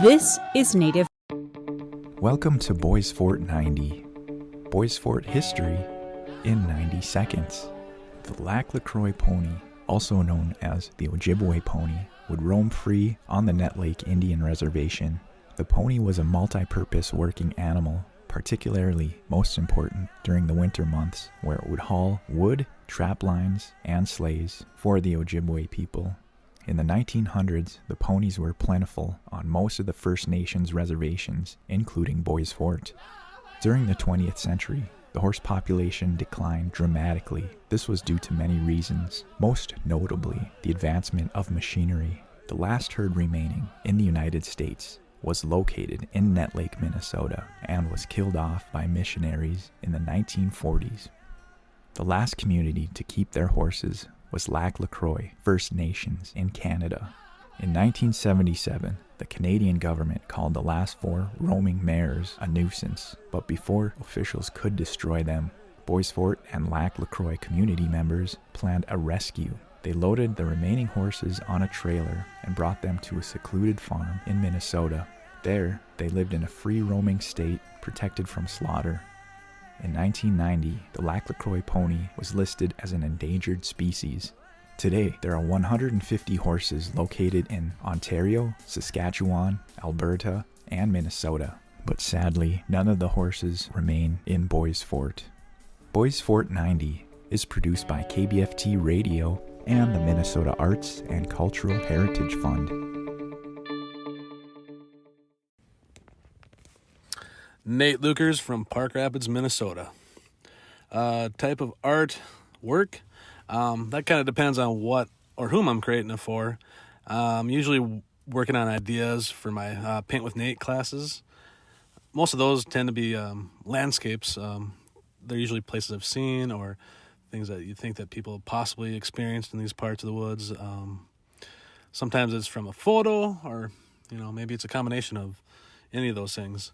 This is Native. Welcome to Boys Fort 90. Boys Fort history in 90 seconds. The Lac LaCroix pony, also known as the Ojibwe pony, would roam free on the Nett Lake Indian Reservation. The pony was a multi-purpose working animal, particularly most important during the winter months, where it would haul wood, trap lines, and sleighs for the Ojibwe people. In the 1900s, the ponies were plentiful on most of the First Nations reservations, including Boys Fort. During the 20th century, the horse population declined dramatically. This was due to many reasons, most notably the advancement of machinery. The last herd remaining in the United States was located in Nett Lake, Minnesota, and was killed off by missionaries in the 1940s. The last community to keep their horses was Lac LaCroix First Nations in Canada. In 1977, the Canadian government called the last 4 roaming mares a nuisance, but before officials could destroy them, Boys Fort and Lac LaCroix community members planned a rescue. They loaded the remaining horses on a trailer and brought them to a secluded farm in Minnesota. There, they lived in a free-roaming state, protected from slaughter. In 1990, the Lac LaCroix pony was listed as an endangered species. Today, there are 150 horses located in Ontario, Saskatchewan, Alberta, and Minnesota. But sadly, none of the horses remain in Boys Fort. Boys Fort 90 is produced by KBFT Radio and the Minnesota Arts and Cultural Heritage Fund. Nate Lukers from Park Rapids, Minnesota. Type of art, work, that kind of depends on what or whom I'm creating it for. Usually working on ideas for my Paint with Nate classes. Most of those tend to be landscapes. They're usually places I've seen or things that you think that people have possibly experienced in these parts of the woods. Sometimes it's from a photo or, maybe it's a combination of any of those things.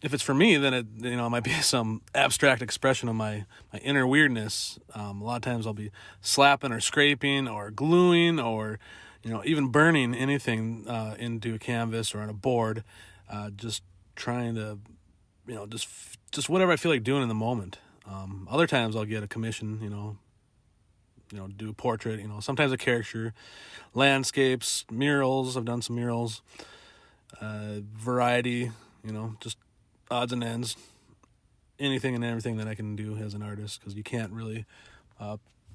If it's for me, then it might be some abstract expression of my inner weirdness. A lot of times I'll be slapping or scraping or gluing or, even burning anything into a canvas or on a board, just trying to, just whatever I feel like doing in the moment. Other times I'll get a commission, do a portrait, sometimes a caricature, landscapes, murals. I've done some murals, variety, just odds and ends, anything and everything that I can do as an artist, because you can't really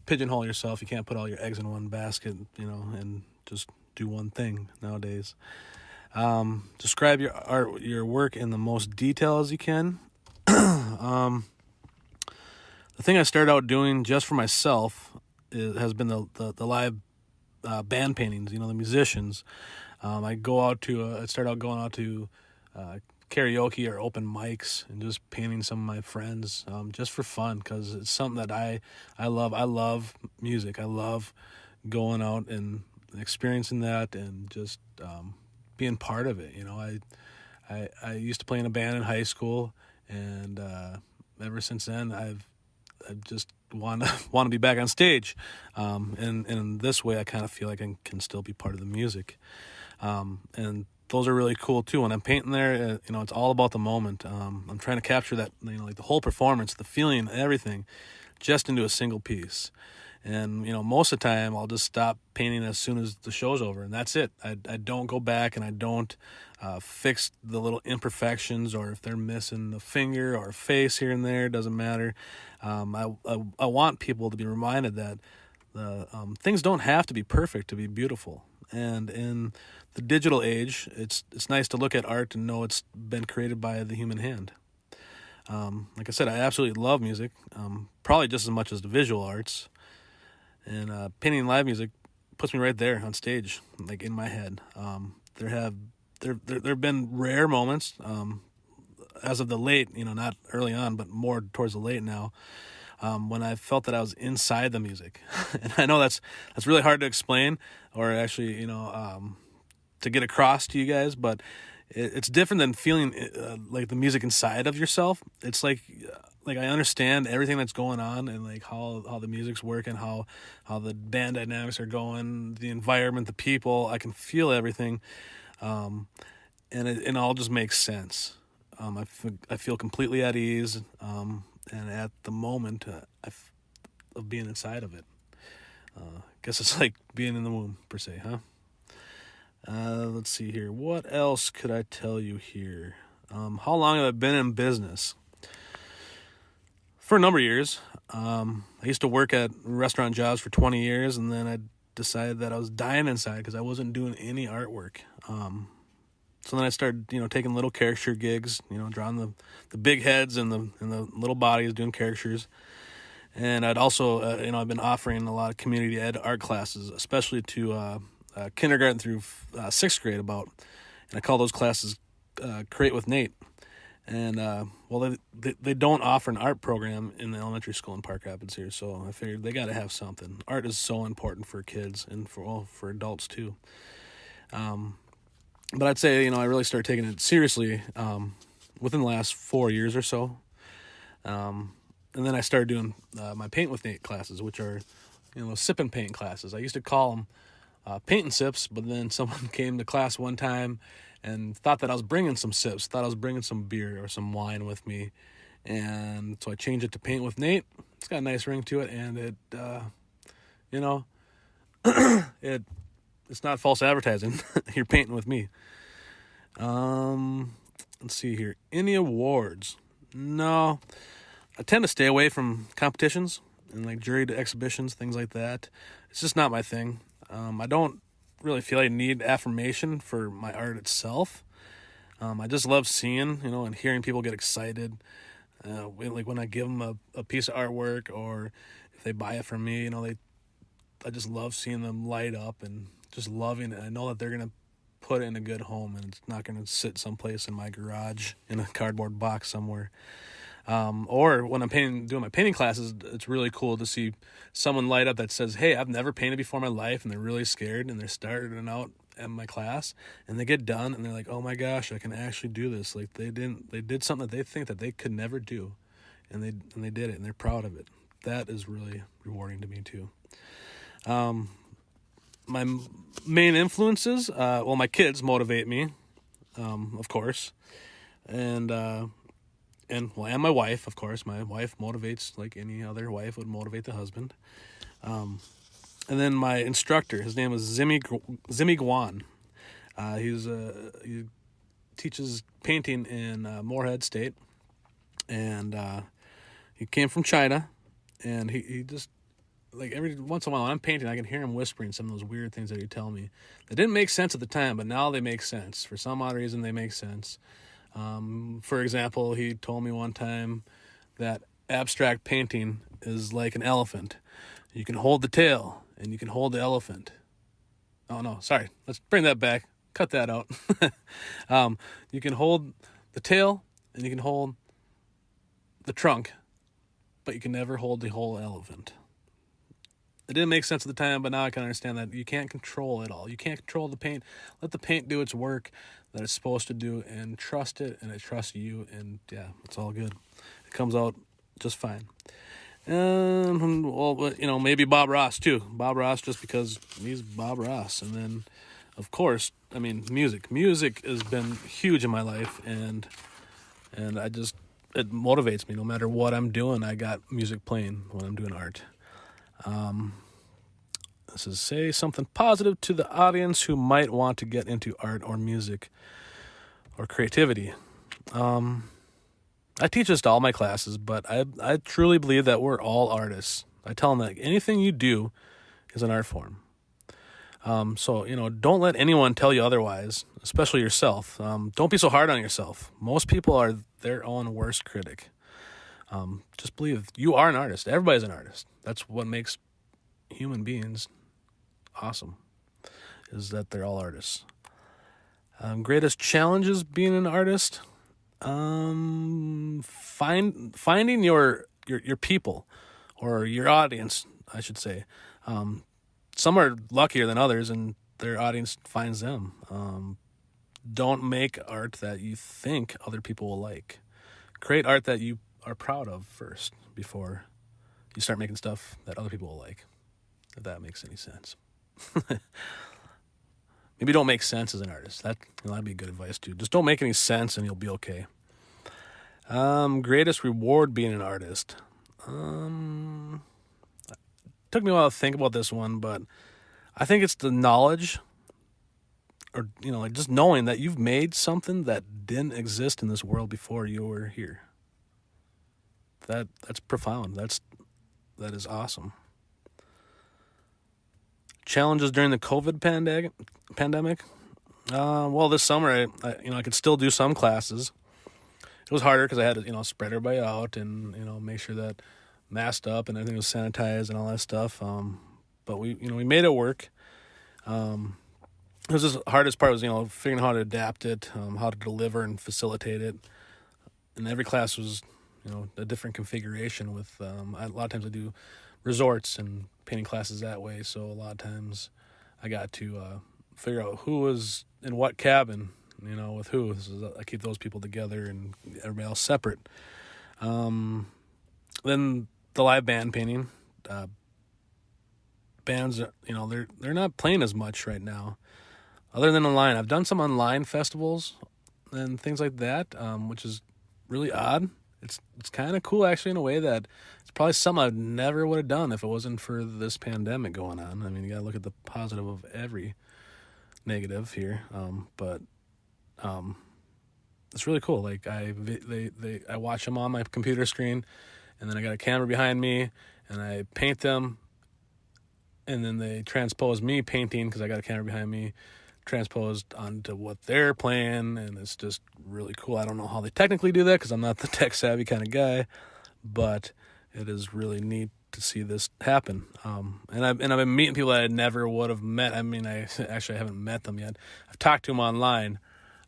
pigeonhole yourself. You can't put all your eggs in one basket, and just do one thing nowadays. Describe your art, your work in the most detail as you can. The thing I started out doing just for myself has been the live band paintings, the musicians. I started out going out to karaoke or open mics and just painting some of my friends just for fun, because it's something that I love. I love music. I love going out and experiencing that and just being part of it. I used to play in a band in high school, and ever since then I just want to be back on stage, and in this way I kind of feel like I can still be part of the music, and those are really cool too. When I'm painting there, it's all about the moment. I'm trying to capture that, like the whole performance, the feeling, everything, just into a single piece. And most of the time I'll just stop painting as soon as the show's over, and that's it. I don't go back, and I don't fix the little imperfections, or if they're missing a finger or a face here and there, it doesn't matter. I want people to be reminded that things don't have to be perfect to be beautiful. And in the digital age, it's nice to look at art and know it's been created by the human hand. Like I said, I absolutely love music, probably just as much as the visual arts. And painting live music puts me right there on stage, like in my head. There have been rare moments, as of the late, not early on, but more towards the late now, when I felt that I was inside the music. And I know that's really hard to explain, or actually, to get across to you guys, but it's different than feeling like the music inside of yourself. It's like like I understand everything that's going on, and like how the music's working, how the band dynamics are going, the environment, the people. I can feel everything, and it all just makes sense. I feel completely at ease, and at the moment of being inside of it. Guess it's like being in the womb per se, huh? Let's see here. What else could I tell you here? How long have I been in business? For a number of years. I used to work at restaurant jobs for 20 years, and then I decided that I was dying inside because I wasn't doing any artwork. So then I started, taking little caricature gigs, drawing the big heads and the little bodies, doing caricatures. And I'd also, I've been offering a lot of community ed art classes, especially to kindergarten through sixth grade and I call those classes Create with Nate. And, they don't offer an art program in the elementary school in Park Rapids here, so I figured they got to have something. Art is so important for kids and for adults too. But I'd say, I really started taking it seriously within the last 4 years or so. And then I started doing my Paint with Nate classes, which are, sip and paint classes. I used to call them paint and sips, but then someone came to class one time and thought that I was bringing some sips, thought I was bringing some beer or some wine with me. And so I changed it to Paint with Nate. It's got a nice ring to it, and it, it's not false advertising. You're painting with me. Let's see here. Any awards? No. I tend to stay away from competitions and like juried exhibitions, things like that. It's just not my thing. I don't really feel I need affirmation for my art itself. I just love seeing, and hearing people get excited. Like when I give them a piece of artwork, or if they buy it from me, I just love seeing them light up and just loving it. I know that they're going to put it in a good home, and it's not going to sit someplace in my garage in a cardboard box somewhere. Or when I'm doing my painting classes, it's really cool to see someone light up that says, "Hey, I've never painted before in my life," and they're really scared, and they're starting out at my class, and they get done, and they're like, "Oh my gosh, I can actually do this!" Like they did something that they think that they could never do, and they did it, and they're proud of it. That is really rewarding to me too. My main influences, my kids motivate me, of course, and my wife, of course. My wife motivates like any other wife would motivate the husband. And then my instructor, his name is Zimmy Guan. He teaches painting in Moorhead State, and he came from China, and he just, like, every once in a while when I'm painting, I can hear him whispering some of those weird things that he'd tell me. They didn't make sense at the time, but now they make sense. For some odd reason, they make sense. For example, he told me one time that abstract painting is like an elephant. You can hold the tail and you can hold the elephant. Oh no, sorry. Let's bring that back. Cut that out. You can hold the tail and you can hold the trunk, but you can never hold the whole elephant. It didn't make sense at the time, but now I can understand that you can't control it all. You can't control the paint. Let the paint do its work that it's supposed to do, and trust it, and it trusts you, and yeah, it's all good. It comes out just fine. Maybe Bob Ross too. Bob Ross, just because he's Bob Ross. And then, of course, music. Music has been huge in my life, and it motivates me. No matter what I'm doing, I got music playing when I'm doing art. This is say something positive to the audience who might want to get into art or music or creativity. I teach this to all my classes, but I truly believe that we're all artists. I tell them that anything you do is an art form. So don't let anyone tell you otherwise, especially yourself. Don't be so hard on yourself. Most people are their own worst critic. Just believe you are an artist. Everybody's an artist. That's what makes human beings awesome, is that they're all artists. Greatest challenges being an artist, finding your people, or your audience, I should say. Some are luckier than others, and their audience finds them. Don't make art that you think other people will like. Create art that you are proud of first before you start making stuff that other people will like, if that makes any sense. Maybe don't make sense as an artist. That'd be good advice too. Just don't make any sense and you'll be okay. Greatest reward being an artist. Took me a while to think about this one, but I think it's the knowledge, or like just knowing that you've made something that didn't exist in this world before you were here. That's profound. That is awesome. Challenges during the COVID pandemic. Well, this summer I could still do some classes. It was harder because I had to spread everybody out and make sure that masked up and everything was sanitized and all that stuff. But we made it work. It was just the hardest part was figuring out how to adapt it, how to deliver and facilitate it. And every class was a different configuration. With a lot of times I do resorts and painting classes that way. So a lot of times I got to figure out who was in what cabin, with who. So I keep those people together and everybody else separate. Then the live band painting. Bands, they're not playing as much right now, other than online. I've done some online festivals and things like that, which is really odd. It's kind of cool actually in a way that it's probably something I never would have done if it wasn't for this pandemic going on. I mean, you gotta look at the positive of every negative here, but it's really cool. Like I watch them on my computer screen, and then I got a camera behind me, and I paint them, and then they transpose me painting because I got a camera behind me, transposed onto what they're playing, and it's just really cool. I don't know how they technically do that because I'm not the tech savvy kind of guy, but it is really neat to see this happen. And I've been meeting people that I never would have met. I mean, I haven't met them yet. I've talked to them online.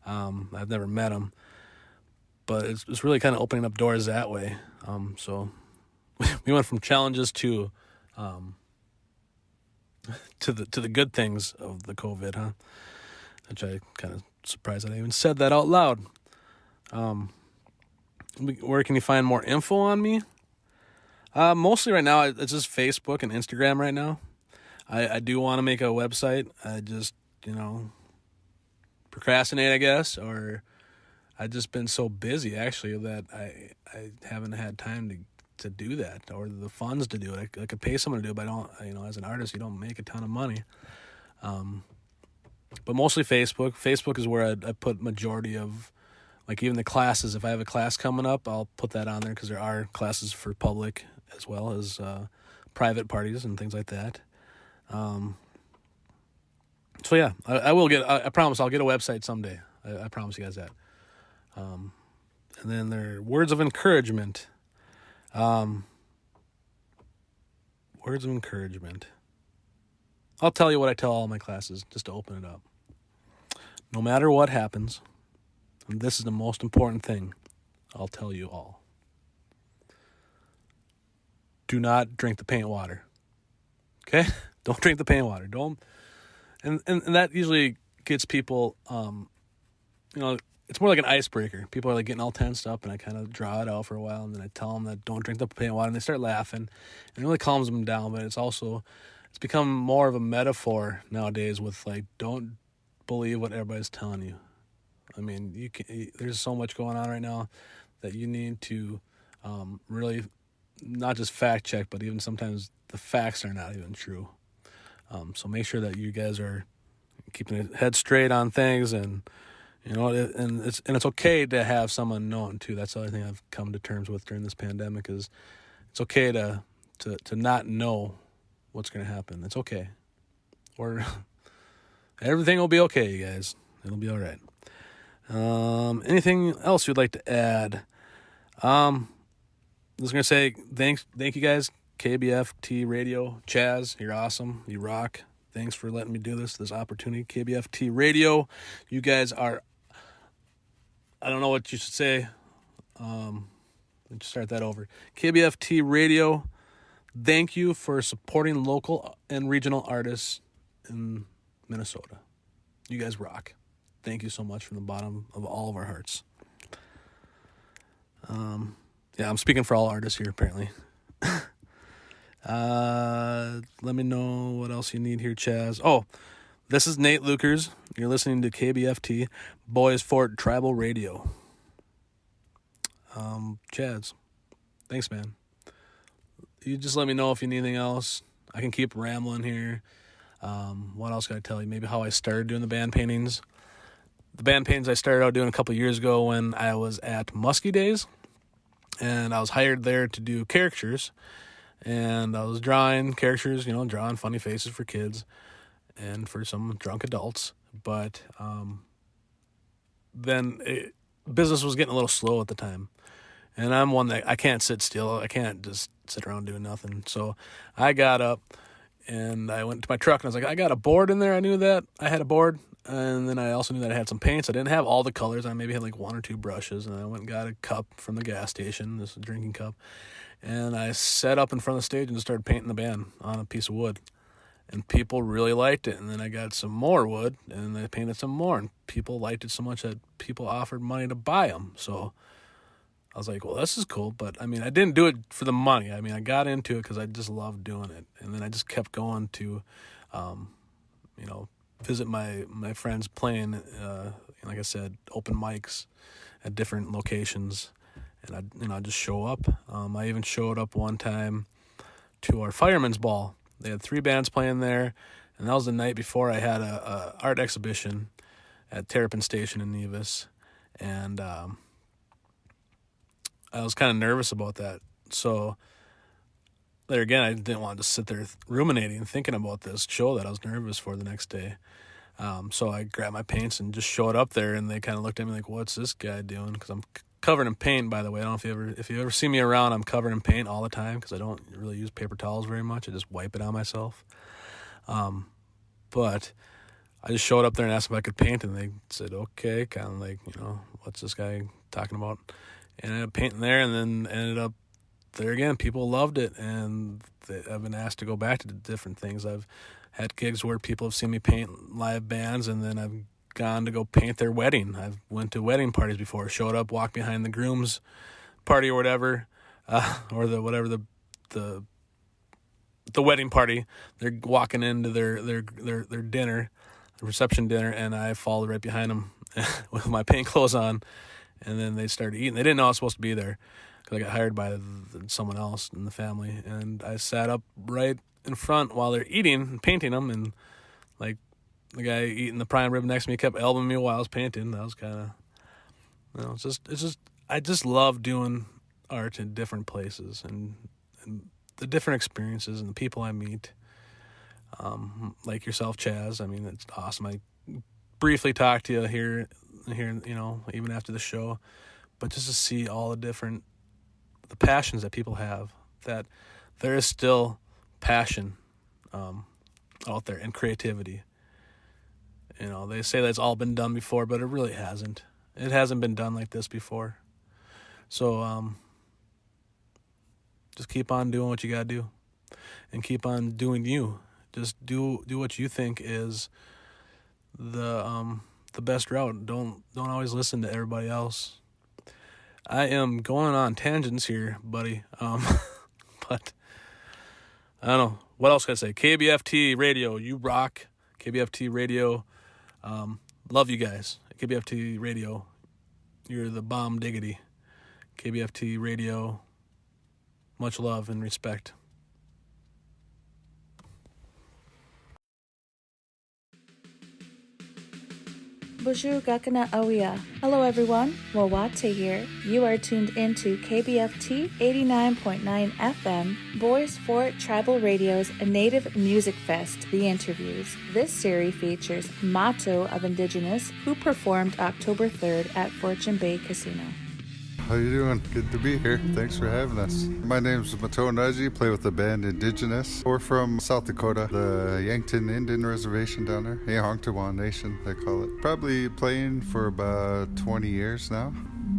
I've never met them, but it's really kind of opening up doors that way. So we went from challenges to the good things of the COVID, huh? Which I kind of surprised that I even said that out loud. Where can you find more info on me? Mostly right now, it's just Facebook and Instagram right now. I do want to make a website. I just, procrastinate, I guess, or I've just been so busy actually that I haven't had time to do that, or the funds to do it. I could pay someone to do it, but I don't, as an artist, you don't make a ton of money. But mostly Facebook. Facebook is where I put majority of, like, even the classes. If I have a class coming up, I'll put that on there because there are classes for public as well as private parties and things like that. So yeah, I will get. I promise I'll get a website someday. I promise you guys that. And then there are words of encouragement. Words of encouragement. I'll tell you what I tell all my classes, just to open it up. No matter what happens, and this is the most important thing, I'll tell you all. Do not drink the paint water. Okay? Don't drink the paint water. Don't. And that usually gets people, it's more like an icebreaker. People are like getting all tensed up, and I kind of draw it out for a while, and then I tell them that don't drink the paint water, and they start laughing, and it really calms them down. But it's become more of a metaphor nowadays with, like, don't believe what everybody's telling you. I mean, there's so much going on right now that you need to really not just fact check, but even sometimes the facts are not even true. So make sure that you guys are keeping your head straight on things, and it's okay to have some unknown too. That's the other thing I've come to terms with during this pandemic is it's okay to not know what's going to happen. It's okay. Or everything will be okay, you guys. It'll be all right. Anything else you'd like to add? I was going to say thank you guys. KBFT Radio, Chaz, you're awesome. You rock. Thanks for letting me do this opportunity. KBFT Radio, you guys are, I don't know what you should say. Let's start that over. KBFT Radio, thank you for supporting local and regional artists in Minnesota. You guys rock. Thank you so much from the bottom of all of our hearts. Yeah, I'm speaking for all artists here, apparently. Let me know what else you need here, Chaz. Oh, this is Nate Lukers. You're listening to KBFT, Boys Fort Tribal Radio. Chaz, thanks, man. You just let me know if you need anything else. I can keep rambling here. What else can I tell you? Maybe how I started doing the band paintings. The band paintings I started out doing a couple years ago when I was at Muskie Days, and I was hired there to do caricatures, and I was drawing caricatures, drawing funny faces for kids and for some drunk adults. But then business was getting a little slow at the time, and I'm one that I can't sit still. I can't just sit around doing nothing. So I got up and I went to my truck and I was like, I got a board in there. I knew that I had a board. And then I also knew that I had some paints. I didn't have all the colors. I maybe had like 1 or 2 brushes. And I went and got a cup from the gas station, this drinking cup. And I set up in front of the stage and just started painting the band on a piece of wood. And people really liked it. And then I got some more wood and I painted some more. And people liked it so much that people offered money to buy them. So I was like, well, this is cool. But, I didn't do it for the money. I got into it because I just loved doing it. And then I just kept going to, visit my friends playing, like I said, open mics at different locations. And I'd just show up. I even showed up one time to our fireman's ball. They had 3 bands playing there. And that was the night before I had a art exhibition at Terrapin Station in Nevis. And I was kind of nervous about that. So there again, I didn't want to sit there ruminating, thinking about this show that I was nervous for the next day. So I grabbed my paints and just showed up there, and they kind of looked at me like, what's this guy doing? Because I'm covered in paint, by the way. I don't know if you ever see me around, I'm covered in paint all the time because I don't really use paper towels very much. I just wipe it on myself. But I just showed up there and asked if I could paint, and they said, okay, kind of like, what's this guy talking about? And I ended up painting there, and then ended up there again. People loved it, and I've been asked to go back to different things. I've had gigs where people have seen me paint live bands, and then I've gone to go paint their wedding. I've went to wedding parties before, showed up, walked behind the groom's party or whatever, or the wedding party. They're walking into their dinner, the reception dinner, and I followed right behind them with my paint clothes on, and then they started eating. They didn't know I was supposed to be there because I got hired by someone else in the family, and I sat up right in front while they're eating and painting them, and like the guy eating the prime rib next to me kept elbowing me while I was painting. That was kind of, it's just I just love doing art in different places and the different experiences and the people I meet. Like yourself, Chaz. It's awesome. I briefly talked to you here, even after the show, but just to see all the passions that people have, that there is still passion out there and creativity. They say that's all been done before, but it really hasn't. It hasn't been done like this before. So just keep on doing what you gotta do, and keep on doing you. Just do what you think is the best route. Don't always listen to everybody else. I am going on tangents here, buddy. But I don't know. What else can I say? KBFT Radio, you rock. KBFT Radio, love you guys. KBFT Radio, you're the bomb diggity. KBFT Radio, much love and respect. Bonjour Gakana Awia. Hello everyone, Wawate here. You are tuned into KBFT 89.9 FM, Boys Fort Tribal Radio's Native Music Fest, The Interviews. This series features Mato of Indigenous, who performed October 3rd at Fortune Bay Casino. How you doing? Good to be here. Thanks for having us. My name's Mato Naji, play with the band Indigenous. We're from South Dakota, the Yankton Indian Reservation down there. Yehongtawan Nation, they call it. Probably playing for about 20 years now.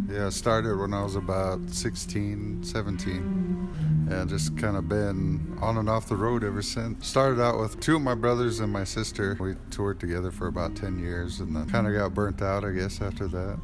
Yeah, started when I was about 16, 17. and just kind of been on and off the road ever since. Started out with two of my brothers and my sister. We toured together for about 10 years and then kind of got burnt out, I guess, after that.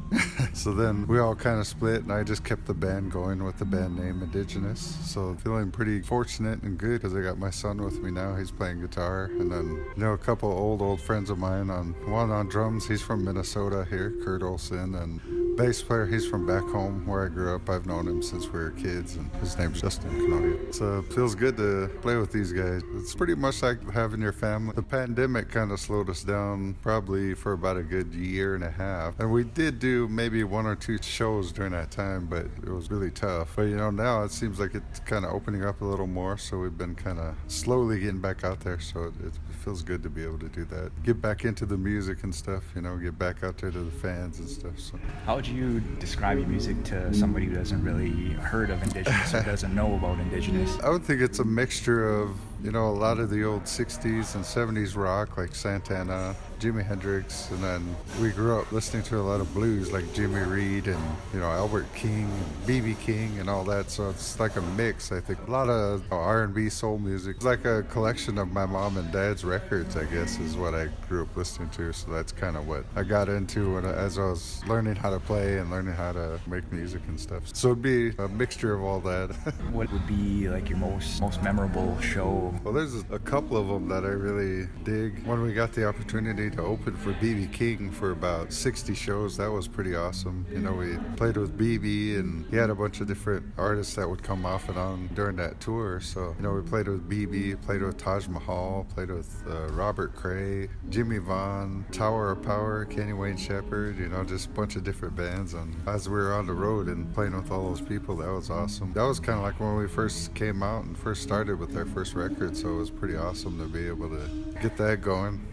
So then we all kind of split, and I just kept the band going with the band name Indigenous. So feeling pretty fortunate and good because I got my son with me now. He's playing guitar, and then a couple old friends of mine, one on drums. He's from Minnesota here, Kurt Olson, and bass player, he's from back home where I grew up. I've known him since we were kids, and his name's Justin Canoia. So it feels good to play with these guys. It's pretty much like having your family. The pandemic kind of slowed us down probably for about a good year and a half, and we did do maybe one or two shows during that time, but it was really tough. But now it seems like it's kind of opening up a little more, so we've been kind of slowly getting back out there, so it feels good to be able to do that. Get back into the music and stuff, get back out there to the fans and stuff. So how would you describe your music to somebody who doesn't really heard of Indigenous or doesn't know about Indigenous? I would think it's a mixture of a lot of the old 60s and 70s rock like Santana, Jimi Hendrix, and then we grew up listening to a lot of blues like Jimmy Reed and Albert King, B.B. King, and all that. So it's like a mix, I think. A lot of R&B soul music. It's like a collection of my mom and dad's records, I guess, is what I grew up listening to. So that's kind of what I got into as I was learning how to play and learning how to make music and stuff. So it'd be a mixture of all that. What would be like your most memorable show? Well, there's a couple of them that I really dig. When we got the opportunity to open for B.B. King for about 60 shows, that was pretty awesome. We played with B.B. and he had a bunch of different artists that would come off and on during that tour. So, we played with B.B., played with Taj Mahal, played with Robert Cray, Jimmy Vaughn, Tower of Power, Kenny Wayne Shepherd, just a bunch of different bands. And as we were on the road and playing with all those people, that was awesome. That was kind of like when we first came out and first started with our first record. So it was pretty awesome to be able to get that going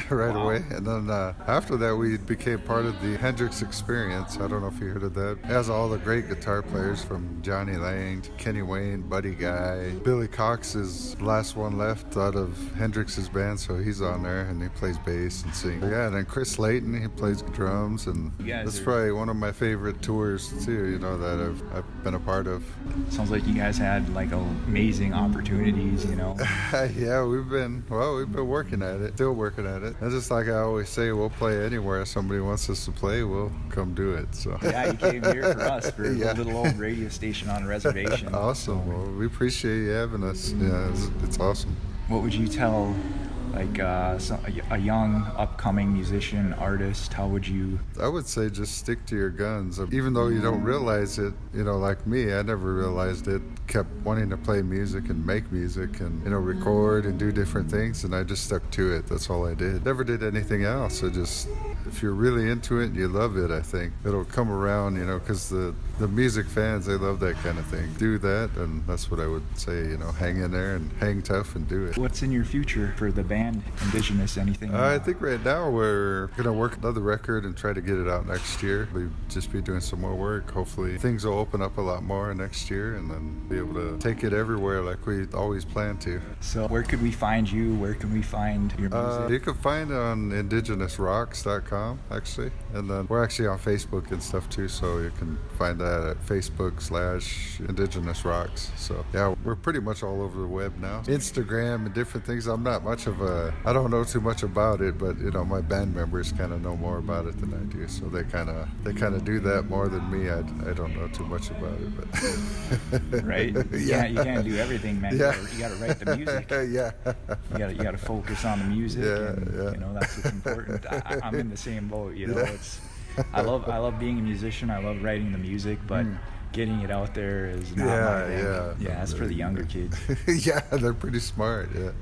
right away. And then after that, we became part of the Hendrix Experience. I don't know if you heard of that. It has all the great guitar players from Johnny Lang to Kenny Wayne, Buddy Guy. Billy Cox is the last one left out of Hendrix's band, so he's on there and he plays bass and sings. Yeah, and then Chris Layton, he plays drums, and that's probably one of my favorite tours too, that I've been a part of. Sounds like you guys had like amazing opportunities, Yeah, we've been working at it, still working at it. And just like I always say, we'll play anywhere somebody wants us to play, we'll come do it. So yeah, you came here for us for a little old radio station on a reservation. Awesome. So, well, we appreciate you having us. Yeah, it's awesome. What would you tell like a young upcoming musician, artist? How would you? I would say just stick to your guns. Even though you don't realize it, like me, I never realized it. Kept wanting to play music and make music and record and do different things, and I just stuck to it. That's all I did. Never did anything else. If you're really into it and you love it, I think it'll come around, because the music fans, they love that kind of thing. Do that, and that's what I would say, hang in there and hang tough and do it. What's in your future for the band Indigenous? Anything? I think right now we're going to work another record and try to get it out next year. We'll just be doing some more work. Hopefully things will open up a lot more next year and then be able to take it everywhere like we always plan to. So where could we find you? Where can we find your music? You can find it on indigenousrocks.com actually, and then we're actually on Facebook and stuff too, so you can find that at Facebook/Indigenous Rocks. So yeah, we're pretty much all over the web now. Instagram and different things. I don't know too much about it, but my band members kind of know more about it than I do, so they kind of do that more than me. I don't know too much about it, but right? Yeah, you can't do everything, man. Yeah. You got to write the music. Yeah, you got to focus on the music. Yeah, and, that's what's important. I'm in the same boat. I love being a musician. I love writing the music, but getting it out there is not my thing. That's for the younger kids. Yeah, they're pretty smart. They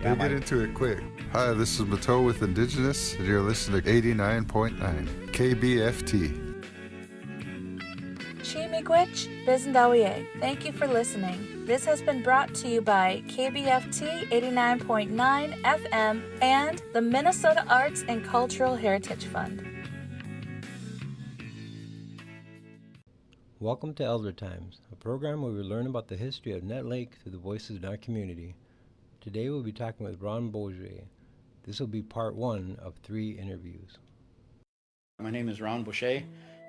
get into it quick. Hi, this is Mateau with Indigenous, and you're listening to 89.9 KBFT. Miigwech, Bizendawiye. Thank you for listening. This has been brought to you by KBFT 89.9 FM and the Minnesota Arts and Cultural Heritage Fund. Welcome to Elder Times, a program where we learn about the history of Nett Lake through the voices in our community. Today we'll be talking with Ron Boucher. This will be part 1 of 3 interviews. My name is Ron Boucher.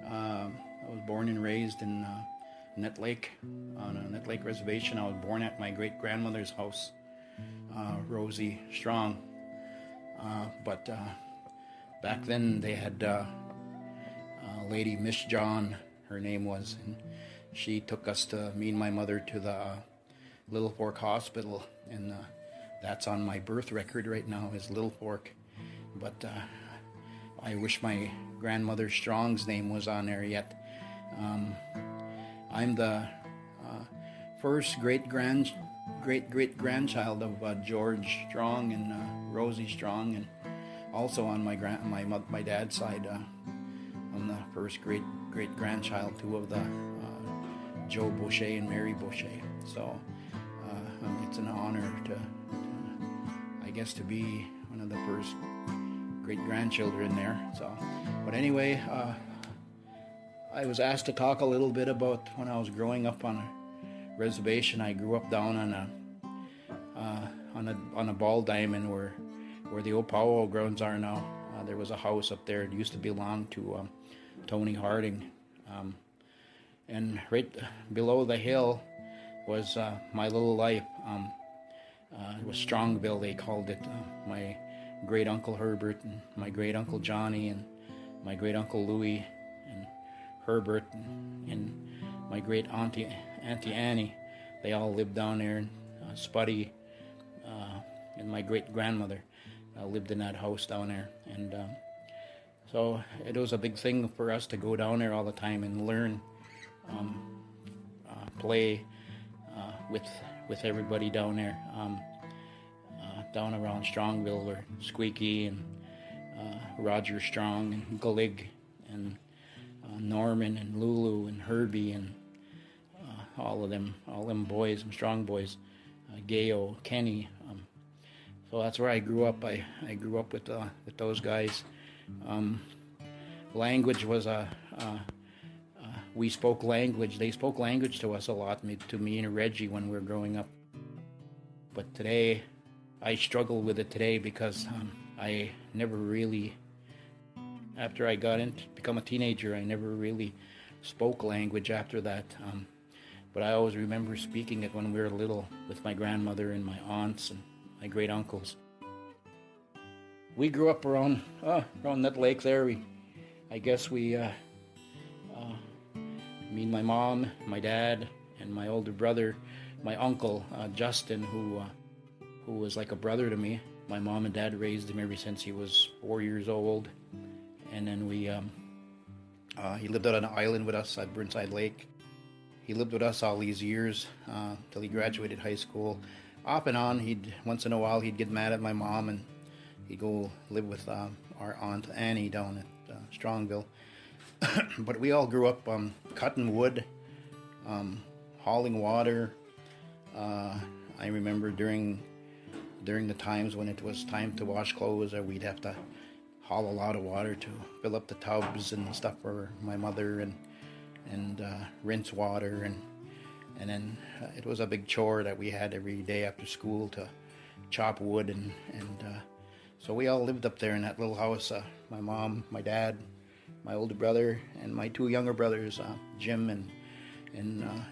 I was born and raised in Nett Lake, on a Nett Lake reservation. I was born at my great-grandmother's house, Rosie Strong. But back then they had a lady, Miss John, her name was, and she took us me and my mother to the Little Fork Hospital, and that's on my birth record right now, is Little Fork. But I wish my grandmother Strong's name was on there yet. I'm the first great-great-grandchild of George Strong and Rosie Strong, and also on my dad's side, I'm the first great-grandchild too of the Joe Boucher and Mary Boucher. So it's an honor to I guess, to be one of the first great-grandchildren there. So, but anyway, I was asked to talk a little bit about when I was growing up on a reservation. I grew up down on a ball diamond where the old powwow grounds are now. There was a house up there. It used to belong to Tony Harding, and right below the hill was my little life. It was Strongville, they called it. My great uncle Herbert and my great uncle Johnny and my great uncle Louis and Herbert and my great auntie Annie, they all lived down there. And Spuddy and my great grandmother lived in that house down there. And so it was a big thing for us to go down there all the time and learn, play with everybody down there, down around Strongville, where Squeaky and Roger Strong and Glig and Norman and Lulu and Herbie and all them boys, Strong boys, Gayo, Kenny. So that's where I grew up. I grew up with those guys. Language was we spoke language. They spoke language to us a lot, to me and Reggie when we were growing up. But today, I struggle with it today because I never really, after I got into become a teenager, I never really spoke language after that. But I always remember speaking it when we were little with my grandmother and my aunts and my great uncles. We grew up around that lake there. Me and my mom, my dad, and my older brother, my uncle Justin, who was like a brother to me. My mom and dad raised him ever since he was 4 years old, and then he lived out on an island with us at Burnside Lake. He lived with us all these years till he graduated high school. Off and on, once in a while he'd get mad at my mom and he'd go live with our aunt Annie down at Strongville. But we all grew up cutting wood, hauling water. I remember during the times when it was time to wash clothes, we'd have to haul a lot of water to fill up the tubs and stuff for my mother and rinse water, and then it was a big chore that we had every day after school to chop wood and so we all lived up there in that little house. My mom, my dad, my older brother, and my two younger brothers, Jim and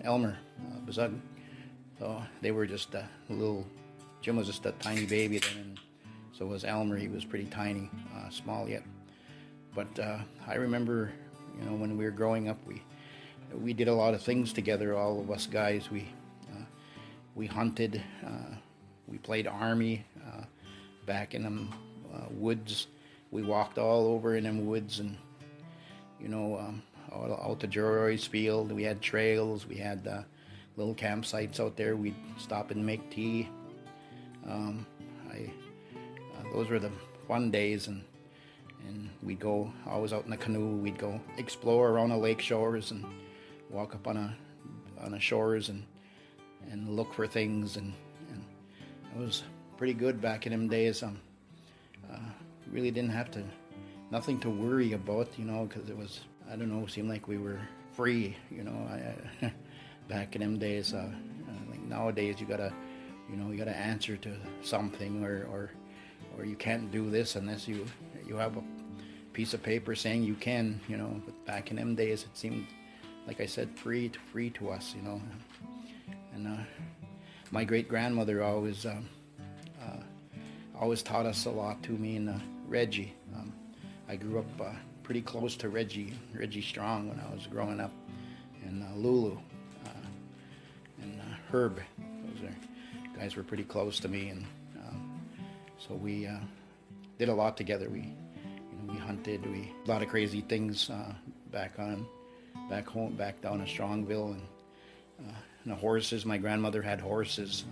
Elmer Bazug. So they were just a little. Jim was just a tiny baby then, and so was Elmer. He was pretty tiny, small yet. But I remember, when we were growing up, we did a lot of things together. All of us guys, we hunted, we played army back in them woods. We walked all over in them woods, and out to Jory's field. We had trails. We had little campsites out there. We'd stop and make tea. Those were the fun days, and we'd go always out in the canoe. We'd go explore around the lake shores and walk up on the shores and look for things, and it was pretty good back in them days. Really didn't have nothing to worry about, because it was, I don't know, seemed like we were free, back in them days. Like nowadays you gotta answer to something, or you can't do this unless you have a piece of paper saying you can, but back in them days it seemed like I said, free to us, And my great grandmother always taught us a lot to me and Reggie. I grew up pretty close to Reggie Strong when I was growing up, and Lulu and Herb. Those guys were pretty close to me, and so we did a lot together. We hunted, a lot of crazy things back home, back down in Strongville, and the horses. My grandmother had horses,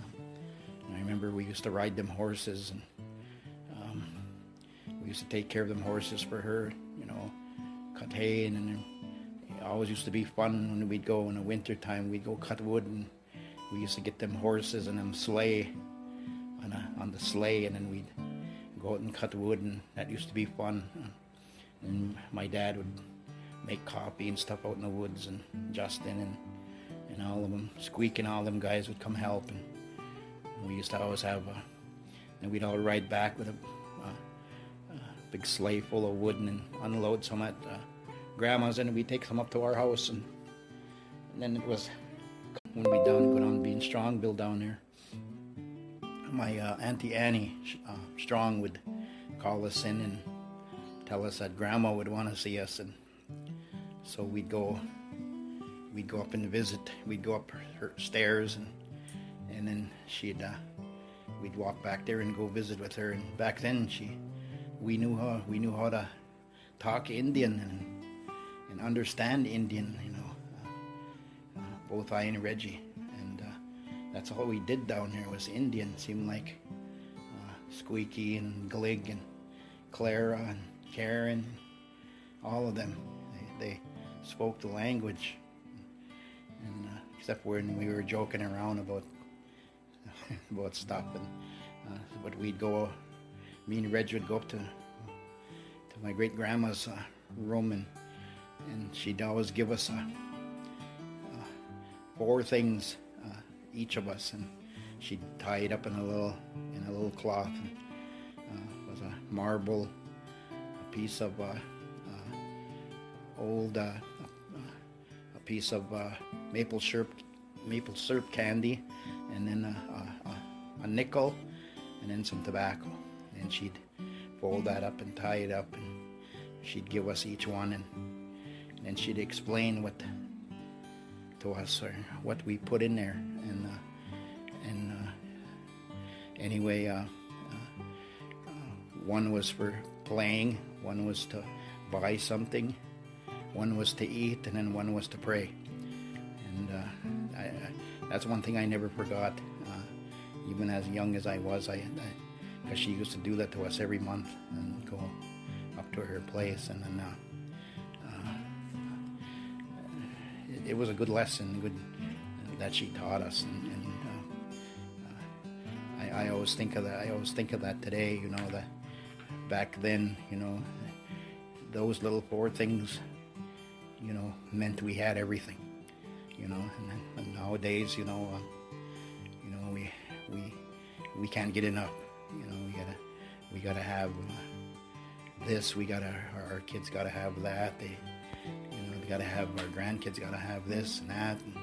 and I remember we used to ride them horses, and we used to take care of them horses for her, cut hay, and then it always used to be fun when we'd go in the winter time. We'd go cut wood, and we used to get them horses and them sleigh on the sleigh, and then we'd go out and cut wood, and that used to be fun. And my dad would make coffee and stuff out in the woods, and Justin and all of them, Squeak and all them guys would come help, and we used to always have and we'd all ride back with a big sleigh full of wood and unload some at Grandma's, and we'd take some up to our house, and then it was when we go down being Strongville down there. My Auntie Annie Strong would call us in and tell us that Grandma would want to see us, and so we'd go up and visit. We'd go up her stairs, and then we'd walk back there and go visit with her. And back then we knew how to talk Indian and understand Indian, both I and Reggie, and that's all we did down there was Indian. It seemed like Squeaky and Glig and Clara and Karen, all of them, they spoke the language, and except when we were joking around about stuff, but we'd go. Me and Reg would go up to my great grandma's room, and she'd always give us 4 things, each of us, and she'd tie it up in a little cloth. And, it was a marble, a piece of a piece of maple syrup candy, and then a nickel, and then some tobacco. And she'd fold that up and tie it up, and she'd give us each one, and then she'd explain to us or what we put in there. And anyway, one was for playing, one was to buy something, one was to eat, and then one was to pray. And that's one thing I never forgot, even as young as I was. Because she used to do that to us every month, and go up to her place, and then it was a good lesson, that she taught us, and I always think of that. I always think of that today. That back then, those little 4 things, meant we had everything, and nowadays, we can't get enough. We gotta have this. Our kids gotta have that. They gotta have, our grandkids gotta have this and that. And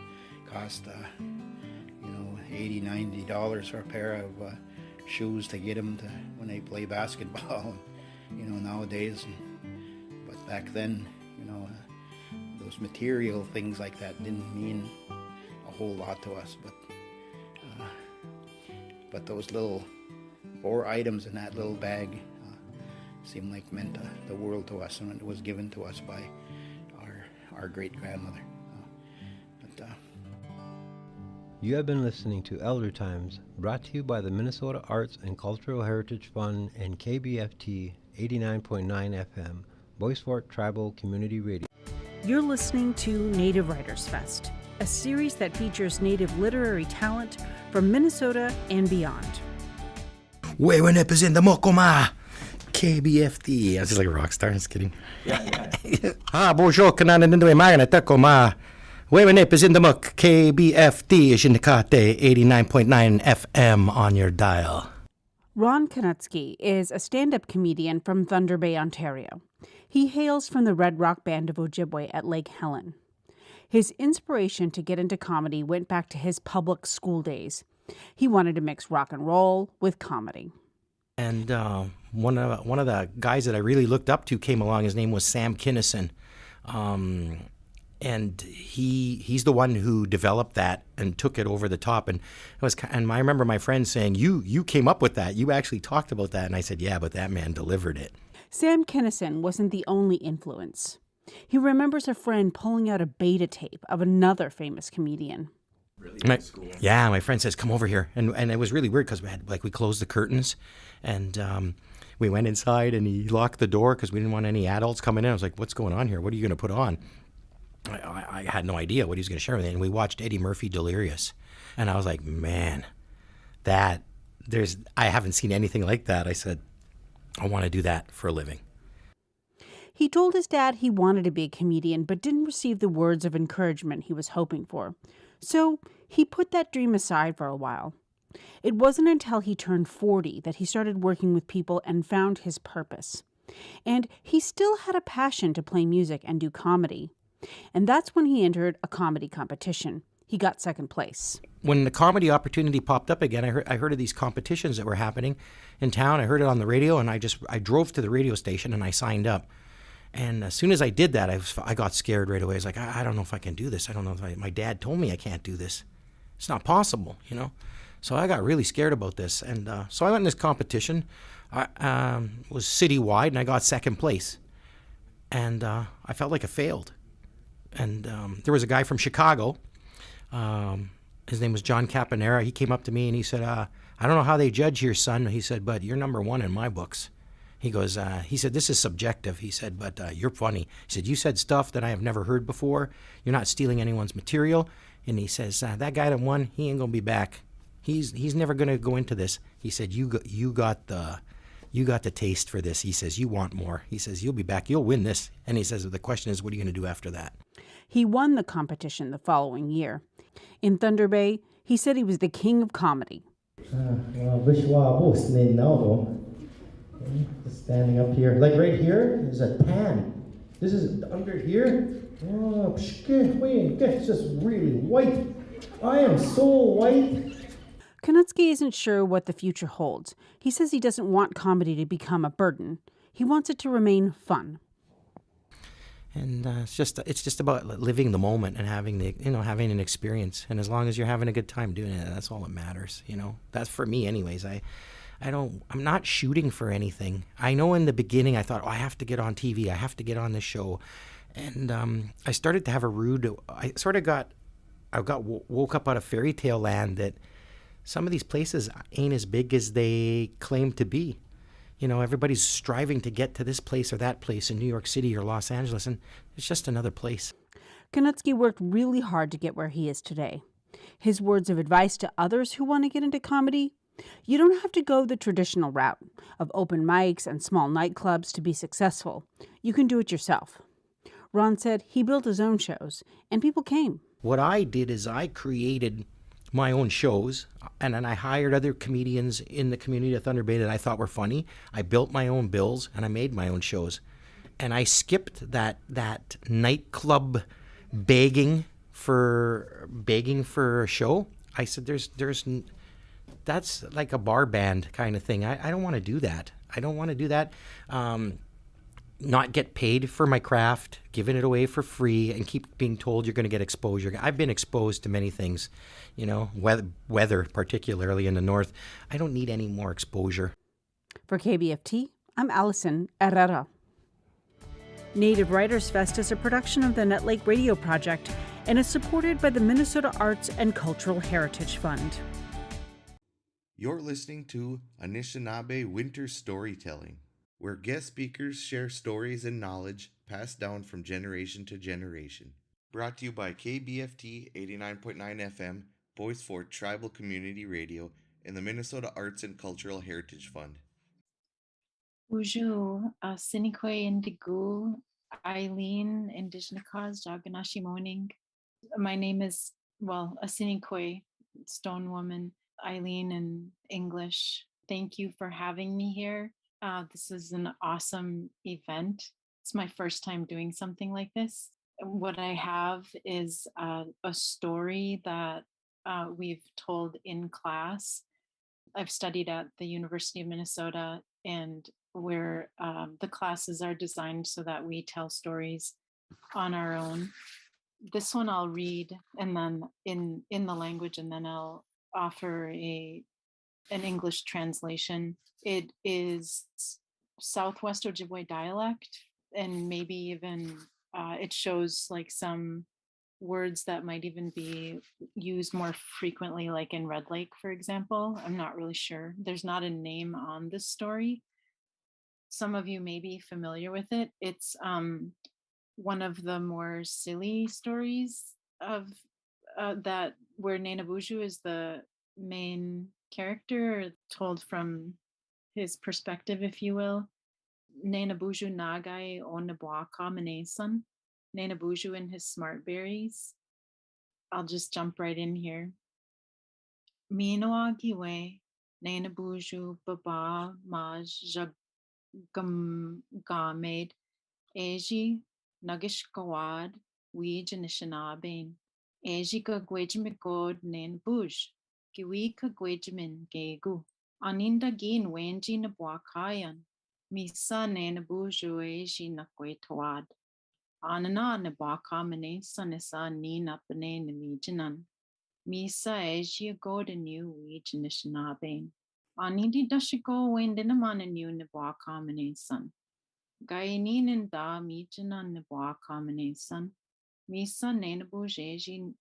cost $80, $90 for a pair of shoes to get them to when they play basketball. Nowadays. But back then, those material things like that didn't mean a whole lot to us. But those little 4 items in that little bag seemed like meant the world to us, and it was given to us by our great grandmother. You have been listening to Elder Times, brought to you by the Minnesota Arts and Cultural Heritage Fund and KBFT 89.9 FM, Bois Forte Tribal Community Radio. You're listening to Native Writers Fest, a series that features Native literary talent from Minnesota and beyond. Wewe representa Mokoma, KBFT. I was just like a rock star. Just kidding. Yeah. Bonjour, kanana nindwe magana takoma. Wewe representa Mok, KBFT, Shinikate, 89.9 FM on your dial. Ron Konutsky is a stand-up comedian from Thunder Bay, Ontario. He hails from the Red Rock Band of Ojibwe at Lake Helen. His inspiration to get into comedy went back to his public school days. He wanted to mix rock and roll with comedy. And one of the guys that I really looked up to came along. His name was Sam Kinison. And he's the one who developed that and took it over the top. And I remember my friend saying, "You came up with that. You actually talked about that." And I said, "Yeah, but that man delivered it." Sam Kinison wasn't the only influence. He remembers a friend pulling out a beta tape of another famous comedian. Yeah, my friend says, "Come over here," and it was really weird because we closed the curtains, and we went inside, and he locked the door because we didn't want any adults coming in. I was like, "What's going on here? What are you going to put on?" I had no idea what he was going to share with me, and we watched Eddie Murphy Delirious, and I was like, "Man, I haven't seen anything like that." I said, "I want to do that for a living." He told his dad he wanted to be a comedian, but didn't receive the words of encouragement he was hoping for. So he put that dream aside for a while. It wasn't until he turned 40 that he started working with people and found his purpose. And he still had a passion to play music and do comedy. And that's when he entered a comedy competition. He got second place. When the comedy opportunity popped up again, I heard of these competitions that were happening in town. I heard it on the radio, and I drove to the radio station and I signed up. And as soon as I did that, I got scared right away. I was like, I don't know if I can do this. I don't know if my dad told me I can't do this. It's not possible, you know. So I got really scared about this, and so I went in this competition. I was citywide, and I got second place. And I felt like I failed. And there was a guy from Chicago. His name was John Caponera. He came up to me and he said, "I don't know how they judge here, son." He said, "But you're number one in my books." He said, "This is subjective." He said, "But you're funny." He said, "You said stuff that I have never heard before. You're not stealing anyone's material." And he says, "That guy that won, he ain't gonna be back. He's never gonna go into this." He said, "You got the taste for this." He says, "You want more." He says, "You'll be back. You'll win this." And he says, "The question is, what are you gonna do after that?" He won the competition the following year. In Thunder Bay, he said he was the king of comedy. Just standing up here. Like right here, there's a tan. This is under here. Oh, it's just really white. I am so white. Konutsky isn't sure what the future holds. He says he doesn't want comedy to become a burden. He wants it to remain fun. And it's just about living the moment and having an experience. And as long as you're having a good time doing it, that's all that matters. You know, that's for me, anyways. I'm not shooting for anything. I know in the beginning I thought, I have to get on TV. I have to get on this show. And I started to have woke up out of fairy tale land that some of these places ain't as big as they claim to be. You know, everybody's striving to get to this place or that place in New York City or Los Angeles, and it's just another place. Konutsky worked really hard to get where he is today. His words of advice to others who want to get into comedy: you don't have to go the traditional route of open mics and small nightclubs to be successful. You can do it yourself. Ron said he built his own shows, and people came. What I did is I created my own shows, and then I hired other comedians in the community of Thunder Bay that I thought were funny. I built my own bills, and I made my own shows. And I skipped that nightclub begging for a show. I said, that's like a bar band kind of thing. I don't want to do that. I don't want to do that. Not get paid for my craft, giving it away for free, and keep being told you're going to get exposure. I've been exposed to many things, you know, weather, particularly in the north. I don't need any more exposure. For KBFT, I'm Allison Herrera. Native Writers Fest is a production of the Nut Lake Radio Project and is supported by the Minnesota Arts and Cultural Heritage Fund. You're listening to Anishinaabe Winter Storytelling, where guest speakers share stories and knowledge passed down from generation to generation. Brought to you by KBFT 89.9 FM, Bois Forte Tribal Community Radio, and the Minnesota Arts and Cultural Heritage Fund. Bonjour, Sinikwe Indigu, Eileen, Indigenous Cause, Jaganashi Moning. My name is, Sinikwe, Stone Woman, Eileen in English. Thank you for having me here. This is an awesome event. It's my first time doing something like this. what I have is a story that we've told in class. I've studied at the University of Minnesota, and where the classes are designed so that we tell stories on our own. This one I'll read, and then in the language, and then I'll offer an English translation. It is Southwest Ojibwe dialect, and maybe even it shows like some words that might even be used more frequently, like in Red Lake, for example. I'm not really sure. There's not a name on this story. Some of you may be familiar with it. It's one of the more silly stories of that, where Nenabuju is the main character, told from his perspective, if you will. Nenabuju Nagai o Nabuaka Manesan. Nenabuju and his smart berries. I'll just jump right in here. Minoagiwe, Nenabuju Baba Maj Gamed, Eji Nagish Gawad, Wij Anishinaabe. Eji ka gwejmigod Nenabuj, Giwi ka gwejmin Gegu. Aninda gin wenji Nabuakayan. Misa Nenabuju Eji Nakwetawad. Anana Nabuaka Mane Sanisa Nina Bane Namijanan. Misa Eji Godenu Wij Anishinaabe. Anindi Dashiko Wendinamanu Nabuaka Mane San. Gainin da Mijana Nabuaka Mane San. Misa Nenabuj Eji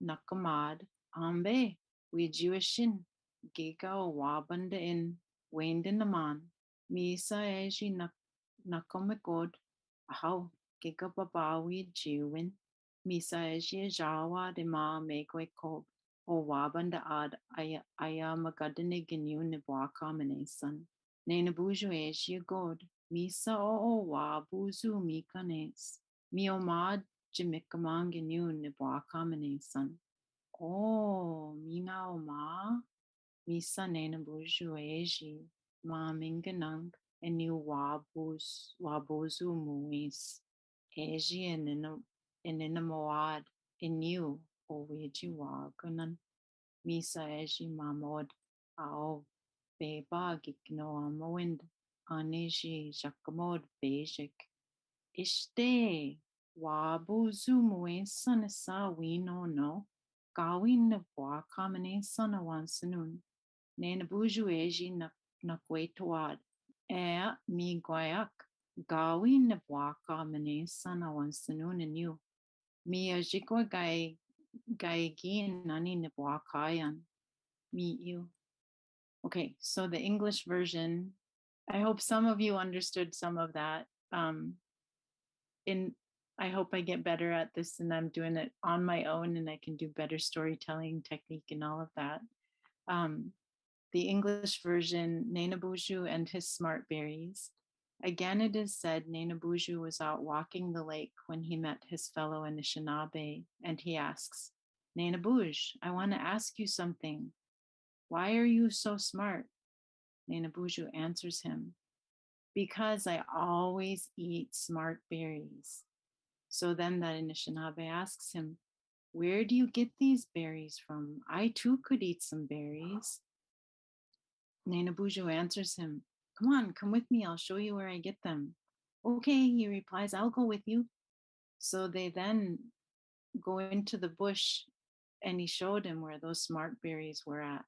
Nakamad Ambe. Wijuishin Giga Wabanda in Wendinaman. Misa Eji Nakomikod. How Giga Babawi Jewin. Misa Eji Jawa de Ma Megwe Kob. O Wabanda ad Aya Magadane Genu Nabuaka Manesan. Nenabuju Eji God. Misa o Wabuzu Mikanes. Miomad Jimikamang Genu Nabuaka Manesan. Oh, Mina Oma. Misa Nenabuju Eji. Ma Minganang. Enu Wabuzu Muis. Eji Eninamoad. Enu Oweji Waganan. Misa Eji Mamod. Ao Beba Gikno Amowind. Aneji Jakamod Bejik. Ishte Wabuzu Muesan Sa Wino no. Gawin Nabuaka Mane Sanawan Sanun. Nenabuju Eji Nakwetawad. Mi Guayak. Gawin Nabuaka Mane Sanawan Sanun and you. Mi Ajikwa Gaigin Nani Nabuakayan. Meet you. Okay, so the English version, I hope some of you understood some of that. I hope I get better at this and I'm doing it on my own and I can do better storytelling technique and all of that. The English version, Nenabuju and his smart berries. Again, it is said Nenabuju was out walking the lake when he met his fellow Anishinaabe, and he asks, Nenabuj, I want to ask you something. Why are you so smart? Nenabuju answers him, because I always eat smart berries. So then that Anishinaabe asks him, where do you get these berries from? I too could eat some berries. Nenabuju answers him, come on, come with me, I'll show you where I get them. Okay, he replies, I'll go with you. So they then go into the bush and he showed him where those smart berries were at.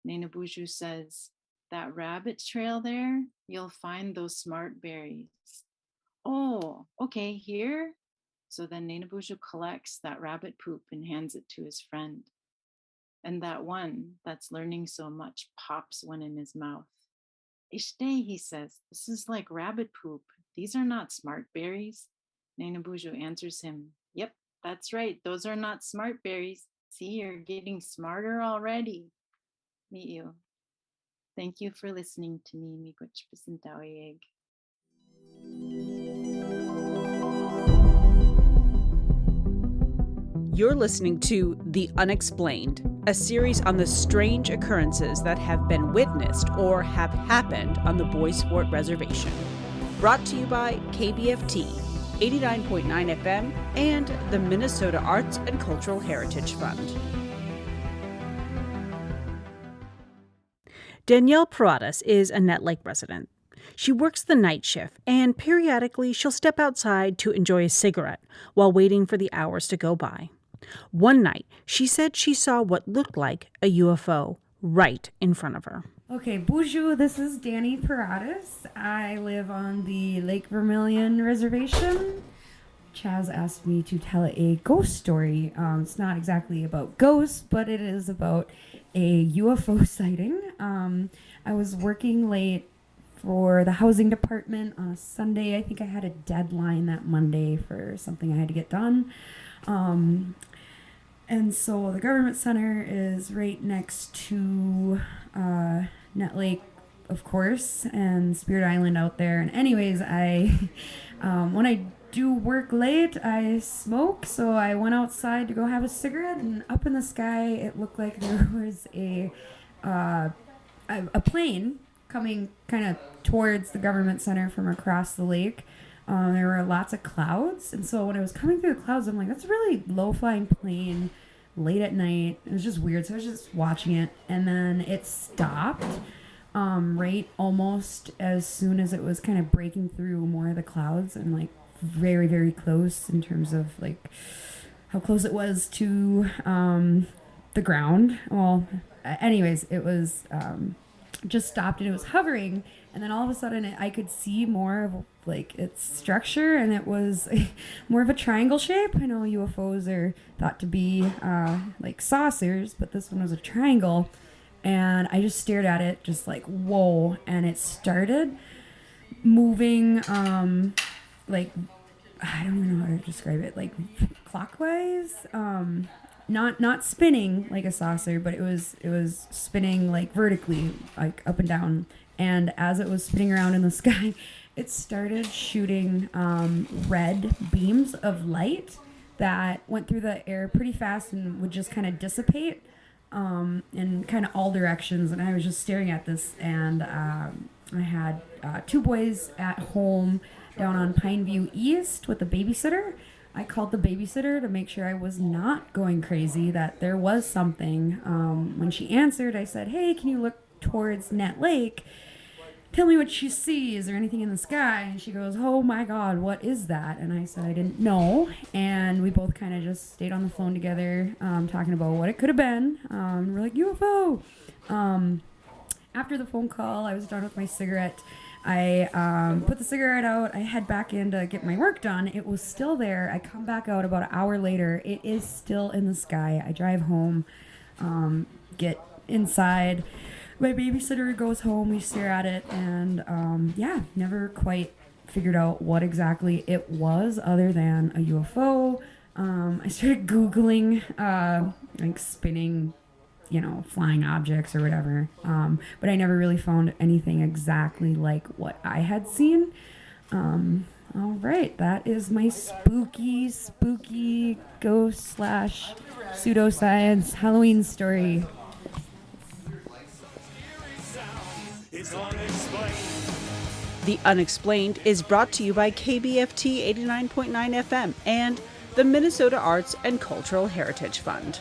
Nenabuju says, that rabbit trail there, you'll find those smart berries. Oh, okay, here? So then Nenabuju collects that rabbit poop and hands it to his friend. And that one that's learning so much pops one in his mouth. Ishte, he says, this is like rabbit poop. These are not smart berries. Nenabuju answers him, yep, that's right. Those are not smart berries. See, you're getting smarter already. Meet you. Thank you for listening to me, Miigwech Pisintawayeg. You're listening to The Unexplained, a series on the strange occurrences that have been witnessed or have happened on the Bois Forte Reservation. Brought to you by KBFT 89.9 FM, and the Minnesota Arts and Cultural Heritage Fund. Danielle Paradas is a Nett Lake resident. She works the night shift, and periodically she'll step outside to enjoy a cigarette while waiting for the hours to go by. One night, she said she saw what looked like a UFO right in front of her. Okay, bonjour, this is Danny Paradas. I live on the Lake Vermilion Reservation. Chaz asked me to tell a ghost story. It's not exactly about ghosts, but it is about a UFO sighting. I was working late for the housing department on a Sunday. I think I had a deadline that Monday for something I had to get done. And so the government center is right next to Nett Lake, of course, and Spirit Island out there. And anyways, when I do work late, I smoke, so I went outside to go have a cigarette, and up in the sky, it looked like there was a plane coming kind of towards the government center from across the lake. There were lots of clouds, and so when I was coming through the clouds, I'm like, that's a really low-flying plane late at night. It was just weird, so I was just watching it, and then it stopped right almost as soon as it was kind of breaking through more of the clouds, and like very, very close in terms of like how close it was to the ground. Well, anyways, it was just stopped, and it was hovering, and then all of a sudden I could see more of like its structure, and it was more of a triangle shape. I know UFOs are thought to be like saucers, but this one was a triangle, and I just stared at it just like, whoa, and it started moving like, I don't even know how to describe it, like clockwise, not spinning like a saucer, but it was spinning like vertically, like up and down. And as it was spinning around in the sky, it started shooting red beams of light that went through the air pretty fast and would just kind of dissipate in kind of all directions. And I was just staring at this, and I had two boys at home down on Pineview East with a babysitter. I called the babysitter to make sure I was not going crazy, that there was something. When she answered, I said, hey, can you look towards Nett Lake? Tell me what you see. Is there anything in the sky? And she goes, oh my God, what is that? And I said I didn't know. And we both kind of just stayed on the phone together, talking about what it could have been. We're like, UFO. After the phone call, I was done with my cigarette. I put the cigarette out. I head back in to get my work done. It was still there. I come back out about an hour later. It is still in the sky. I drive home, get inside. My babysitter goes home. We stare at it, and never quite figured out what exactly it was other than a UFO. I started Googling like spinning, flying objects or whatever. But I never really found anything exactly like what I had seen. All right, that is my spooky ghost / pseudoscience Halloween story. The Unexplained is brought to you by KBFT 89.9 FM and the Minnesota Arts and Cultural Heritage Fund.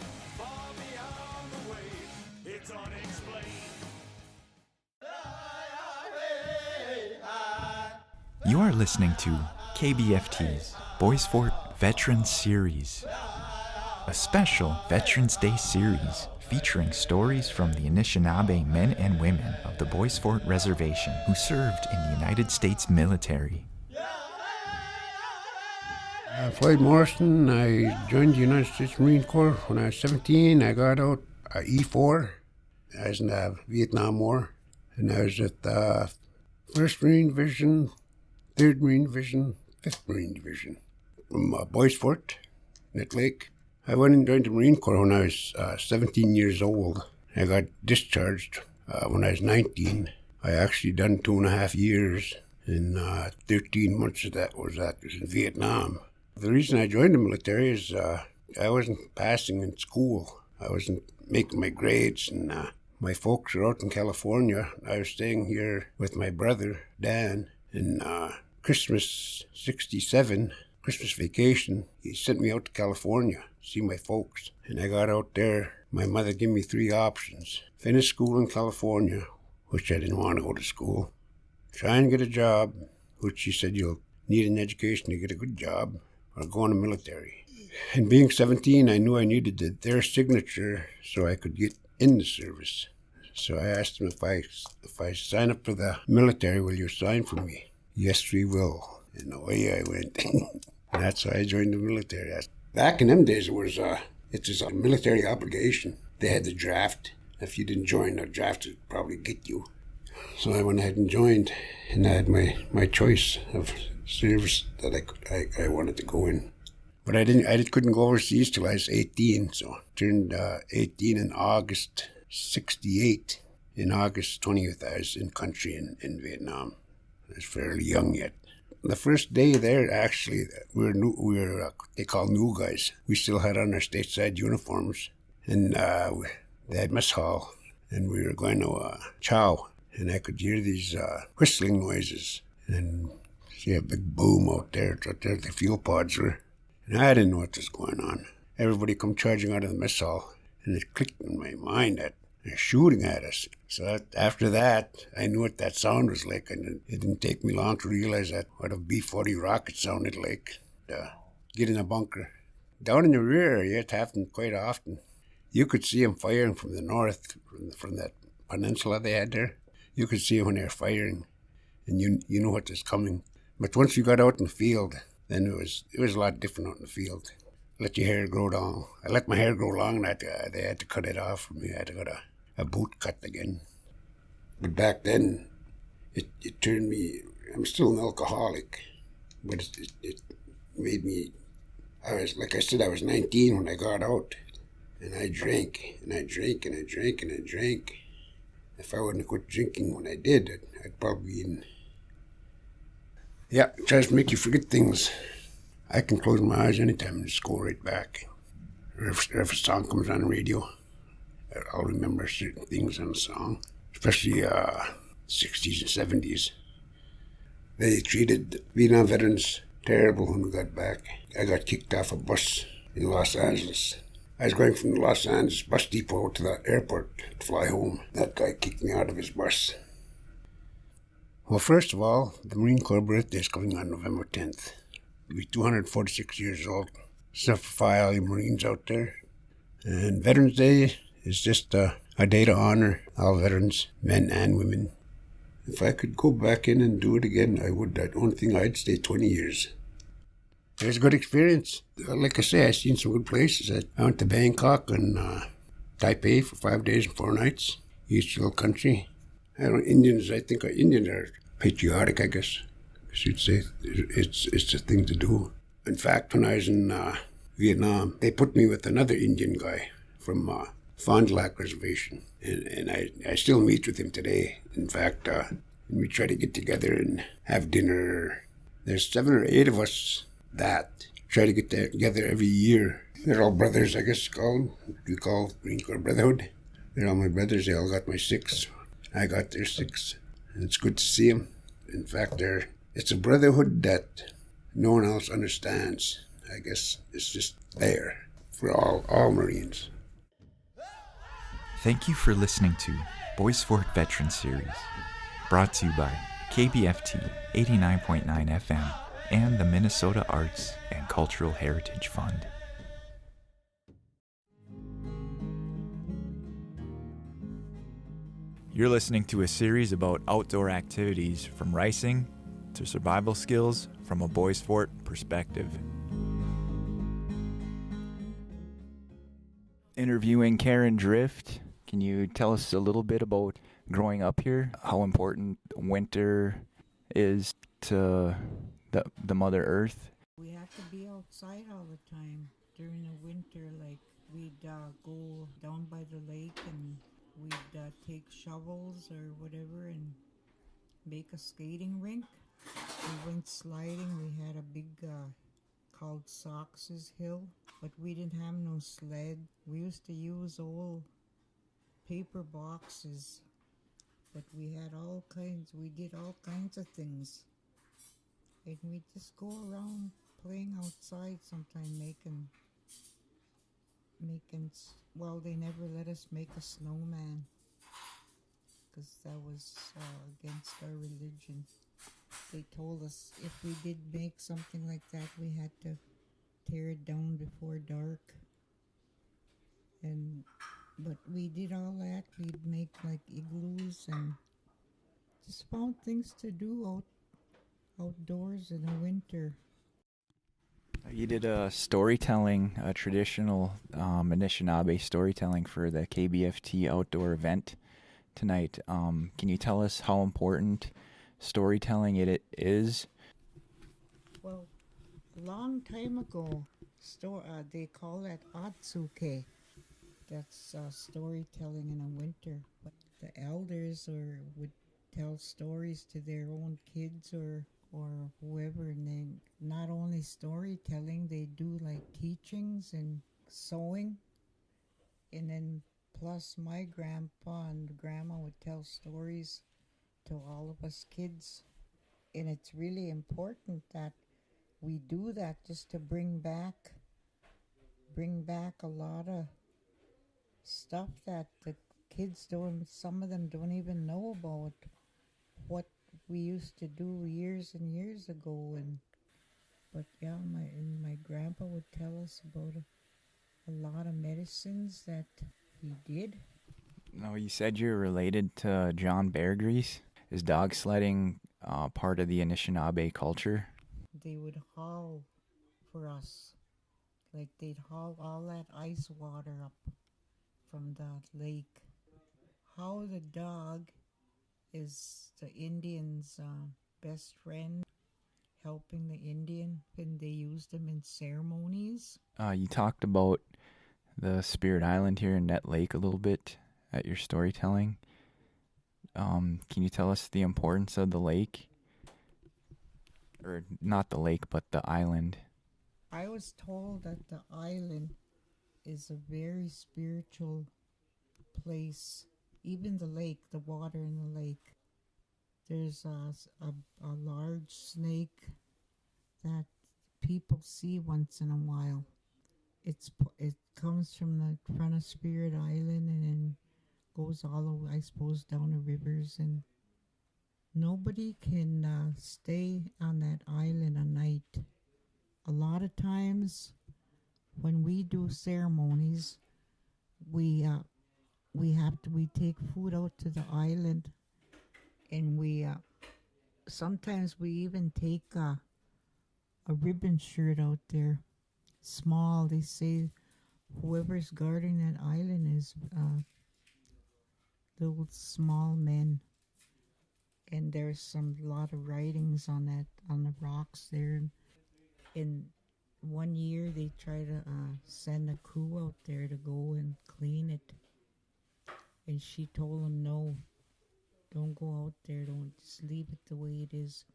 You are listening to KBFT's Boys Fort Veterans Series, a special Veterans Day series featuring stories from the Anishinaabe men and women of the Boys Fort Reservation who served in the United States military. Floyd Morrison. I joined the United States Marine Corps when I was 17. I got out E4. I was in the Vietnam War, and I was at the 1st Marine Division, 3rd Marine Division, 5th Marine Division from Boys Fort, Nett Lake. I went and joined the Marine Corps when I was 17 years old. I got discharged when I was 19. I actually done 2.5 years, and 13 months of that was in Vietnam. The reason I joined the military is I wasn't passing in school. I wasn't making my grades, and my folks are out in California. I was staying here with my brother, Dan, in Christmas '67. Christmas vacation, he sent me out to California, see my folks. And I got out there. My mother gave me 3 options. Finish school in California, which I didn't want to go to school. Try and get a job, which she said you'll need an education to get a good job, or go in the military. And being 17, I knew I needed their signature so I could get in the service. So I asked them, if I sign up for the military, will you sign for me? Yes, we will. And away I went. And that's why I joined the military. Back in them days, it was a military obligation. They had the draft. If you didn't join the draft, it'd probably get you. So I went ahead and joined, and I had my choice of service that I wanted to go in. But I couldn't go overseas till I was 18, so I turned 18 in August 68. In August 20th, I was in country in Vietnam. I was fairly young yet. The first day there, actually, we were they call new guys. We still had on our stateside uniforms, and they had mess hall, and we were going to chow, and I could hear these whistling noises, and see a big boom out there. Out there the fuel pods were, and I didn't know what was going on. Everybody come charging out of the mess hall, and it clicked in my mind that they're shooting at us. So after that, I knew what that sound was like, and it didn't take me long to realize that what a B-40 rocket sounded like. Get in a bunker. Down in the rear area, it happened quite often. You could see them firing from the north, from that peninsula they had there. You could see them when they were firing, and you know what was coming. But once you got out in the field, then it was a lot different out in the field. Let your hair grow long. I let my hair grow long, and they had to cut it off for me. I had to go to a boot cut again. But back then, it turned me. I'm still an alcoholic, but it made me. Like I said, I was 19 when I got out, and I drank and I drank and I drank and I drank. If I wouldn't have quit drinking when I did, I'd probably be in. Yeah, it tries to make you forget things. I can close my eyes anytime and just go right back. Or if a song comes on the radio, I'll remember certain things on the song, especially 60s and 70s. They treated Vietnam veterans terrible when we got back. I got kicked off a bus in Los Angeles. I was going from the Los Angeles bus depot to the airport to fly home. That guy kicked me out of his bus. Well, first of all, the Marine Corps birthday is coming on November 10th. I'll be 246 years old. So for all you Marines out there. And Veterans Day is just a day to honor all veterans, men and women. If I could go back in and do it again, I would. I don't think I'd stay 20 years. It was a good experience. Like I say, I've seen some good places. I went to Bangkok and Taipei for 5 days and 4 nights. East Hill country. I think Indians are patriotic, I guess you'd say. It's a thing to do. In fact, when I was in Vietnam, they put me with another Indian guy from Fond du Lac Reservation. And I still meet with him today. In fact, we try to get together and have dinner. There's 7 or 8 of us that try to get together every year. They're all brothers, I guess we call Marine Corps Brotherhood. They're all my brothers. They all got my 6. I got their 6. And it's good to see them. In fact, it's a brotherhood that no one else understands. I guess it's just there for all Marines. Thank you for listening to Boys Fort Veteran Series, brought to you by KBFT 89.9 FM and the Minnesota Arts and Cultural Heritage Fund. You're listening to a series about outdoor activities from ricing to survival skills from a Boys Fort perspective. Interviewing Karen Drift. Can you tell us a little bit about growing up here? How important winter is to the Mother Earth? We have to be outside all the time during the winter. Like we'd go down by the lake and we'd take shovels or whatever and make a skating rink. We went sliding. We had a big called Sox's Hill, but we didn't have no sled. We used to use old paper boxes, but we did all kinds of things. And we just go around playing outside sometime, well, they never let us make a snowman because that was against our religion. They told us if we did make something like that, we had to tear it down before dark. But we did all that. We'd make like igloos and just found things to do outdoors in the winter. You did a storytelling, a traditional Anishinaabe storytelling for the KBFT outdoor event tonight. Can you tell us how important storytelling it is? Well, long time ago, they call that Atsuke. That's storytelling in the winter. But the elders would tell stories to their own kids or whoever, and then not only storytelling, they do like teachings and sewing, and then plus my grandpa and grandma would tell stories to all of us kids. And it's really important that we do that just to bring back a lot of stuff that the kids some of them don't even know about what we used to do years and years ago. But yeah, my grandpa would tell us about a lot of medicines that he did. No, you said you're related to John Bear Grease. Is dog sledding part of the Anishinaabe culture? They would haul for us. Like they'd haul all that ice water up from the lake. How the dog is the Indian's best friend, helping the Indian, and they use them in ceremonies. You talked about the Spirit Island here in Net Lake a little bit at your storytelling. Can you tell us the importance of the lake? Or not the lake, but the island. I was told that the island is a very spiritual place. Even the lake, the water in the lake. There's a large snake that people see once in a while. It comes from the front of Spirit Island and then goes all the way, I suppose, down the rivers. And nobody can stay on that island a night. A lot of times when we do ceremonies, we take food out to the island, and we sometimes we even take a ribbon shirt out there, small. They say whoever's guarding that island is little small men, and there's lot of writings on the rocks there. And one year they try to send a crew out there to go and clean it, and she told them, no, don't go out there, don't, just leave it the way it is.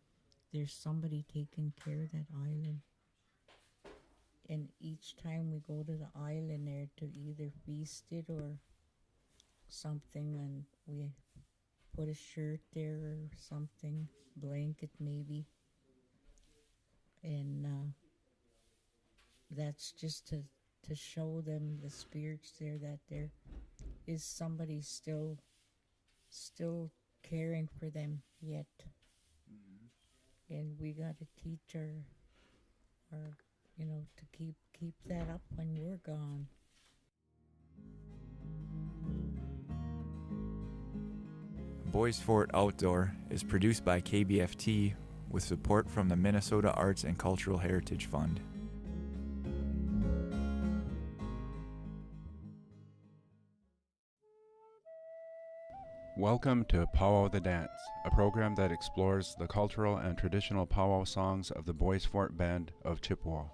There's somebody taking care of that island. And each time we go to the island there to either feast it or something, and we put a shirt there or something, blanket maybe, and that's just to show them, the spirits there, that there is somebody still caring for them yet. And we got to teach our to keep that up when we're gone. Boys Fort Outdoor is produced by KBFT with support from the Minnesota Arts and Cultural Heritage Fund. Welcome to Powwow the Dance, a program that explores the cultural and traditional powwow songs of the Boys Fort Band of Chippewa.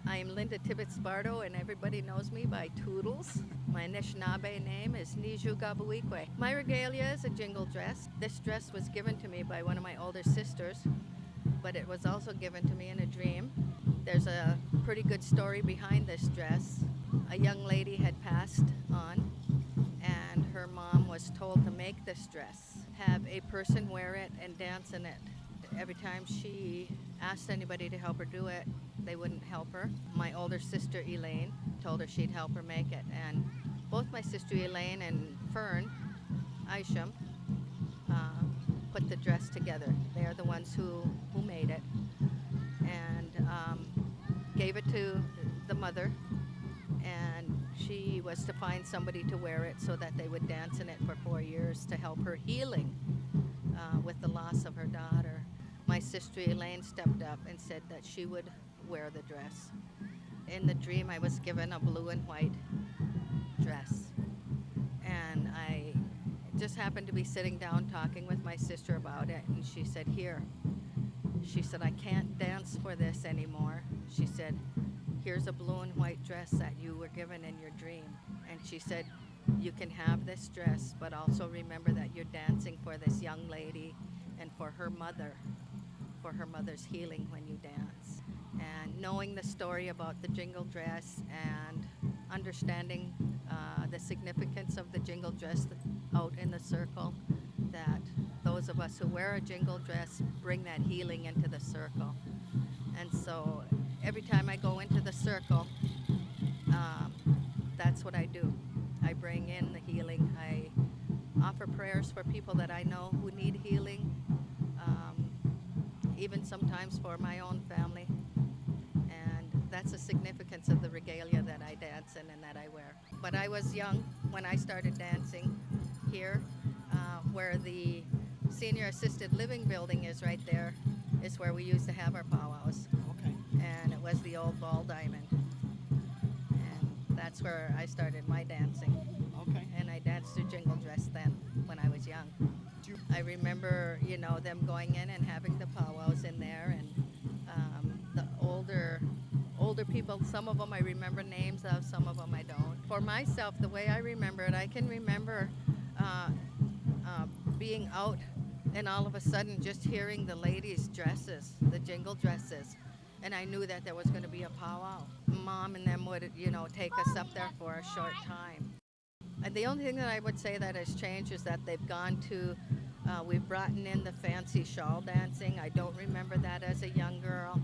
I'm Linda Tibbetts-Bardo, and everybody knows me by Toodles. My Anishinaabe name is Niju Gabuikwe. My regalia is a jingle dress. This dress was given to me by one of my older sisters, but it was also given to me in a dream. There's a pretty good story behind this dress. A young lady had passed on, and her mom was told to make this dress. have a person wear it and dance in it. Every time she asked anybody to help her do it, they wouldn't help her. My older sister Elaine told her she'd help her make it, and both my sister Elaine and Fern Isham put the dress together. They're the ones who made it, and gave it to the mother, and she was to find somebody to wear it so that they would dance in it for 4 years to help her healing with the loss of her daughter. My sister Elaine stepped up and said that she would wear the dress. In the dream, I was given a blue and white dress, and I just happened to be sitting down talking with my sister about it, and she said, "Here." She said, "I can't dance for this anymore." She said, "Here's a blue and white dress that you were given in your dream." And she said, "You can have this dress, but also remember that you're dancing for this young lady and for her mother's healing when you dance." And knowing the story about the jingle dress and understanding the significance of the jingle dress out in the circle, that those of us who wear a jingle dress bring that healing into the circle. And so every time I go into the circle, that's what I do. I bring in the healing. I offer prayers for people that I know who need healing, even sometimes for my own family. And that's the significance of the regalia that I dance in and that I wear. But I was young when I started dancing here, where the senior assisted living building is right there, is where we used to have our powwows. Okay. And it was the old Ball Diamond. And that's where I started my dancing. Okay. And I danced to jingle dress then when I was young. I remember, them going in and having the powwows in there, and the older people, some of them I remember names of, some of them I don't. For myself, the way I remember it, I can remember being out and all of a sudden just hearing the ladies' dresses, the jingle dresses, and I knew that there was going to be a powwow. Mom and them would, take us up there for a short time. And the only thing that I would say that has changed is that they've gone to, we've brought in the fancy shawl dancing. I don't remember that as a young girl.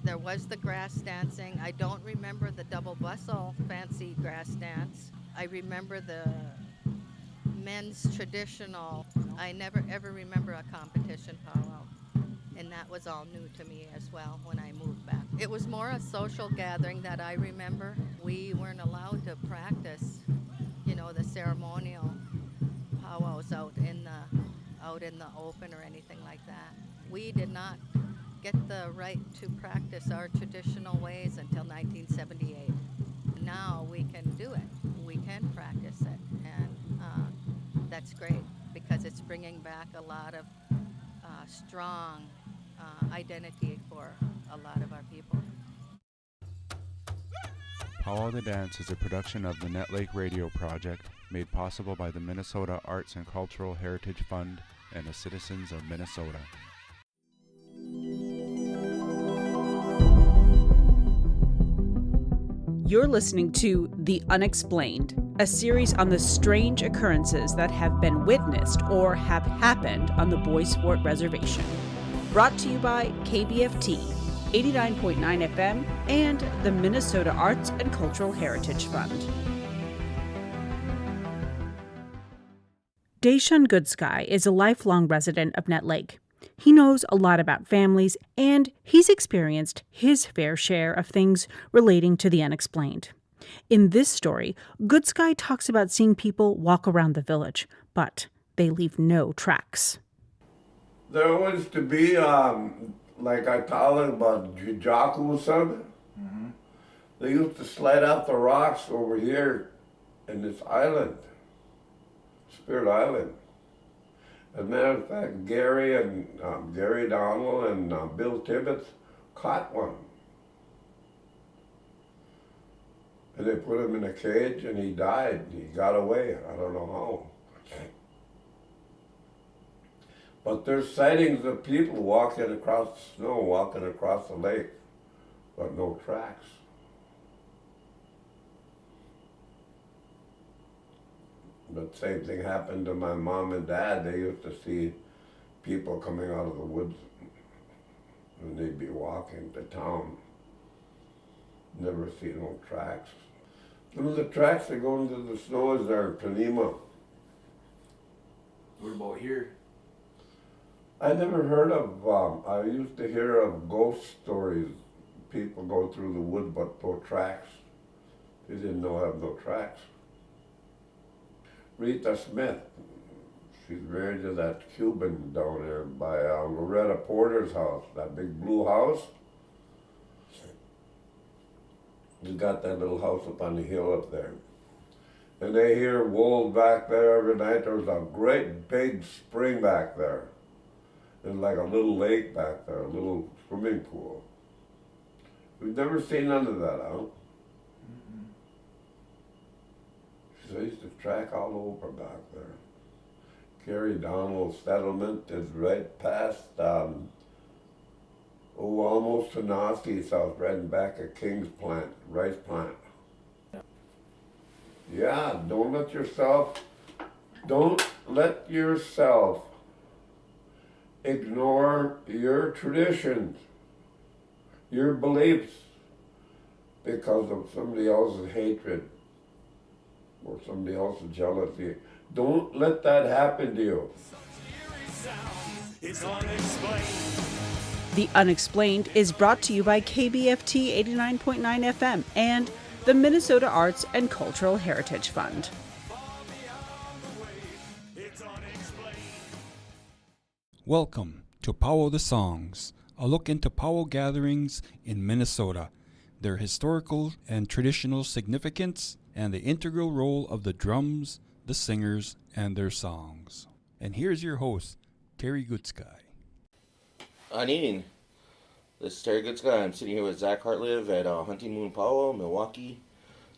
There was the grass dancing. I don't remember the double bustle fancy grass dance. I remember the men's traditional. I never ever remember a competition powwow. And that was all new to me as well when I moved back. It was more a social gathering that I remember. We weren't allowed to practice, the ceremonial powwows out in the open or anything like that. We did not get the right to practice our traditional ways until 1978. Now we can do it. We can practice it, and that's great because it's bringing back a lot of strong identity for a lot of our people. Powwow the Dance is a production of the Net Lake Radio Project, made possible by the Minnesota Arts and Cultural Heritage Fund and the citizens of Minnesota. You're listening to The Unexplained, a series on the strange occurrences that have been witnessed or have happened on the Bois Forte Reservation. Brought to you by KBFT 89.9 FM and the Minnesota Arts and Cultural Heritage Fund. Daeshun Goodsky is a lifelong resident of Net Lake. He knows a lot about families, and he's experienced his fair share of things relating to the unexplained. In this story, Goodsky talks about seeing people walk around the village, but they leave no tracks. There was to be, like I call it, about Jijaku or something. Mm-hmm. They used to slide out the rocks over here in this island, Spirit Island. As a matter of fact, Gary Donald and Bill Tibbetts caught one. And they put him in a cage and he died. He got away. I don't know how. But there's sightings of people walking across the snow, walking across the lake, but no tracks. But same thing happened to my mom and dad. They used to see people coming out of the woods and they'd be walking to town. Never see no tracks. Some of the tracks that go into the snow is there in Panema. What about here? I never heard of, I used to hear of ghost stories. People go through the woods but no tracks. They didn't know have no tracks. Rita Smith, she's married to that Cuban down there by Loretta Porter's house, that big blue house. He's got that little house up on the hill up there. And they hear wolves back there every night. There's a great big spring back there. There's like a little lake back there, a little swimming pool. We've never seen none of that out. So I used to track all over back there. Gary Donald's settlement is right past, almost to Noski's house, right in back of King's plant, rice plant. Yeah, don't let yourself ignore your traditions, your beliefs, because of somebody else's hatred or somebody else's jealousy. Don't let that happen to you. The Unexplained is brought to you by KBFT 89.9 FM and the Minnesota Arts and Cultural Heritage Fund. Welcome to Powwow the Songs, a look into powwow gatherings in Minnesota, their historical and traditional significance, and the integral role of the drums, the singers, and their songs. And here's your host, Terry Goodsky. Good evening. This is Terry Goodsky. I'm sitting here with Zach Hartliv at Hunting Moon Powwow, Milwaukee,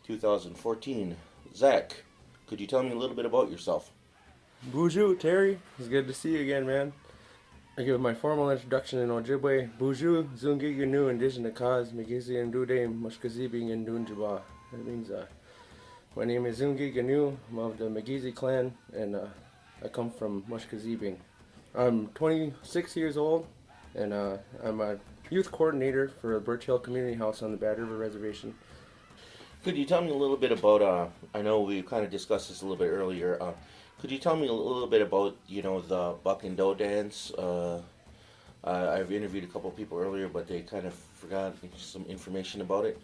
2014. Zach, could you tell me a little bit about yourself? Bonjour, Terry. It's good to see you again, man. I give my formal introduction in Ojibwe. Bonjour, Zungi Gnu, Indigenous Cause, Megizi and Dude, Mushkazibing and Dunjaba. That means, my name is Zungi Gnu. I'm of the Megizi clan, and I come from Mushkazibing. I'm 26 years old, and I'm a youth coordinator for the Birch Hill Community House on the Bad River Reservation. Could you tell me a little bit about, I know we kind of discussed this a little bit earlier, could you tell me a little bit about, the buck and doe dance? I've interviewed a couple people earlier, but they kind of forgot some information about it,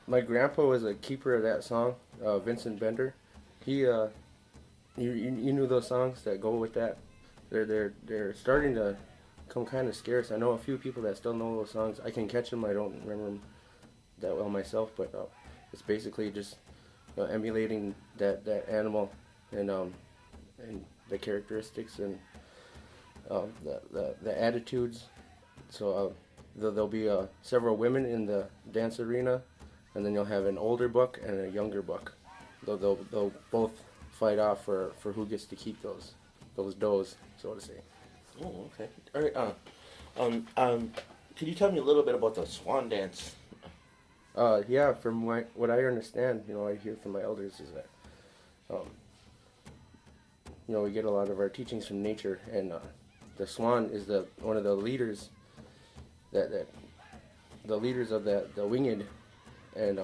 My grandpa was a keeper of that song, Vincent Bender. He, you knew those songs that go with that. They're starting to become kind of scarce. I know a few people that still know those songs. I can catch them. I don't remember them that well myself, but it's basically just emulating that animal and the characteristics and the attitudes. So there'll be several women in the dance arena, and then you'll have an older buck and a younger buck. They'll both fight off for who gets to keep those does, so to say. Oh, okay. All right. Could you tell me a little bit about the swan dance? Yeah, from what I understand, I hear from my elders is that, we get a lot of our teachings from nature, and the swan is one of the leaders the leaders of the winged, and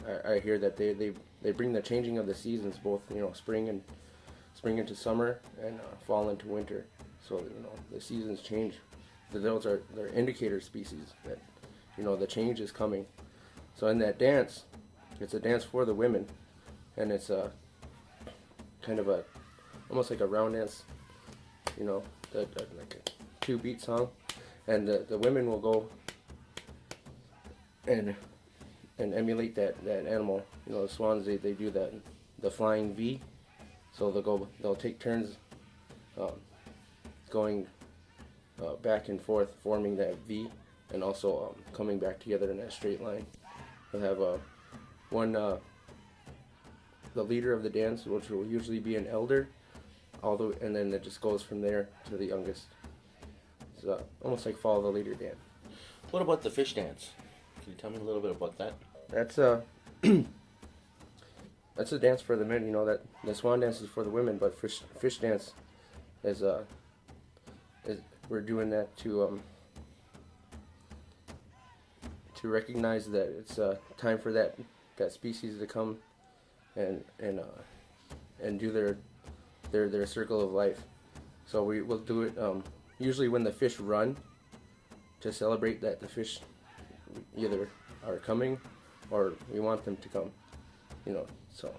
I hear that they bring the changing of the seasons, both spring into summer and fall into winter. So the seasons change. Those are they're indicator species that the change is coming. So in that dance, it's a dance for the women, and it's a kind of almost like a round dance, like a 2-beat song, and the women will go and emulate that animal. The swans they do the flying V, so they'll take turns going back and forth, forming that V, and also coming back together in that straight line. We'll have the leader of the dance, which will usually be an elder, and then it just goes from there to the youngest. It's almost like follow the leader dance. What about the fish dance? Can you tell me a little bit about that? That's that's a dance for the men. You know that the swan dance is for the women, but fish dance is we're doing that to recognize that it's time for that species to come and do their circle of life. So we will do it usually when the fish run, to celebrate that the fish either are coming or we want them to come. You know, so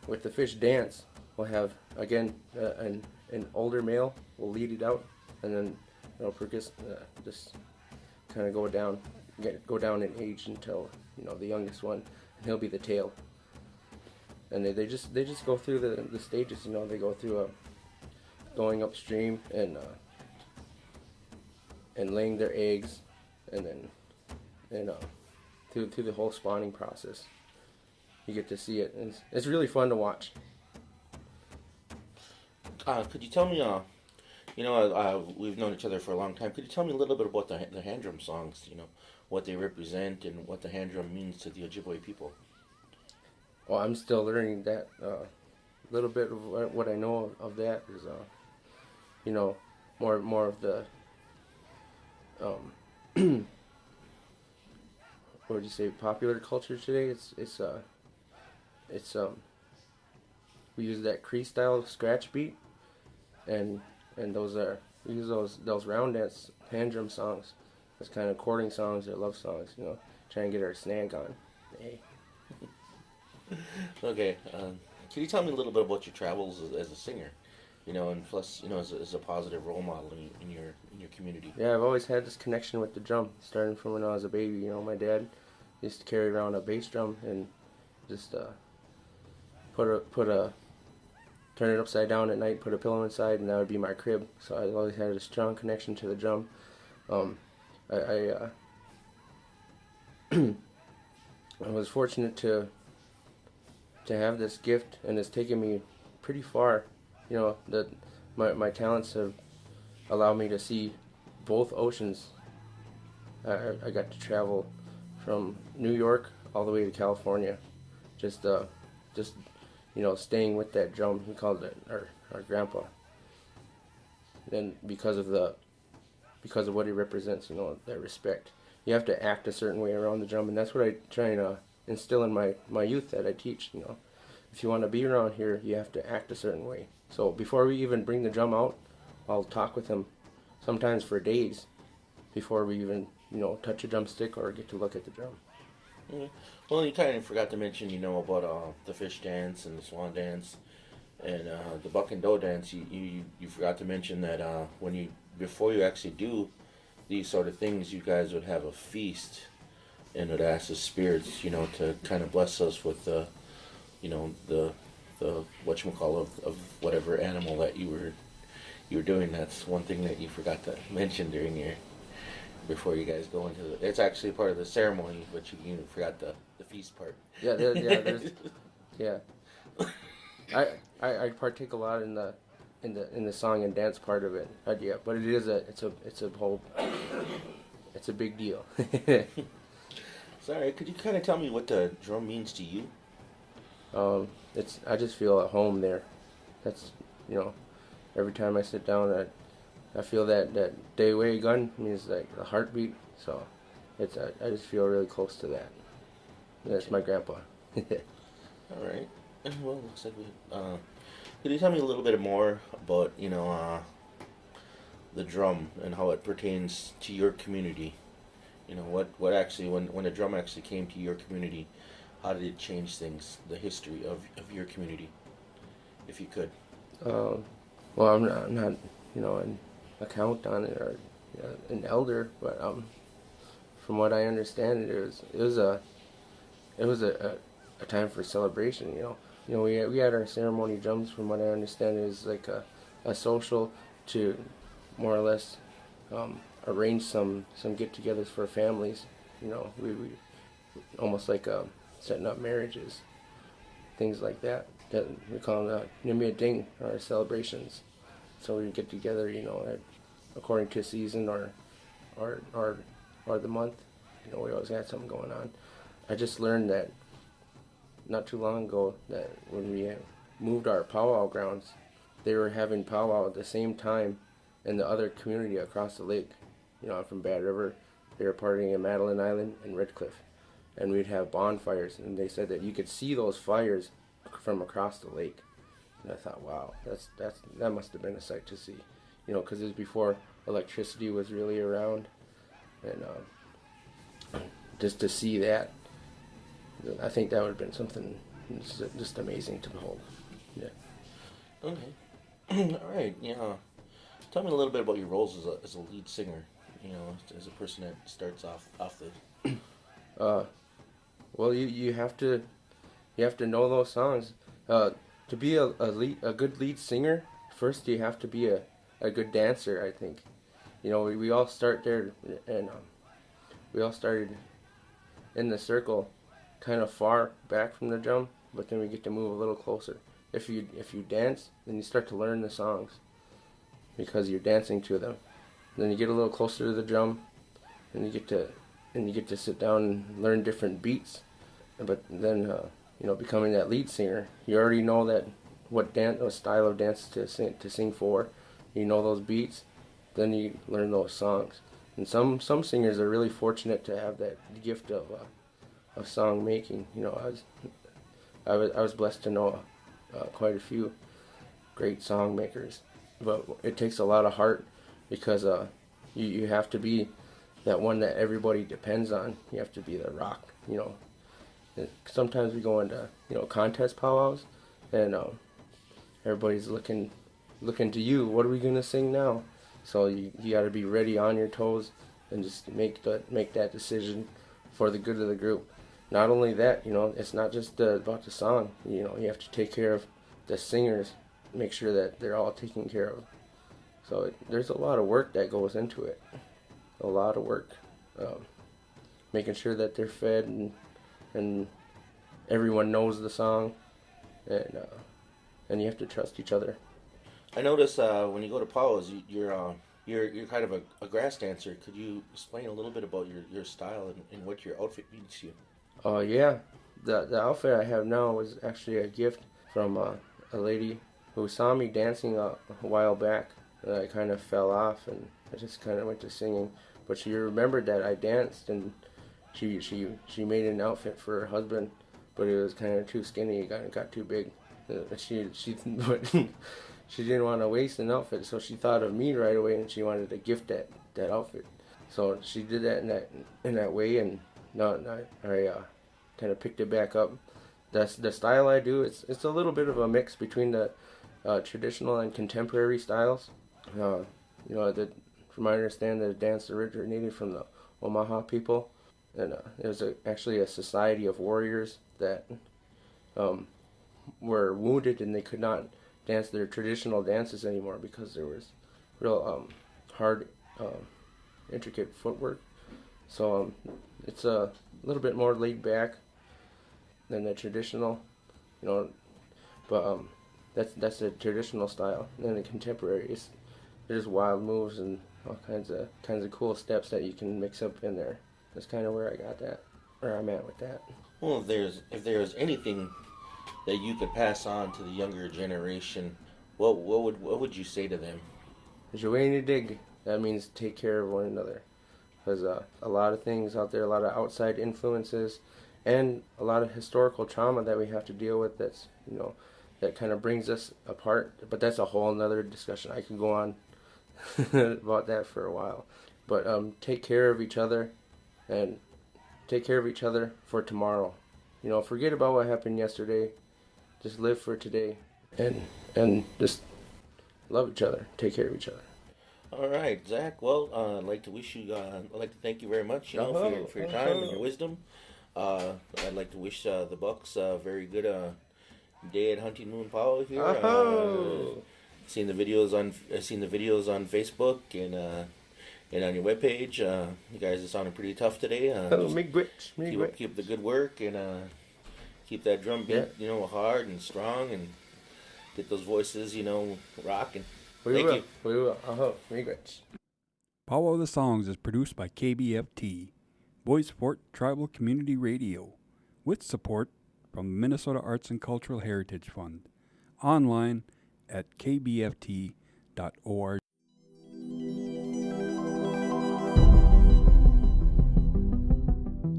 with the fish dance, we'll have again an older male will lead it out, and then just kind of go down in age until the youngest one, and he'll be the tail. And they just go through the stages. They go through going upstream and laying their eggs, and then through the whole spawning process. You get to see it, and it's really fun to watch. Could you tell me, we've known each other for a long time. Could you tell me a little bit about the hand drum songs? What they represent and what the hand drum means to the Ojibwe people. Well, I'm still learning that. A little bit of what I know of that is, more of the, what would you say, popular culture today. It's we use that Cree style scratch beat, and we use those round dance hand drum songs as kind of courting songs or love songs. Try and get our snag on. Hey. Okay. Can you tell me a little bit about your travels as a singer? And plus, as a positive role model in your community. Yeah, I've always had this connection with the drum, starting from when I was a baby. My dad used to carry around a bass drum and just turn it upside down at night, put a pillow inside, and that would be my crib. So I always had a strong connection to the drum. I was fortunate to have this gift, and it's taken me pretty far. That my talents have allowed me to see both oceans. I got to travel from New York all the way to California, just staying with that drum. He called it our grandpa. Then because of what he represents, that respect. You have to act a certain way around the drum, and that's what I try and instill in my youth that I teach. If you want to be around here, you have to act a certain way. So before we even bring the drum out, I'll talk with him, sometimes for days, before we even touch a drumstick or get to look at the drum. Mm-hmm. Well, you kind of forgot to mention, about the fish dance and the swan dance and the buck and doe dance. You forgot to mention that before you actually do these sort of things, you guys would have a feast and would ask the spirits, to kind of bless us with the whatchamacallit of whatever animal that you were doing. That's one thing that you forgot to mention before you guys go into it's actually part of the ceremony, but you forgot the feast part. Yeah. I partake a lot in the song and dance part of it. But it's a big deal. Sorry, could you kind of tell me what the drum means to you? I just feel at home there. That's every time I sit down, I feel that Dewey gun means like the heartbeat. So I just feel really close to that. That's my grandpa. All right. Well, looks like could you tell me a little bit more about the drum and how it pertains to your community? What actually when the drum actually came to your community, how did it change things? The history of your community, if you could. Well, I'm not an account on it or an elder, but from what I understand, it was a time for celebration. We had our ceremony drums. From what I understand, it was like a social to more or less arrange some get-togethers for families. We almost like setting up marriages, things like that. That we call them Nimia Ding, our celebrations. So we get together, according to season or the month. We always had something going on. I just learned that not too long ago that when we moved our powwow grounds, they were having powwow at the same time in the other community across the lake. You know, I'm from Bad River. They were partying in Madeline Island and Red Cliff. And we'd have bonfires, and they said that you could see those fires from across the lake. And I thought, wow, that must have been a sight to see. You know, because it was before electricity was really around. And just to see that, I think that would have been something just amazing to behold. Yeah. Okay. All right. Yeah. Tell me a little bit about your roles as a lead singer. You know, as a person that starts off the. Well, you have to know those songs. To be a good lead singer, first you have to be a good dancer, I think. You know, we all start there, and we all started in the circle, kind of far back from the drum, but then we get to move a little closer. If you dance, then you start to learn the songs, because you're dancing to them. Then you get a little closer to the drum, and you get to sit down and learn different beats. But then, you know, becoming that lead singer, you already know that what style of dance to sing for. You know those beats, then you learn those songs. And some singers are really fortunate to have that gift of song making. You know, I was blessed to know quite a few great song makers, but it takes a lot of heart, because you have to be that one that everybody depends on. You have to be the rock, you know. Sometimes we go into, you know, contest powwows, and everybody's looking to you. What are we gonna sing now? So you got to be ready, on your toes, and just make that decision for the good of the group. Not only that, you know, it's not just about the song. You know, you have to take care of the singers, make sure that they're all taken care of. So there's a lot of work that goes into it. A lot of work, making sure that they're fed and everyone knows the song, and you have to trust each other. I notice when you go to powwows, you're kind of a grass dancer. Could you explain a little bit about your style and what your outfit means to you? Yeah, the outfit I have now was actually a gift from a lady who saw me dancing a while back, and I kind of fell off, and I just kind of went to singing. But she remembered that I danced, and she made an outfit for her husband, but it was kind of too skinny. It got too big. She she didn't want to waste an outfit, so she thought of me right away, and she wanted to gift that outfit. So she did that in that way, and I kind of picked it back up. That's the style I do. It's a little bit of a mix between the traditional and contemporary styles. You know, from my understanding, the dance originated from the Omaha people, and it was actually a society of warriors that were wounded, and they could not dance their traditional dances anymore because there was real hard, intricate footwork. So it's a little bit more laid back than the traditional, you know. But that's the traditional style. And then the contemporary, there's wild moves and all kinds of cool steps that you can mix up in there. That's kind of where I got that, where I'm at with that. Well, if there's anything that you could pass on to the younger generation, what would you say to them? Joanne dig. That means take care of one another, because a lot of things out there, a lot of outside influences, and a lot of historical trauma that we have to deal with. That's, you know, that kind of brings us apart. But that's a whole another discussion. I could go on about that for a while. But take care of each other, and take care of each other for tomorrow. You know, forget about what happened yesterday. Just live for today, and just love each other. Take care of each other. All right, Zach. Well, I'd like to thank you very much, you know, for your time and your wisdom. I'd like to wish the Bucks a very good day at Hunting Moon Powwow here. Seen the videos on Facebook and on your webpage. You guys are sounding pretty tough today. Keep the good work and keep that drum beat, you know, hard and strong, and get those voices, you know, rocking. Thank you. We will. Regrets. Powwow the Songs is produced by KBFT, Boys Fort Tribal Community Radio, with support from the Minnesota Arts and Cultural Heritage Fund, online at kbft.org.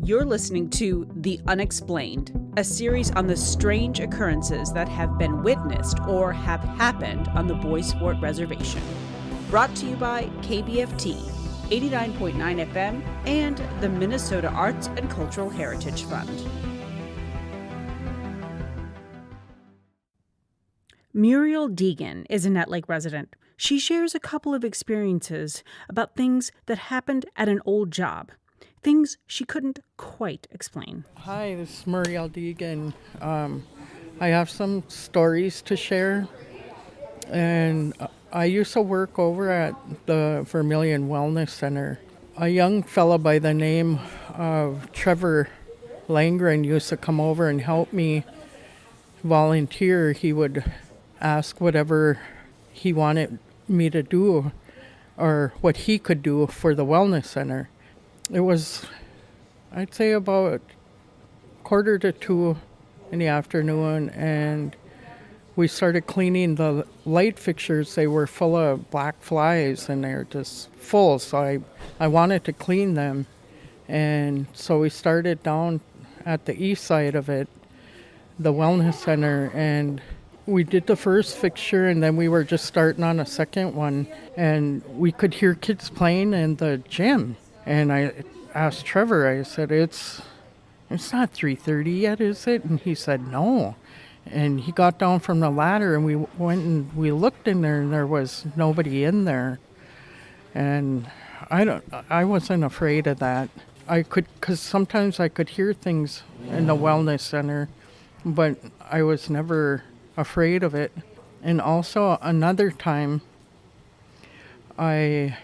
You're listening to The Unexplained, a series on the strange occurrences that have been witnessed or have happened on the Bois Forte Reservation. Brought to you by KBFT, 89.9 FM, and the Minnesota Arts and Cultural Heritage Fund. Muriel Deegan is a Nett Lake resident. She shares a couple of experiences about things that happened at an old job. Things she couldn't quite explain. Hi, this is Muriel Deegan. I have some stories to share. And I used to work over at the Vermilion Wellness Center. A young fella by the name of Trevor Langren used to come over and help me volunteer. He would ask whatever he wanted me to do or what he could do for the wellness center. It was, I'd say, about 1:45 in the afternoon, and we started cleaning the light fixtures. They were full of black flies, and they're just full, so I wanted to clean them. And so we started down at the east side of it, the wellness center, and we did the first fixture, and then we were just starting on a second one, and we could hear kids playing in the gym. And I asked Trevor, I said, it's not 3:30 yet, is it? And he said, no. And he got down from the ladder, and we went and we looked in there, and there was nobody in there. And I wasn't afraid of that. Because sometimes I could hear things in the wellness center, but I was never afraid of it. And also another time, I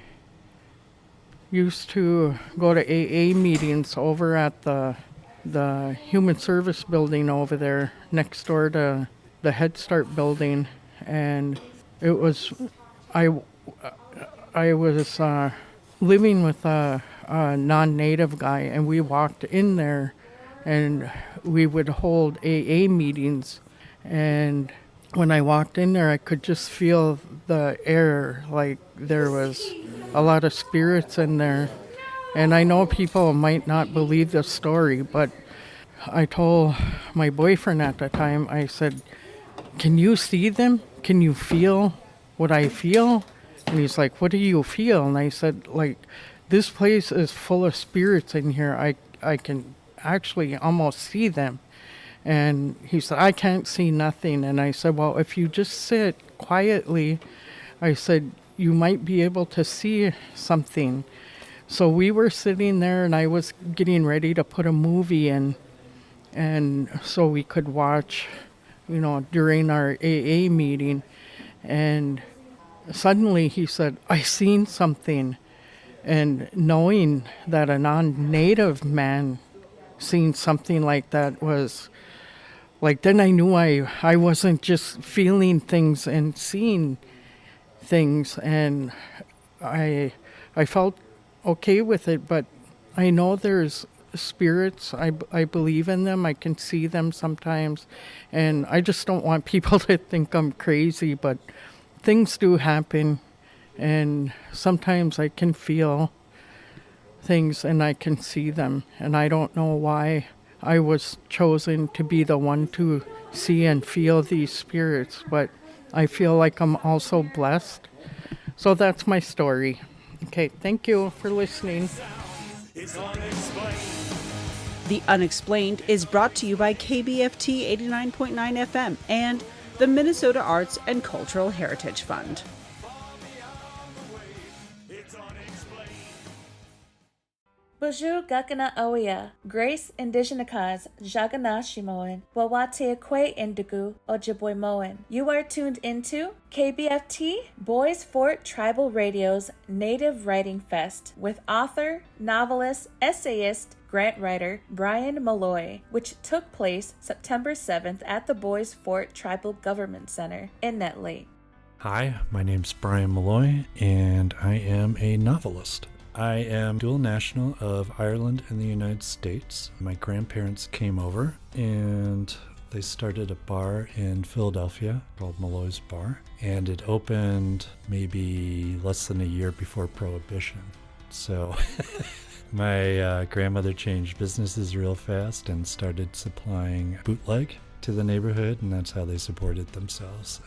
used to go to AA meetings over at the Human Service building over there next door to the Head Start building, and it was I was living with a non-native guy, and we walked in there, and we would hold AA meetings, and when I walked in there, I could just feel the air, like there was a lot of spirits in there. And I know people might not believe this story, but I told my boyfriend at the time, I said, can you see them? Can you feel what I feel? And he's like, what do you feel? And I said, like, this place is full of spirits in here. I can actually almost see them. And he said, I can't see nothing. And I said, well, if you just sit quietly, I said, you might be able to see something. So we were sitting there, and I was getting ready to put a movie in, and so we could watch, during our AA meeting. And suddenly he said, I seen something. And knowing that a non-native man seen something like that was, like, then I knew I wasn't just feeling things and seeing things, and I felt okay with it. But I know there's spirits. I believe in them. I can see them sometimes, and I just don't want people to think I'm crazy, but things do happen, and sometimes I can feel things and I can see them, and I don't know why I was chosen to be the one to see and feel these spirits, but I feel like I'm also blessed. So that's my story. Okay, thank you for listening. The Unexplained is brought to you by KBFT 89.9 FM and the Minnesota Arts and Cultural Heritage Fund. Bonjour Gakana Oya, Grace Indigenous Jagana Shimoan, Wawate Kwe Indigu Ojibwe Moan. You are tuned into KBFT Bois Forte Tribal Radio's Native Writing Fest with author, novelist, essayist, grant writer Brian Malloy, which took place September 7th at the Bois Forte Tribal Government Center in Nett Lake. Hi, my name's Brian Malloy, and I am a novelist. I am dual national of Ireland and the United States. My grandparents came over and they started a bar in Philadelphia called Malloy's Bar, and it opened maybe less than a year before Prohibition. So my grandmother changed businesses real fast and started supplying bootleg to the neighborhood, and that's how they supported themselves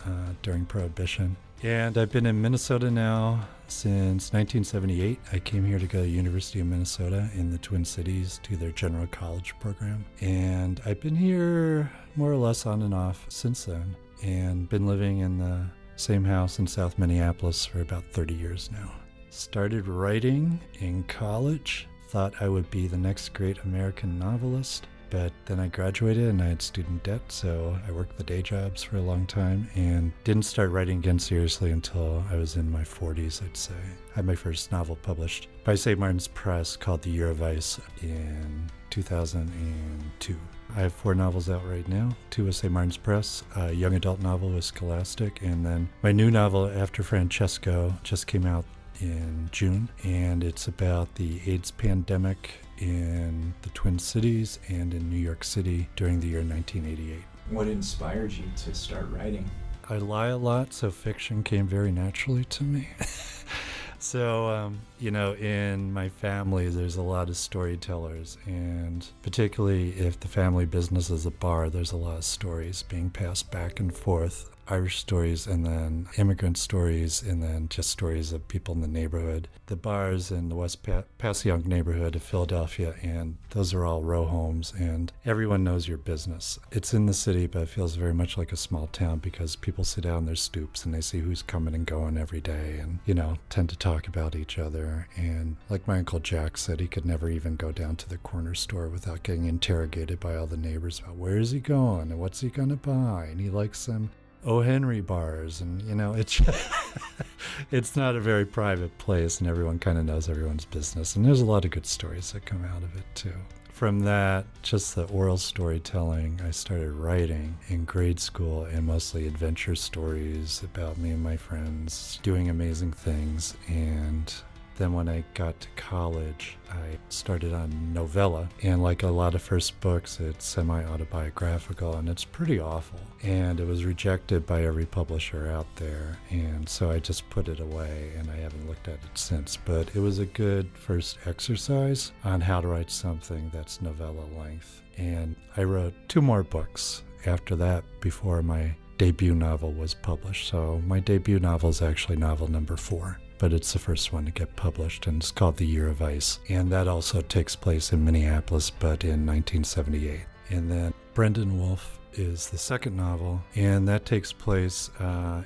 during Prohibition. And I've been in Minnesota now since 1978. I came here to go to University of Minnesota in the Twin Cities to their general college program. And I've been here more or less on and off since then, and been living in the same house in South Minneapolis for about 30 years now. Started writing in college, thought I would be the next great American novelist. But then I graduated and I had student debt, so I worked the day jobs for a long time and didn't start writing again seriously until I was in my 40s, I'd say. I had my first novel published by St. Martin's Press called The Year of Ice in 2002. I have 4 novels out right now, 2 with St. Martin's Press, a young adult novel with Scholastic, and then my new novel, After Francesco, just came out in June, and it's about the AIDS pandemic in the Twin Cities and in New York City during the year 1988. What inspired you to start writing? I lie a lot, so fiction came very naturally to me. So, in my family, there's a lot of storytellers, and particularly if the family business is a bar, there's a lot of stories being passed back and forth. Irish stories, and then immigrant stories, and then just stories of people in the neighborhood. The bars in the West Passyunk neighborhood of Philadelphia, and those are all row homes, and everyone knows your business. It's in the city, but it feels very much like a small town because people sit down on their stoops and they see who's coming and going every day, and, tend to talk about each other. And like my Uncle Jack said, he could never even go down to the corner store without getting interrogated by all the neighbors about where is he going and what's he going to buy, and he likes some O. Henry bars, and it's not a very private place, and everyone kind of knows everyone's business, and there's a lot of good stories that come out of it too. From that, just the oral storytelling, I started writing in grade school, and mostly adventure stories about me and my friends doing amazing things. And then when I got to college, I started on novella, and like a lot of first books, it's semi-autobiographical, and it's pretty awful. And it was rejected by every publisher out there, and so I just put it away, and I haven't looked at it since. But it was a good first exercise on how to write something that's novella length. And I wrote 2 more books after that before my debut novel was published. So my debut novel is actually novel number 4. But it's the first one to get published, and it's called The Year of Ice. And that also takes place in Minneapolis, but in 1978. And then Brendan Wolf is the second novel, and that takes place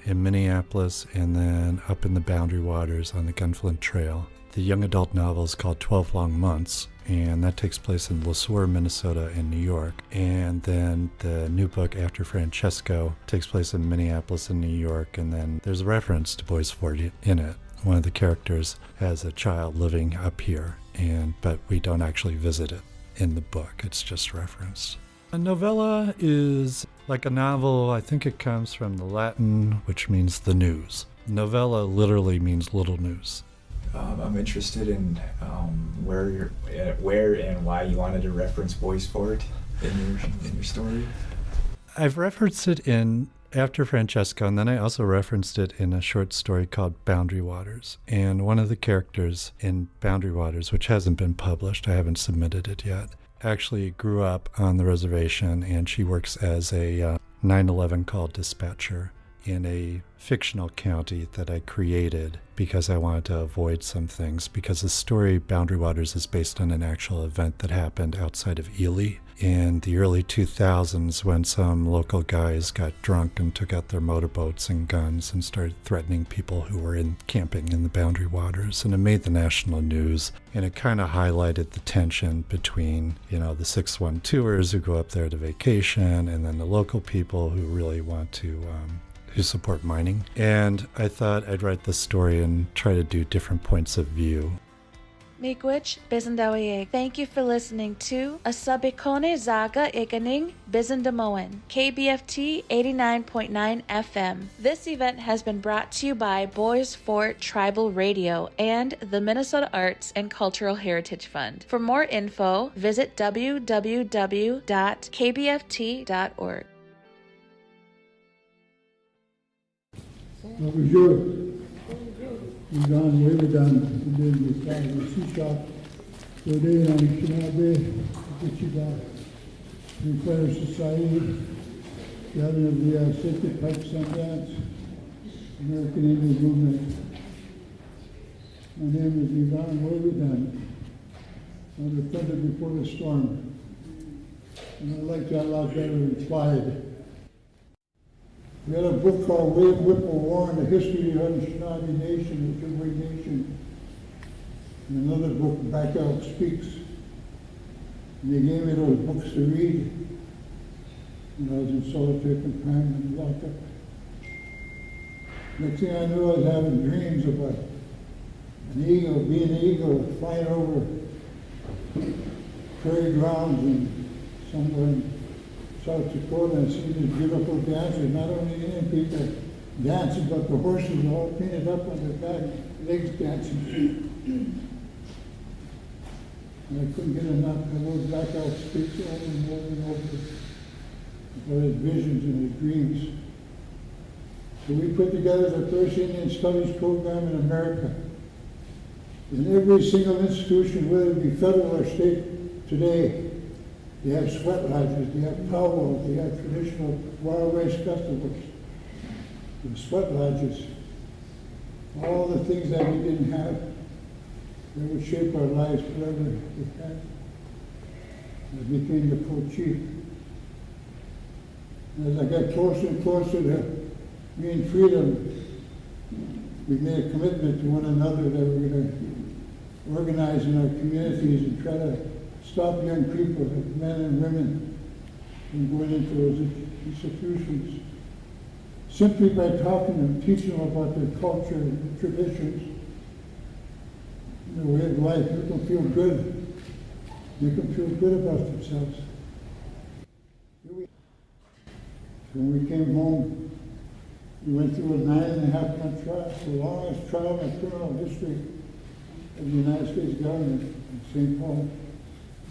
in Minneapolis and then up in the Boundary Waters on the Gunflint Trail. The young adult novel is called 12 Long Months, and that takes place in LeSueur, Minnesota, and New York. And then the new book, After Francesco, takes place in Minneapolis and New York, and then there's a reference to Boys Fort in it. One of the characters has a child living up here, but we don't actually visit it in the book. It's just referenced. A novella is like a novel. I think it comes from the Latin, which means the news. Novella literally means little news. I'm interested in where and why you wanted to reference Boys Fort in your story. I've referenced it in After Francesco, and then I also referenced it in a short story called Boundary Waters. And one of the characters in Boundary Waters, which hasn't been published, I haven't submitted it yet, actually grew up on the reservation, and she works as a 9/11 call dispatcher in a fictional county that I created because I wanted to avoid some things, because the story Boundary Waters is based on an actual event that happened outside of Ely in the early 2000s, when some local guys got drunk and took out their motorboats and guns and started threatening people who were camping in the Boundary Waters. And it made the national news, and it kind of highlighted the tension between, the 612ers who go up there to vacation and then the local people who really want to who support mining. And I thought I'd write this story and try to do different points of view. Miigwech Bizendawiye. Thank you for listening to Asabikone Zaga Ikaning Bizendamoen, KBFT 89.9 FM. This event has been brought to you by Boys Fort Tribal Radio and the Minnesota Arts and Cultural Heritage Fund. For more info, visit www.kbft.org. Bonjour. We've gone way down and did the side of the sea shop. Today on Shinabe, Wichita, the Fire Society, gathering of the Sacred Pipe Sundance, American Indian Movement. My name is Ivan Wavidan. I'm the thunder before the storm. And I like that a lot better than Clyde. We had a book called William Whipple Warren, The History of the Anishinaabe Nation, the Ojibwe Nation. And another book, Back Elk Speaks. And they gave me those books to read. And I was in solitary confinement and locked up. Next thing I knew, I was having dreams about an eagle, being an eagle, flying over prairie grounds and somewhere in South Dakota, and see these beautiful dancers, not only Indian people dancing, but the horses all painted up on their back, legs dancing. And I couldn't get enough. I wrote Black Elk Speaks over and over and over about his visions and his dreams. So we put together the first Indian Studies program in America. In every single institution, whether it be federal or state today, they have sweat lodges, they have powwows, they have traditional wild race festivals, the sweat lodges, all the things that we didn't have that would shape our lives forever if had. I became the co-chief. As I got closer and closer to being freedom, we made a commitment to one another that we were going to organize in our communities and try to stop young people, men and women, from going into those institutions. Simply by talking to them, teaching them about their culture and traditions, their way of life, make them feel good. Make them feel good about themselves. So when we came home, we went through a 9.5-month trial, the longest trial in the criminal history of the United States government in St. Paul,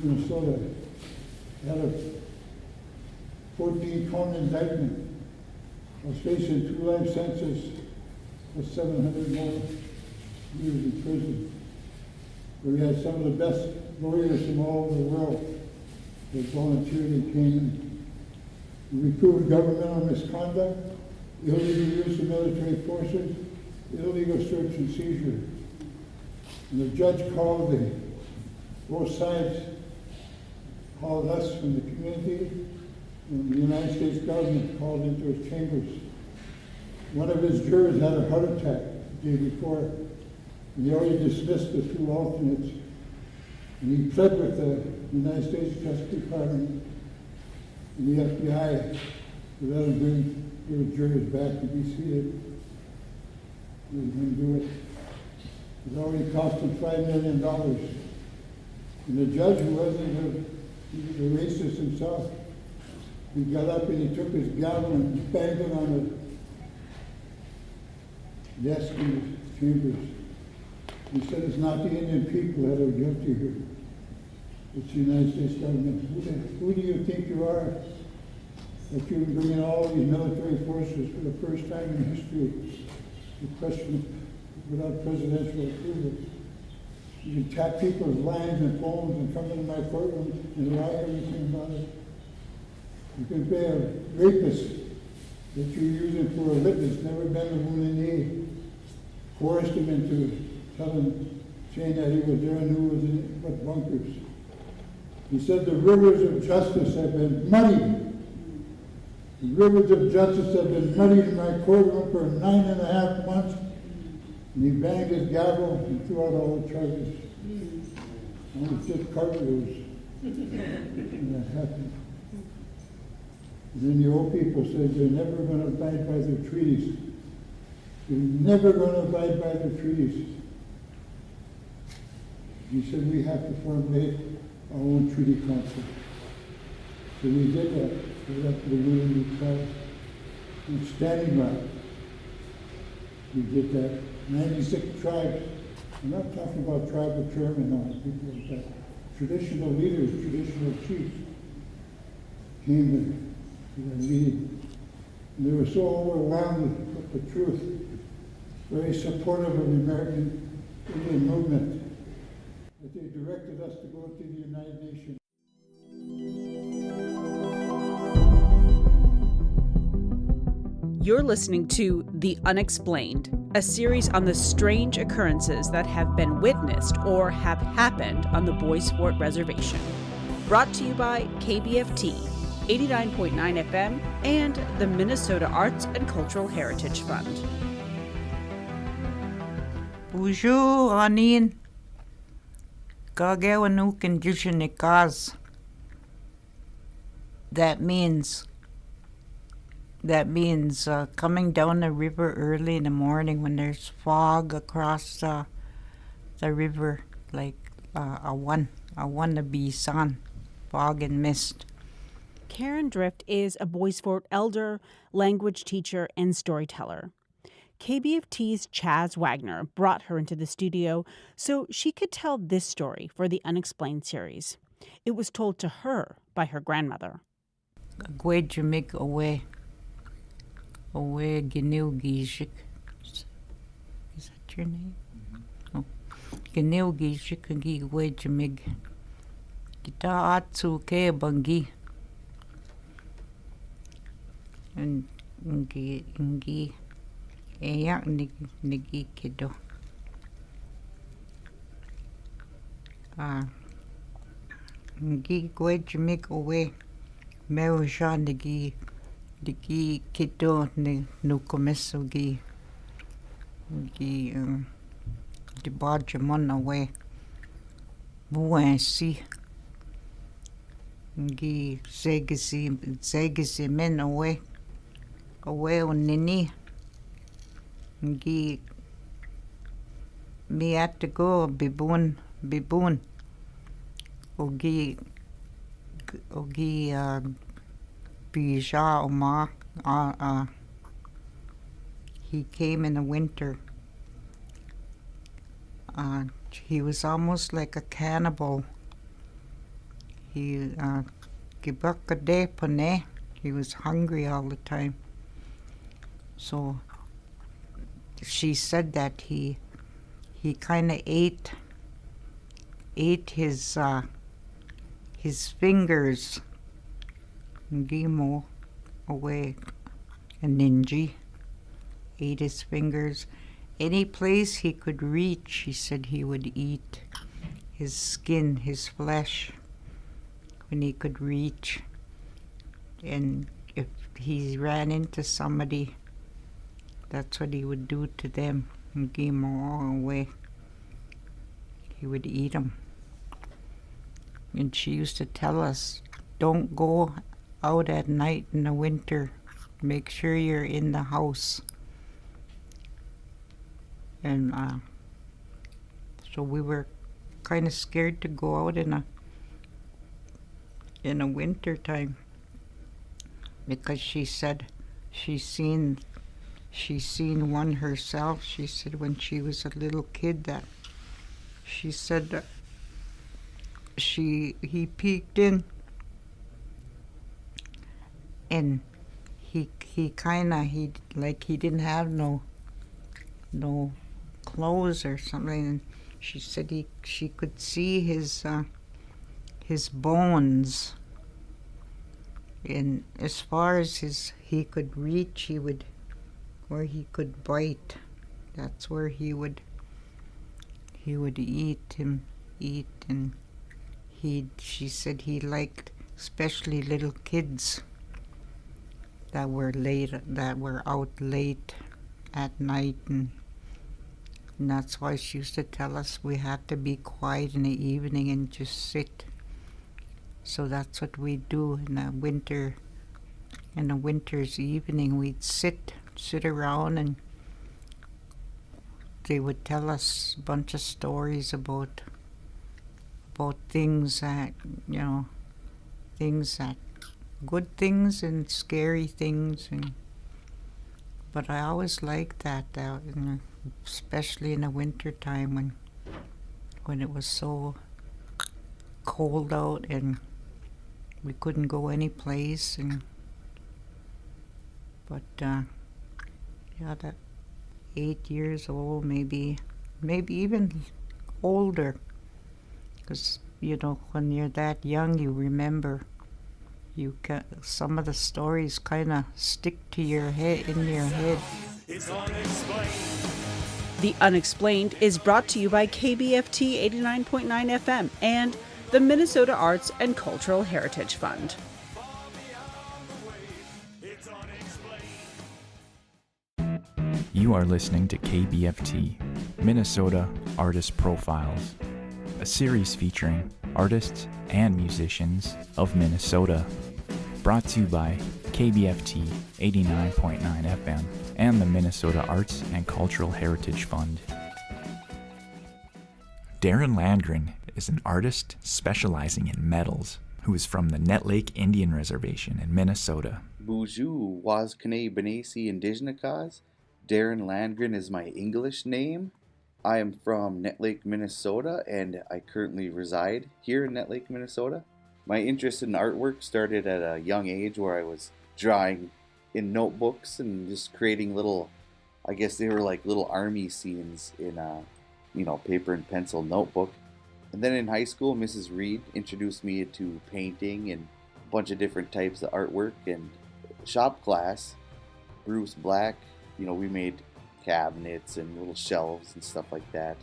Minnesota. Had a 14-count indictment. I was facing 2 life sentences with 700 more years in prison. We had some of the best lawyers from all over the world that volunteered and came in. We proved governmental misconduct, illegal use of military forces, illegal search and seizure. And the judge called both sides, called us from the community, and the United States government called into his chambers. One of his jurors had a heart attack the day before, and he already dismissed the 2 alternates. And he pled with the United States Justice Department and the FBI to let him bring the jurors back to be seated. He was going to do it. It already cost him $5 million. And the judge, who wasn't he was a racist himself, he got up and he took his gavel and banged it on the desk in the chambers. He said, it's not the Indian people that are guilty here. It's the United States government. Who do you think you are that you're bringing all these military forces for the first time in history to question without presidential approval? You can tap people's lines and phones and come into my courtroom and lie everything about it. You can pay a rapist that you're using for a witness, never been to woman knee, coerced him into saying that he was there and who was in what bunkers. He said the rivers of justice have been muddied. The rivers of justice have been muddied in my courtroom for 9.5 months. And he banged his gavel and threw out all the charges. And it was just cartwheels when that happened. And then the old people said they're never going to abide by their treaties. They're never going to abide by their treaties. He said we have to formulate our own treaty council. So we did that. We went to the William tribe in Standing Rock. We did that. 96 tribes. I'm not talking about tribal chairmen now, people like that. Traditional leaders, traditional chiefs came to that meeting. And they were so overwhelmed with the truth, very supportive of the American Indian movement, that they directed us to go to the United Nations. You're listening to The Unexplained, a series on the strange occurrences that have been witnessed or have happened on the Bois Forte Reservation. Brought to you by KBFT, 89.9 FM, and the Minnesota Arts and Cultural Heritage Fund. Bonjour, Anin. Gagewanuk Indigenikaz. That means coming down the river early in the morning when there's fog across the river, like a wannabe sun, fog and mist. Karen Drift is a Bois Forte elder, language teacher, and storyteller. KBFT's Chaz Wagner brought her into the studio so she could tell this story for the Unexplained series. It was told to her by her grandmother. Gwejamig away Ginilgijik. Is that your name? Oh. Ginilgijik and Gi Gwejamig. Gita Atsu Ke Bangi. And Ngi Eyak Nigi Kido. Ngi Gwejamig away. Meruja Nigi Kido Nukomeso Gi Dibajamon away. Buensi. Ngi Zegisi men away on Nini. Ngi me at to go Bibun Ogi Bija Oma he came in the winter. He was almost like a cannibal. He he was hungry all the time. So she said that he kind of ate his fingers. Ngimo away, and Ninji ate his fingers. Any place he could reach, he said he would eat his skin, his flesh, when he could reach. And if he ran into somebody, that's what he would do to them. Ngimo away. He would eat them. And she used to tell us, don't go out at night in the winter. Make sure you're in the house. And so we were kind of scared to go out in a winter time, because she said she seen one herself. She said when she was a little kid that she said that he peeked in. And he didn't have no clothes or something, and she said she could see his bones, and as far as he could reach, where he could bite, that's where he would eat, and she said he liked especially little kids that were out late at night, and that's why she used to tell us we had to be quiet in the evening and just sit. So that's what we do in the winter's evening. We'd sit around, and they would tell us a bunch of stories about about things that, good things and scary things, but I always liked that, especially in the winter time when it was so cold out and we couldn't go any place, but that 8 years old, maybe even older, because when you're that young, you remember. Some of the stories kind of stick to your head, in your head. The Unexplained is brought to you by KBFT 89.9 FM and the Minnesota Arts and Cultural Heritage Fund. You are listening to KBFT, Minnesota Artist Profiles, a series featuring artists and musicians of Minnesota. Brought to you by KBFT 89.9 FM and the Minnesota Arts and Cultural Heritage Fund. Darren Landgren is an artist specializing in metals who is from the Nett Lake Indian Reservation in Minnesota. Bonjour, Waskane Benesi Indigenacas. Darren Landgren is my English name. I am from Nett Lake, Minnesota, and I currently reside here in Nett Lake, Minnesota. My interest in artwork started at a young age where I was drawing in notebooks and just creating little, I guess they were like little army scenes in a, paper and pencil notebook. And then in high school, Mrs. Reed introduced me to painting and a bunch of different types of artwork. And shop class, Bruce Black, we made cabinets and little shelves and stuff like that.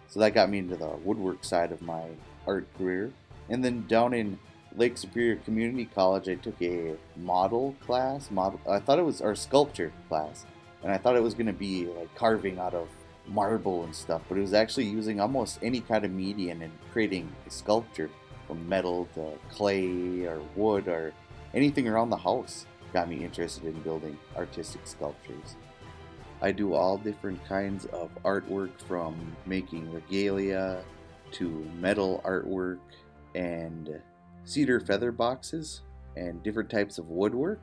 So that got me into the woodwork side of my art career. And then down in Lake Superior Community College, I took a model class. I thought it was our sculpture class, and I thought it was going to be like carving out of marble and stuff, but it was actually using almost any kind of medium and creating a sculpture from metal to clay or wood or anything around the house. Got me interested in building artistic sculptures. I do all different kinds of artwork, from making regalia to metal artwork and cedar feather boxes and different types of woodwork.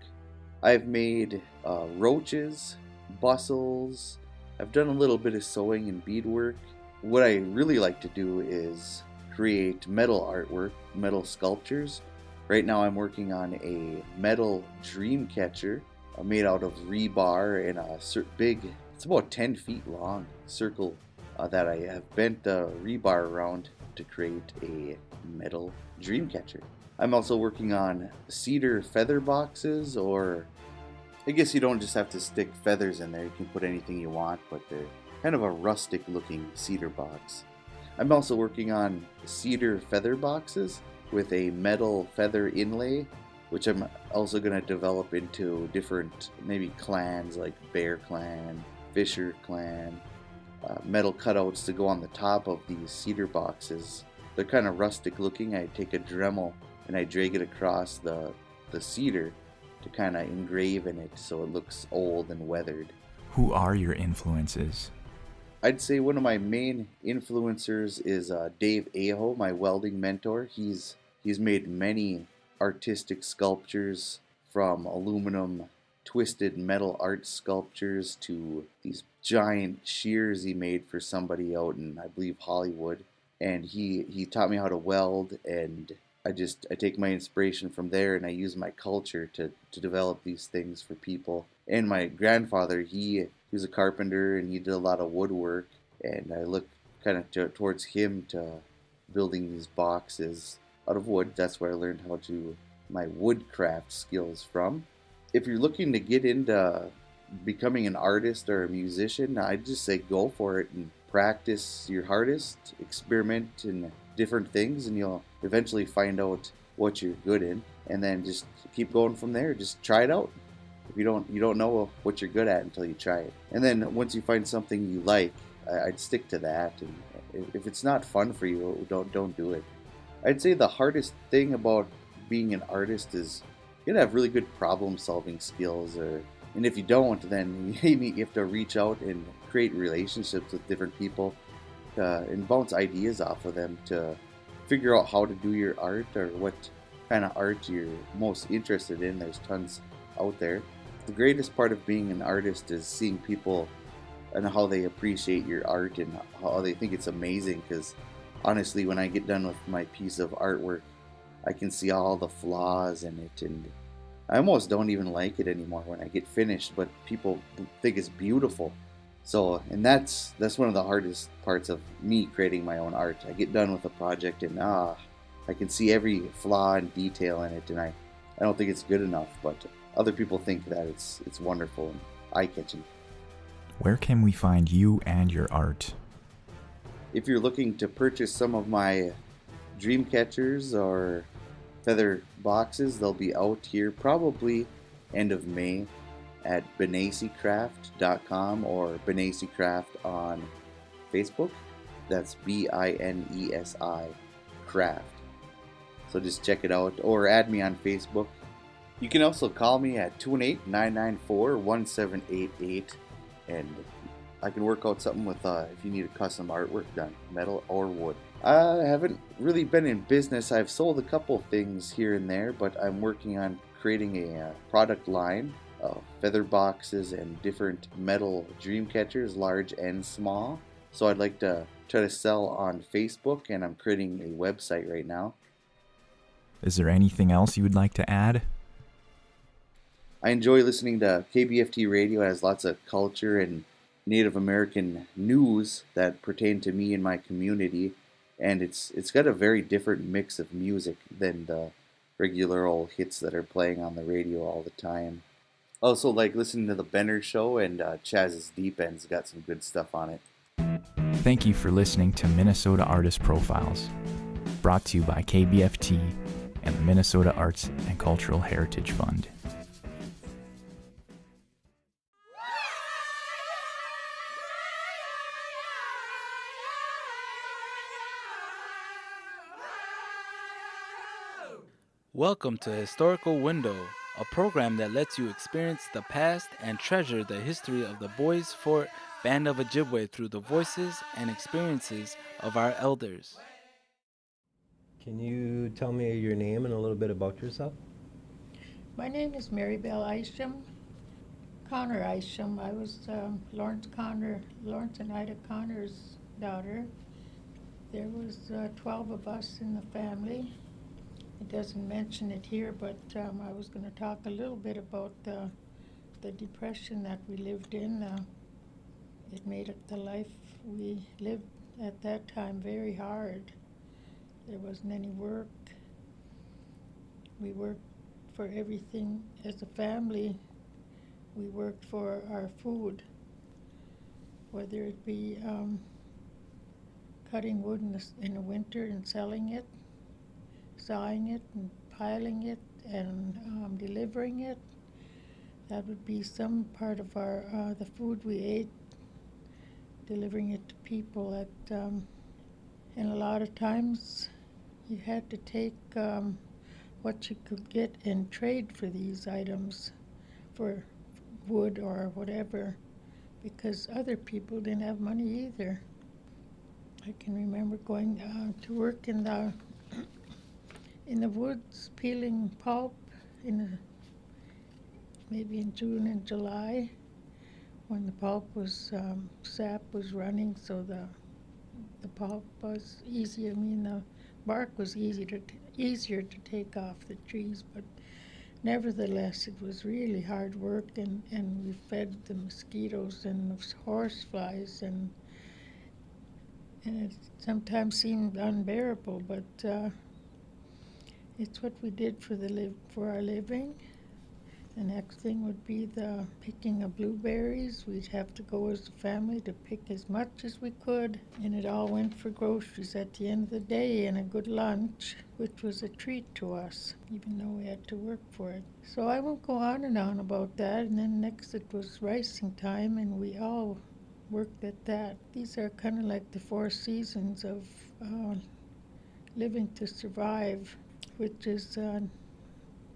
I've made roaches, bustles. I've done a little bit of sewing and beadwork. What I really like to do is create metal artwork, metal sculptures. Right now I'm working on a metal dream catcher made out of rebar and a big, it's about 10 feet long circle that I have bent the rebar around to create a metal dream catcher. I'm also working on cedar feather boxes, or I guess you don't just have to stick feathers in there, you can put anything you want, but they're kind of a rustic looking cedar box. I'm also working on cedar feather boxes with a metal feather inlay, which I'm also going to develop into different maybe clans like Bear Clan, Fisher Clan, metal cutouts to go on the top of these cedar boxes. They're kind of rustic looking. I take a Dremel and I drag it across the cedar to kind of engrave in it so it looks old and weathered. Who are your influences? I'd say one of my main influencers is Dave Aho, my welding mentor. He's made many artistic sculptures, from aluminum twisted metal art sculptures to these giant shears he made for somebody out in, I believe, Hollywood. And he taught me how to weld, and I take my inspiration from there and I use my culture to develop these things for people. And my grandfather, he was a carpenter and he did a lot of woodwork, and I look kind of towards him to building these boxes out of wood. That's where I learned how to my woodcraft skills from. If you're looking to get into becoming an artist or a musician, I'd just say go for it and practice your hardest, experiment in different things, and you'll eventually find out what you're good in, and then just keep going from there. Just try it out. If you don't know what you're good at until you try it. And then once you find something you like, I'd stick to that. And if it's not fun for you, don't do it. I'd say the hardest thing about being an artist is you gotta have really good problem-solving skills, and if you don't, then you have to reach out and create relationships with different people and bounce ideas off of them to figure out how to do your art or what kind of art you're most interested in. There's tons out there. The greatest part of being an artist is seeing people and how they appreciate your art and how they think it's amazing, because honestly, when I get done with my piece of artwork, I can see all the flaws in it, and I almost don't even like it anymore when I get finished, but people think it's beautiful. So, and that's one of the hardest parts of me creating my own art. I get done with a project and I can see every flaw and detail in it, and I don't think it's good enough, but other people think that it's wonderful and eye-catching. Where can we find you and your art? If you're looking to purchase some of my dream catchers or feather boxes, they'll be out here probably end of May at benacicraft.com or benacicraft on Facebook. That's BINESI craft. So just check it out or add me on Facebook. You can also call me at 218-994-1788 and I can work out something with if you need a custom artwork done, metal or wood. I haven't really been in business. I've sold a couple things here and there, but I'm working on creating a product line of feather boxes and different metal dream catchers, large and small. So I'd like to try to sell on Facebook, and I'm creating a website right now. Is there anything else you would like to add? I enjoy listening to KBFT radio. It has lots of culture and Native American news that pertain to me and my community, and it's got a very different mix of music than the regular old hits that are playing on the radio all the time. Also like listening to the Benner Show, and Chaz's Deep End's got some good stuff on it. Thank you for listening to Minnesota Artist Profiles, brought to you by KBFT and the Minnesota Arts and Cultural Heritage Fund. Welcome to Historical Window, a program that lets you experience the past and treasure the history of the Boys Fort Band of Ojibwe through the voices and experiences of our elders. Can you tell me your name and a little bit about yourself? My name is Mary Bell Isham, Connor Isham. I was Lawrence and Ida Connor's daughter. There was 12 of us in the family. It doesn't mention it here, but I was going to talk a little bit about the depression that we lived in. It made it the life we lived at that time very hard. There wasn't any work. We worked for everything as a family. We worked for our food, whether it be cutting wood in the winter and selling it, sawing it and piling it and delivering it. That would be some part of our the food we ate, delivering it to people. And a lot of times you had to take what you could get and trade for these items, for wood or whatever, because other people didn't have money either. I can remember going to work in the woods, peeling pulp maybe in June and July, when the pulp was sap was running, so the pulp was easy. I mean, the bark was easier to take off the trees, but nevertheless, it was really hard work, and we fed the mosquitoes and the horse flies, and it sometimes seemed unbearable, but it's what we did for our living. The next thing would be the picking of blueberries. We'd have to go as a family to pick as much as we could, and it all went for groceries at the end of the day and a good lunch, which was a treat to us, even though we had to work for it. So I won't go on and on about that. And then next it was ricing time, and we all worked at that. These are kind of like the 4 seasons of living to survive, which is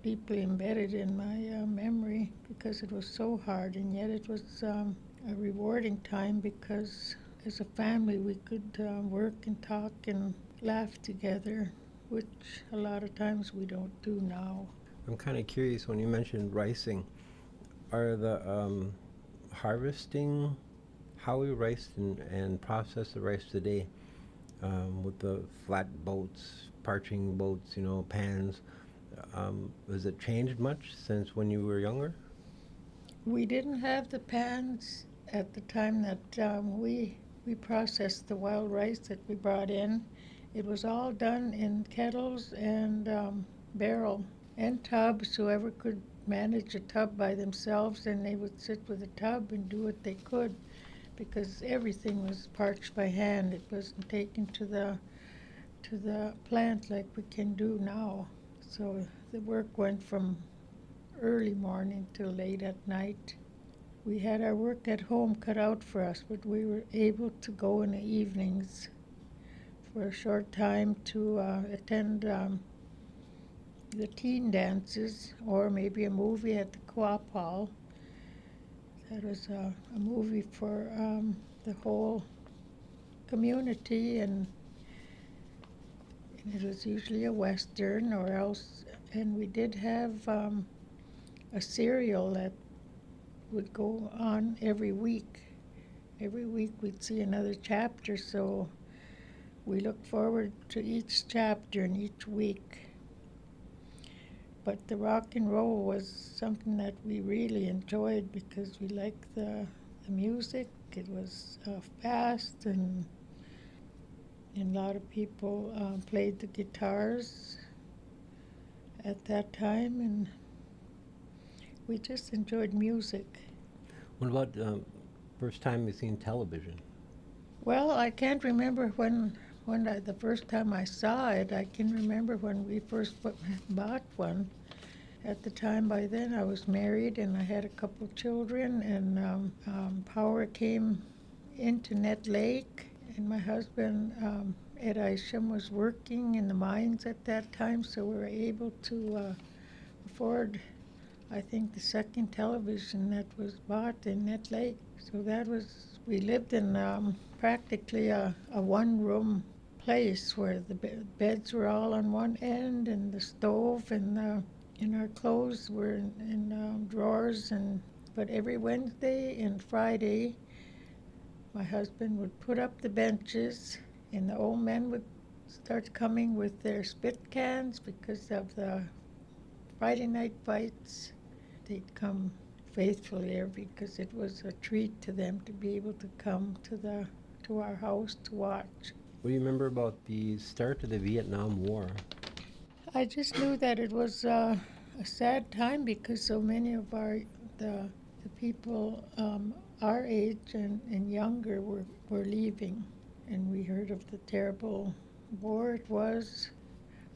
deeply embedded in my memory, because it was so hard, and yet it was a rewarding time, because as a family we could work and talk and laugh together, which a lot of times we don't do now. I'm kind of curious when you mentioned ricing. Are the harvesting, how we rice and process the rice today with the flat boats, parching boats, pans, has it changed much since when you were younger? We didn't have the pans at the time that we processed the wild rice that we brought in. It was all done in kettles and barrel and tubs. Whoever could manage a tub by themselves, and they would sit with a tub and do what they could, because everything was parched by hand. It wasn't taken to the plant like we can do now. So the work went from early morning till late at night. We had our work at home cut out for us, but we were able to go in the evenings for a short time to attend the teen dances or maybe a movie at the co-op hall. That was a movie for the whole community, and it was usually a Western or else, and we did have a serial that would go on every week. Every week we'd see another chapter, so we looked forward to each chapter and each week. But the rock and roll was something that we really enjoyed because we liked the music. It was fast, and a lot of people played the guitars at that time, and we just enjoyed music. What about first time you seen television? Well, I can't remember when the first time I saw it. I can remember when we first bought one. At the time, by then, I was married and I had a couple children, and power came into Net Lake, and my husband, Ed Isham, was working in the mines at that time, so we were able to afford, I think, the second television that was bought in Net Lake. So we lived in practically a one-room place where the beds were all on one end, and the stove and our clothes were in drawers. But every Wednesday and Friday, my husband would put up the benches, and the old men would start coming with their spit cans because of the Friday night fights. They'd come faithfully there because it was a treat to them to be able to come to our house to watch. What do you remember about the start of the Vietnam War? I just knew that it was a sad time because so many of the people our age and younger were leaving, and we heard of the terrible war it was.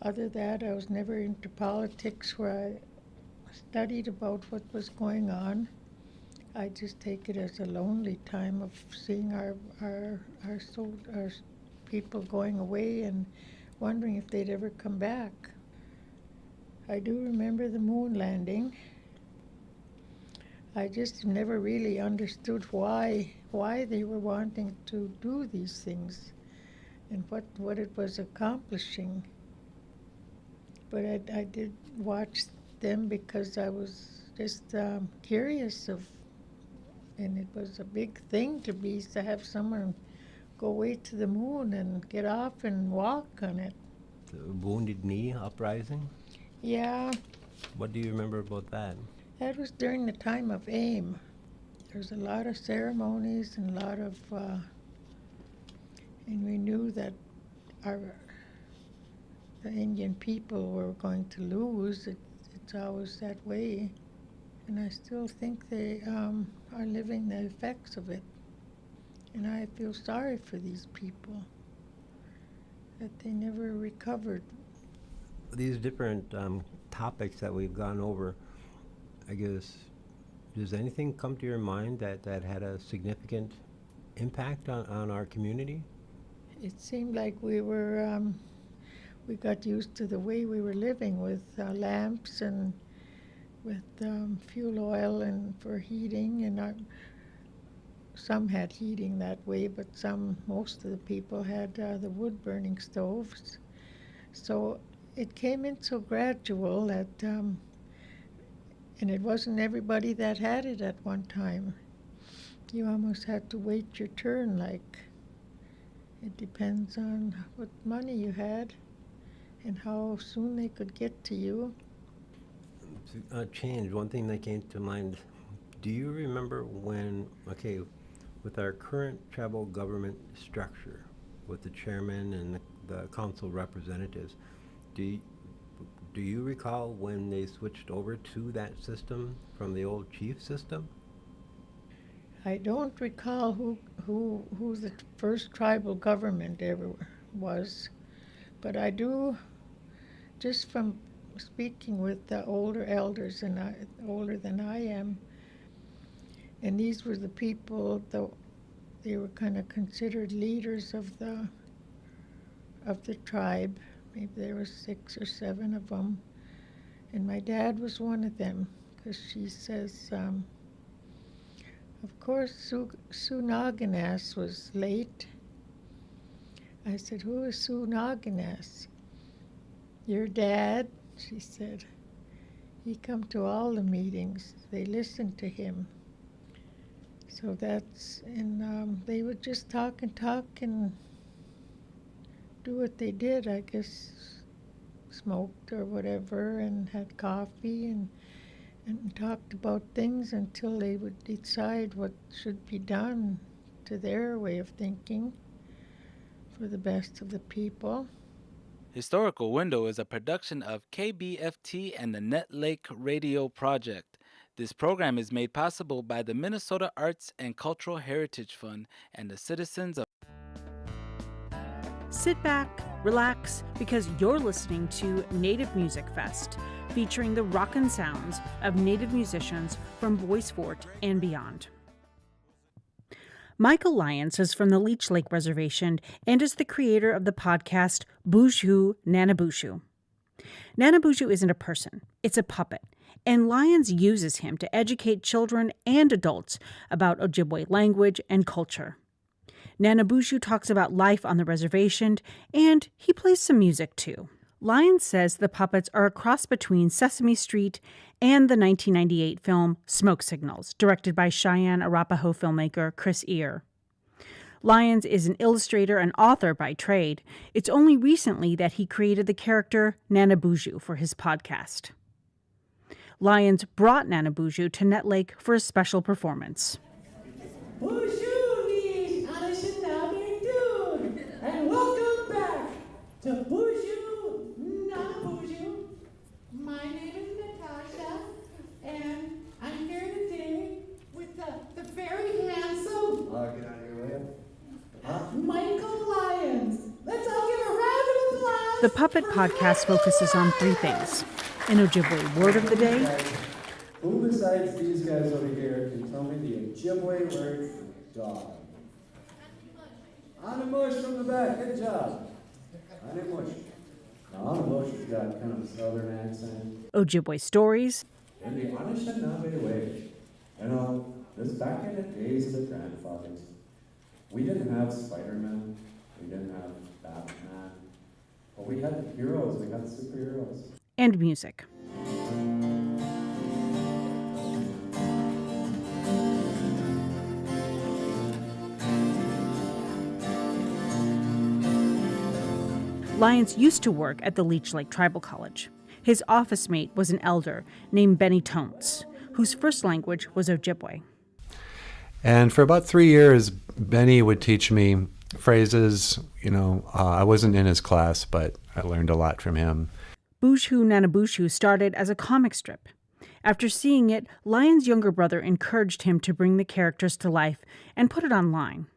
Other than that, I was never into politics where I studied about what was going on. I just take it as a lonely time of seeing our people going away and wondering if they'd ever come back. I do remember the moon landing. I just never really understood why they were wanting to do these things and what it was accomplishing. But I did watch them because I was just curious and it was a big thing to have someone go away to the moon and get off and walk on it. The Wounded Knee uprising? Yeah. What do you remember about that? That was during the time of AIM. There was a lot of ceremonies and a lot of, and we knew that the Indian people were going to lose. It's always that way. And I still think they are living the effects of it. And I feel sorry for these people, that they never recovered. These different topics that we've gone over, I guess, does anything come to your mind that had a significant impact on our community? It seemed like we got used to the way we were living with lamps and with fuel oil and for heating, and some had heating that way, but most of the people had the wood-burning stoves. So it came in so gradual that, and it wasn't everybody that had it at one time. You almost had to wait your turn, like, it depends on what money you had and how soon they could get to you. Change, one thing that came to mind, do you remember when, with our current tribal government structure, with the chairman and the council representatives, do you recall when they switched over to that system from the old chief system? I don't recall who the first tribal government ever was, but I do, just from speaking with the older elders, older than I am, and these were the people, they were kind of considered leaders of the tribe. Maybe there were 6 or 7 of them, and my dad was one of them, because she says, of course, Sue Naganas was late. I said, who is Sue Naganas? Your dad, she said. He come to all the meetings. They listened to him. So and they would just talk and do what they did, I guess, smoked or whatever, and had coffee and talked about things until they would decide what should be done to their way of thinking for the best of the people. Historical Window is a production of KBFT and the Net Lake Radio Project. This program is made possible by the Minnesota Arts and Cultural Heritage Fund and the citizens of. Sit back, relax, because you're listening to Native Music Fest, featuring the rockin' sounds of Native musicians from Bois Forte and beyond. Michael Lyons is from the Leech Lake Reservation and is the creator of the podcast Boozhoo Nanaboozhoo. Nanaboozhoo isn't a person, it's a puppet, and Lyons uses him to educate children and adults about Ojibwe language and culture. Nanaboozhoo talks about life on the reservation, and he plays some music too. Lyons says the puppets are a cross between Sesame Street and the 1998 film Smoke Signals, directed by Cheyenne Arapaho filmmaker Chris Eyre. Lyons is an illustrator and author by trade. It's only recently that he created the character Nanaboozhoo for his podcast. Lyons brought Nanaboozhoo to Net Lake for a special performance. And welcome back to Boozhoo Nanaboozhoo. My name is Natasha, and I'm here today with the very handsome get out of your way. Michael Lyons. Let's all give a round of applause. The Puppet Podcast focuses on 3 things: an Ojibwe word of the day. Who besides these guys over here can tell me the Ojibwe word for dog? Anamush from the back, good job. Anamush. Now Anamush has got kind of a southern accent. Ojibwe stories. In the Anishinaabe way. You know, this back in the days of the grandfathers, we didn't have Spider-Man, we didn't have Batman, but we had heroes, we had superheroes. And music. Lyons used to work at the Leech Lake Tribal College. His office mate was an elder named Benny Tontz, whose first language was Ojibwe. And for about 3 years, Benny would teach me phrases. I wasn't in his class, but I learned a lot from him. Boozhoo Nanaboozhoo started as a comic strip. After seeing it, Lyons' younger brother encouraged him to bring the characters to life and put it online.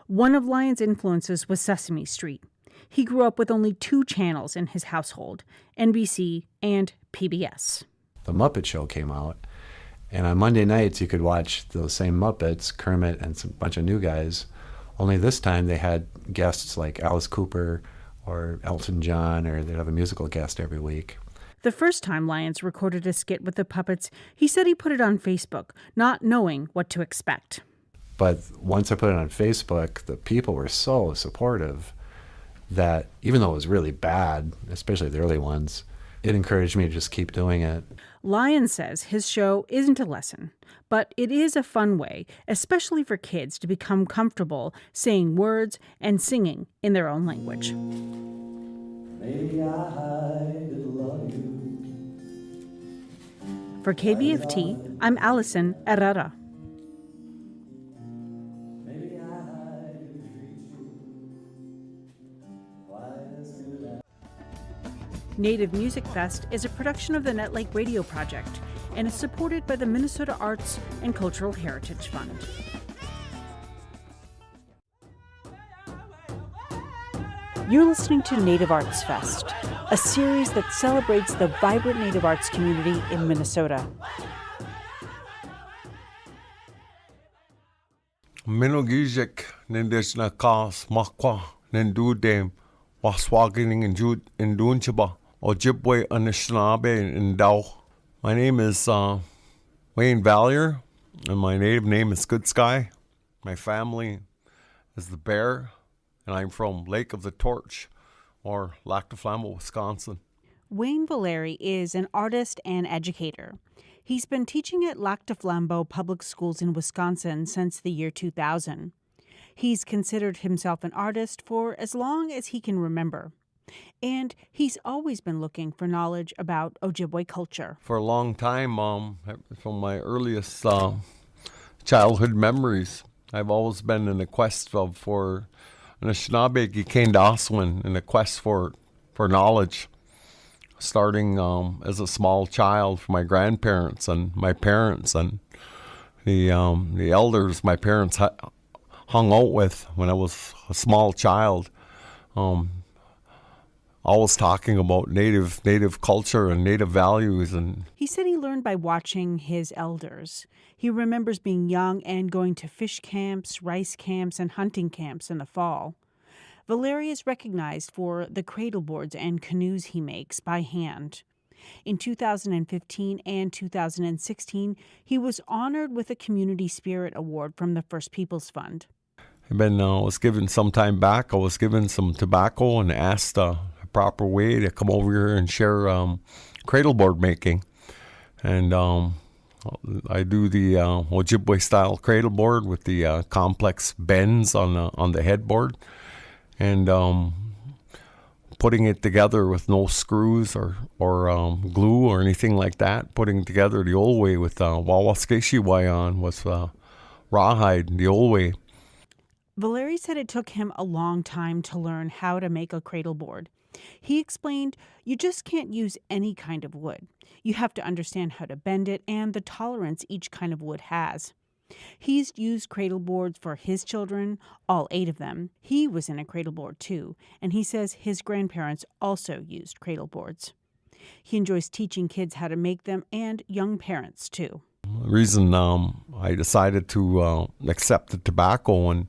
One of Lyons' influences was Sesame Street. He grew up with only 2 channels in his household, NBC and PBS. The Muppet Show came out, and on Monday nights you could watch those same Muppets, Kermit and a bunch of new guys, only this time they had guests like Alice Cooper or Elton John, or they'd have a musical guest every week. The first time Lyons recorded a skit with the puppets, he said he put it on Facebook, not knowing what to expect. But once I put it on Facebook, the people were so supportive that even though it was really bad, especially the early ones, it encouraged me to just keep doing it. Lyon says his show isn't a lesson, but it is a fun way, especially for kids, to become comfortable saying words and singing in their own language. Maybe I did love you. For KBFT, I'm Allison Herrera. Maybe I did treat you quite as good as. Native Music Fest is a production of the Net Lake Radio Project and is supported by the Minnesota Arts and Cultural Heritage Fund. You're listening to Native Arts Fest, a series that celebrates the vibrant Native arts community in Minnesota. Minogijik nindishna kas makwa nindudem waswagening in Dunchaba Ojibwe Anishinaabe in Dow. My name is Wayne Valier, and my native name is Good Sky. My family is the Bear, and I'm from Lake of the Torch, or Lac du Flambeau, Wisconsin. Wayne Valeri is an artist and educator. He's been teaching at Lac du Flambeau Public Schools in Wisconsin since the year 2000. He's considered himself an artist for as long as he can remember. And he's always been looking for knowledge about Ojibwe culture. For a long time, from my earliest childhood memories, I've always been in a quest for Anishinaabe Gikendaswin, in a quest for knowledge. Starting as a small child from my grandparents and my parents and the elders my parents hung out with when I was a small child. Always talking about native culture and native values. And he said he learned by watching his elders. He remembers being young and going to fish camps, rice camps, and hunting camps in the fall. Valeri is recognized for the cradle boards and canoes he makes by hand. In 2015 and 2016, he was honored with a Community Spirit Award from the First Peoples Fund. Was given some time back. I was given some tobacco and asked a proper way to come over here and share cradle board making. And I do the Ojibwe style cradle board with the complex bends on the headboard, and putting it together with no screws or glue or anything like that. Putting it together the old way with Wawaskeshi with rawhide, the old way. Valeri said it took him a long time to learn how to make a cradle board. He explained, you just can't use any kind of wood. You have to understand how to bend it and the tolerance each kind of wood has. He's used cradle boards for his children, all 8 of them. He was in a cradle board too, and he says his grandparents also used cradle boards. He enjoys teaching kids how to make them and young parents too. The reason I decided to accept the tobacco and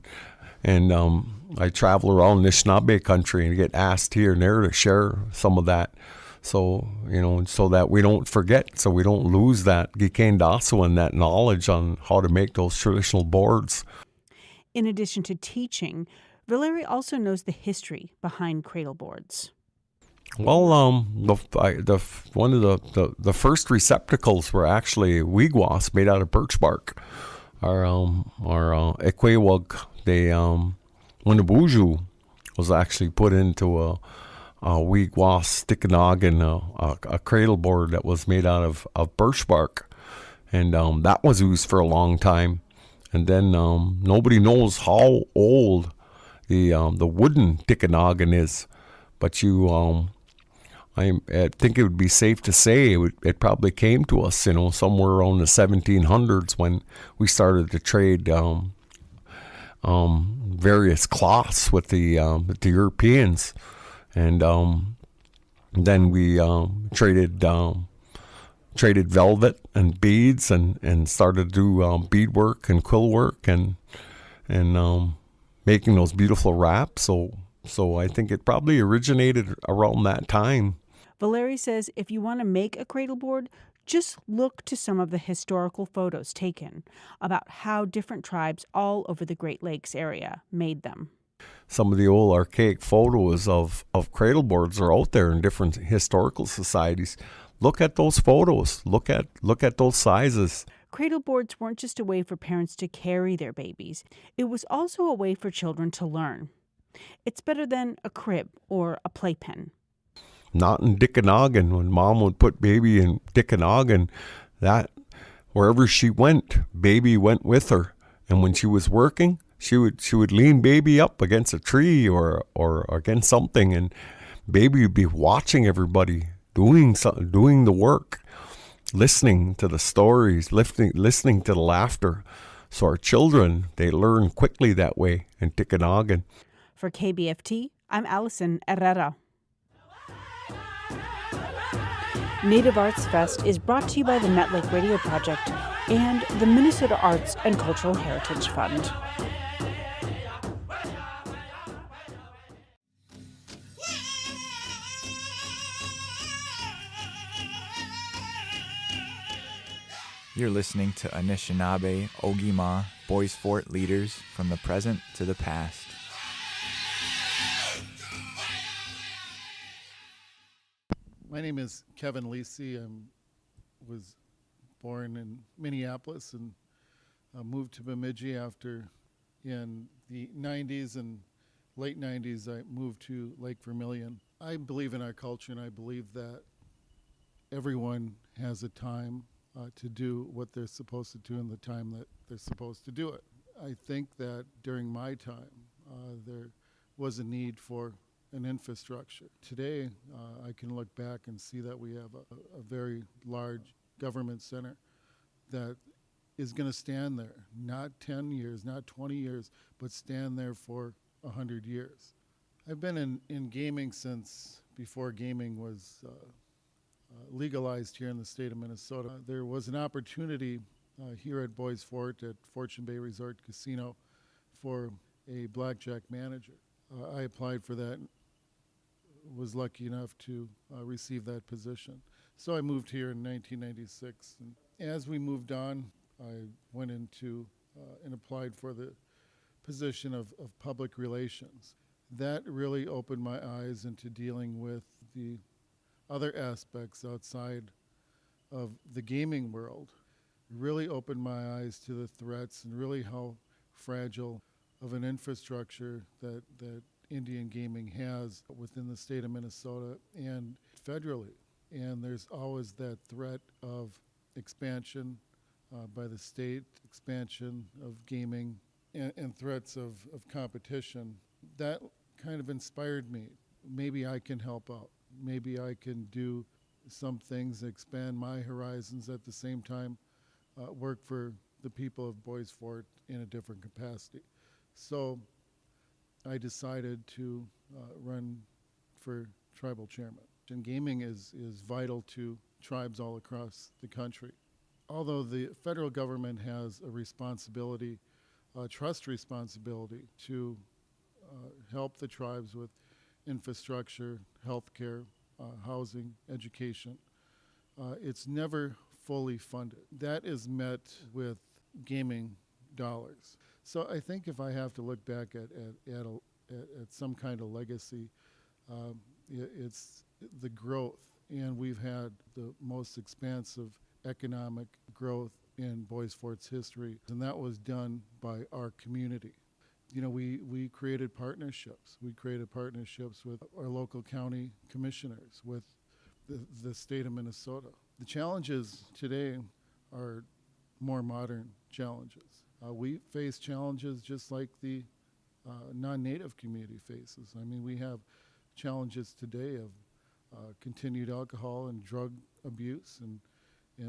I travel around Anishinaabe country and get asked here and there to share some of that. So, so that we don't forget, so we don't lose that Gikendaswin and that knowledge on how to make those traditional boards. In addition to teaching, Valeri also knows the history behind cradle boards. Well, one of the first receptacles were actually wigwas made out of birch bark. Our Ekwewag, Winnebuju, was actually put into a wigwas stickanoggin, a cradle board that was made out of birch bark, and that was used for a long time. And then nobody knows how old the wooden tickanoggin is, but I think it would be safe to say it probably came to us, somewhere around the 1700s when we started to trade various cloths with the Europeans, and then we traded velvet and beads and started to do beadwork and quill work and making those beautiful wraps. So I think it probably originated around that time. Valeri says if you want to make a cradle board, Just look to some of the historical photos taken about how different tribes all over the Great Lakes area made them. Some of the old archaic photos of cradle boards are out there in different historical societies. Look at those photos. Look at those sizes. Cradle boards weren't just a way for parents to carry their babies. It was also a way for children to learn. It's better than a crib or a playpen. Not in Dickenoggin, when Mom would put baby in Dickenoggin, that wherever she went, baby went with her. And when she was working, she would lean baby up against a tree or against something, and baby would be watching everybody doing the work, listening to the stories, listening to the laughter. So our children, they learn quickly that way in Dickenoggin. For KBFT, I'm Allison Herrera. Native Arts Fest is brought to you by the Nut Lake Radio Project and the Minnesota Arts and Cultural Heritage Fund. You're listening to Anishinaabe, Ogima, Boys Fort leaders from the present to the past. My name is Kevin Lisi. I was born in Minneapolis and moved to Bemidji after, in the 90s and late 90s, I moved to Lake Vermilion. I believe in our culture, and I believe that everyone has a time to do what they're supposed to do in the time that they're supposed to do it. I think that during my time, there was a need for an infrastructure. Today, I can look back and see that we have a very large government center that is going to stand there, not 10 years, not 20 years, but stand there for 100 years. I've been in gaming since before gaming was legalized here in the state of Minnesota. There was an opportunity here at Boys Fort at Fortune Bay Resort Casino for a blackjack manager. I applied for that, was lucky enough to receive that position. So I moved here in 1996. And as we moved on, I went into and applied for the position of public relations. That really opened my eyes into dealing with the other aspects outside of the gaming world. Really opened my eyes to the threats and really how fragile of an infrastructure that Indian gaming has within the state of Minnesota and federally. And there's always that threat of expansion by the state, expansion of gaming, and threats of competition. That kind of inspired me. Maybe I can help out. Maybe I can do some things, expand my horizons at the same time, work for the people of Boys Fort in a different capacity. So I decided to run for tribal chairman. And gaming is vital to tribes all across the country. Although the federal government has a responsibility, a trust responsibility to help the tribes with infrastructure, healthcare, housing, education, it's never fully funded. That is met with gaming dollars. So I think if I have to look back at some kind of legacy, it's the growth. And we've had the most expansive economic growth in Boys Fort's history, and that was done by our community. You know, we created partnerships. We created partnerships with our local county commissioners, with the state of Minnesota. The challenges today are more modern challenges. We face challenges just like the non-native community faces. I mean, we have challenges today of continued alcohol and drug abuse and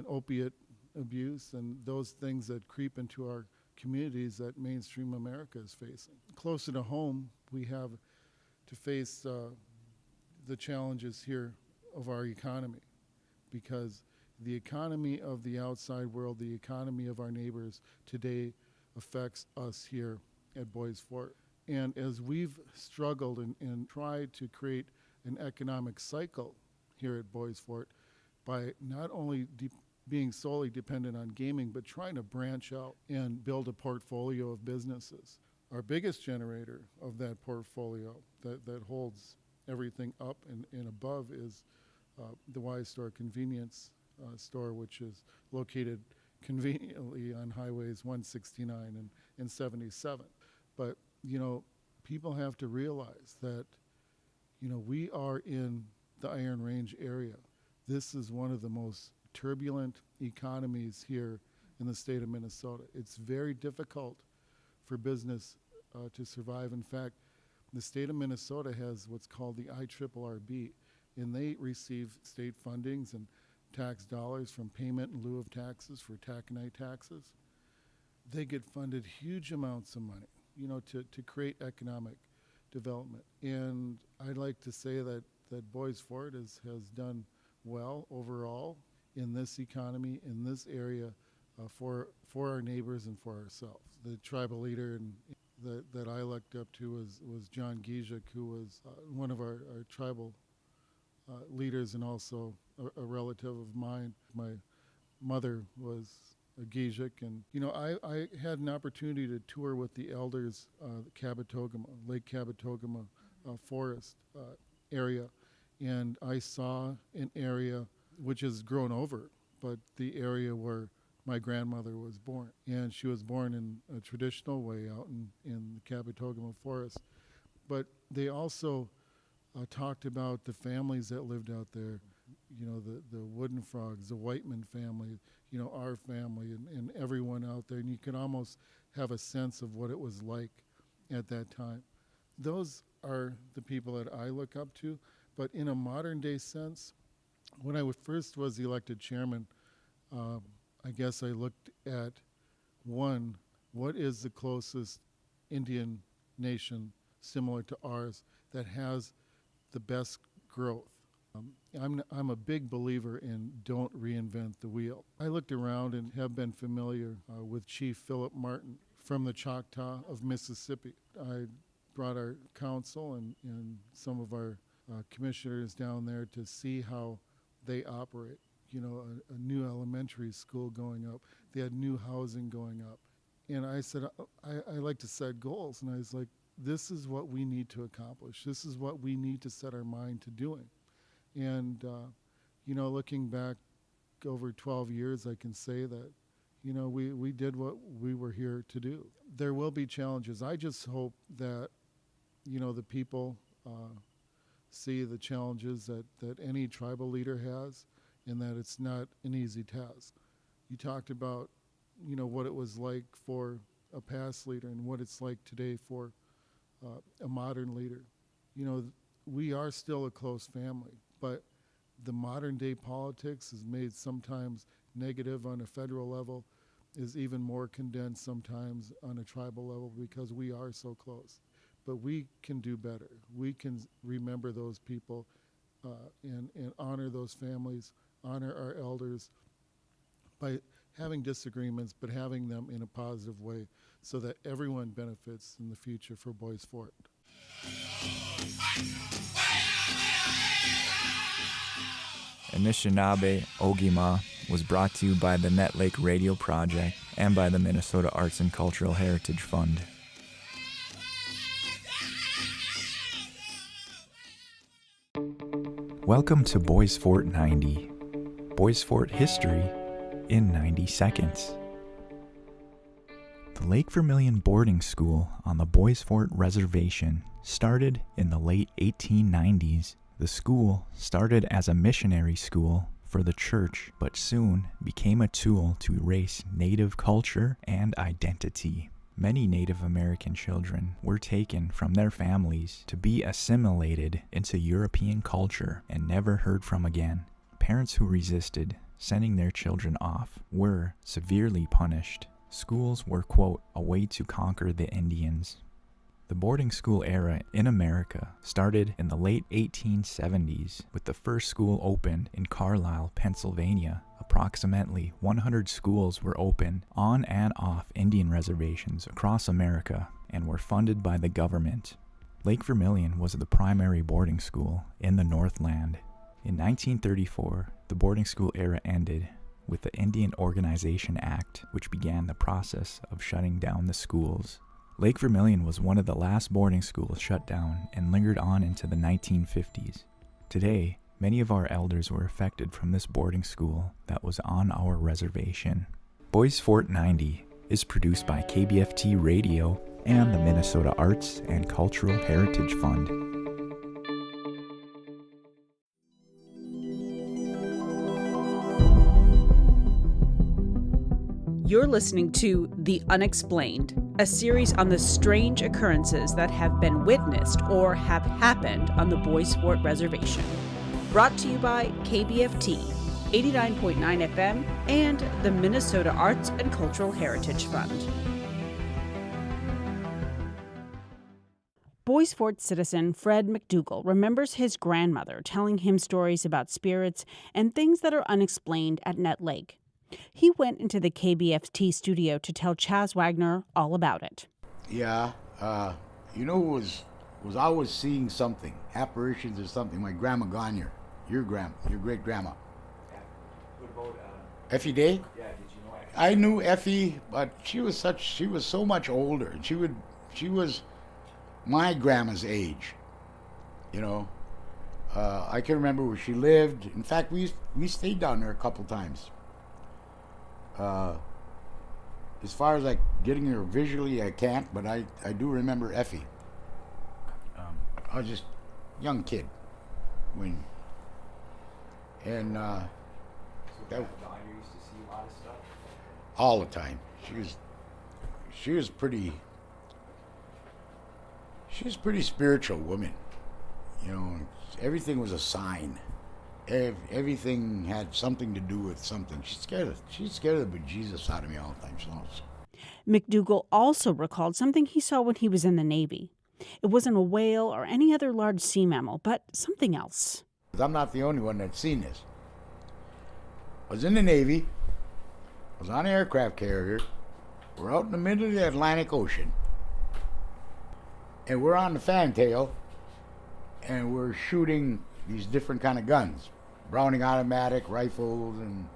opiate abuse and those things that creep into our communities that mainstream America is facing. Closer to home, we have to face the challenges here of our economy, because the economy of the outside world, the economy of our neighbors today affects us here at Boys Fort. And as we've struggled and tried to create an economic cycle here at Boys Fort by not only being solely dependent on gaming, but trying to branch out and build a portfolio of businesses. Our biggest generator of that portfolio that holds everything up and above is the Wise Store convenience store, which is located conveniently on highways 169 and 77. But, people have to realize that, we are in the Iron Range area. This is one of the most turbulent economies here in the state of Minnesota. It's very difficult for business to survive. In fact, the state of Minnesota has what's called the IRRB, and they receive state fundings and tax dollars from payment in lieu of taxes for taconite taxes. They get funded huge amounts of money, to create economic development. And I'd like to say that Bois Forte has done well overall in this economy, in this area, for our neighbors and for ourselves. The tribal leader that I looked up to was John Gijek, who was one of our tribal leaders and also a relative of mine. My mother was a Gijek, and I had an opportunity to tour with the elders, Lake Cabotogama forest area, and I saw an area which has grown over, but the area where my grandmother was born, and she was born in a traditional way out in the Cabotogama forest. But they also talked about the families that lived out there, the Wooden Frogs, the Whiteman family, our family, and everyone out there. And you can almost have a sense of what it was like at that time. Those are the people that I look up to. But in a modern day sense, when I first was elected chairman, I guess I looked at, one, what is the closest Indian nation similar to ours that has the best growth? I'm a big believer in don't reinvent the wheel. I looked around and have been familiar with Chief Philip Martin from the Choctaw of Mississippi. I brought our council and some of our commissioners down there to see how they operate. A new elementary school going up. They had new housing going up. And I said, I like to set goals. And I was like, this is what we need to accomplish. This is what we need to set our mind to doing. And, looking back over 12 years, I can say that, we did what we were here to do. There will be challenges. I just hope that, the people see the challenges that any tribal leader has, and that it's not an easy task. You talked about, what it was like for a past leader and what it's like today for a modern leader. We are still a close family, but the modern day politics is made sometimes negative on a federal level, is even more condensed sometimes on a tribal level because we are so close. But we can do better. We can remember those people and honor those families, honor our elders by having disagreements, but having them in a positive way so that everyone benefits in the future for Bois Forte. Anishinaabe Ogima was brought to you by the Net Lake Radio Project and by the Minnesota Arts and Cultural Heritage Fund. Welcome to Bois Forte 90. Bois Forte history in 90 seconds. The Lake Vermilion boarding school on the Bois Forte Reservation started in the late 1890s. The school started as a missionary school for the church, but soon became a tool to erase Native culture and identity. Many Native American children were taken from their families to be assimilated into European culture and never heard from again. Parents who resisted sending their children off were severely punished. Schools were, quote, a way to conquer the Indians. The boarding school era in America started in the late 1870s with the first school opened in Carlisle, Pennsylvania. Approximately 100 schools were opened on and off Indian reservations across America and were funded by the government. Lake Vermilion was the primary boarding school in the Northland. In 1934, the boarding school era ended with the Indian Organization Act, which began the process of shutting down the schools. Lake Vermilion was one of the last boarding schools shut down and lingered on into the 1950s. Today, many of our elders were affected from this boarding school that was on our reservation. Boys Fort 90 is produced by KBFT Radio and the Minnesota Arts and Cultural Heritage Fund. You're listening to The Unexplained, a series on the strange occurrences that have been witnessed or have happened on the Boys Fort Reservation. Brought to you by KBFT, 89.9 FM, and the Minnesota Arts and Cultural Heritage Fund. Boys Fort citizen Fred McDougall remembers his grandmother telling him stories about spirits and things that are unexplained at Nett Lake. He went into the KBFT studio to tell Chaz Wagner all about it. Yeah, was always seeing something, apparitions or something. My grandma Gonier, your great grandma. What about Effie Day? Yeah, did you know Effie? I knew Effie, but she was so much older. She was my grandma's age, you know. I can remember where she lived. In fact, we stayed down there a couple times. As far as like getting her visually, I can't, but I do remember Effie. I was just a young kid when, and So Grandma Donner used to see a lot of stuff? all the time. She was pretty spiritual woman. You know, everything was a sign. Everything had something to do with something. She's scared of the bejesus out of me all the time. So. McDougall also recalled something he saw when he was in the Navy. It wasn't a whale or any other large sea mammal, but something else. I'm not the only one that's seen this. I was in the Navy. I was on an aircraft carrier. We're out in the middle of the Atlantic Ocean. And we're on the fantail. And we're shooting these different kind of guns. Browning automatic rifles and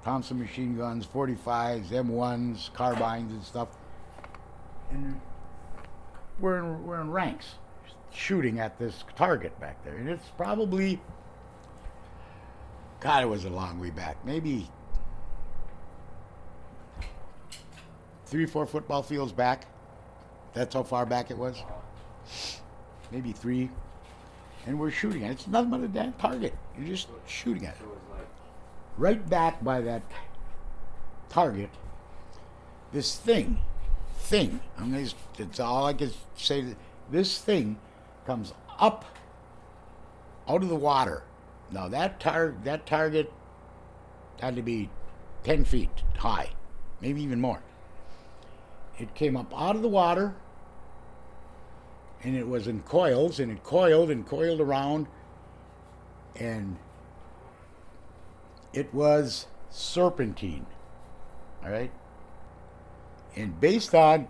Thompson machine guns, 45s, M1s, carbines and stuff. And we're in ranks shooting at this target back there. And it's probably, God, it was a long way back. Maybe 3 or 4 football fields back. That's how far back it was. Maybe 3. And we're shooting at it. It's nothing but a damn target. You're just shooting at it. Right back by that target, this thing, it's all I can say, this thing comes up out of the water. Now that target had to be 10 feet high, maybe even more. It came up out of the water, and it was in coils, and it coiled and coiled around, and it was serpentine, all right? And based on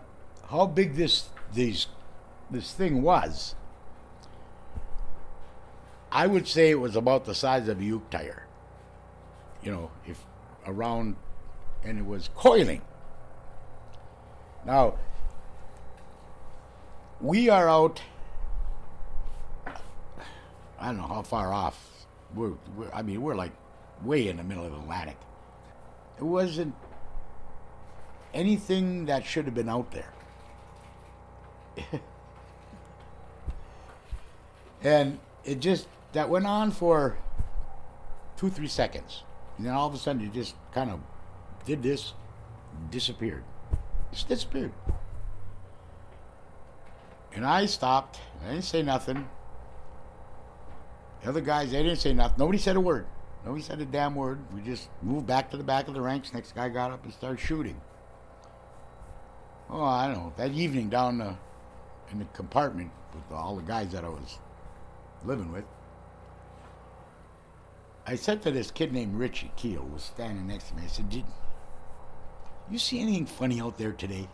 how big this thing was, I would say it was about the size of a uke tire, you know, if around, and it was coiling. Now, we are out, I don't know how far off, we're like way in the middle of the Atlantic. It wasn't anything that should have been out there. And it just, that went on for 2-3 seconds. And then all of a sudden it just kind of did this, disappeared. Just disappeared. And I stopped. I didn't say nothing. The other guys, they didn't say nothing. Nobody said a word. Nobody said a damn word. We just moved back to the back of the ranks. Next guy got up and started shooting. Oh, I don't know. That evening down in the compartment with all the guys that I was living with, I said to this kid named Richie Keel, who was standing next to me, I said, "Did you see anything funny out there today?"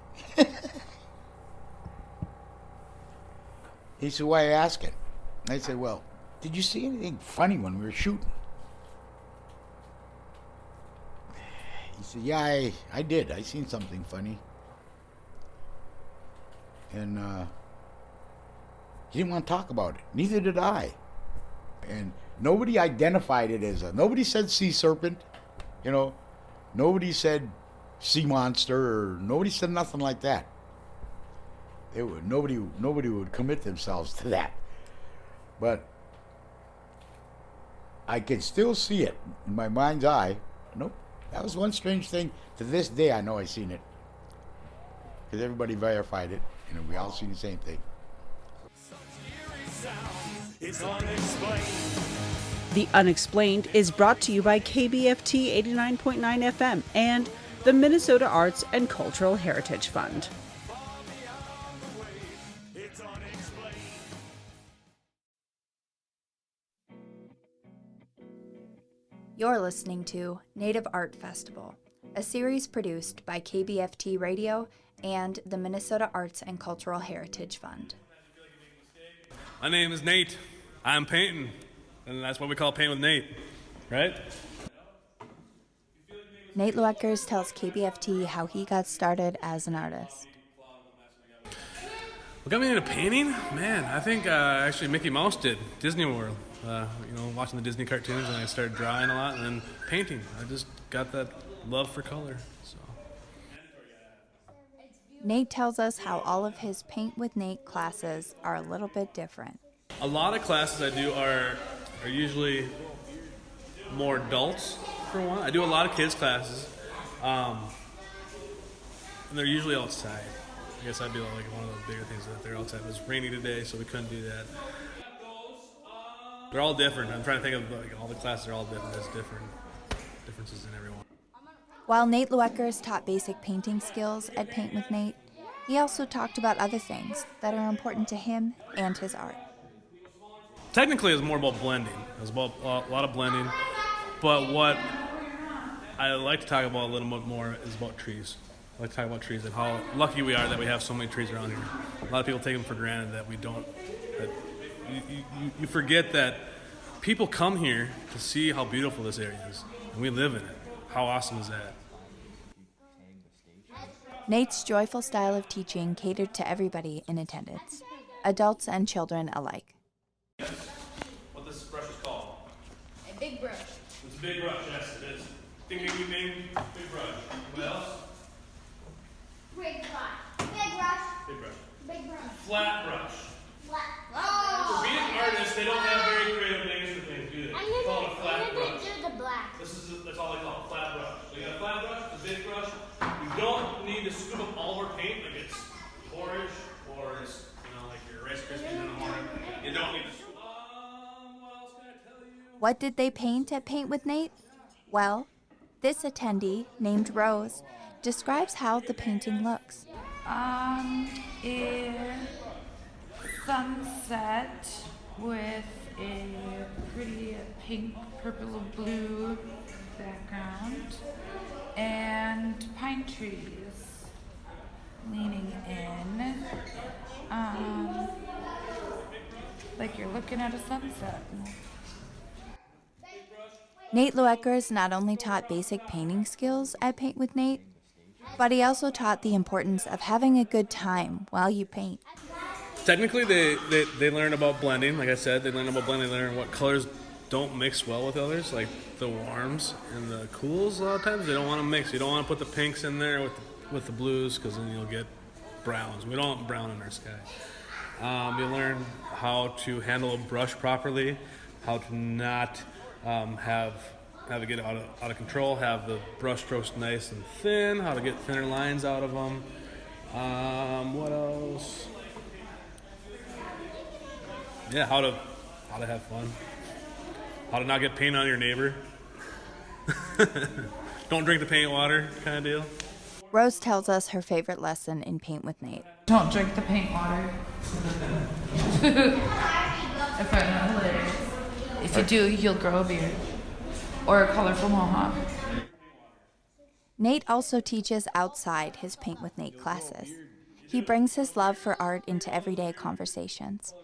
He said, "Why are you asking?" And I said, "Well, did you see anything funny when we were shooting?" He said, yeah, I did. I seen something funny. And he didn't want to talk about it. Neither did I. And nobody identified it as nobody said sea serpent, you know. Nobody said sea monster, or nobody said nothing like that. Nobody would commit themselves to that. But I could still see it in my mind's eye. Nope. That was one strange thing. To this day, I know I seen it. Because everybody verified it, and we all seen the same thing. It's unexplained. The Unexplained is brought to you by KBFT 89.9 FM and the Minnesota Arts and Cultural Heritage Fund. You're listening to Native Art Festival, a series produced by KBFT Radio and the Minnesota Arts and Cultural Heritage Fund. My name is Nate. I'm painting, and that's what we call Paint with Nate, right? Nate Lueckers tells KBFT how he got started as an artist. What got me into painting? Man, I think actually Mickey Mouse did, Disney World. Watching the Disney cartoons, and I started drawing a lot, and then painting. I just got that love for color. So. Nate tells us how all of his Paint with Nate classes are a little bit different. A lot of classes I do are usually more adults, for one. I do a lot of kids classes, and they're usually outside. I guess that'd be like one of the bigger things, that they're outside. It was rainy today, so we couldn't do that. They're all different. I'm trying to think of all the classes are all different. There's differences in everyone. While Nate Lueckers taught basic painting skills at Paint with Nate, he also talked about other things that are important to him and his art. Technically, it's more about blending. It's about a lot of blending. But what I like to talk about a little bit more is about trees. I like to talk about trees and how lucky we are that we have so many trees around here. A lot of people take them for granted that we don't. You forget that people come here to see how beautiful this area is, and we live in it. How awesome is that? Nate's joyful style of teaching catered to everybody in attendance, adults and children alike. What this brush is called? A big brush. It's a big brush, yes, it is. Ding, ding, ding, ding. Big brush. What else? Big brush. Big brush. Big brush. Big brush. Flat brush. Flat. For being artists, they don't have very creative names for things, do they? They call it a flat brush. Do the black. That's all they call it, flat brush. So you got a flat brush, a big brush. You don't need to scoop up all of our paint like it's porridge or it's, like your Rice Krispies in the morning. You don't need to scoop. What else can I tell you? What did they paint at Paint with Nate? Well, this attendee, named Rose, describes how the painting looks. A sunset with a pretty pink, purple, blue background, and pine trees leaning in, like you're looking at a sunset. Nate Lueckers not only taught basic painting skills at Paint with Nate, but he also taught the importance of having a good time while you paint. Technically, they learn about blending. Like I said, they learn about blending. They learn what colors don't mix well with others, like the warms and the cools. A lot of times, they don't want to mix. You don't want to put the pinks in there with the blues, because then you'll get browns. We don't want brown in our sky. You learn how to handle a brush properly, how to not have it get out of control, have the brush strokes nice and thin, how to get thinner lines out of them. What else? Yeah, how to have fun. How to not get paint on your neighbor. Don't drink the paint water kind of deal. Rose tells us her favorite lesson in Paint with Nate. Don't drink the paint water. I find that hilarious. If you do, you'll grow a beard. Or a colorful mohawk. Nate also teaches outside his Paint with Nate classes. He brings his love for art into everyday conversations.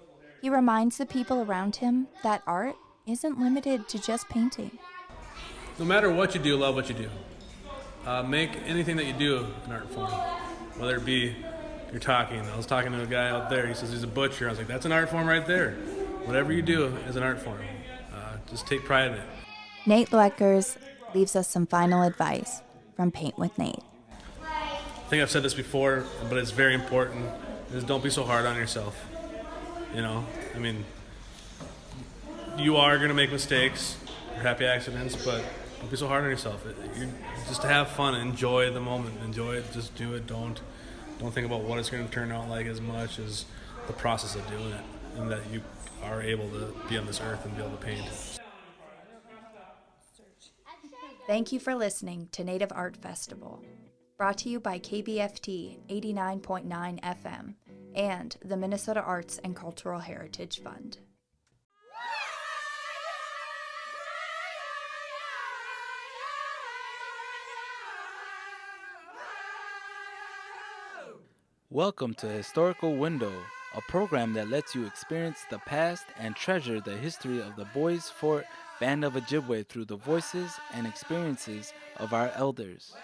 He reminds the people around him that art isn't limited to just painting. No matter what you do, love what you do. Make anything that you do an art form, whether it be you're talking. I was talking to a guy out there. He says he's a butcher. I was like, that's an art form right there. Whatever you do is an art form. Just take pride in it. Nate Leckers leaves us some final advice from Paint with Nate. I think I've said this before, but it's very important, is don't be so hard on yourself. You know, I mean, you are going to make mistakes or happy accidents, but don't be so hard on yourself. Just to have fun, enjoy the moment, enjoy it, just do it. Don't think about what it's going to turn out like as much as the process of doing it, and that you are able to be on this earth and be able to paint. Thank you for listening to Native Art Festival, brought to you by KBFT 89.9 FM and the Minnesota Arts and Cultural Heritage Fund. Welcome to Historical Window, a program that lets you experience the past and treasure the history of the Boys Fort Band of Ojibwe through the voices and experiences of our elders.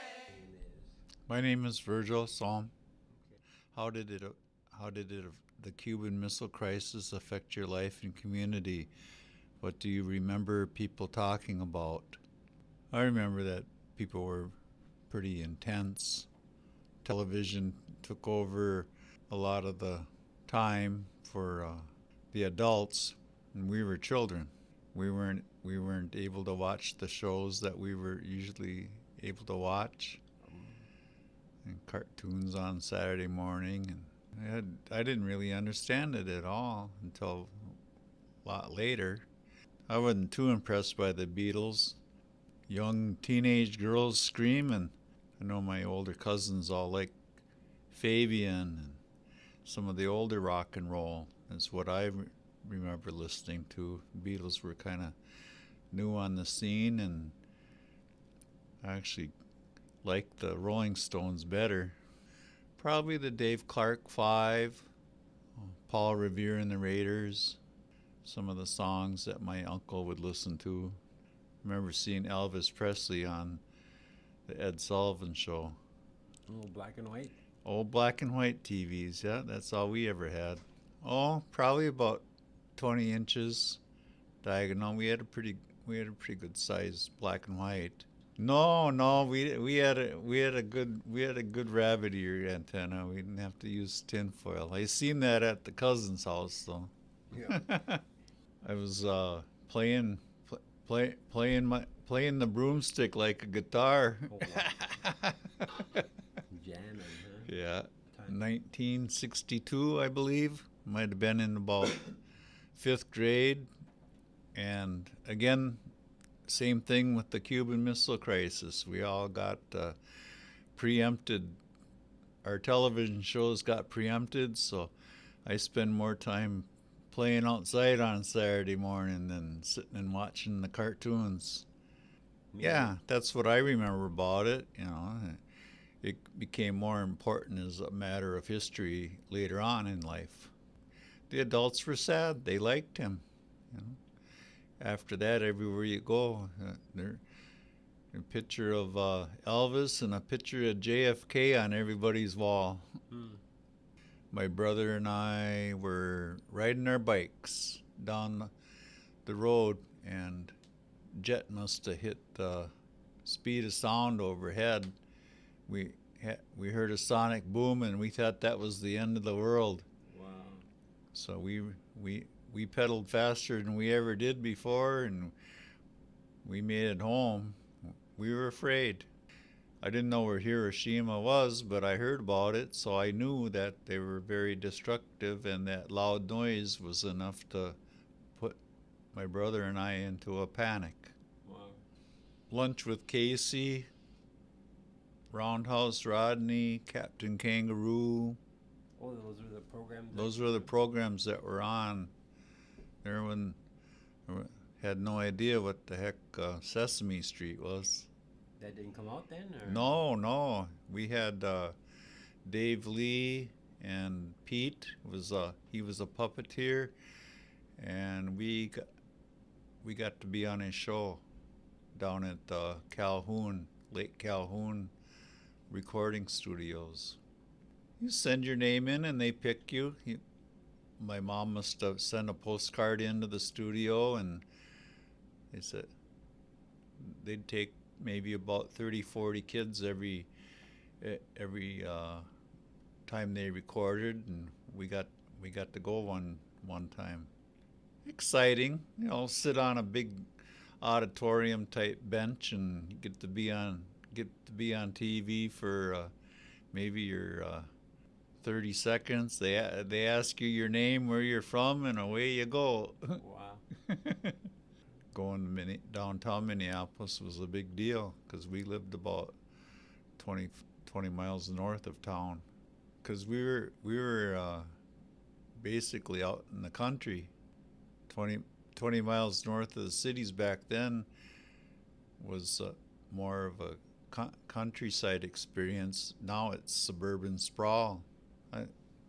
My name is Virgil Salm. How did the Cuban Missile Crisis affect your life and community? What do you remember people talking about? I remember that people were pretty intense. Television took over a lot of the time for the adults, and we were children. We weren't able to watch the shows that we were usually able to watch, and cartoons on Saturday morning, and I didn't really understand it at all until a lot later. I wasn't too impressed by the Beatles. Young teenage girls screaming. I know my older cousins all like Fabian and some of the older rock and roll. That's what I remember listening to. Beatles were kind of new on the scene, and I actually liked the Rolling Stones better. Probably the Dave Clark Five, Paul Revere and the Raiders, some of the songs that my uncle would listen to. I remember seeing Elvis Presley on the Ed Sullivan Show. Old black and white? Old black and white TVs, yeah, that's all we ever had. Oh, probably about 20 inches diagonal. We had a pretty good size black and white. No, we had a good rabbit ear antenna. We didn't have to use tinfoil. I seen that at the cousin's house though. Yeah. I was playing the broomstick like a guitar. Oh, wow. Jamming, huh? Yeah. 1962, I believe. Might have been in about 5th grade. And again, same thing with the Cuban Missile Crisis. We all got preempted. Our television shows got preempted, so I spend more time playing outside on Saturday morning than sitting and watching the cartoons. Yeah, that's what I remember about it. You know, it became more important as a matter of history later on in life. The adults were sad. They liked him. You know. After that, everywhere you go, there's a picture of Elvis and a picture of JFK on everybody's wall. My brother and I were riding our bikes down the road, and jet must have hit the speed of sound overhead. We heard a sonic boom, and we thought that was the end of the world. Wow. So we pedaled faster than we ever did before, and we made it home. We were afraid. I didn't know where Hiroshima was, but I heard about it, so I knew that they were very destructive, and that loud noise was enough to put my brother and I into a panic. Wow. Lunch with Casey, Roundhouse Rodney, Captain Kangaroo. Oh, those were the programs? Those were the programs that were on. Everyone had no idea what the heck Sesame Street was. That didn't come out then? Or? No. We had Dave Lee and Pete. He was a puppeteer, and we got to be on his show down at Calhoun Lake Calhoun recording studios. You send your name in and they pick you. My mom must have sent a postcard into the studio, and they said they'd take maybe about 30, 40 kids every time they recorded, and we got to go one time. Exciting, sit on a big auditorium type bench and get to be on TV for maybe your 30 seconds. They ask you your name, where you're from, and away you go. Wow. Going to downtown Minneapolis was a big deal because we lived about 20 miles north of town. Because we were basically out in the country. 20 miles north of the cities back then was more of a countryside experience. Now it's suburban sprawl. I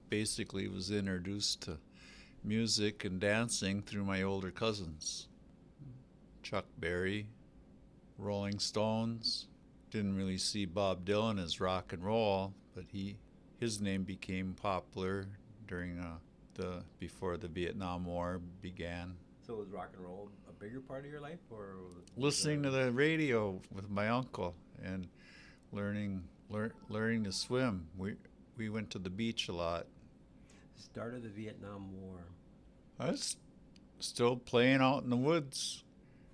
basically was introduced to music and dancing through my older cousins. Chuck Berry, Rolling Stones. Didn't really see Bob Dylan as rock and roll, but his name became popular during before the Vietnam War began. So was rock and roll a bigger part of your life, or Listening to the radio with my uncle and learning to swim. We went to the beach a lot. Start of the Vietnam War? I was still playing out in the woods,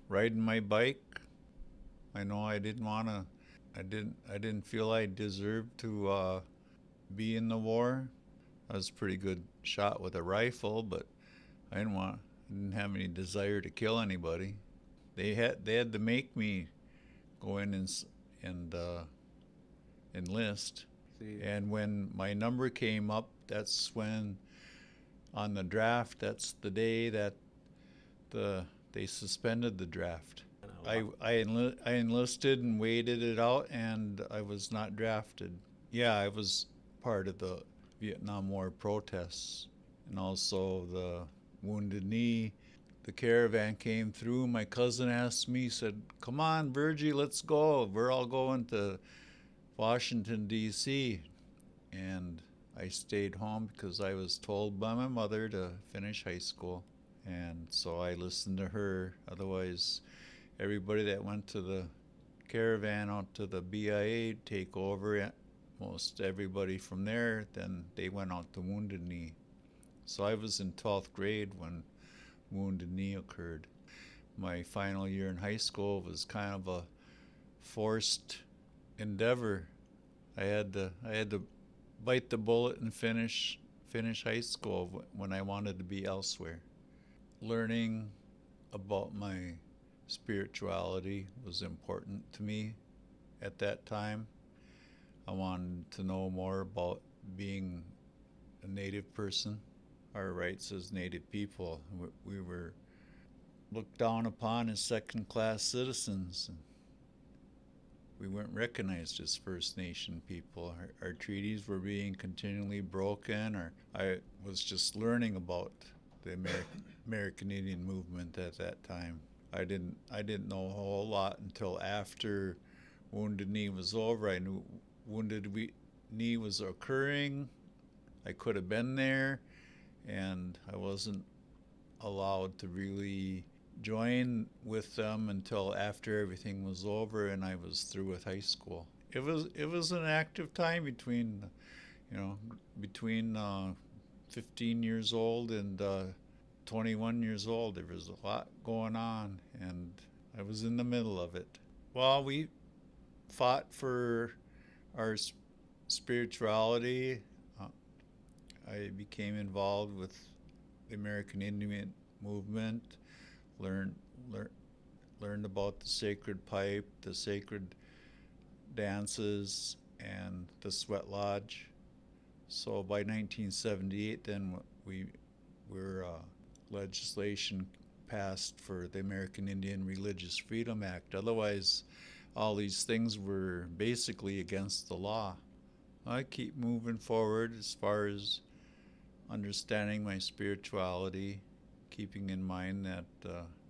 riding my bike. I know I didn't feel I deserved to be in the war. I was a pretty good shot with a rifle, but I didn't have any desire to kill anybody. They had to make me go in and enlist. And when my number came up, that's when on the draft, that's the day that they suspended the draft. I enlisted and waited it out, and I was not drafted. Yeah, I was part of the Vietnam War protests, and also the Wounded Knee. The caravan came through. My cousin asked me, said, "Come on, Virgie, let's go. We're all going to Washington, D.C." And I stayed home because I was told by my mother to finish high school. And so I listened to her. Otherwise, everybody that went to the caravan out to the BIA take over. Most everybody from there, then they went out to Wounded Knee. So I was in 12th grade when Wounded Knee occurred. My final year in high school was kind of a forced endeavor. I had to bite the bullet and finish high school when I wanted to be elsewhere. Learning about my spirituality was important to me at that time. I wanted to know more about being a Native person, our rights as Native people. We were looked down upon as second-class citizens. We weren't recognized as First Nation people. Our treaties were being continually broken. I was just learning about the American Indian movement at that time. I didn't know a whole lot until after Wounded Knee was over. I knew Wounded Knee was occurring. I could have been there, and I wasn't allowed to really join with them until after everything was over and I was through with high school. It was an active time between 15 years old and 21 years old. There was a lot going on, and I was in the middle of it. Well, we fought for our spirituality. I became involved with the American Indian movement, learned about the sacred pipe, the sacred dances, and the sweat lodge. So by 1978, then legislation passed for the American Indian Religious Freedom Act. Otherwise, all these things were basically against the law. I keep moving forward as far as understanding my spirituality, keeping in mind that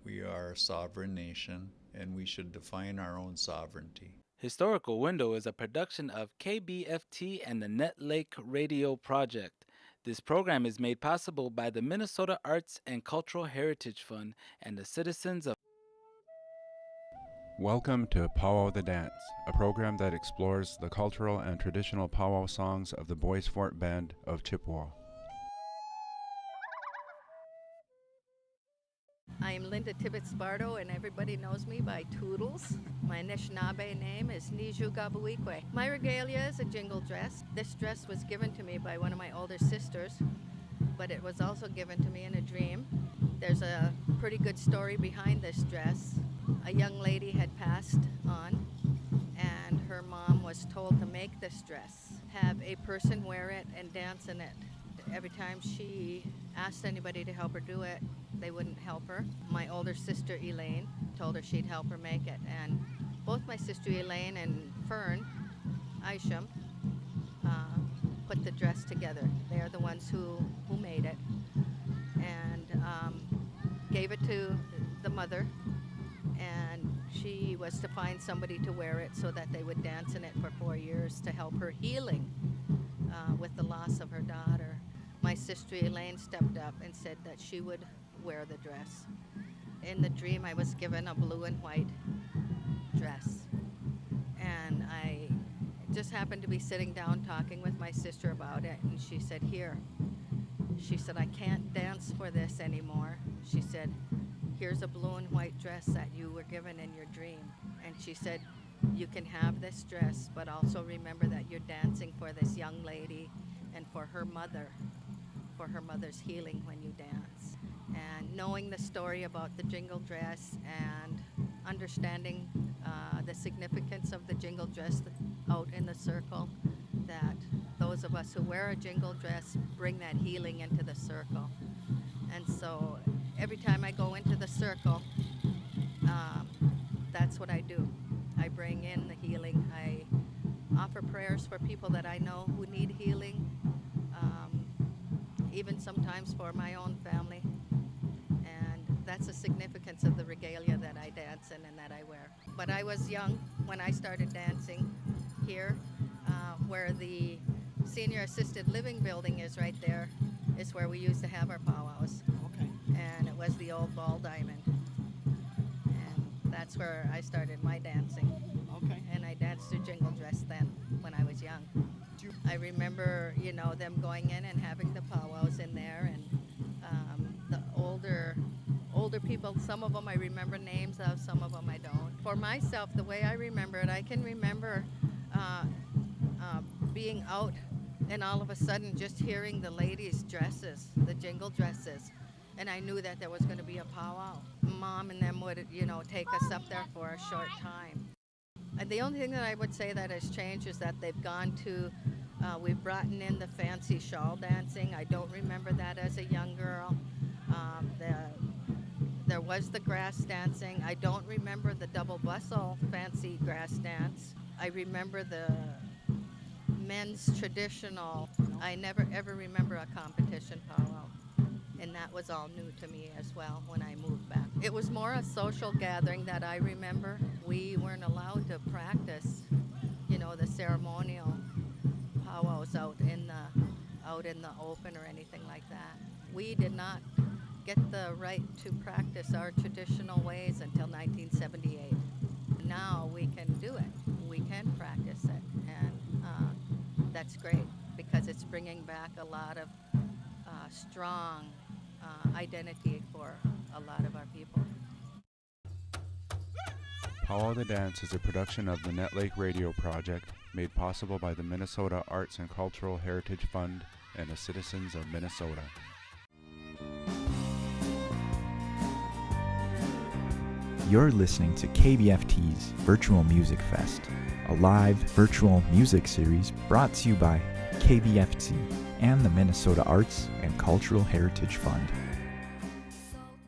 we are a sovereign nation and we should define our own sovereignty. Historical Window is a production of KBFT and the Net Lake Radio Project. This program is made possible by the Minnesota Arts and Cultural Heritage Fund and the citizens of. Welcome to Powwow the Dance, a program that explores the cultural and traditional powwow songs of the Boys Fort Band of Chippewa. I'm Linda Tibbetts-Bardo, and everybody knows me by Toodles. My Anishinaabe name is Niju Gabuikwe. My regalia is a jingle dress. This dress was given to me by one of my older sisters, but it was also given to me in a dream. There's a pretty good story behind this dress. A young lady had passed on, and her mom was told to make this dress, have a person wear it and dance in it. Every time she asked anybody to help her do it, they wouldn't help her. My older sister Elaine told her she'd help her make it, and both my sister Elaine and Fern Isham put the dress together. They're the ones who made it, and gave it to the mother, and she was to find somebody to wear it so that they would dance in it for 4 years to help her healing with the loss of her daughter. My sister Elaine stepped up and said that she would wear the dress. In the dream, I was given a blue and white dress, and I just happened to be sitting down talking with my sister about it, and she said, "Here." She said, "I can't dance for this anymore." She said, "Here's a blue and white dress that you were given in your dream." And she said, "You can have this dress, but also remember that you're dancing for this young lady and for her mother's healing when you dance." And knowing the story about the jingle dress and understanding the significance of the jingle dress out in the circle, that those of us who wear a jingle dress bring that healing into the circle. And so every time I go into the circle, that's what I do. I bring in the healing. I offer prayers for people that I know who need healing, even sometimes for my own family. And that's the significance of the regalia that I dance in and that I wear. But I was young when I started dancing here, where the senior assisted living building is right there, is where we used to have our powwows. Okay. And it was the old Ball Diamond. And that's where I started my dancing. Okay. And I danced a jingle dress then when I was young. I remember, them going in and having the powwows in there, and the older people, some of them I remember names of, some of them I don't. For myself, the way I remember it, I can remember being out and all of a sudden just hearing the ladies' dresses, the jingle dresses, and I knew that there was going to be a powwow. Mom and them would, take us up there for a short time. And the only thing that I would say that has changed is that they've gone to, we've brought in the fancy shawl dancing. I don't remember that as a young girl. There was the grass dancing. I don't remember the double bustle fancy grass dance. I remember the men's traditional. I never ever remember a competition powwow. And that was all new to me as well when I moved back. It was more a social gathering that I remember. We weren't allowed to practice, the ceremonial powwows out in the open or anything like that. We did not get the right to practice our traditional ways until 1978. Now we can do it. We can practice it, and that's great because it's bringing back a lot of strong identity for a lot of our people. Powwow the Dance is a production of the Net Lake Radio Project, made possible by the Minnesota Arts and Cultural Heritage Fund and the citizens of Minnesota. You're listening to KBFT's Virtual Music Fest, a live virtual music series brought to you by KBFT and the Minnesota Arts and Cultural Heritage Fund.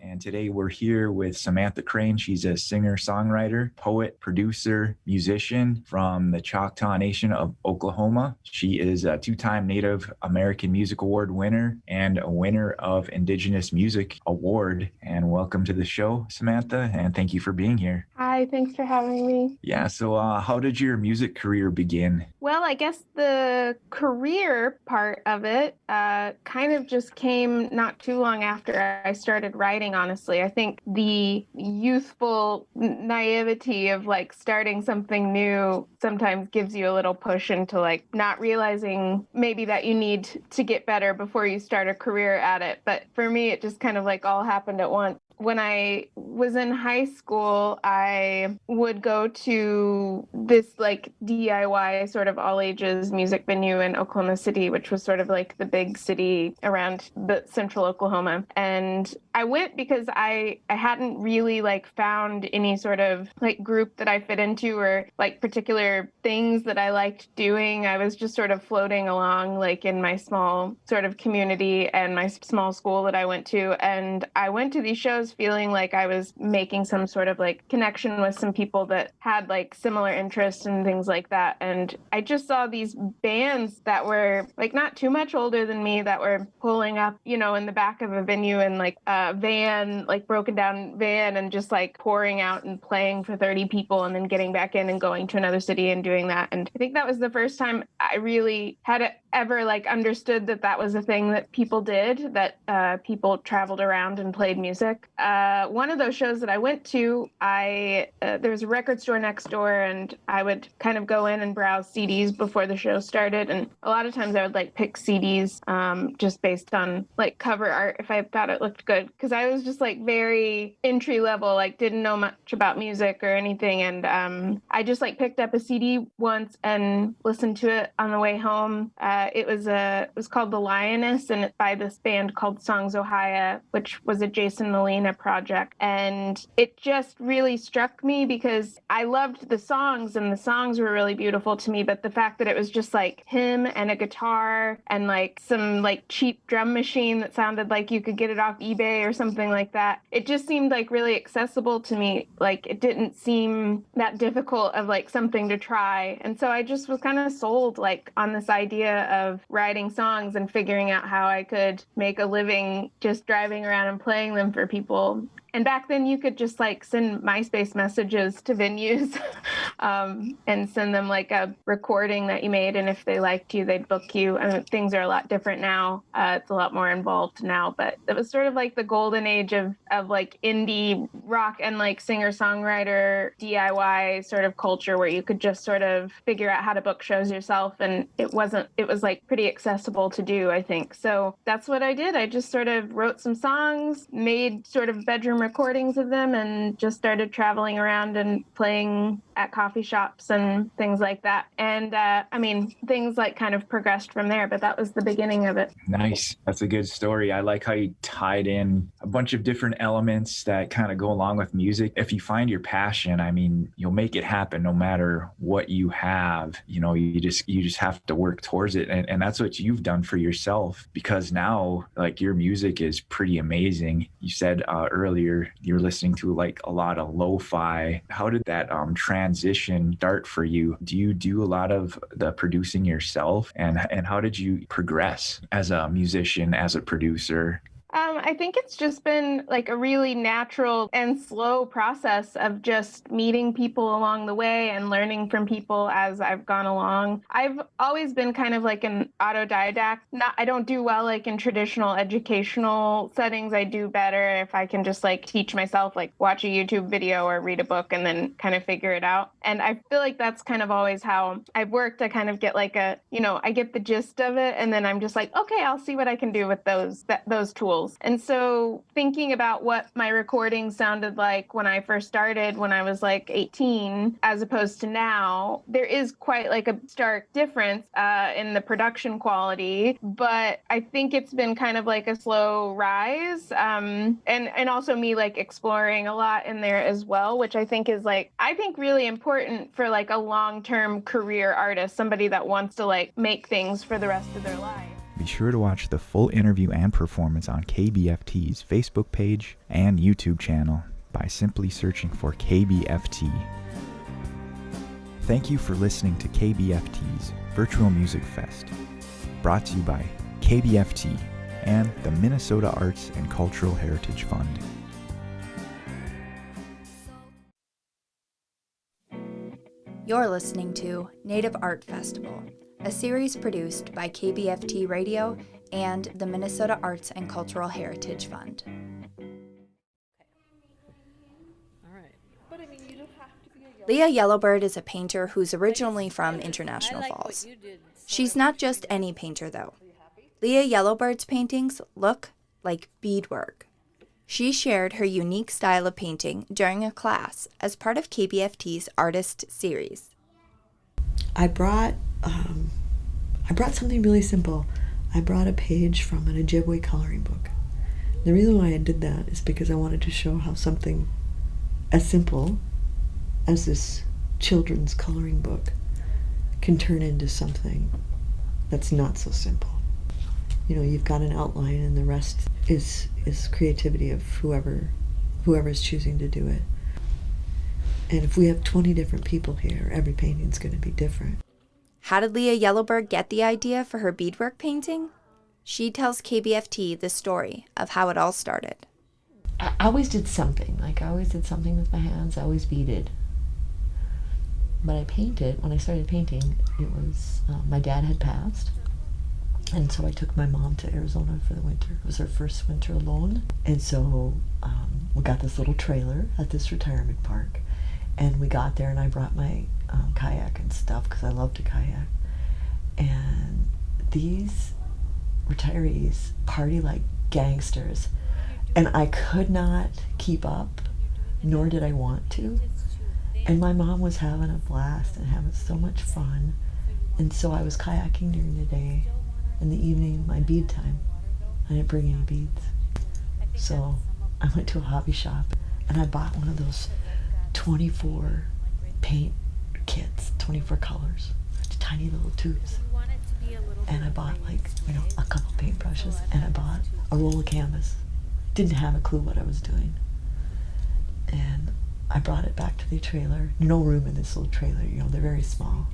And today we're here with Samantha Crane. She's a singer-songwriter, poet, producer, musician from the Choctaw Nation of Oklahoma. She is a two-time Native American Music Award winner and a winner of Indigenous Music Award. And welcome to the show, Samantha, and thank you for being here. Hi, thanks for having me. Yeah, so how did your music career begin? Well, I guess the career part of it kind of just came not too long after I started writing, honestly. I think the youthful naivety of like starting something new sometimes gives you a little push into like not realizing maybe that you need to get better before you start a career at it. But for me, it just kind of like all happened at once. When I was in high school, I would go to this like DIY sort of all ages music venue in Oklahoma City, which was sort of like the big city around the central Oklahoma. And I went because I hadn't really like found any sort of like group that I fit into or like particular things that I liked doing. I was just sort of floating along like in my small sort of community and my small school that I went to. And I went to these shows feeling like I was making some sort of like connection with some people that had like similar interests and things like that. And I just saw these bands that were like not too much older than me that were pulling up, you know, in the back of a venue in like a van, like broken down van, and just like pouring out and playing for 30 people and then getting back in and going to another city and doing that. And I think that was the first time I really had ever like understood that that was a thing that people did, that people traveled around and played music. One of those shows that I went to, there was a record store next door, and I would kind of go in and browse CDs before the show started. And a lot of times I would like pick CDs just based on like cover art if I thought it looked good, because I was just like very entry level, like didn't know much about music or anything. And I just like picked up a CD once and listened to it on the way home. It was called The Lioness, and it's by this band called Songs Ohio, which was a Jason Molina project. And it just really struck me because I loved the songs and the songs were really beautiful to me. But the fact that it was just like him and a guitar and like some like cheap drum machine that sounded like you could get it off eBay or something like that, it just seemed like really accessible to me. Like it didn't seem that difficult of like something to try. And so I just was kind of sold like on this idea of writing songs and figuring out how I could make a living just driving around and playing them for people. And back then you could just like send MySpace messages to venues and send them like a recording that you made. And if they liked you, they'd book you. I mean, things are a lot different now. It's a lot more involved now, but it was sort of like the golden age of like indie rock and like singer-songwriter DIY sort of culture where you could just sort of figure out how to book shows yourself. And it was like pretty accessible to do, I think. So that's what I did. I just sort of wrote some songs, made sort of bedroom recordings of them, and just started traveling around and playing at coffee shops and things like that. And I mean, things like kind of progressed from there, but that was the beginning of it. Nice. That's a good story. I like how you tied in a bunch of different elements that kind of go along with music. If you find your passion, I mean, you'll make it happen no matter what you have. You know, you just have to work towards it. And that's what you've done for yourself, because now like your music is pretty amazing. You said earlier you're listening to like a lot of lo-fi. How did that transition start for you? Do you do a lot of the producing yourself, and how did you progress as a musician, as a producer? I think it's just been like a really natural and slow process of just meeting people along the way and learning from people as I've gone along. I've always been kind of like an autodidact. I don't do well like in traditional educational settings. I do better if I can just like teach myself, like watch a YouTube video or read a book and then kind of figure it out. And I feel like that's kind of always how I've worked. I kind of get like I get the gist of it, and then I'm just like, okay, I'll see what I can do with those tools. And so thinking about what my recording sounded like when I first started, when I was like 18, as opposed to now, there is quite like a stark difference in the production quality, but I think it's been kind of like a slow rise. And also me like exploring a lot in there as well, which I think is like, really important for like a long-term career artist, somebody that wants to like make things for the rest of their life. Be sure to watch the full interview and performance on KBFT's Facebook page and YouTube channel by simply searching for KBFT. Thank you for listening to KBFT's Virtual Music Fest, brought to you by KBFT and the Minnesota Arts and Cultural Heritage Fund. You're listening to Native Art Festival, a series produced by KBFT Radio and the Minnesota Arts and Cultural Heritage Fund. Leah Yellowbird is a painter who's originally from International Falls. She's not just any painter, though. Leah Yellowbird's paintings look like beadwork. She shared her unique style of painting during a class as part of KBFT's Artist Series. I brought something really simple. I brought a page from an Ojibwe coloring book. The reason why I did that is because I wanted to show how something as simple as this children's coloring book can turn into something that's not so simple. You know, you've got an outline and the rest is creativity of whoever's choosing to do it. And if we have 20 different people here, every painting's going to be different. How did Leah Yellowbird get the idea for her beadwork painting? She tells KBFT the story of how it all started. I always did something. I always did something with my hands. I always beaded. But when I started painting, it was, my dad had passed. And so I took my mom to Arizona for the winter. It was her first winter alone. And so we got this little trailer at this retirement park. And we got there and I brought my kayak and stuff because I love to kayak. And these retirees party like gangsters. And I could not keep up, nor did I want to. And my mom was having a blast and having so much fun. And so I was kayaking during the day. In the evening, my bead time. I didn't bring any beads. So I went to a hobby shop and I bought one of those 24 paint kits, 24 colors, tiny little tubes. And I bought a couple paintbrushes and I bought a roll of canvas. Didn't have a clue what I was doing. And I brought it back to the trailer. No room in this little trailer, they're very small.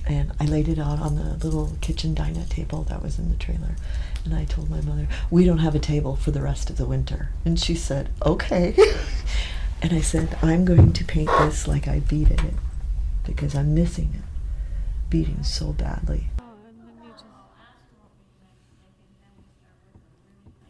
And I laid it out on the little kitchen dinette table that was in the trailer. And I told my mother, we don't have a table for the rest of the winter. And she said, okay. And I said, I'm going to paint this like I beaded it because I'm missing it, beading so badly.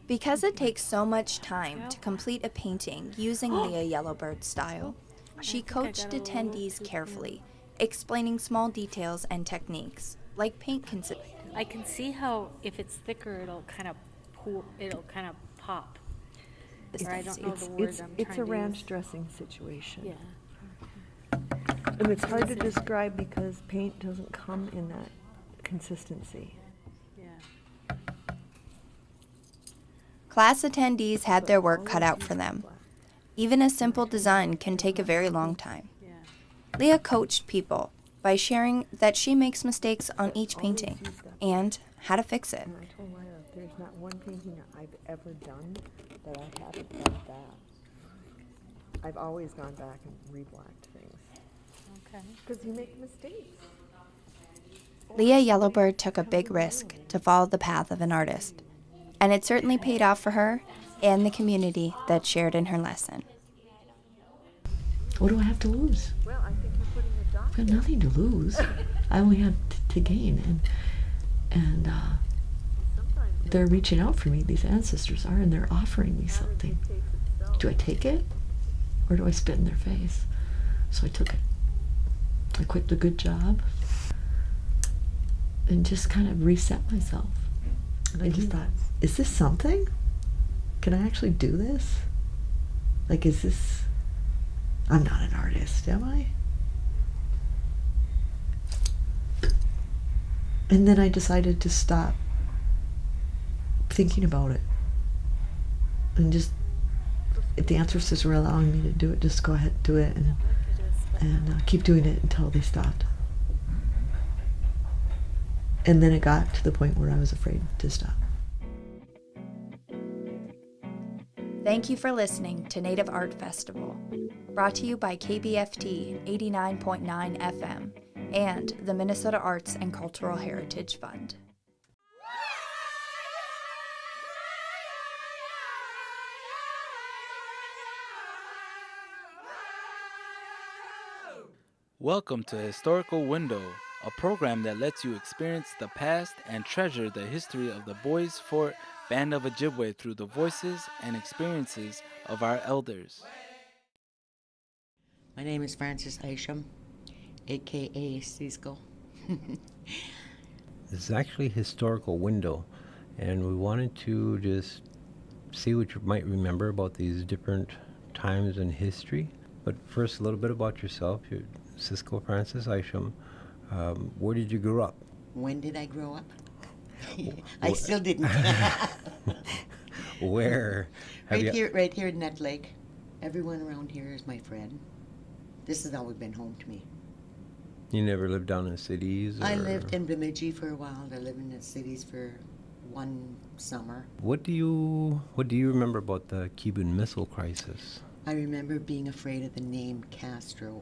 Because it takes so much time to complete a painting using Leah Yellowbird's style, she coached attendees carefully, explaining small details and techniques, like paint consistency. I can see how if it's thicker, it'll kind of pop. Or I don't know the word I'm It's a trying to ranch use. dressing situation. Yeah. And it's hard to describe because paint doesn't come in that consistency. Yeah. Class attendees had their work cut out for them. Even a simple design can take a very long time. Leah coached people by sharing that she makes mistakes on each painting and how to fix it. And I told Myra, there's not one painting that I've ever done that I haven't done that. I've always gone back and reblacked things. Okay. Because you make mistakes. Leah Yellowbird took a big risk to follow the path of an artist, and it certainly paid off for her and the community that shared in her lesson. What do I have to lose? Well, I think you're putting a dot. I've got nothing to lose. I only have to gain. And they're reaching out for me, these ancestors are, and they're offering me something. Do I take it? Or do I spit in their face? So I took it. I quit the good job and just kind of reset myself. And I just thought, is this something? Can I actually do this? Is this... I'm not an artist, am I? And then I decided to stop thinking about it. And just, if the ancestors were allowing me to do it, just go ahead and do it and keep doing it until they stopped. And then it got to the point where I was afraid to stop. Thank you for listening to Native Art Festival, brought to you by KBFT 89.9 FM and the Minnesota Arts and Cultural Heritage Fund. Welcome to Historical Window, a program that lets you experience the past and treasure the history of the Boys Fort Band of Ojibwe through the voices and experiences of our elders. My name is Frances Isham, aka Cisco. This is actually Historical Window, and we wanted to just see what you might remember about these different times in history. But first, a little bit about yourself. You're Cisco Frances Isham. Where did you grow up? When did I grow up? I still didn't. Where? Right here in Nut Lake. Everyone around here is my friend. This has always been home to me. You never lived down in cities? I lived in Bemidji for a while. I lived in the cities for one summer. What do you remember about the Cuban Missile Crisis? I remember being afraid of the name Castro.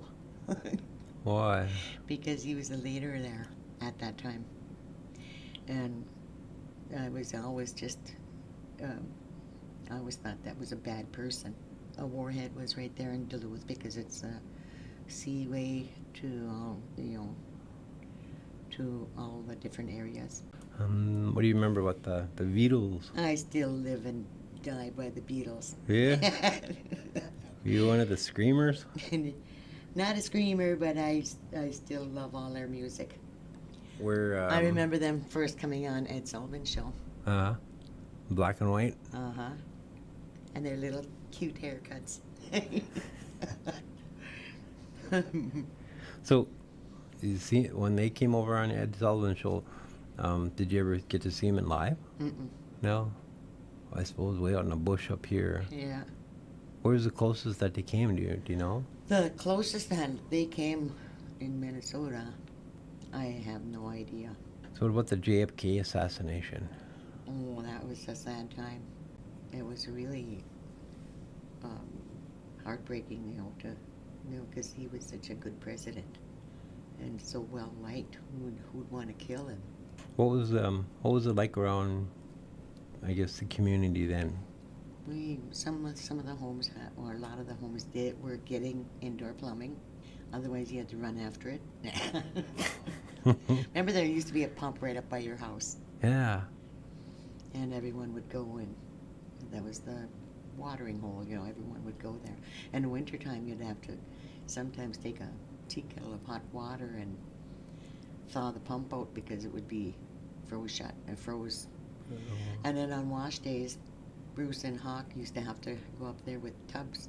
Why? Because he was a leader there at that time. And I was always just, I always thought that was a bad person. A warhead was right there in Duluth because it's a seaway to, to all the different areas. What do you remember about the Beatles? I still live and die by the Beatles. Yeah? Were you one of the screamers? Not a screamer, but I still love all their music. Where I remember them first coming on Ed Sullivan Show. Black and white? And their little cute haircuts. So, you see, when they came over on Ed Sullivan Show, did you ever get to see him in live? Mm-mm. No? I suppose way out in the bush up here. Yeah. Where's the closest that they came? Do you know? The closest that they came in Minnesota, I have no idea. So what about the JFK assassination? Oh, that was a sad time. It was really heartbreaking, because he was such a good president and so well liked. Who'd want to kill him? What was it like around, I guess, the community then? Some of the homes or a lot of the homes were getting indoor plumbing. Otherwise, you had to run after it. Remember, there used to be a pump right up by your house. Yeah. And everyone would go in. That was the watering hole. Everyone would go there. And in wintertime, you'd have to sometimes take a tea kettle of hot water and thaw the pump out because it would be froze. And then on wash days, Bruce and Hawk used to have to go up there with tubs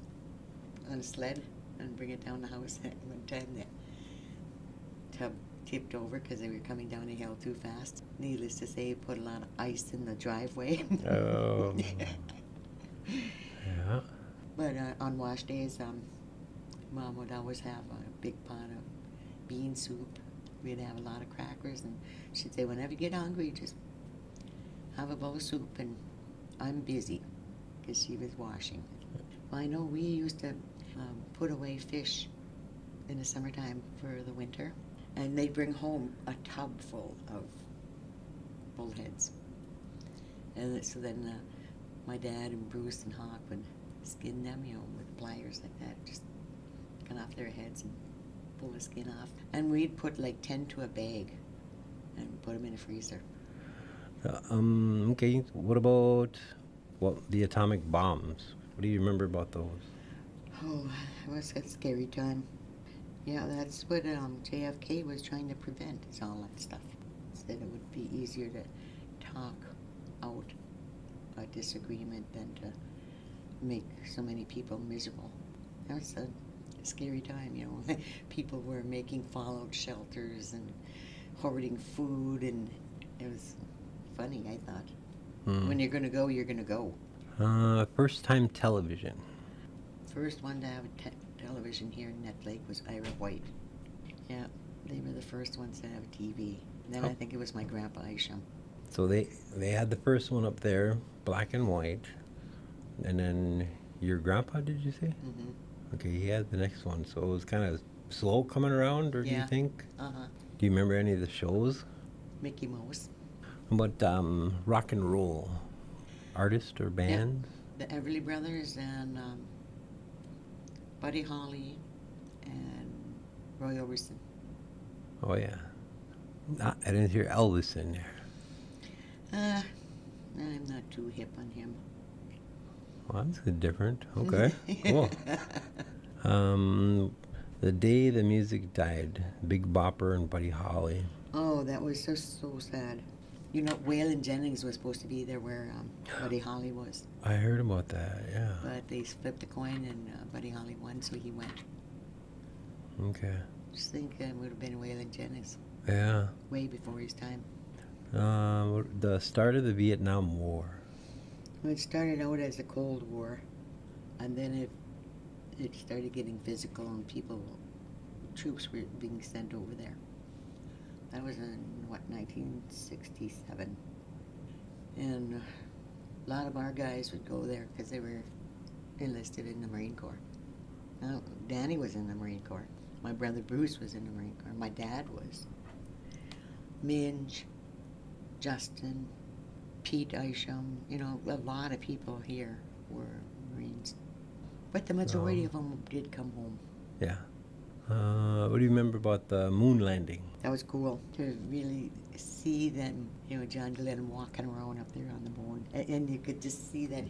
on a sled and bring it down the house. One time the tub tipped over because they were coming down a hill too fast. Needless to say, put a lot of ice in the driveway. Oh. Yeah. But on wash days, Mom would always have a big pot of bean soup. We'd have a lot of crackers, and she'd say, whenever you get hungry, just have a bowl of soup, and I'm busy, because she was washing. Well, I know we used to put away fish in the summertime for the winter, and they'd bring home a tub full of bullheads. And so then my dad and Bruce and Hawk would skin them, with pliers like that, just cut off their heads and pull the skin off. And we'd put like 10 to a bag and put them in a freezer. Okay, what about the atomic bombs? What do you remember about those? Oh, it was a scary time. Yeah, that's what JFK was trying to prevent, is all that stuff. Said it would be easier to talk out a disagreement than to make so many people miserable. That was a scary time, People were making fallout shelters and hoarding food, and it was funny, I thought. When you're going to go, you're going to go. First time television. First one to have a television here in Nut Lake was Ira White. Yeah, they were the first ones to have a TV. Then I think it was my grandpa Isham. So they had the first one up there, black and white, and then your grandpa, did you say? Mm-hmm. Okay, he had the next one. So it was kind of slow coming around, or do you Yeah. think? Uh-huh. Do you remember any of the shows? Mickey Mouse. How about rock and roll artists or bands? The Everly Brothers and Buddy Holly and Roy Orbison. Oh yeah. I didn't hear Elvis in there. I'm not too hip on him. Well, that's different. Okay, cool. The day the music died, Big Bopper and Buddy Holly. Oh, that was just so sad. You know, Waylon Jennings was supposed to be there where Buddy Holly was. I heard about that, yeah. But they flipped a coin and Buddy Holly won, so he went. Okay. Just think it would have been Waylon Jennings. Yeah. Way before his time. The start of the Vietnam War. Well, it started out as the Cold War, and then it started getting physical, and troops were being sent over there. That was in, 1967. And a lot of our guys would go there because they were enlisted in the Marine Corps. Now, Danny was in the Marine Corps. My brother Bruce was in the Marine Corps. My dad was. Minge, Justin, Pete Isham, you know, a lot of people here were Marines. But the majority of them did come home. Yeah. What do you remember about the moon landing? That was cool to really see them, you know, John Glenn walking around up there on the moon. And you could just see that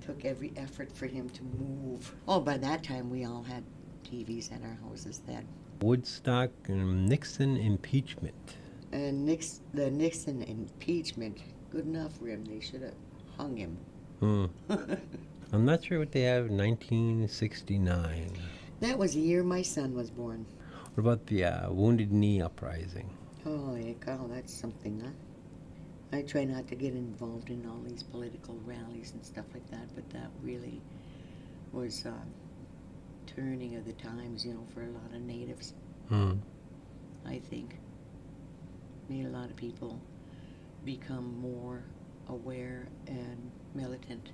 took every effort for him to move. Oh, by that time we all had TVs at our houses then. Woodstock and Nixon impeachment. And the Nixon impeachment, good enough for him. They should have hung him. I'm not sure what they have in 1969. That was the year my son was born. What about the Wounded Knee uprising? Oh, yeah, Carl, that's something, huh? I try not to get involved in all these political rallies and stuff like that, but that really was turning of the times, you know, for a lot of natives. I think. Made a lot of people become more aware and militant.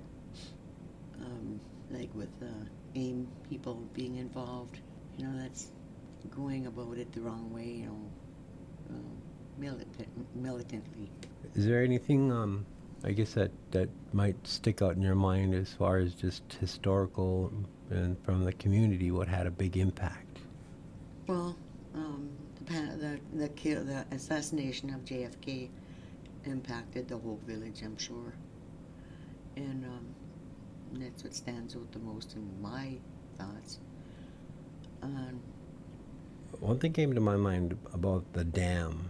Like with AIM people being involved, you know, that's going about it the wrong way, you know, militantly. Is there anything, I guess, that might stick out in your mind as far as just historical and from the community, what had a big impact? Well, the assassination of JFK impacted the whole village, I'm sure. And that's what stands out the most in my thoughts. One thing came to my mind about the dam.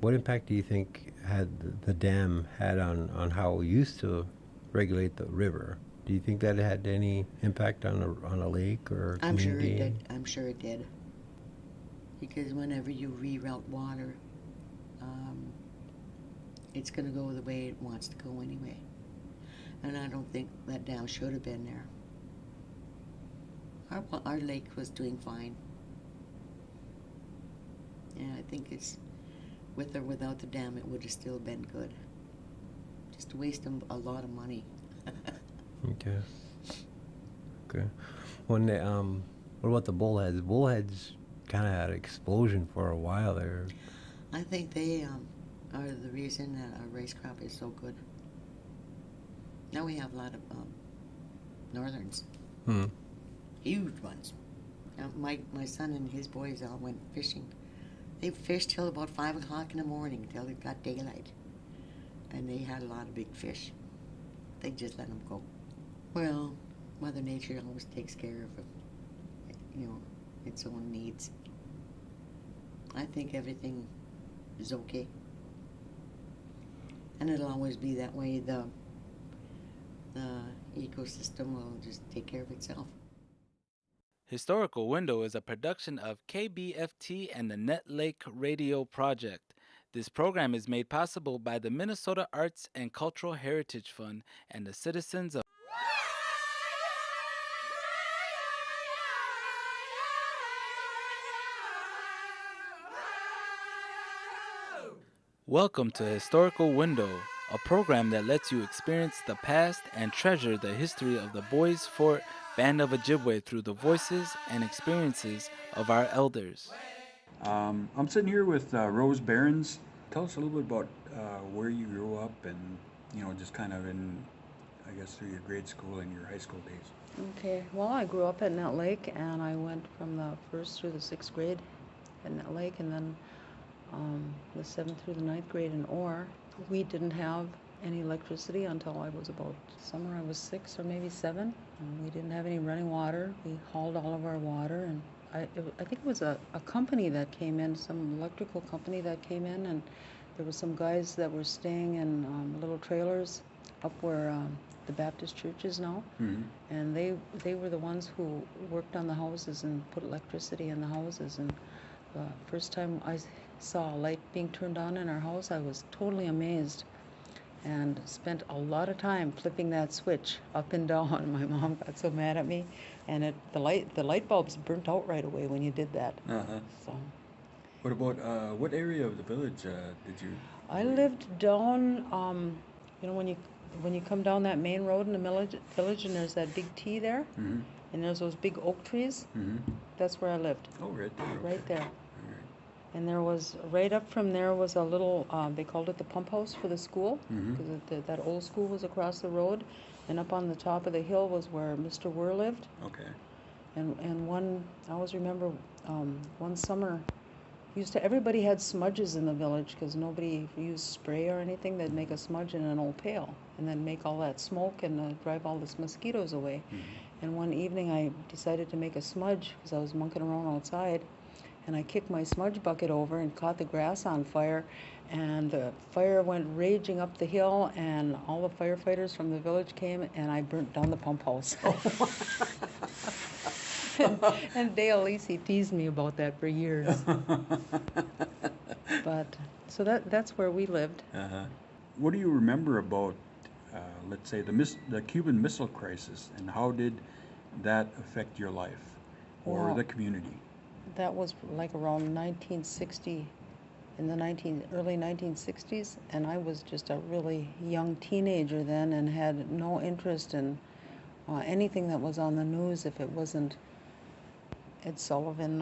What impact do you think had the dam had on how we used to regulate the river? Do you think that it had any impact on a lake or a community? I'm sure it did. Because whenever you reroute water, it's going to go the way it wants to go anyway. And I don't think that dam should have been there. Our lake was doing fine. Yeah, I think it's, with or without the dam, it would have still been good. Just waste a lot of money. Okay. Okay. When they, what about the bullheads? Bullheads kind of had an explosion for a while there. I think they are the reason that our rice crop is so good. Now we have a lot of northerns. Huge ones. Now my son and his boys all went fishing. They fished till about 5 o'clock in the morning, till it got daylight. And they had a lot of big fish. They just let them go. Well, Mother Nature always takes care of, you know, its own needs. I think everything is okay. And it'll always be that way. The ecosystem will just take care of itself. Historical Window is a production of KBFT and the Net Lake Radio Project. This program is made possible by the Minnesota Arts and Cultural Heritage Fund and the citizens of Welcome to Historical Window, a program that lets you experience the past and treasure the history of the Boys Fort Band of Ojibwe through the voices and experiences of our elders. I'm sitting here with Rose Behrens. Tell us a little bit about where you grew up and, just kind of in, I guess, through your grade school and your high school days. Okay, well, I grew up at Nut Lake, and I went from the first through the sixth grade at Nut Lake, and then the seventh through the ninth grade in Orr. We didn't have any electricity until I was about summer. I was 6 or maybe 7. We didn't have any running water. We hauled all of our water, and I think it was a company that came in, some electrical company that came in, and there were some guys that were staying in little trailers up where the Baptist church is now, and they were the ones who worked on the houses and put electricity in the houses. And the first time I saw a light being turned on in our house, I was totally amazed and spent a lot of time flipping that switch up and down. My mom got so mad at me, and the light bulbs burnt out right away when you did that. So What about, what area of the village did you? I lived down, when you come down that main road in the village, and there's that big T there, and there's those big oak trees. That's where I lived. Oh, right there. Right there. And there was, right up from there was a little, they called it the pump house for the school, because that old school was across the road, and up on the top of the hill was where Mr. Wurr lived. Okay. And I always remember one summer, everybody had smudges in the village because nobody used spray or anything. They'd make a smudge in an old pail and then make all that smoke and drive all the mosquitoes away. And one evening I decided to make a smudge because I was monkeying around outside, and I kicked my smudge bucket over and caught the grass on fire, and the fire went raging up the hill, and all the firefighters from the village came, and I burnt down the pump house. And Dale Lacey teased me about that for years. But so that's where we lived. What do you remember about, let's say, the Cuban Missile Crisis, and how did that affect your life or Well, the community? That was like around 1960, in the early 1960s, and I was just a really young teenager then and had no interest in anything that was on the news if it wasn't Ed Sullivan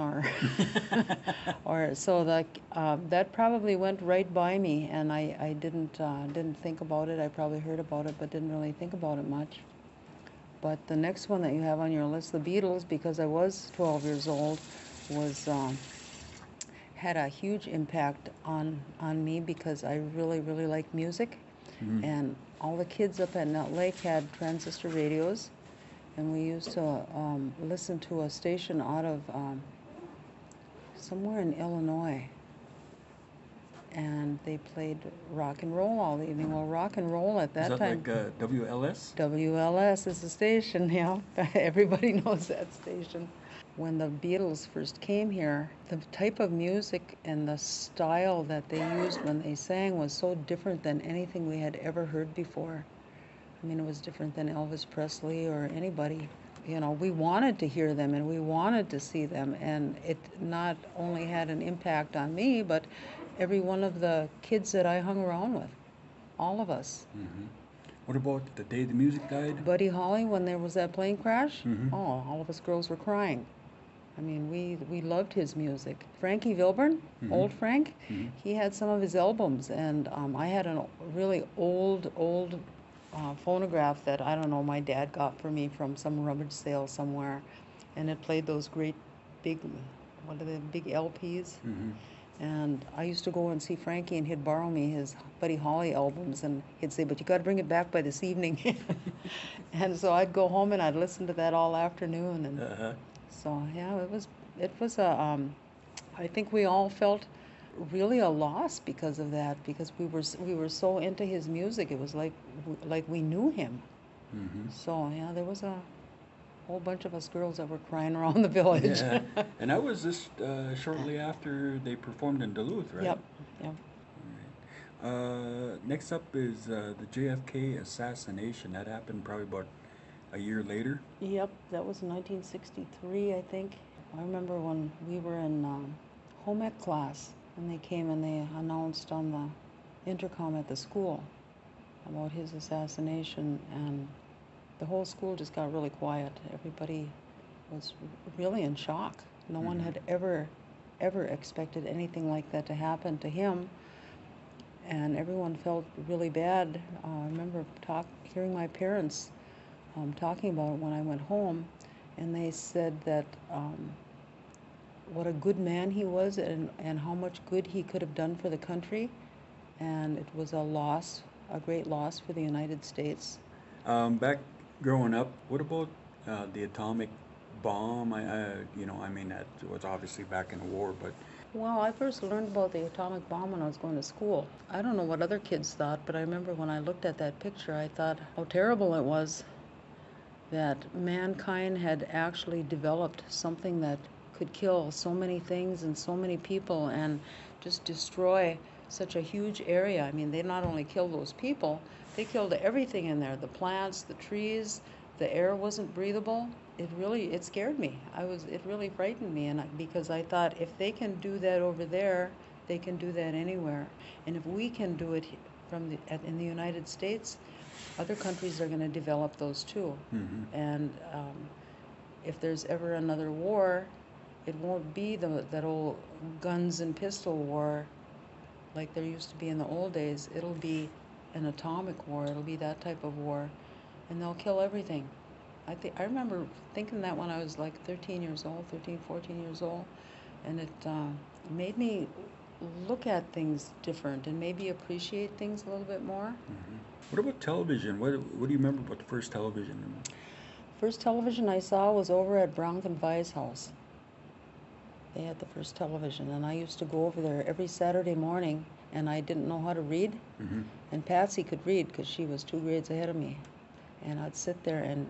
or so that probably went right by me, and I didn't think about it. I probably heard about it but didn't really think about it much. But the next one that you have on your list, the Beatles, because I was 12 years old, had a huge impact on me because I really like music. And all the kids up at Nut Lake had transistor radios, and we used to listen to a station out of somewhere in Illinois, and they played rock and roll all evening. Well, rock and roll at that time. Is that like WLS? WLS is the station, yeah. Everybody knows that station. When the Beatles first came here, the type of music and the style that they used when they sang was so different than anything we had ever heard before. I mean, it was different than Elvis Presley or anybody. We wanted to hear them and we wanted to see them, and it not only had an impact on me, but every one of the kids that I hung around with, all of us. What about the day the music died? Buddy Holly, when there was that plane crash, all of us girls were crying. I mean, we loved his music. Frankie Vilburn, old Frank, he had some of his albums, and I had a really old phonograph that, I don't know, my dad got for me from some rummage sale somewhere, and it played those great big, big LPs. And I used to go and see Frankie, and he'd borrow me his Buddy Holly albums, and he'd say, "But you got to bring it back by this evening." And so I'd go home and I'd listen to that all afternoon, and so yeah, it was I think we all felt really a loss because of that, because we were so into his music. It was like we knew him. So yeah, there was a whole bunch of us girls that were crying around the village. Yeah. And that was just shortly after they performed in Duluth, right? Yep. Next up is the JFK assassination. That happened probably about a year later. Yep, that was 1963, I think. I remember when we were in home ec class, and they came and they announced on intercom at the school about his assassination, and the whole school just got really quiet. Everybody was really in shock. No one had ever expected anything like that to happen to him, and everyone felt really bad. I remember hearing my parents talking about it when I went home, and they said that what a good man he was, and how much good he could have done for the country, and it was a great loss for the United States. Back growing up, what about the atomic bomb? I mean, that was obviously back in the war, but Well, I first learned about the atomic bomb when I was going to school. I don't know what other kids thought, but I remember when I looked at that picture, I thought how terrible it was that mankind had actually developed something that could kill so many things and so many people and just destroy such a huge area. I mean, they not only killed those people, they killed everything in there, the plants, the trees, the air wasn't breathable. It scared me. It really frightened me, because I thought if they can do that over there, they can do that anywhere. And if we can do it in the United States, other countries are going to develop those too. And if there's ever another war, it won't be that old guns and pistol war like there used to be in the old days. It'll be an atomic war. It'll be that type of war, and they'll kill everything. I remember thinking that when I was like 13 years old, 13, 14 years old, and it made me look at things different and maybe appreciate things a little bit more. what about television? What do you remember about the first television? First television I saw was over at Bronk and Vi's house. They had the first television, and I used to go over there every Saturday morning, and I didn't know how to read, and Patsy could read because she was 2 grades ahead of me. And I'd sit there and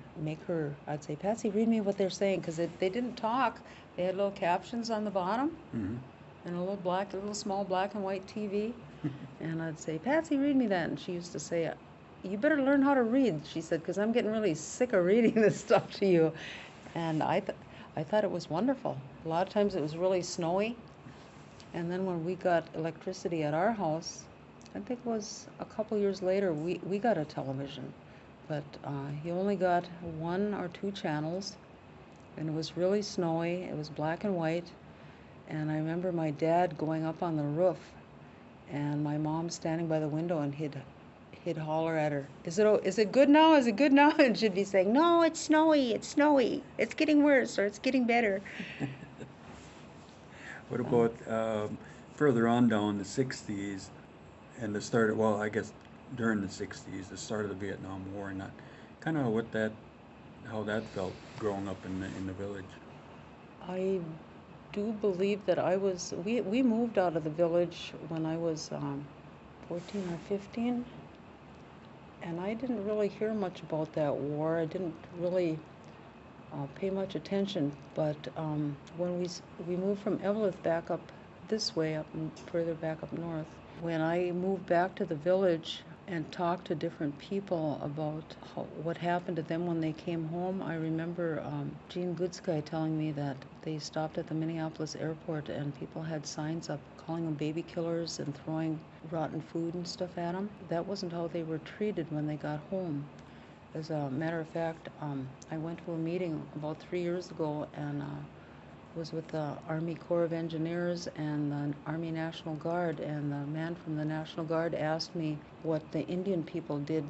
I'd say, Patsy, read me what they're saying, because they didn't talk. They had little captions on the bottom, and a little small black and white TV. And I'd say, Patsy, read me that. And she used to say, you better learn how to read, she said, because I'm getting really sick of reading this stuff to you. And I thought it was wonderful. A lot of times it was really snowy. And then when we got electricity at our house, I think it was a couple years later, we got a television. But he only got 1 or 2 channels, and it was really snowy. It was black and white, and I remember my dad going up on the roof, and my mom standing by the window, and he'd holler at her, is it good now? Is it good now? And she'd be saying, no, it's snowy, it's getting worse, or it's getting better. What about further on down the 60s and the start of, well, I guess during the 60s, the start of the Vietnam War, and kind of how that felt growing up in the village? I do believe that we moved out of the village when I was 14 or 15, and I didn't really hear much about that war. I didn't really pay much attention, but when we moved from Eveleth back up this way, further back up north, when I moved back to the village and talked to different people about what happened to them when they came home, I remember Jean Goodsky telling me that they stopped at the Minneapolis airport and people had signs up calling them baby killers and throwing rotten food and stuff at them. That wasn't how they were treated when they got home. As a matter of fact, I went to a meeting about 3 years ago and was with the Army Corps of Engineers and the Army National Guard, and the man from the National Guard asked me what the Indian people did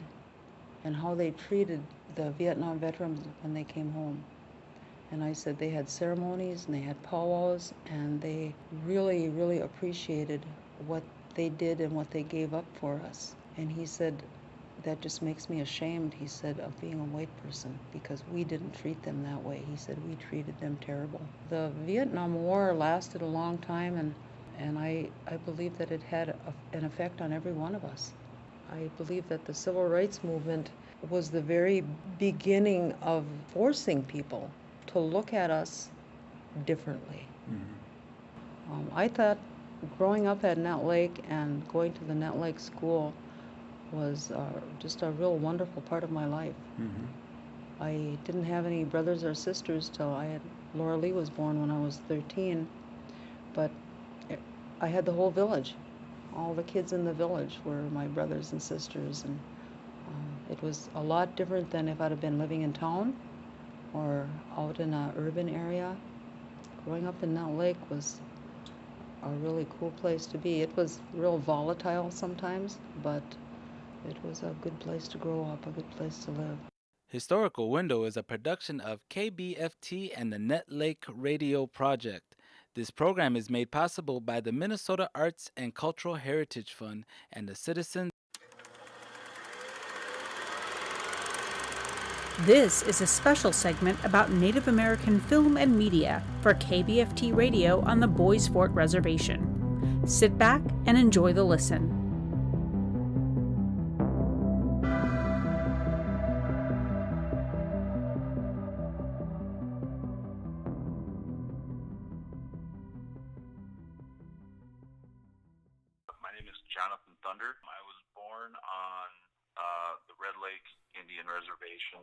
and how they treated the Vietnam veterans when they came home. And I said they had ceremonies and they had powwows, and they really, really appreciated what they did and what they gave up for us. And he said, that just makes me ashamed, he said, of being a white person, because we didn't treat them that way. He said we treated them terrible. The Vietnam War lasted a long time, and I believe that it had an effect on every one of us. I believe that the civil rights movement was the very beginning of forcing people to look at us differently. I thought growing up at Nett Lake and going to the Nett Lake School was just a real wonderful part of my life. I didn't have any brothers or sisters till Laura Lee was born when I was 13, but I had the whole village. all the kids in the village were my brothers and sisters, and it was a lot different than if I'd have been living in town or out in an urban area. Growing up in Nut Lake was a really cool place to be. It was real volatile sometimes, but it was a good place to grow up, a good place to live. Historical Window is a production of KBFT and the Nut Lake Radio Project. This program is made possible by the Minnesota Arts and Cultural Heritage Fund and the citizens. This is a special segment about Native American film and media for KBFT Radio on the Bois Forte Reservation. Sit back and enjoy the listen. My name is Jonathan Thunder. I was born on the Red Lake Indian Reservation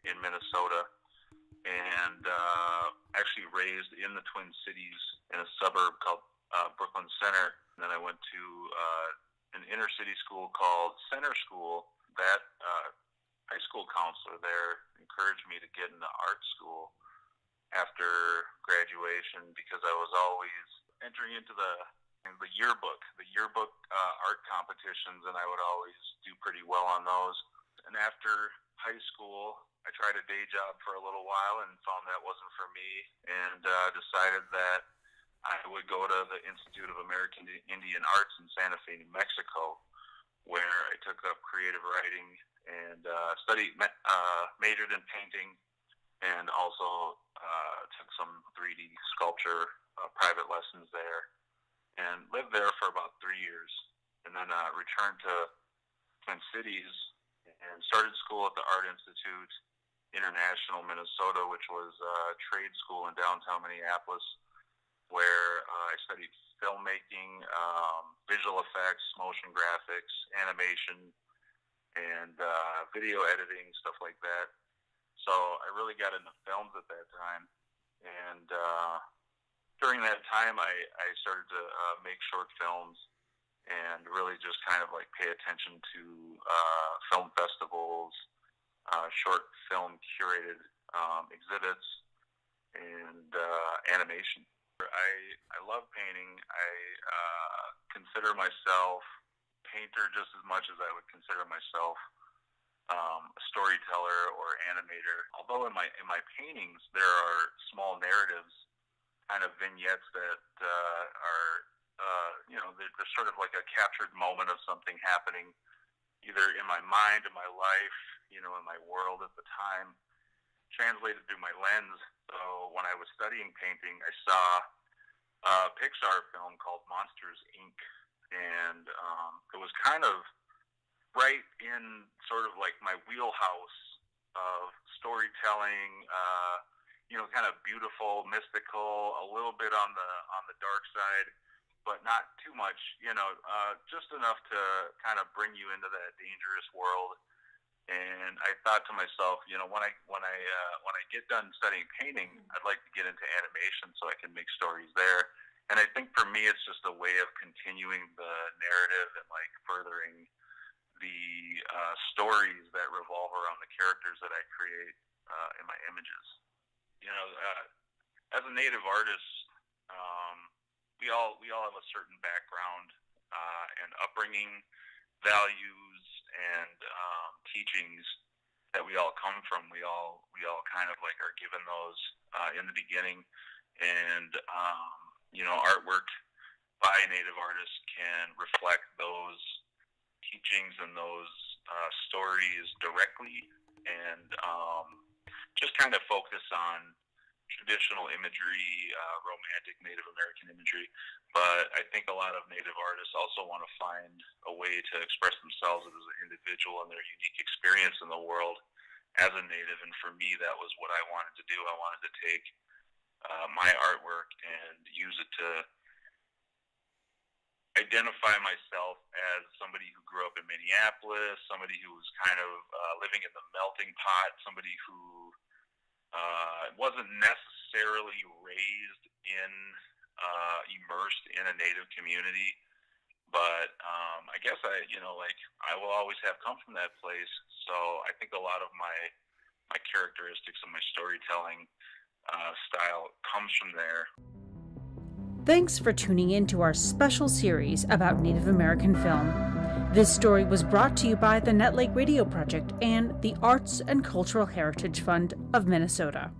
in Minnesota, and actually raised in the Twin Cities in a suburb called Brooklyn Center. And then I went to an inner city school called Center School. That high school counselor there encouraged me to get into art school after graduation because I was always entering into the yearbook art competitions, and I would always do pretty well on those. And after high school, I tried a day job for a little while and found that wasn't for me, and decided that I would go to the Institute of American Indian Arts in Santa Fe, New Mexico, where I took up creative writing and majored in painting, and also took some 3D sculpture private lessons there, and lived there for about 3 years, and then returned to Twin Cities and started school at the Art Institute International, Minnesota, which was a trade school in downtown Minneapolis, where I studied filmmaking, visual effects, motion graphics, animation, and video editing, stuff like that. So I really got into films at that time, and during that time I started to make short films and really just kind of like pay attention to film festivals, short film curated exhibits, and animation. I love painting. I consider myself a painter just as much as I would consider myself a storyteller or animator. Although in my paintings there are small narratives, kind of vignettes that are they're sort of like a captured moment of something happening, either in my mind, in my life, in my world at the time, translated through my lens. So when I was studying painting, I saw a Pixar film called Monsters, Inc., and it was kind of right in sort of like my wheelhouse of storytelling, kind of beautiful, mystical, a little bit on the dark side, but not too much, just enough to kind of bring you into that dangerous world. And I thought to myself, when I get done studying painting, I'd like to get into animation so I can make stories there. And I think for me, it's just a way of continuing the narrative and like furthering the stories that revolve around the characters that I create in my images. As a Native artist, we all have a certain background and upbringing, values, and teachings that we all come from. We all kind of like are given those in the beginning, and artwork by Native artists can reflect those teachings and those stories directly, and just kind of focus on traditional imagery, romantic Native American imagery. But I think a lot of Native artists also want to find a way to express themselves as an individual and their unique experience in the world as a Native. And for me, that was what I wanted to do. I wanted to take my artwork and use it to identify myself as somebody who grew up in Minneapolis, somebody who was kind of living in the melting pot, somebody who wasn't necessarily raised in, immersed in a Native community, But I guess I will always have come from that place. So I think a lot of my characteristics and my storytelling style comes from there. Thanks for tuning in to our special series about Native American film. This story was brought to you by the Nett Lake Radio Project and the Arts and Cultural Heritage Fund of Minnesota.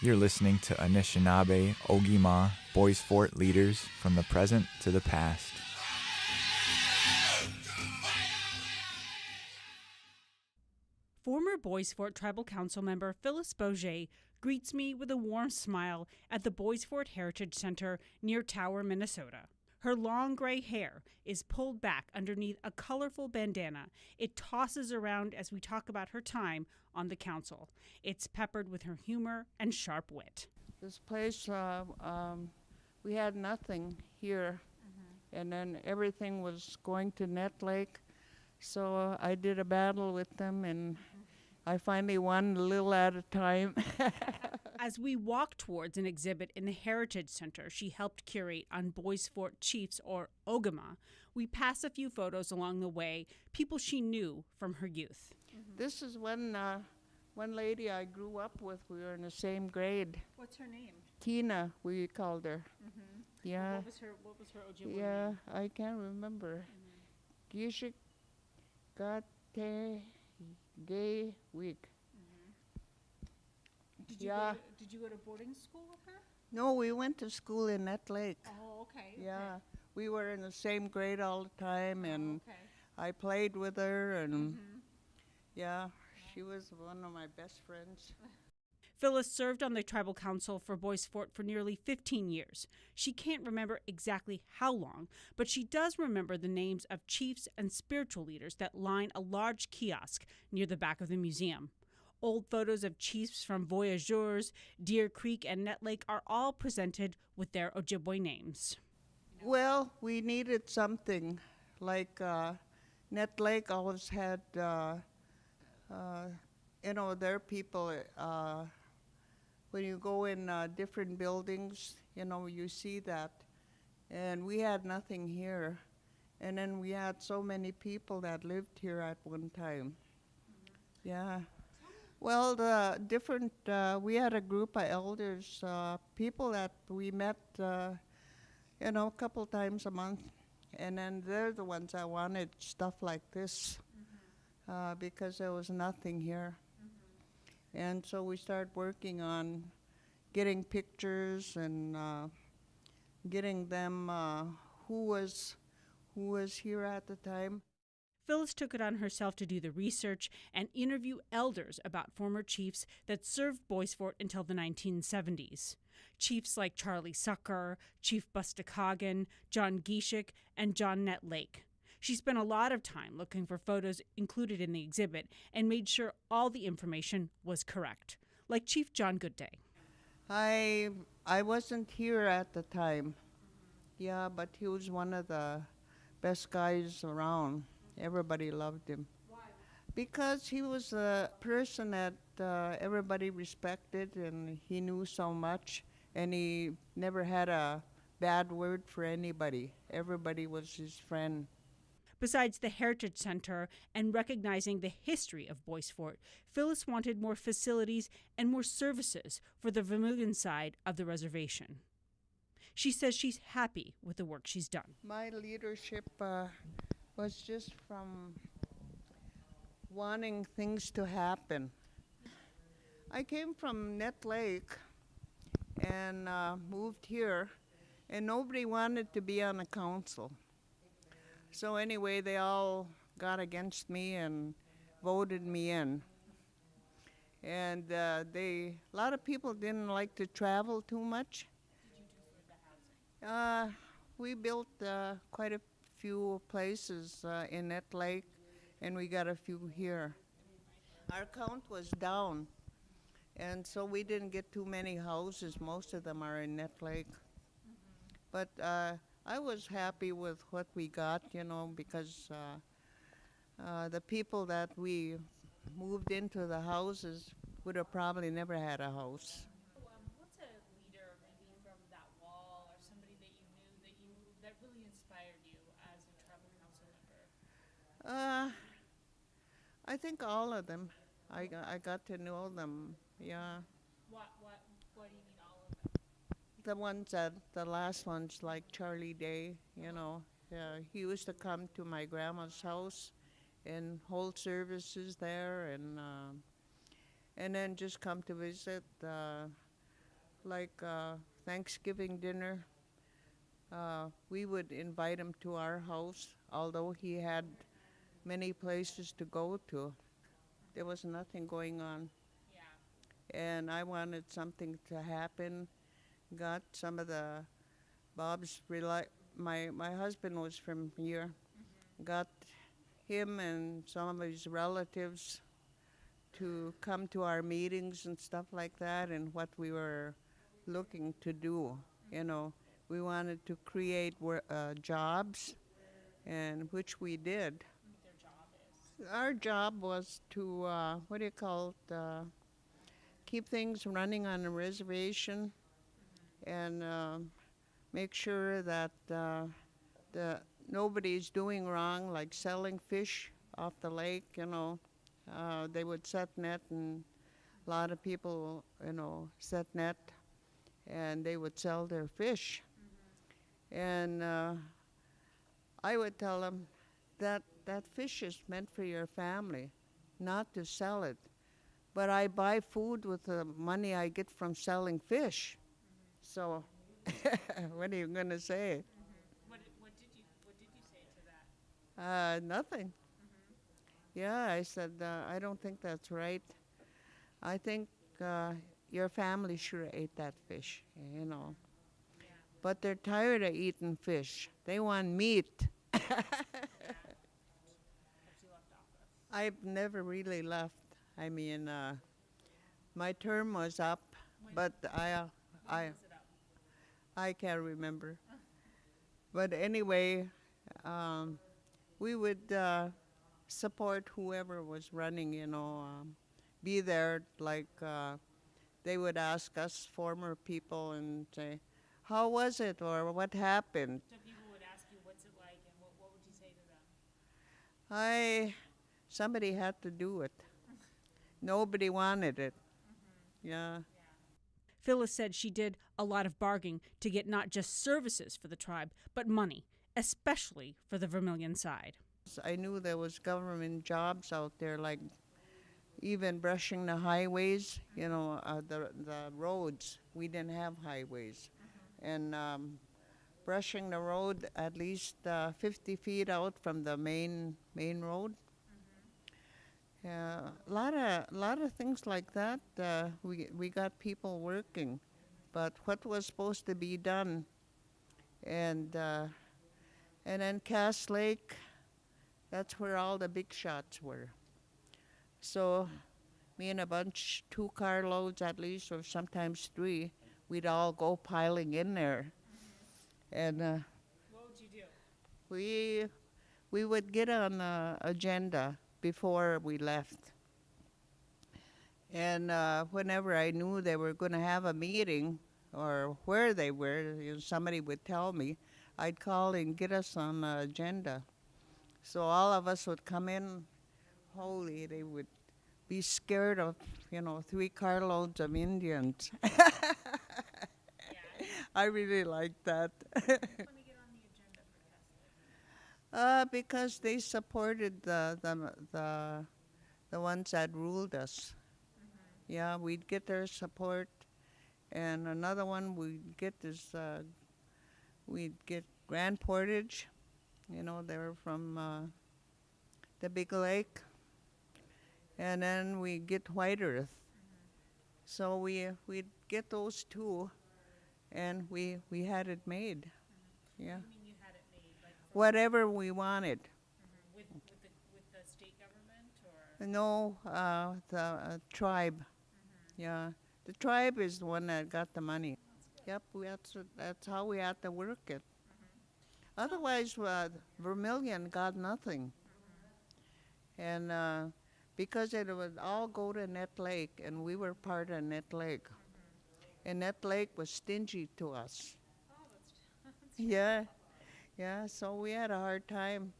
You're listening to Anishinaabe, Ogima, Boys Fort leaders from the present to the past. Former Boys Fort Tribal Council member Phyllis Bourget greets me with a warm smile at the Boys Fort Heritage Center near Tower, Minnesota. Her long gray hair is pulled back underneath a colorful bandana. It tosses around as we talk about her time on the council. It's peppered with her humor and sharp wit. This place, we had nothing here, and then everything was going to Nett Lake. So I did a battle with them, and I finally won a little at a time. As we walk towards an exhibit in the Heritage Center she helped curate on Boys Fort Chiefs, or Ogama, we pass a few photos along the way, people she knew from her youth. This is one lady I grew up with. We were in the same grade. What's her name? Tina, we called her. Yeah. What was her Ojibwe Yeah, name? I can't remember. Gishik Gate Gay Week. Did you go to boarding school with her? No, we went to school in Nett Lake. Oh, okay. Yeah, we were in the same grade all the time, and okay. I played with her, and yeah, she was one of my best friends. Phyllis served on the tribal council for Boys Fort for nearly 15 years. She can't remember exactly how long, but she does remember the names of chiefs and spiritual leaders that line a large kiosk near the back of the museum. Old photos of chiefs from Voyageurs, Deer Creek, and Nett Lake are all presented with their Ojibwe names. Well, we needed something like Nett Lake always had, their people. When you go in different buildings, you see that. And we had nothing here. And then we had so many people that lived here at one time. Yeah. Well, we had a group of elders, people that we met, a couple times a month. And then they're the ones that wanted stuff like this because there was nothing here. And so we started working on getting pictures and getting them who was here at the time. Phyllis took it on herself to do the research and interview elders about former chiefs that served Boys Fort until the 1970s. Chiefs like Charlie Sucker, Chief Bustakagan, John Gishik, and John Nett Lake. She spent a lot of time looking for photos included in the exhibit and made sure all the information was correct, like Chief John Goodday. I wasn't here at the time. Yeah, but he was one of the best guys around. Everybody loved him. Why? Because he was a person that everybody respected, and he knew so much, and he never had a bad word for anybody. Everybody was his friend. Besides the Heritage Center and recognizing the history of Boys Fort, Phyllis wanted more facilities and more services for the Vermeulen side of the reservation. She says she's happy with the work she's done. My leadership was just from wanting things to happen. I came from Nett Lake and moved here, and nobody wanted to be on the council. So anyway, they all got against me and voted me in. And a lot of people didn't like to travel too much. We built quite a few places in Nett Lake, and we got a few here. Our count was down, and so we didn't get too many houses. Most of them are in Nett Lake. But I was happy with what we got, because the people that we moved into the houses would have probably never had a house. What's a leader maybe from that wall or somebody that you knew that really inspired you as a tribal council member? I think all of them. I got to know them, yeah. What do you mean all of them? The last ones, like Charlie Day, Yeah, he used to come to my grandma's house and hold services there, and then just come to visit, like Thanksgiving dinner. We would invite him to our house, although he had many places to go to. There was nothing going on. And I wanted something to happen. Got some of the Bob's my husband was from here. Got him and some of his relatives to come to our meetings and stuff like that, and what we were looking to do. We wanted to create jobs, and which we did. Their job is. Our job was to what do you call it? Keep things running on a reservation, and make sure that nobody's doing wrong, like selling fish off the lake. They would set net, and a lot of people, set net, and they would sell their fish. And I would tell them that fish is meant for your family, not to sell it. But I buy food with the money I get from selling fish. So, what are you going to say? What did you say to that? Nothing. Yeah, I said, I don't think that's right. I think your family sure ate that fish, But they're tired of eating fish. They want meat. I've never really left. I mean, my term was up, but I can't remember. But anyway, we would support whoever was running, be there. Like they would ask us former people and say, how was it, or what happened? So people would ask you, what's it like, and what would you say to them? Somebody had to do it. Nobody wanted it. Yeah. Phyllis said she did a lot of bargaining to get not just services for the tribe, but money, especially for the Vermilion side. I knew there was government jobs out there, like even brushing the highways, the roads. We didn't have highways. And brushing the road at least 50 feet out from the main road. A lot of things like that. We got people working, but what was supposed to be done, and then Cass Lake, that's where all the big shots were. So, me and a bunch, 2 carloads at least, or sometimes 3, we'd all go piling in there, and What would you do? we would get on the agenda before we left. And whenever I knew they were going to have a meeting or where they were, somebody would tell me, I'd call and get us on the agenda. So all of us would come in. Holy, they would be scared of, 3 carloads of Indians. I really liked that. Because they supported the ones that ruled us. Yeah, we'd get their support, and another one we'd get is we'd get Grand Portage. They were from the Big Lake, and then we get White Earth. So we'd get those 2, and we had it made. Yeah. What do you mean you had it made? Like whatever we wanted. With the state government, or? No, the tribe. Yeah, the tribe is the one that got the money. Yep, that's how we had to work it. Otherwise, Vermilion got nothing. And because it would all go to Net Lake, and we were part of Net Lake. And Net Lake was stingy to us. Yeah, yeah, so we had a hard time.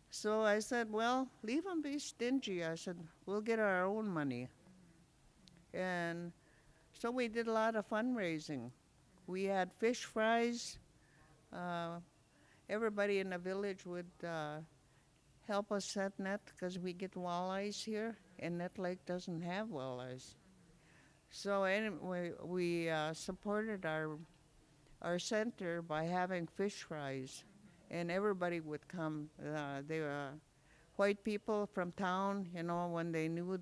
So I said, well, leave them be stingy. I said, we'll get our own money. And so we did a lot of fundraising. We had fish fries. Everybody in the village would help us set net because we get walleyes here, and Net Lake doesn't have walleyes. So anyway, we supported our center by having fish fries, and everybody would come. They were white people from town, you know, when they knew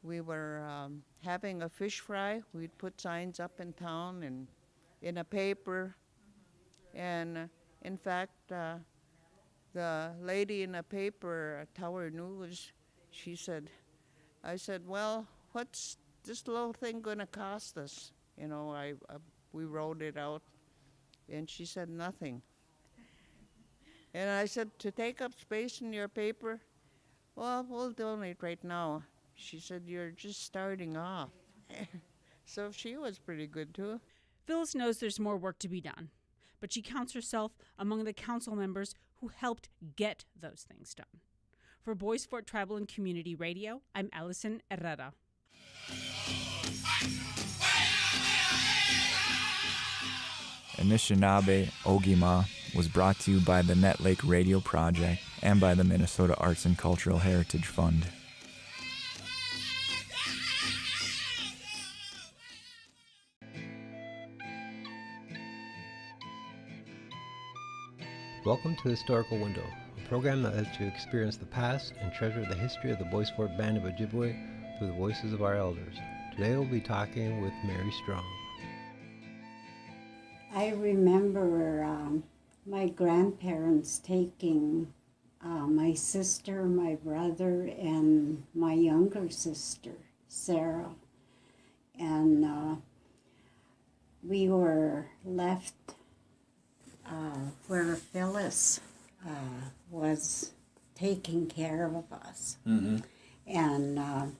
we were having a fish fry, we'd put signs up in town and in a paper. And in fact, the lady in the paper, Tower News, I said, well, what's this little thing gonna cost us? You know, we wrote it out, and she said nothing. And I said, to take up space in your paper? Well, we'll donate right now. She said, you're just starting off. So she was pretty good too. Phyllis knows there's more work to be done, but she counts herself among the council members who helped get those things done. For Boys Fort Tribal and Community Radio, I'm Allison Herrera. Anishinaabe Ogima was brought to you by the Net Lake Radio Project and by the Minnesota Arts and Cultural Heritage Fund. Welcome to Historical Window, a program that lets you experience the past and treasure the history of the Bois Forte Band of Ojibwe through the voices of our elders. Today we'll be talking with Mary Strong. I remember my grandparents taking my sister, my brother, and my younger sister, Sarah, and we were left where Phyllis was taking care of us. Mm-hmm. And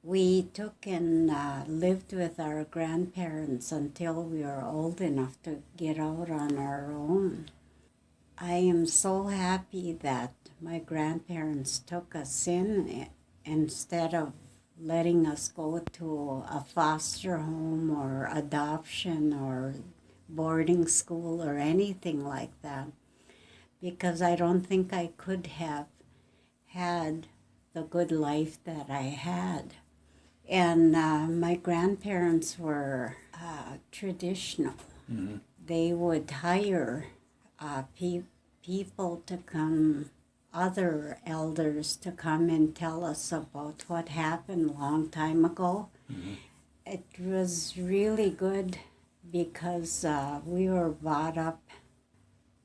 we took and lived with our grandparents until we were old enough to get out on our own. I am so happy that my grandparents took us in instead of letting us go to a foster home or adoption or boarding school or anything like that, because I don't think I could have had the good life that I had. And my grandparents were traditional. Mm-hmm. They would hire people to come, other elders to come and tell us about what happened a long time ago. Mm-hmm. It was really good because we were brought up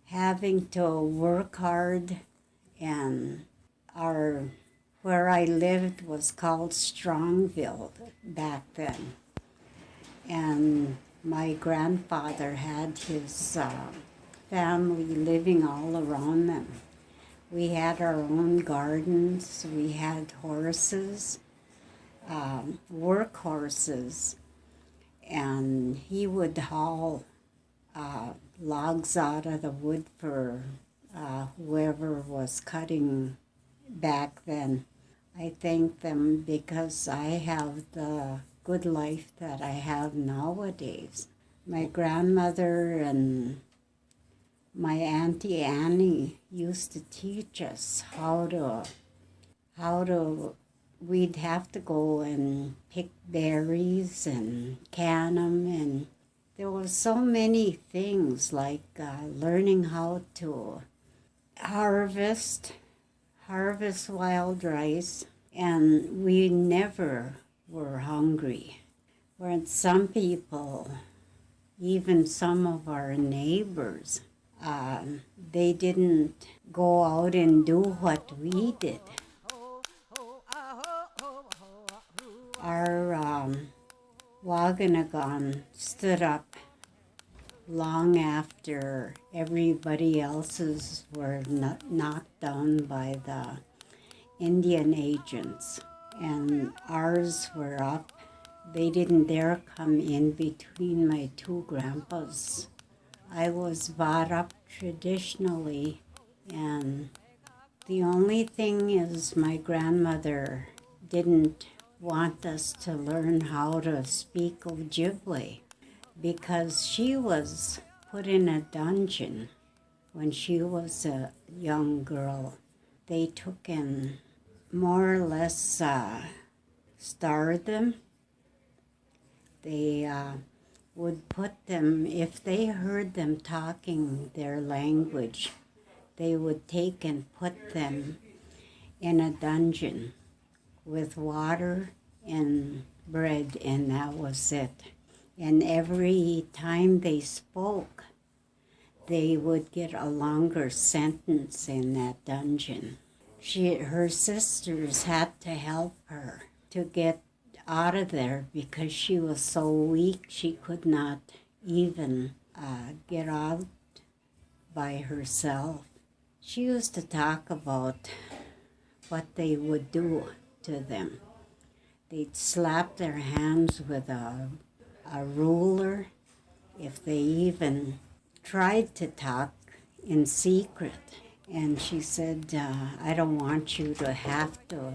having to work hard, and where I lived was called Strongville back then. And my grandfather had his family living all around them. We had our own gardens, we had horses, work horses, and he would haul logs out of the wood for whoever was cutting back then. I thank them because I have the good life that I have nowadays. My grandmother and my Auntie Annie used to teach us how to we'd have to go and pick berries and can them, and there were so many things like learning how to harvest wild rice, and we never were hungry. Whereas some people, even some of our neighbors, they didn't go out and do what we did. Our Waganagon stood up long after everybody else's were knocked down by the Indian agents, and ours were up. They didn't dare come in between my two grandpas. I was brought up traditionally, and the only thing is my grandmother didn't want us to learn how to speak Ojibwe because she was put in a dungeon when she was a young girl. They took and more or less starved them. They would put them, if they heard them talking their language, they would take and put them in a dungeon with water and bread, and that was it. And every time they spoke, they would get a longer sentence in that dungeon. Her sisters had to help her to get out of there because she was so weak she could not even get out by herself. She used to talk about what they would do to them. They'd slap their hands with a ruler if they even tried to talk in secret. And she said, I don't want you to have to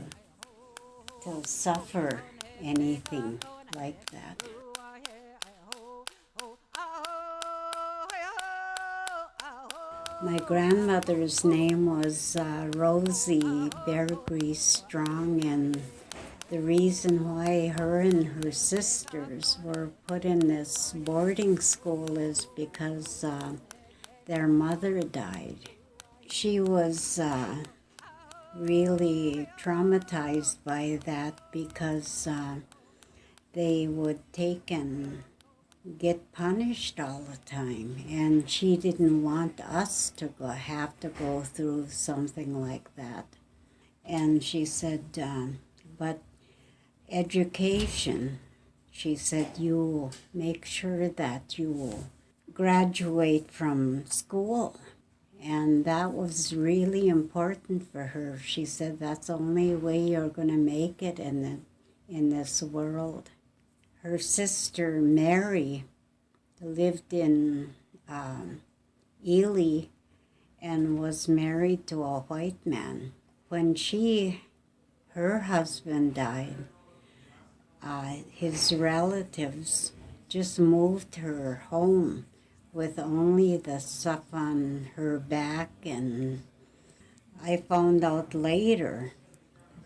suffer anything like that. My grandmother's name was Rosie Beargrease Strong, and the reason why her and her sisters were put in this boarding school is because their mother died. She was really traumatized by that because they would take and get punished all the time, and she didn't want us to have to go through something like that. And she said, but education, she said, you make sure that you graduate from school. And that was really important for her. She said that's the only way you're going to make it in this world. Her sister Mary lived in Ely and was married to a white man. When her husband died, his relatives just moved her home with only the stuff on her back, and I found out later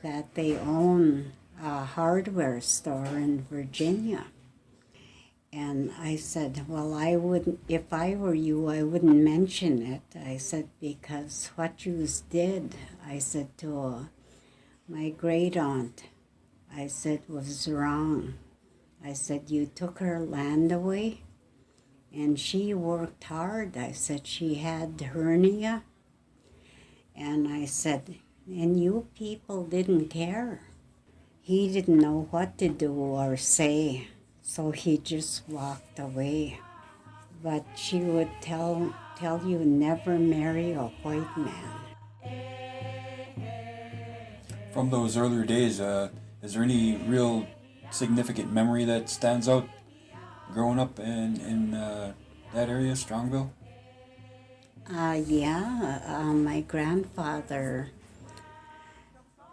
that they own a hardware store in Virginia. And I said, well, I wouldn't, if I were you, I wouldn't mention it. I said, because what you did, I said to my great aunt, I said was wrong. I said, you took her land away, and she worked hard. I said, she had hernia. And I said, and you people didn't care. He didn't know what to do or say, so he just walked away. But she would tell you never marry a white man. From those earlier days, is there any real significant memory that stands out growing up in that area, Strongville? My grandfather,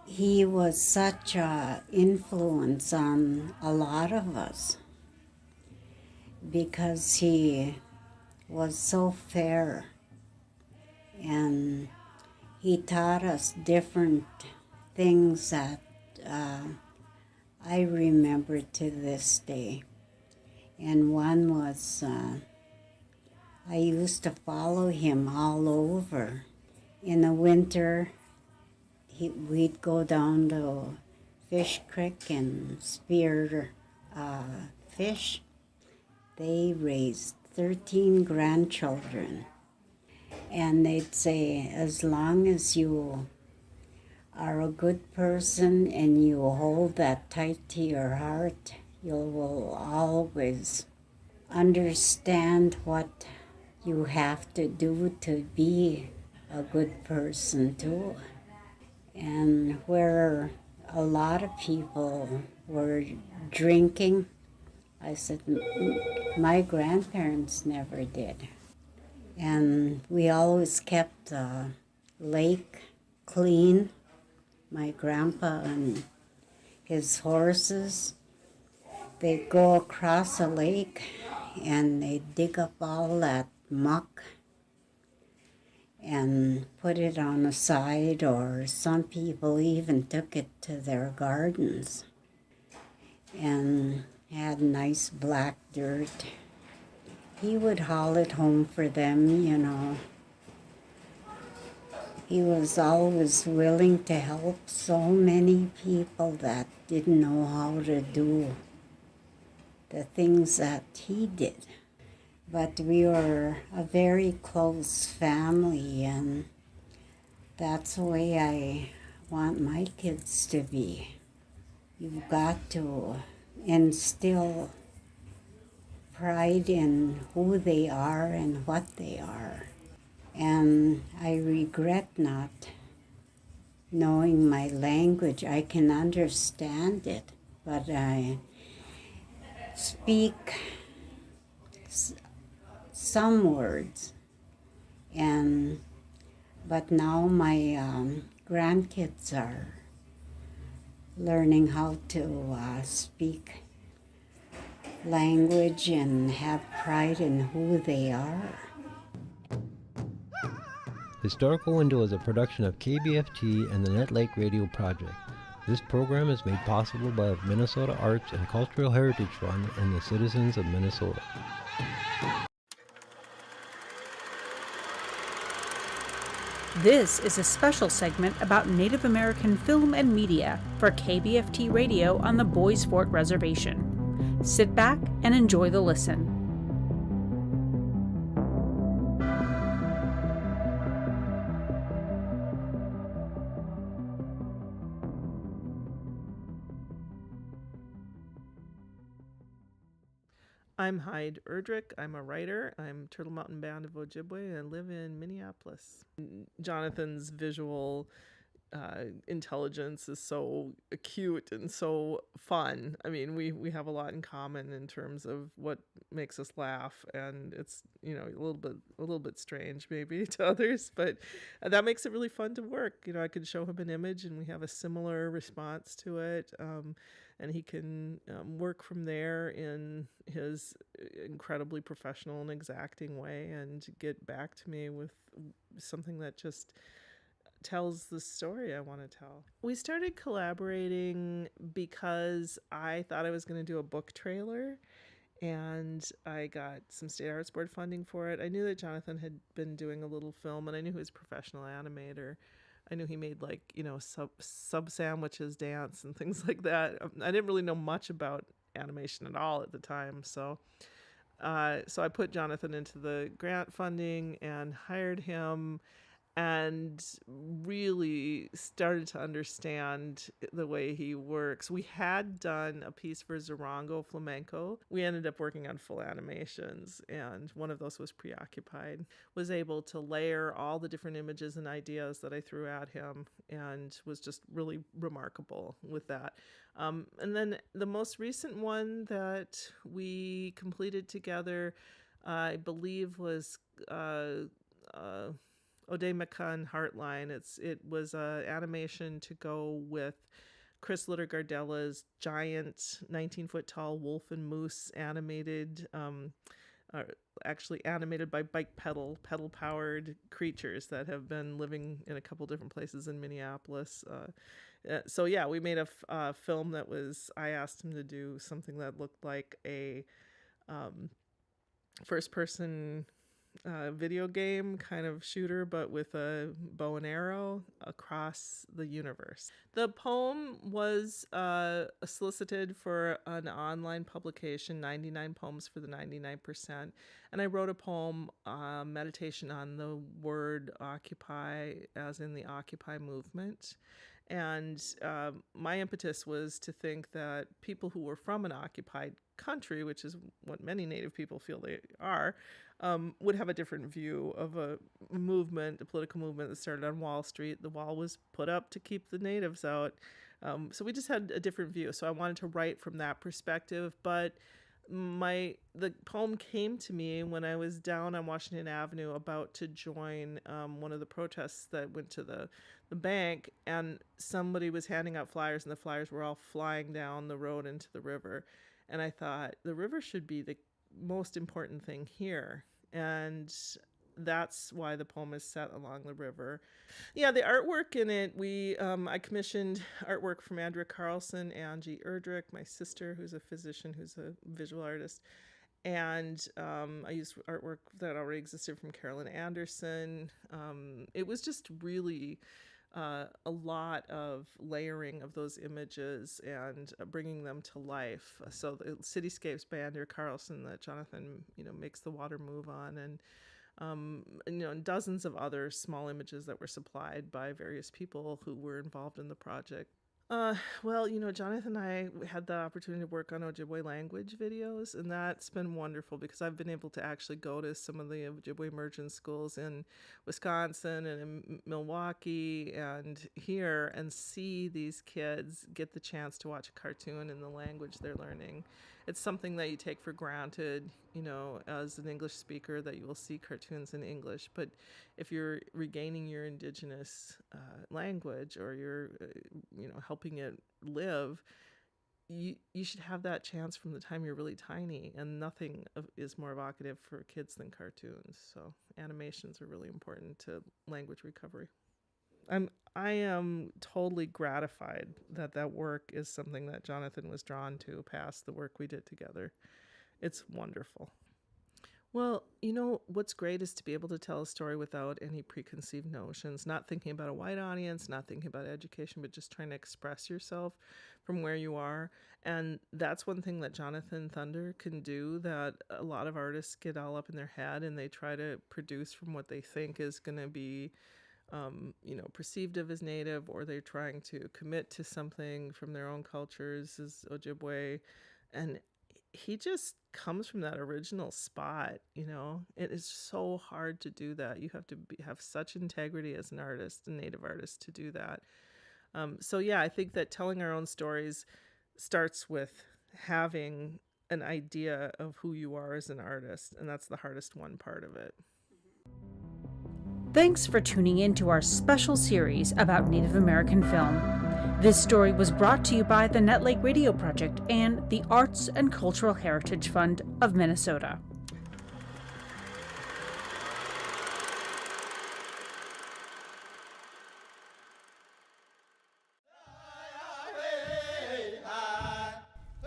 he was such an influence on a lot of us because he was so fair, and he taught us different things that I remember to this day. And one was I used to follow him all over. In the winter, we'd go down to Fish Creek and spear fish. They raised 13 grandchildren. And they'd say, as long as you are a good person and you hold that tight to your heart, you will always understand what you have to do to be a good person too. And where a lot of people were drinking, I said, my grandparents never did. And we always kept the lake clean. My grandpa and his horses, they go across a lake and they dig up all that muck and put it on the side, or some people even took it to their gardens and had nice black dirt. He would haul it home for them, you know. He was always willing to help so many people that didn't know how to do the things that he did. But we were a very close family, and that's the way I want my kids to be. You've got to instill pride in who they are and what they are. And I regret not knowing my language. I can understand it, but I speak some words. But now my grandkids are learning how to speak language and have pride in who they are. Historical Window is a production of KBFT and the Net Lake Radio Project. This program is made possible by the Minnesota Arts and Cultural Heritage Fund and the citizens of Minnesota. This is a special segment about Native American film and media for KBFT Radio on the Bois Forte Reservation. Sit back and enjoy the listen. I'm Hyde Erdrich. I'm a writer. I'm Turtle Mountain Band of Ojibwe and live in Minneapolis. Jonathan's visual intelligence is so acute and so fun. I mean, we have a lot in common in terms of what makes us laugh, and it's, you know, a little bit strange maybe to others, but that makes it really fun to work. You know, I could show him an image and we have a similar response to it. And he can work from there in his incredibly professional and exacting way and get back to me with something that just tells the story I want to tell. We started collaborating because I thought I was going to do a book trailer, and I got some state arts board funding for it. I knew that Jonathan had been doing a little film, and I knew he was a professional animator. I knew he made, like, you know, sub sandwiches dance and things like that. I didn't really know much about animation at all at the time, so I put Jonathan into the grant funding and hired him, and really started to understand the way he works. We had done a piece for Zorango Flamenco. We ended up working on full animations, and one of those was Preoccupied. Was able to layer all the different images and ideas that I threw at him, and was just really remarkable with that. And then the most recent one that we completed together, I believe, was O'Day McCunn Heartline. It was animation to go with Chris Litter Gardella's giant 19-foot tall wolf and moose animated, actually animated by bike pedal powered creatures that have been living in a couple different places in Minneapolis. So yeah, we made a film that was, I asked him to do something that looked like a first person video game kind of shooter, but with a bow and arrow across the universe. The poem was solicited for an online publication, 99 Poems for the 99%. And I wrote a poem, meditation on the word occupy, as in the Occupy movement. And my impetus was to think that people who were from an occupied country, which is what many Native people feel they are, would have a different view of a movement, a political movement that started on Wall Street. The wall was put up to keep the natives out. So we just had a different view. So I wanted to write from that perspective. But the poem came to me when I was down on Washington Avenue about to join one of the protests that went to the bank, and somebody was handing out flyers, and the flyers were all flying down the road into the river. And I thought, the river should be the most important thing here. And that's why the poem is set along the river. Yeah, the artwork in it, I commissioned artwork from Andrea Carlson, Angie Erdrich, my sister, who's a physician, who's a visual artist. And I used artwork that already existed from Carolyn Anderson. It was just really a lot of layering of those images and bringing them to life. So the cityscapes by Andrea Carlson that Jonathan, makes the water move on, and dozens of other small images that were supplied by various people who were involved in the project. Well, Jonathan and I had the opportunity to work on Ojibwe language videos, and that's been wonderful because I've been able to actually go to some of the Ojibwe immersion schools in Wisconsin and in Milwaukee and here and see these kids get the chance to watch a cartoon in the language they're learning. It's something that you take for granted, as an English speaker, that you will see cartoons in English. But if you're regaining your indigenous language, or you're, helping it live, you should have that chance from the time you're really tiny. And nothing is more evocative for kids than cartoons. So animations are really important to language recovery. I am totally gratified that work is something that Jonathan was drawn to past the work we did together. It's wonderful. Well, what's great is to be able to tell a story without any preconceived notions, not thinking about a white audience, not thinking about education, but just trying to express yourself from where you are. And that's one thing that Jonathan Thunder can do that a lot of artists get all up in their head and they try to produce from what they think is going to be perceived of as Native, or they're trying to commit to something from their own cultures as Ojibwe. And he just comes from that original spot, It is so hard to do that. You have to have such integrity as an artist, a Native artist, to do that. So yeah, I think that telling our own stories starts with having an idea of who you are as an artist, and that's the hardest part of it. Thanks for tuning in to our special series about Native American film. This story was brought to you by the Nett Lake Radio Project and the Arts and Cultural Heritage Fund of Minnesota.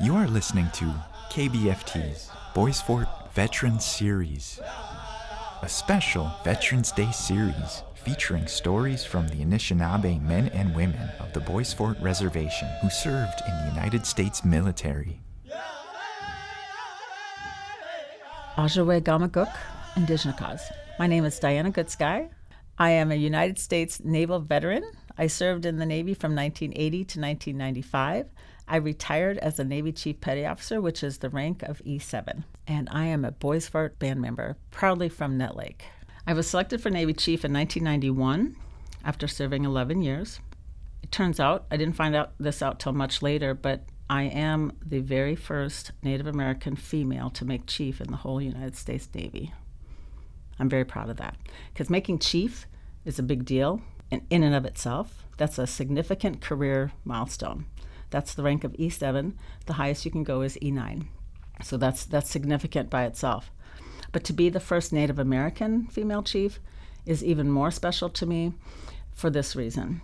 You are listening to KBFT's Boys Fort Veterans Series, a special Veterans Day series featuring stories from the Anishinaabe men and women of the Boys Fort Reservation who served in the United States military. Ajawe Gamakuk, Indigenous. My name is Diana Goodsky. I am a United States naval veteran. I served in the Navy from 1980 to 1995. I retired as a Navy Chief Petty Officer, which is the rank of E7. And I am a Boys Fort band member, proudly from Nett Lake. I was selected for Navy Chief in 1991 after serving 11 years. It turns out, I didn't find this out till much later, but I am the very first Native American female to make chief in the whole United States Navy. I'm very proud of that, because making chief is a big deal in and of itself. That's a significant career milestone. That's the rank of E7. The highest you can go is E9. So that's significant by itself. But to be the first Native American female chief is even more special to me for this reason.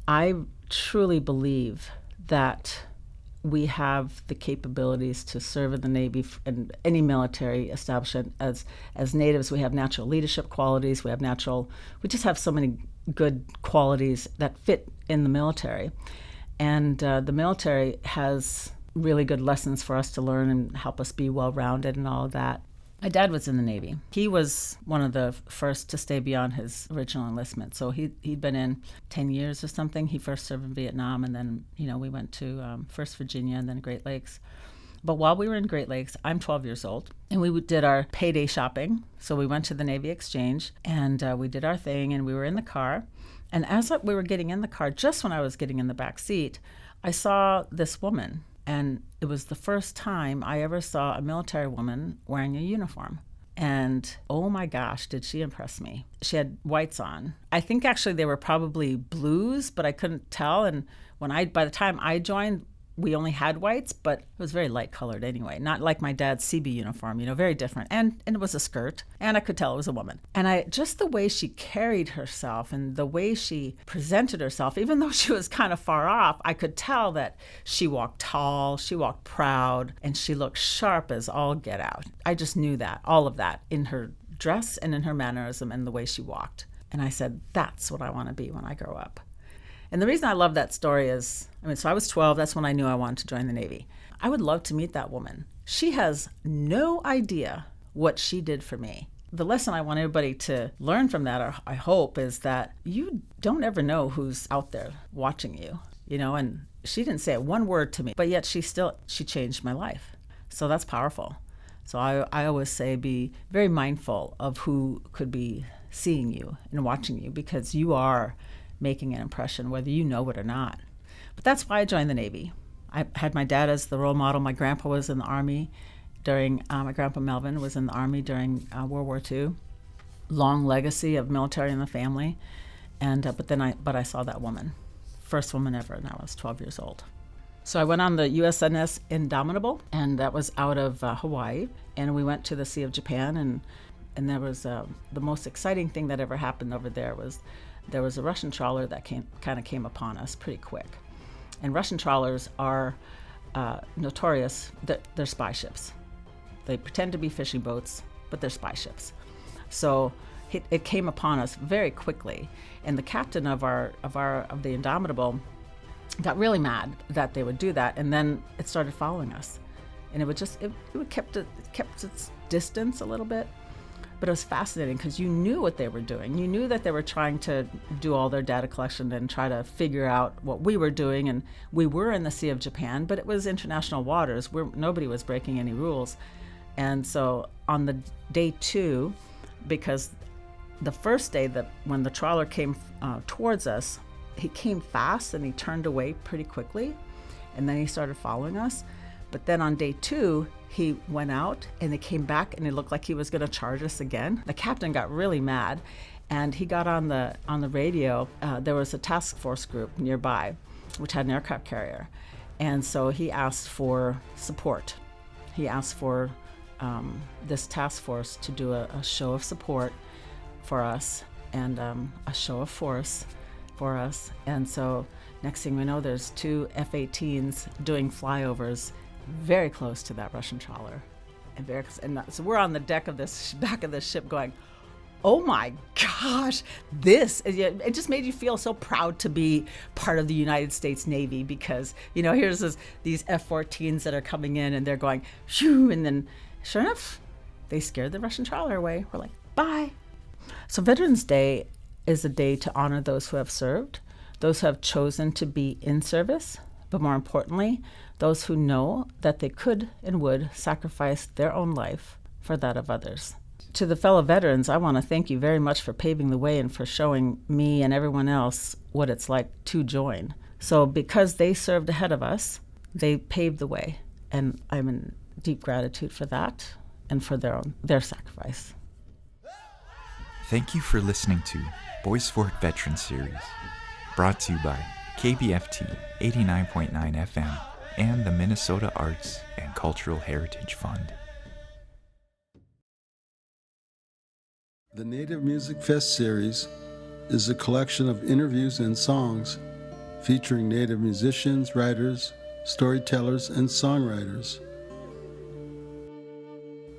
I truly believe that we have the capabilities to serve in the Navy and any military establishment. As Natives, we have natural leadership qualities. We just have so many good qualities that fit in the military. And the military has really good lessons for us to learn and help us be well-rounded and all of that. My dad was in the Navy. He was one of the first to stay beyond his original enlistment. So he'd been in 10 years or something. He first served in Vietnam, and then, we went to first Virginia and then Great Lakes. But while we were in Great Lakes, I'm 12 years old, and we did our payday shopping. So we went to the Navy Exchange, and we did our thing, and we were in the car. And as we were getting in the car, just when I was getting in the back seat, I saw this woman. And it was the first time I ever saw a military woman wearing a uniform. And oh my gosh, did she impress me. She had whites on. I think actually they were probably blues, but I couldn't tell. And by the time I joined, we only had whites, but it was very light colored anyway. Not like my dad's CB uniform, very different. And it was a skirt, and I could tell it was a woman. And just the way she carried herself and the way she presented herself, even though she was kind of far off, I could tell that she walked tall, she walked proud, and she looked sharp as all get out. I just knew that, all of that, in her dress and in her mannerism and the way she walked. And I said, that's what I want to be when I grow up. And the reason I love that story is, so I was 12, that's when I knew I wanted to join the Navy. I would love to meet that woman. She has no idea what she did for me. The lesson I want everybody to learn from that, or I hope, is that you don't ever know who's out there watching you, and she didn't say one word to me, but yet she changed my life. So that's powerful. So I always say be very mindful of who could be seeing you and watching you, because you are making an impression, whether you know it or not. But that's why I joined the Navy. I had my dad as the role model. My grandpa was in the Army my grandpa Melvin was in the Army during World War II. Long legacy of military in the family. And but I saw that woman, first woman ever, and I was 12 years old. So I went on the USNS Indomitable, and that was out of Hawaii. And we went to the Sea of Japan, and there was the most exciting thing that ever happened over there was there was a Russian trawler that came upon us pretty quick. And Russian trawlers are notorious. They're spy ships. They pretend to be fishing boats, but they're spy ships. So it came upon us very quickly, and the captain of the Indomitable got really mad that they would do that, and then it started following us, and it kept its distance a little bit. But it was fascinating because you knew what they were doing. You knew that they were trying to do all their data collection and try to figure out what we were doing. And we were in the Sea of Japan, but it was international waters where nobody was breaking any rules. And so on the day 2, because the first day when the trawler came towards us, he came fast and he turned away pretty quickly. And then he started following us. But then on day 2, he went out and he came back and it looked like he was going to charge us again. The captain got really mad, and he got on the radio. There was a task force group nearby, which had an aircraft carrier. And so he asked for support. He asked for this task force to do a show of support for us and a show of force for us. And so next thing we know, there's 2 F-18s doing flyovers very close to that Russian trawler, and so we're on the back of this ship going, oh my gosh, it just made you feel so proud to be part of the United States Navy, because here's these F-14s that are coming in and they're going shoo, and then sure enough they scared the Russian trawler away. We're like, bye. So Veterans Day is a day to honor those who have served, those who have chosen to be in service, but more importantly, those who know that they could and would sacrifice their own life for that of others. To the fellow veterans, I want to thank you very much for paving the way and for showing me and everyone else what it's like to join. So because they served ahead of us, they paved the way, and I'm in deep gratitude for that and for their sacrifice. Thank you for listening to Boys Fort Veteran Series, brought to you by KBFT 89.9 FM and the Minnesota Arts and Cultural Heritage Fund. The Native Music Fest series is a collection of interviews and songs featuring Native musicians, writers, storytellers, and songwriters.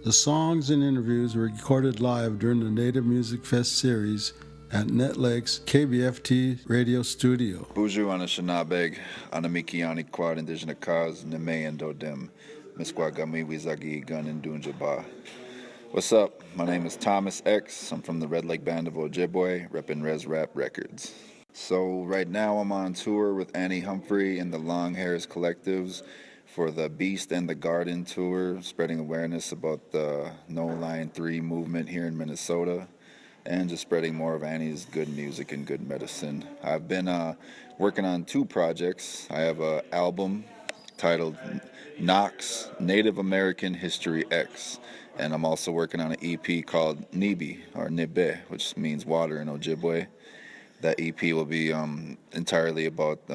The songs and interviews were recorded live during the Native Music Fest series at Net Lake's KBFT radio studio. Buju Anishinabeg, Anamikiani Quad Indigenous Cause, Neme and Dodem, Misquagami Wizagi Gun and Dunjaba. What's up? My name is Thomas X. I'm from the Red Lake Band of Ojibwe, repping Res Rap Records. So right now I'm on tour with Annie Humphrey and the Long Hairs Collectives for the Beast and the Garden tour, spreading awareness about the No Line 3 movement here in Minnesota, and just spreading more of Annie's good music and good medicine. I've been working on 2 projects. I have an album titled Knox Native American History X, and I'm also working on an EP called Nibi, or Nibe, which means water in Ojibwe. That EP will be entirely about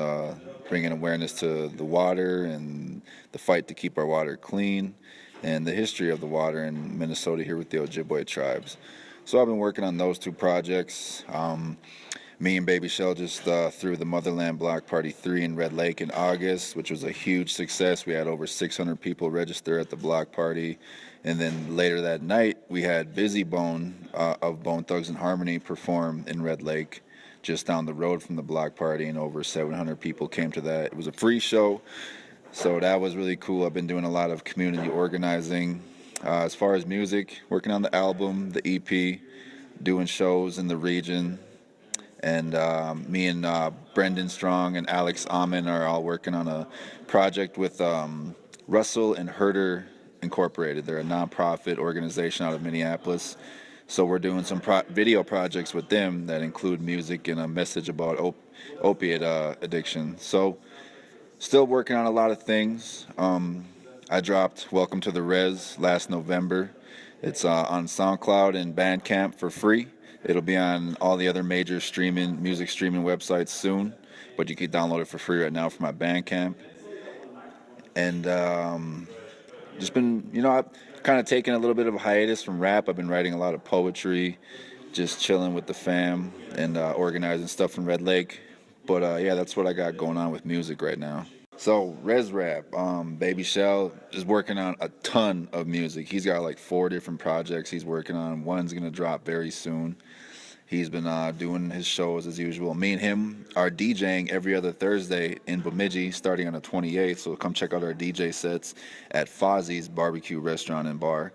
bringing awareness to the water and the fight to keep our water clean and the history of the water in Minnesota here with the Ojibwe tribes. So I've been working on those 2 projects. Me and Baby Shell just threw the Motherland Block Party 3 in Red Lake in August, which was a huge success. We had over 600 people register at the block party. And then later that night, we had Busy Bone of Bone Thugs and Harmony perform in Red Lake, just down the road from the block party, and over 700 people came to that. It was a free show, so that was really cool. I've been doing a lot of community organizing. As far as music, working on the album, the EP, doing shows in the region. And me and Brendan Strong and Alex Amen are all working on a project with Russell and Herder Incorporated. They're a nonprofit organization out of Minneapolis. So we're doing some video projects with them that include music and a message about opiate addiction. So still working on a lot of things. I dropped Welcome to the Res last November. It's on SoundCloud and Bandcamp for free. It'll be on all the other major music streaming websites soon, but you can download it for free right now from my Bandcamp. And just been, I've kind of taken a little bit of a hiatus from rap. I've been writing a lot of poetry, just chilling with the fam and organizing stuff in Red Lake. But yeah, that's what I got going on with music right now. So Res Rap, Baby Shell is working on a ton of music. He's got like 4 different projects he's working on. One's gonna drop very soon. He's been doing his shows as usual. Me and him are DJing every other Thursday in Bemidji starting on the 28th. So come check out our DJ sets at Fozzie's Barbecue Restaurant and Bar.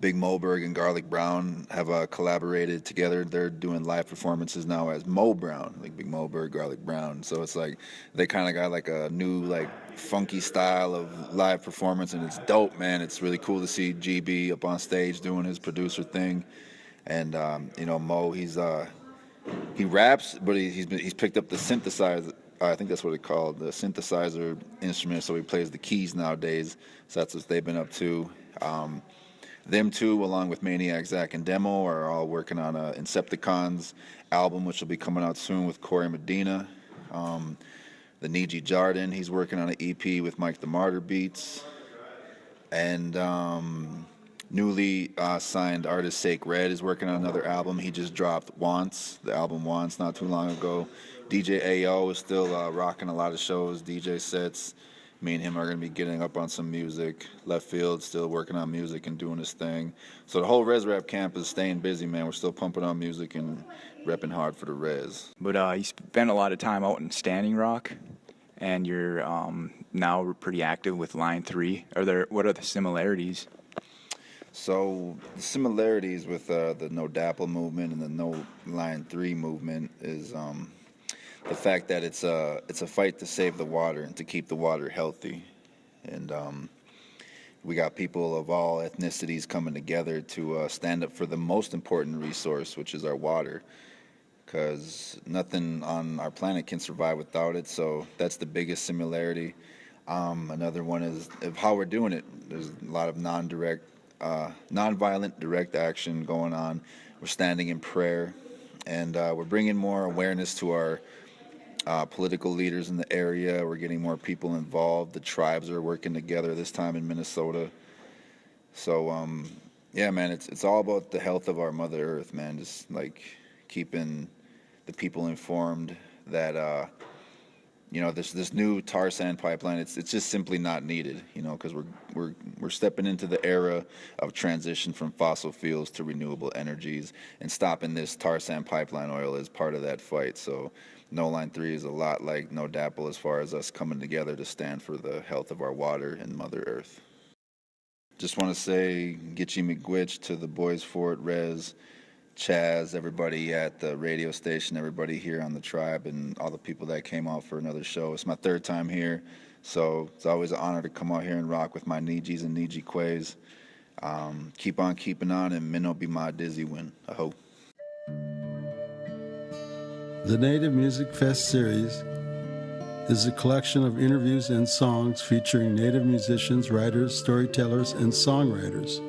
Big Moberg and Garlic Brown have collaborated together. They're doing live performances now as Mo Brown, like Big Moberg, Garlic Brown. So it's like they kind of got like a new like funky style of live performance, and it's dope, man. It's really cool to see GB up on stage doing his producer thing. And Mo, he raps, but he's picked up the synthesizer. I think that's what it's called, the synthesizer instrument. So he plays the keys nowadays. So that's what they've been up to. Them 2, along with Maniac, Zach, and Demo, are all working on a Insepticons album, which will be coming out soon with Corey Medina. The Niji Jardin, he's working on an EP with Mike the Martyr Beats. And newly signed artist Sake Red is working on another album. He just dropped the album Wants, not too long ago. DJ AO is still rocking a lot of shows, DJ sets. Me and him are going to be getting up on some music. Left Field still working on music and doing his thing. So the whole Res Rap camp is staying busy, man. We're still pumping on music and repping hard for the Res. But you spent a lot of time out in Standing Rock, and you're now pretty active with Line 3. What are the similarities? So the similarities with the No Dapple movement and the No Line 3 movement is the fact that it's a fight to save the water and to keep the water healthy. And we got people of all ethnicities coming together to stand up for the most important resource, which is our water, because nothing on our planet can survive without it. So that's the biggest similarity. Another one is of how we're doing it. There's a lot of nonviolent direct action going on. We're standing in prayer, and we're bringing more awareness to our political leaders in the area. We're getting more people involved. The tribes are working together this time in Minnesota. So yeah, man, it's all about the health of our Mother Earth, man. Just like keeping the people informed that this new tar sand pipeline, it's just simply not needed, because we're stepping into the era of transition from fossil fuels to renewable energies, and stopping this tar sand pipeline oil is part of that fight. So No Line 3 is a lot like No Dapple as far as us coming together to stand for the health of our water and Mother Earth. Just want to say Gitchy McGwitch to the Boys Fort, Rez, Chaz, everybody at the radio station, everybody here on the tribe, and all the people that came out for another show. It's my third time here, so it's always an honor to come out here and rock with my Nijis and Niji Quays. Keep on keeping on, and Minnow be my dizzy win. I hope. The Native Music Fest series is a collection of interviews and songs featuring Native musicians, writers, storytellers, and songwriters.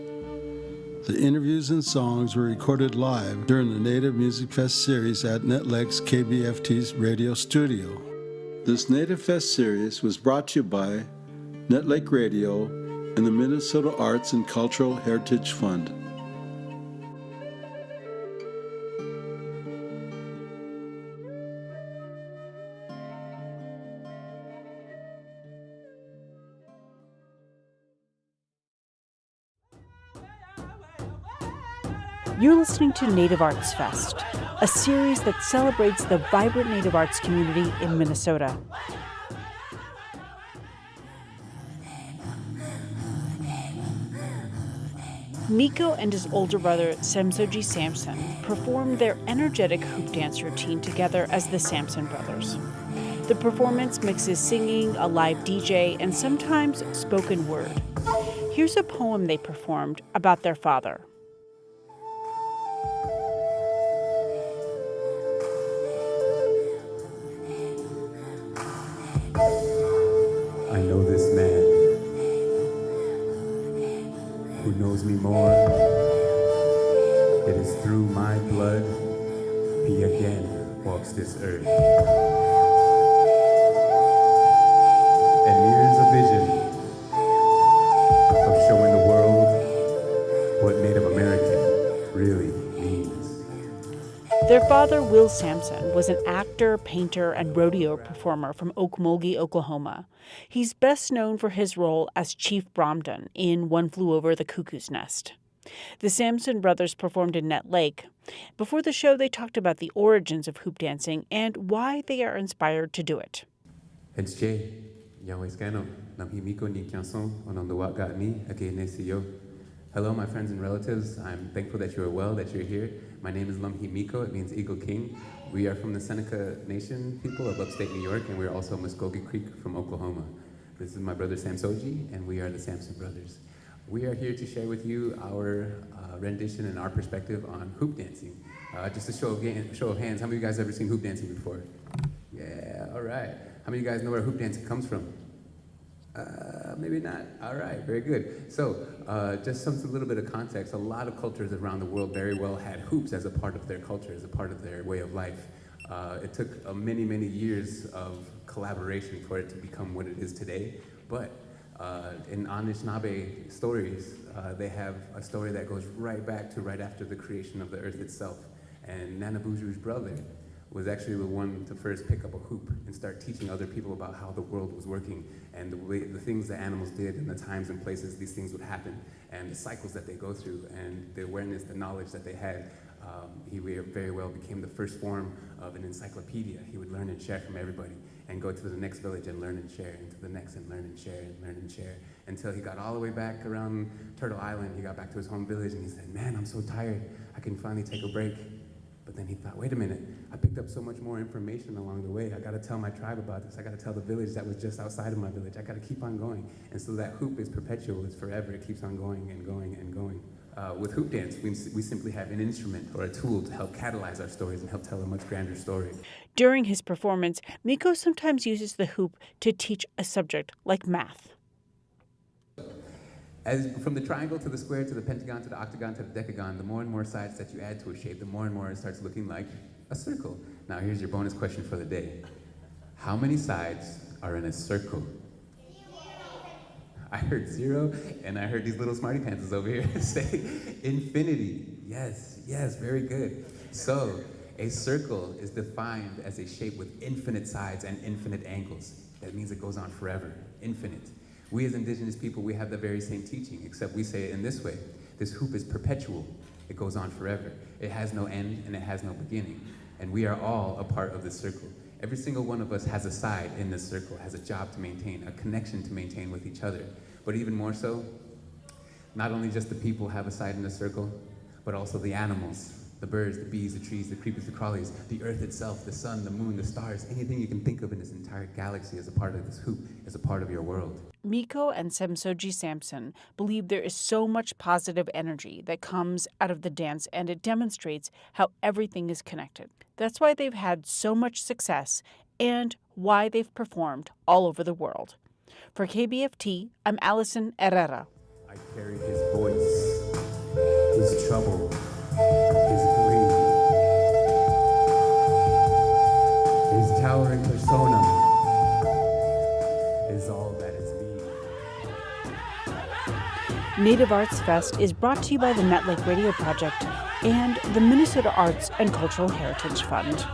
The interviews and songs were recorded live during the Native Music Fest series at NetLake's KBFT's radio studio. This Native Fest series was brought to you by NetLake Radio and the Minnesota Arts and Cultural Heritage Fund. You're listening to Native Arts Fest, a series that celebrates the vibrant Native arts community in Minnesota. Miko and his older brother, Semsoji Samson, performed their energetic hoop dance routine together as the Samson Brothers. The performance mixes singing, a live DJ, and sometimes spoken word. Here's a poem they performed about their father. I know this man who knows me more. It is through my blood he again walks this earth. And here's a vision of showing the world what Native American really means. Their father, Will Sampson, was an actor, painter, and rodeo performer from Okmulgee, Oklahoma. He's best known for his role as Chief Bromden in One Flew Over the Cuckoo's Nest. The Sampson brothers performed in Net Lake. Before the show, they talked about the origins of hoop dancing and why they are inspired to do it. Hello, my friends and relatives. I'm thankful that you are well, that you're here. My name is Lumhi Miko. It means Eagle King. We are from the Seneca Nation people of upstate New York, and we're also Muskogee Creek from Oklahoma. This is my brother Samsoji, and we are the Samson Brothers. We are here to share with you our rendition and our perspective on hoop dancing. Just a show of hands, how many of you guys have ever seen hoop dancing before? Yeah, all right. How many of you guys know where hoop dancing comes from? Maybe not. All right, very good. So, just a little bit of context. A lot of cultures around the world very well had hoops as a part of their culture, as a part of their way of life. It took many, many years of collaboration for it to become what it is today. But in Anishinaabe stories, they have a story that goes right back to right after the creation of the earth itself. And Nanabuju's brother was actually the one to first pick up a hoop and start teaching other people about how the world was working and the things that animals did and the times and places these things would happen and the cycles that they go through and the awareness, the knowledge that they had. He very well became the first form of an encyclopedia. He would learn and share from everybody and go to the next village and learn and share, and to the next and learn and share and learn and share, until he got all the way back around Turtle Island. He got back to his home village and he said, man, I'm so tired. I can finally take a break. But then he thought, wait a minute, I picked up so much more information along the way. I got to tell my tribe about this. I got to tell the village that was just outside of my village. I got to keep on going. And so that hoop is perpetual. It's forever. It keeps on going and going and going. With hoop dance, we simply have an instrument or a tool to help catalyze our stories and help tell a much grander story. During his performance, Miko sometimes uses the hoop to teach a subject like math. As from the triangle to the square to the pentagon to the octagon to the decagon, the more and more sides that you add to a shape, the more and more it starts looking like a circle. Now here's your bonus question for the day. How many sides are in a circle? I heard 0, and I heard these little smarty pants over here say infinity. Yes, very good. So a circle is defined as a shape with infinite sides and infinite angles. That means it goes on forever, infinite. We as indigenous people, we have the very same teaching, except we say it in this way. This hoop is perpetual. It goes on forever. It has no end and it has no beginning. And we are all a part of this circle. Every single one of us has a side in this circle, has a job to maintain, a connection to maintain with each other. But even more so, Not only just the people have a side in the circle, but also the animals, the birds, the bees, the trees, the creepers, the crawlies, the earth itself, the sun, the moon, the stars, anything you can think of in this entire galaxy as a part of this hoop, is a part of your world. Miko and Semsoji Samson believe there is so much positive energy that comes out of the dance, and it demonstrates how everything is connected. That's why they've had so much success and why they've performed all over the world. For KBFT, I'm Allison Herrera. I carry his voice, his trouble, his greed, his towering persona is all that is me. Native Arts Fest is brought to you by the Nut Lake Radio Project and the Minnesota Arts and Cultural Heritage Fund.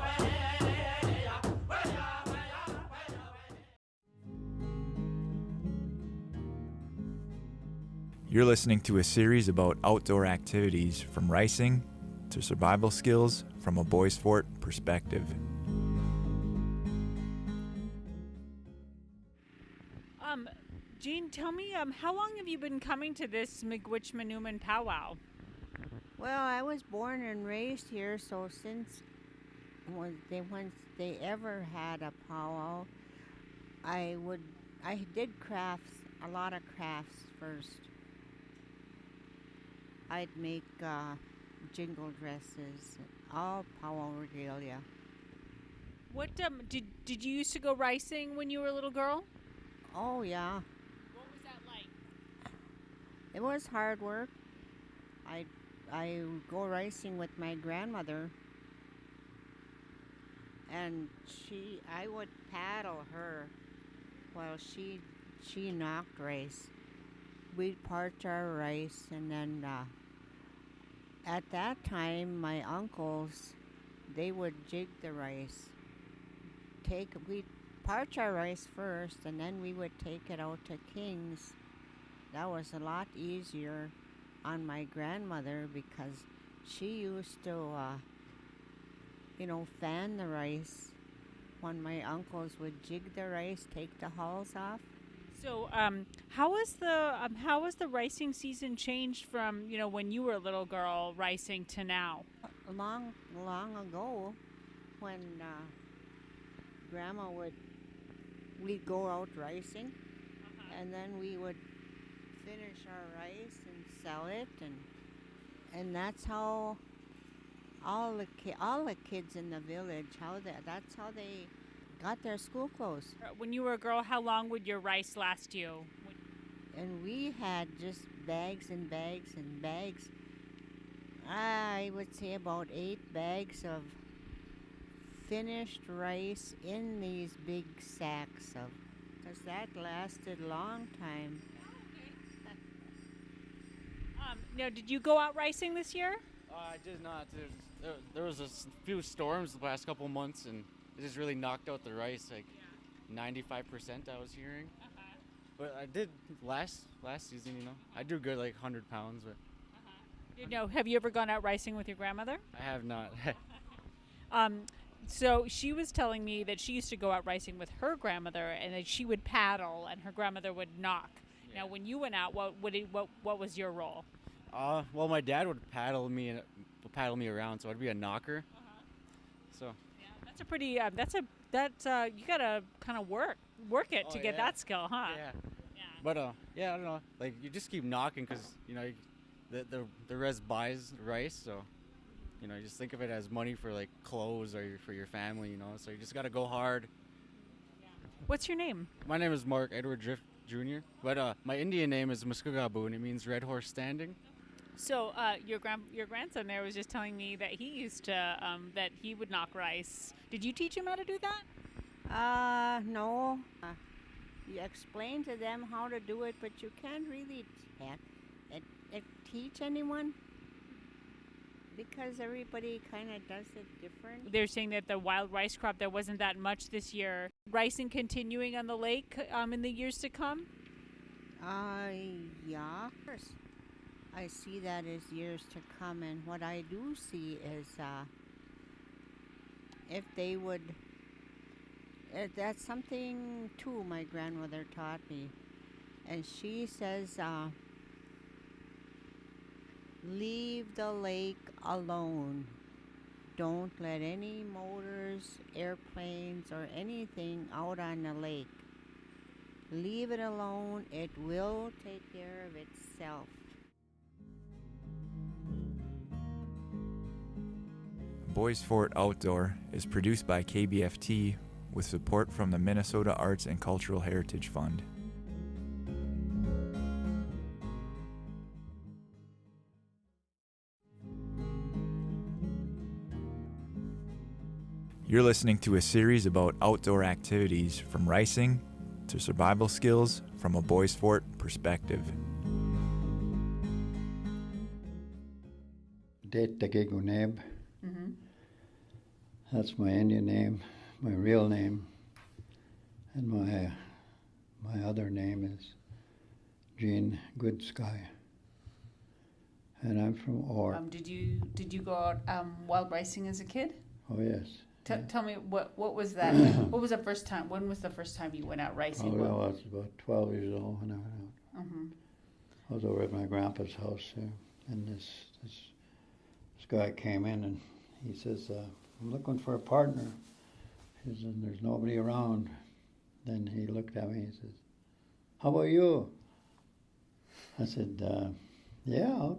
You're listening to a series about outdoor activities from ricing to survival skills from a Boys Fort perspective. Jean, tell me, how long have you been coming to this Miigwech Manoomin powwow? Well, I was born and raised here, so since once they ever had a powwow, I did crafts, a lot of crafts first. I'd make jingle dresses, all powwow regalia. What did you used to go ricing when you were a little girl? Oh yeah. What was that like? It was hard work. I would go ricing with my grandmother, and I would paddle her while she knocked rice. We'd parch our rice, and then at that time, my uncles, they would jig the rice. We'd parch our rice first, and then we would take it out to King's. That was a lot easier on my grandmother because she used to, fan the rice when my uncles would jig the rice, take the hulls off. So, how has the ricing season changed from when you were a little girl ricing to now? Long ago, when Grandma we'd go out ricing, and then we would finish our rice and sell it, and that's how all the kids in the village that's how they got their school clothes. When you were a girl, how long would your rice last you? And we had just bags and bags and bags. I would say about 8 bags of finished rice in these big sacks because that lasted a long time. Now, did you go out ricing this year? I did not. There was a few storms the past couple months, and it just really knocked out the rice, like 95% I was hearing. But I did last season, I do good, like 100 pounds. But Have you ever gone out ricing with your grandmother? I have not. So she was telling me that she used to go out ricing with her grandmother, and that she would paddle, and her grandmother would knock. Yeah. Now, when you went out, what was your role? Well, my dad would paddle me around, so I'd be a knocker. So. Yeah, that's a pretty. You gotta kind of work it to get that skill, huh? Yeah. But I don't know. Like you just keep knocking because the res buys rice, so you just think of it as money for like clothes or for your family, So you just gotta go hard. What's your name? My name is Mark Edward Drift Jr. But my Indian name is Muskugaboo, and it means red horse standing. So your grandson there was just telling me that he used to that he would knock rice. Did you teach him how to do that? No. You explain to them how to do it, but you can't really teach anyone because everybody kind of does it different. They're saying that the wild rice crop, there wasn't that much this year. Ricing continuing on the lake in the years to come? Yeah. I see that as years to come, and what I do see is if they would, that's something too my grandmother taught me, and she says leave the lake alone. Don't let any motors, airplanes, or anything out on the lake. Leave it alone, it will take care of itself. Boys Fort Outdoor is produced by KBFT with support from the Minnesota Arts and Cultural Heritage Fund. You're listening to a series about outdoor activities from ricing to survival skills from a Boys Fort perspective. Neb. That's my Indian name, my real name, and my other name is Gene Goodsky, and I'm from Orr. Did you go out wild ricing as a kid? Oh yes. Tell me what was that? What was the first time? When was the first time you went out ricing? Oh, well, I was about 12 years old when I went out. Mm-hmm. I was over at my grandpa's house there, and this guy came in and he says, "I'm looking for a partner." He says, "And there's nobody around." Then he looked at me and he says, "How about you?" I said, "Yeah."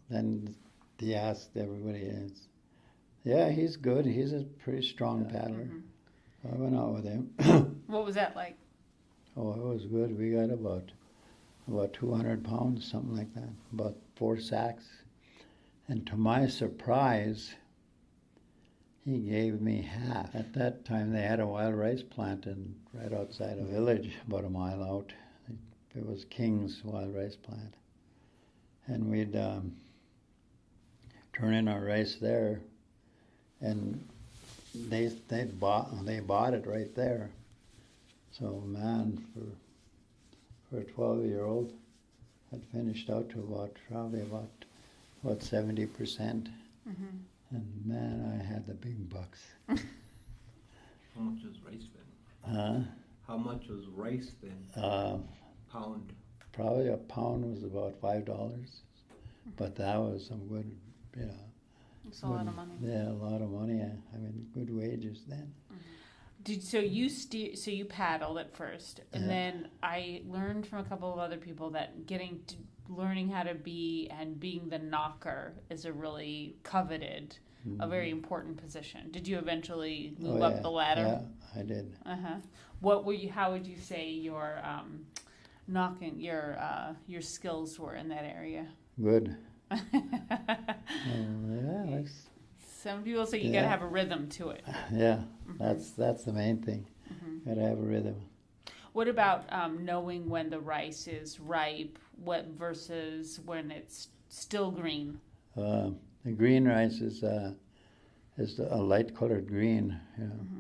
Then he asked everybody else. Yeah, he's good. He's a pretty strong paddler. Mm-hmm. So I went out with him. What was that like? Oh, it was good. We got about 200 pounds, something like that, about 4 sacks. And to my surprise, he gave me half. At that time, they had a wild rice plant right outside a village, about a mile out. It was King's wild rice plant. And we'd turn in our rice there, and they bought it right there. So man, for a 12-year-old, I'd finished out to probably about 70%. Mm-hmm. And man, I had the big bucks. How much was rice then? Huh? How much was rice then? Pound. Probably a pound was about $5, but that was some good, It's a lot of money. Yeah, a lot of money. I mean, good wages then. So you paddled at first, and then I learned from a couple of other people that learning how to be and being the knocker is a really coveted, a very important position. Did you eventually move up the ladder? Yeah, I did. How would you say your knocking your skills were in that area? Good. Some people say you gotta have a rhythm to it. Yeah, that's the main thing. Gotta have a rhythm. What about knowing when the rice is ripe, versus when it's still green? The green rice is a light-colored green,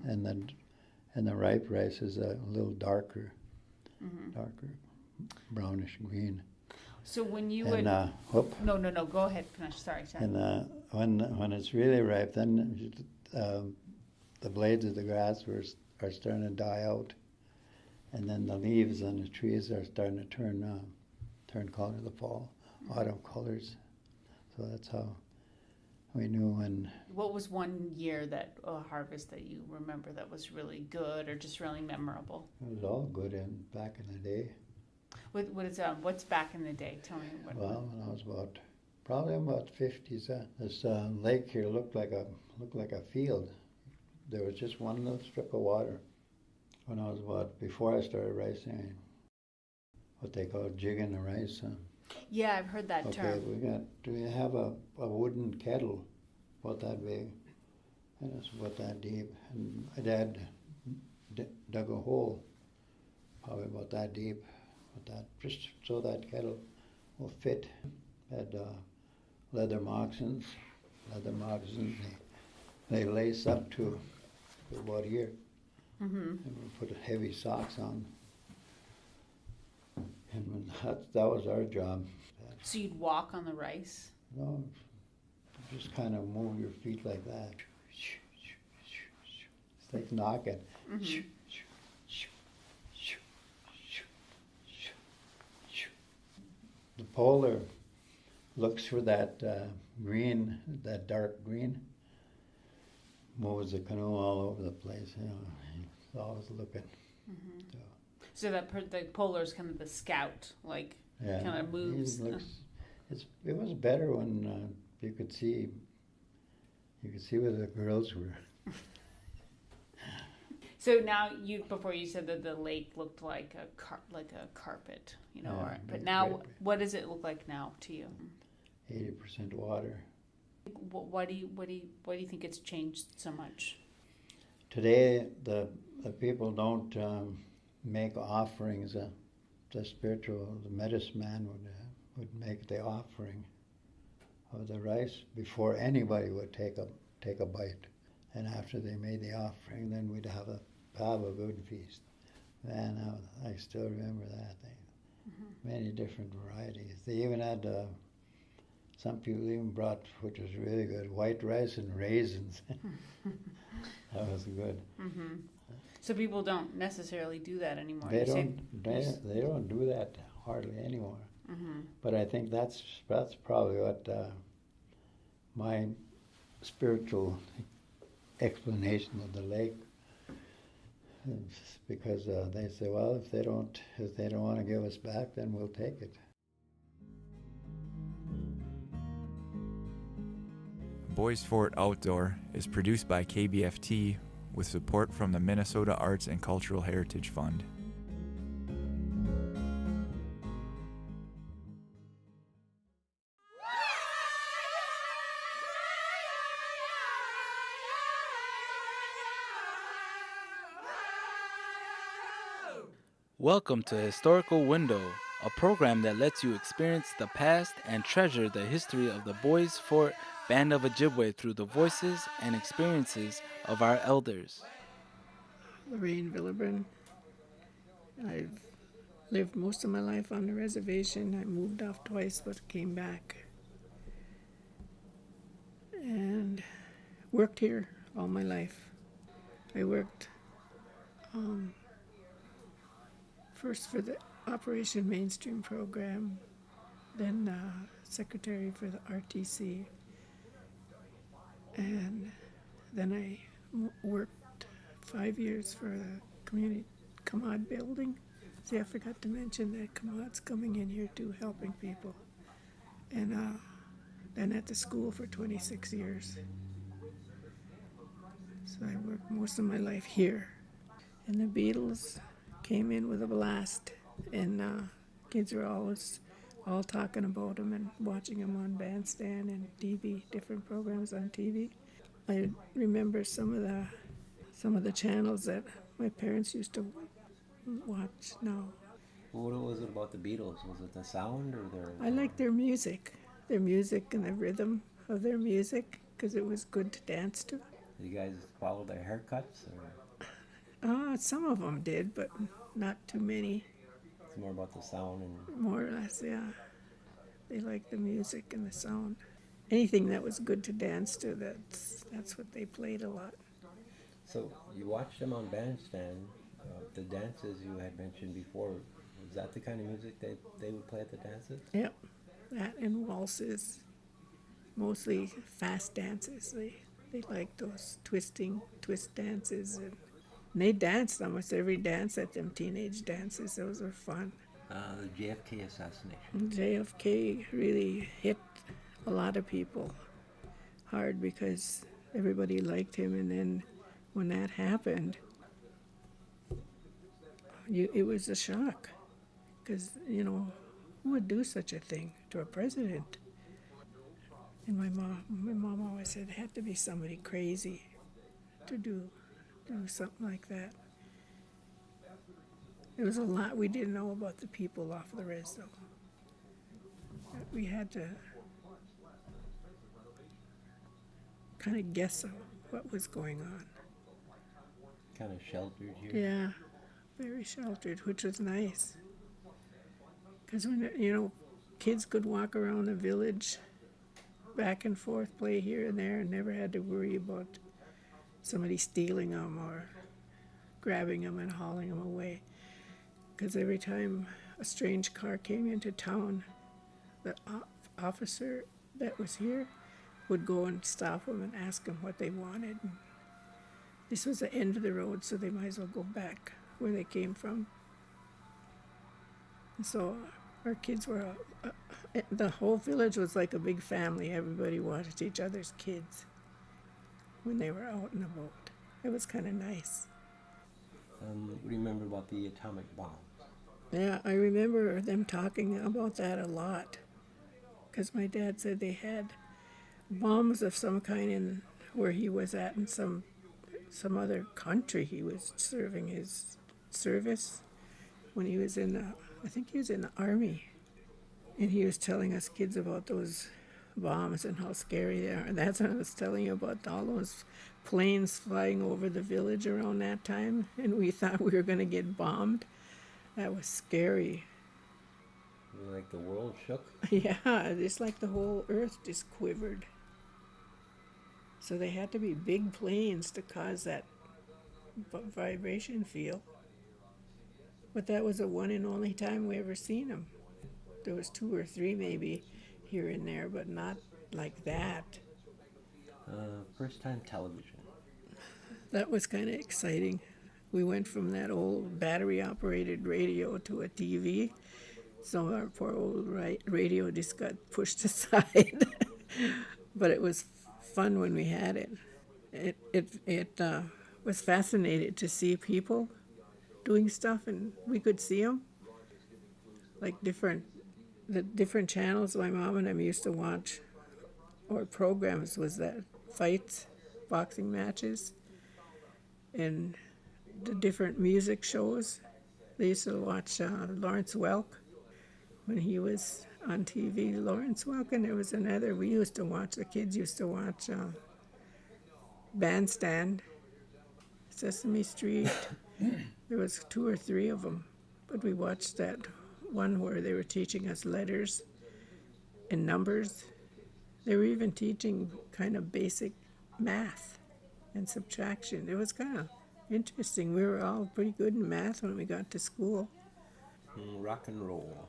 and the ripe rice is a little darker, brownish green. So when you No, go ahead, finish. Sorry. And when it's really ripe, then the blades of the grass are starting to die out, and then the leaves on the trees are starting to turn color in the fall, autumn colors. So that's how we knew when. What was one year harvest that you remember that was really good or just really memorable? It was all good back in the day. What's back in the day? Tell me what. Well, when I was probably about 50s, this lake here looked like a field. There was just one little strip of water. When I was before I started ricing, what they call jigging the rice. Yeah, I've heard that term. We have a wooden kettle about that big, and it's about that deep. And my dad dug a hole, probably about that deep, just so that kettle will fit. Had leather moccasins. They lace up to about here. And we put heavy socks on. And that was our job. So you'd walk on the rice? No, just kind of move your feet like that. It's like knocking. The polar looks for that green, that dark green, moves the canoe all over the place. You know, he's always looking. Mm-hmm. So that the polar is kind of the scout, like kind of moves. It was better when you could see where the girls were. So now before you said that the lake looked like a carpet, you know, but now what does it look like now to you? 80% water. Why do you think it's changed so much? Today, the people don't make offerings. The medicine man would make the offering of the rice before anybody would take a bite, and after they made the offering, then we'd have a good feast. Man, I still remember that thing. Mm-hmm. Many different varieties. They even had some people even brought, which was really good, white rice and raisins. That was good. Mm-hmm. So people don't necessarily do that anymore. They don't do that hardly anymore. Mm-hmm. But I think that's probably what my spiritual explanation of the lake is, because they say, well, if they don't want to give us back, then we'll take it. Boys Fort Outdoor is produced by KBFT with support from the Minnesota Arts and Cultural Heritage Fund. Welcome to Historical Window, a program that lets you experience the past and treasure the history of the Boys Fort Band of Ojibwe through the voices and experiences of our elders. Lorraine Villebrun. I've lived most of my life on the reservation. I moved off twice, but came back. And worked here all my life. I worked first for the Operation Mainstream program, then secretary for the RTC. And then I worked 5 years for the community Kamad building. See, I forgot to mention that Kamad's coming in here too, helping people. And then at the school for 26 years. So I worked most of my life here. And the Beatles came in with a blast, and kids are always all talking about them and watching them on Bandstand and TV, different programs on TV. I remember some of the channels that my parents used to watch now. What was it about the Beatles? Was it the sound or their... I liked their music and the rhythm of their music, because it was good to dance to. Did you guys follow their haircuts? Some of them did, but not too many. It's more about the sound and... More or less, yeah. They liked the music and the sound. Anything that was good to dance to, that's what they played a lot. So you watched them on Bandstand. The dances you had mentioned before, was that the kind of music that they would play at the dances? Yep, that and waltzes. Mostly fast dances. They liked those twist dances. And they danced almost every dance at them teenage dances. Those were fun. The JFK assassination. JFK really hit a lot of people hard because everybody liked him, and then when that happened, it was a shock, because, who would do such a thing to a president? And my mom always said it had to be somebody crazy to do something like that. There was a lot we didn't know about the people off the res, though. We had to kind of guess what was going on. Kind of sheltered here? Yeah, very sheltered, which was nice. Because when, kids could walk around the village back and forth, play here and there, and never had to worry about somebody stealing them or grabbing them and hauling them away. Because every time a strange car came into town, the officer that was here would go and stop them and ask them what they wanted. And this was the end of the road, so they might as well go back where they came from. And so our kids were, the whole village was like a big family. Everybody watched each other's kids when they were out and about. It was kind of nice. Remember about the atomic bomb? Yeah, I remember them talking about that a lot, because my dad said they had bombs of some kind in where he was at in some other country. He was serving his service when he was in, I think he was in the army, and he was telling us kids about those bombs and how scary they are. And that's what I was telling you about, all those planes flying over the village around that time, and we thought we were going to get bombed. That was scary. Like the world shook? Yeah, just like the whole earth just quivered. So they had to be big planes to cause that vibration feel. But that was the one and only time we ever seen them. There was 2 or 3 maybe here and there, but not like that. First time television. That was kind of exciting. We went from that old battery-operated radio to a TV. So our poor old radio just got pushed aside. But it was fun when we had it. It was fascinating to see people doing stuff, and we could see them. Like the different channels my mom and I used to watch, or programs, was that fights, boxing matches, and the different music shows. They used to watch Lawrence Welk when he was on TV. Lawrence Welk, and there was another we used to watch. The kids used to watch Bandstand, Sesame Street. There was 2 or 3 of them, but we watched that one where they were teaching us letters and numbers. They were even teaching kind of basic math and subtraction. It was kind of interesting. We were all pretty good in math when we got to school. Rock and roll.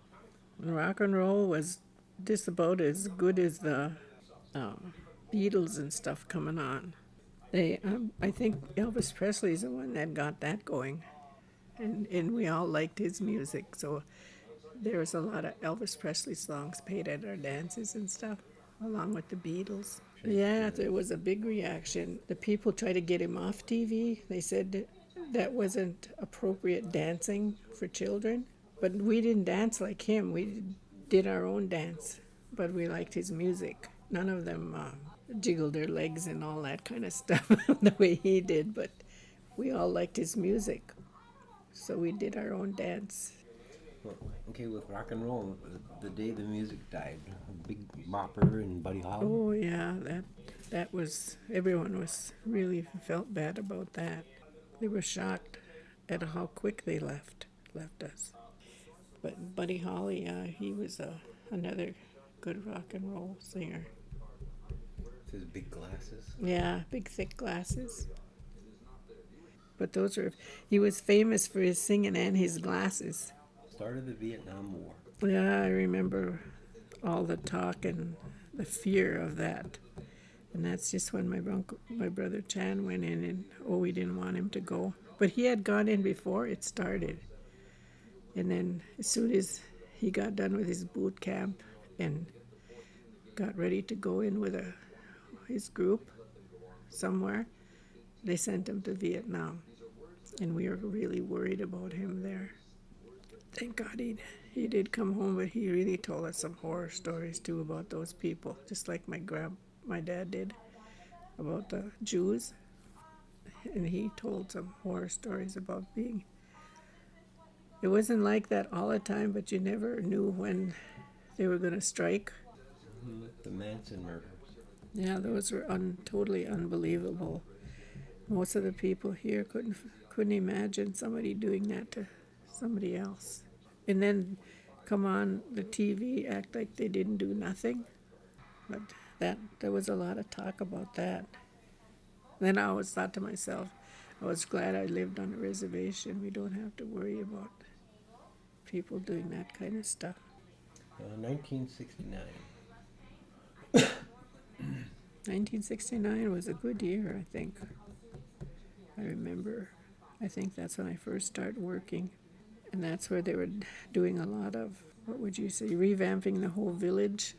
Rock and roll was just about as good as the Beatles and stuff coming on. I think Elvis Presley's the one that got that going, and we all liked his music, so there was a lot of Elvis Presley songs played at our dances and stuff, along with the Beatles. Yeah, there was a big reaction. The people tried to get him off TV. They said that wasn't appropriate dancing for children, but we didn't dance like him. We did our own dance, but we liked his music. None of them jiggled their legs and all that kind of stuff the way he did, but we all liked his music, so we did our own dance. Well, okay, with rock and roll, the day the music died, Big Bopper and Buddy Holly. Oh yeah, that was, everyone was really felt bad about that. They were shocked at how quick they left us. But Buddy Holly, he was another good rock and roll singer. His big glasses. Yeah, big thick glasses. But he was famous for his singing and his glasses. Started the Vietnam War. Yeah, I remember all the talk and the fear of that. And that's just when my brother Chan went in, and we didn't want him to go. But he had gone in before it started. And then as soon as he got done with his boot camp and got ready to go in with his group somewhere, they sent him to Vietnam. And we were really worried about him there. Thank God he did come home, but he really told us some horror stories too about those people, just like my dad did about the Jews. And he told some horror stories about being. It wasn't like that all the time, but you never knew when they were going to strike. Mm-hmm. The Manson murders. Yeah, those were totally unbelievable. Most of the people here couldn't imagine somebody doing that to somebody else. And then come on the TV, act like they didn't do nothing. But there was a lot of talk about that. Then I always thought to myself, I was glad I lived on a reservation. We don't have to worry about people doing that kind of stuff. 1969. 1969 was a good year, I think. I remember. I think that's when I first started working. And that's where they were doing a lot of, what would you say, revamping the whole village.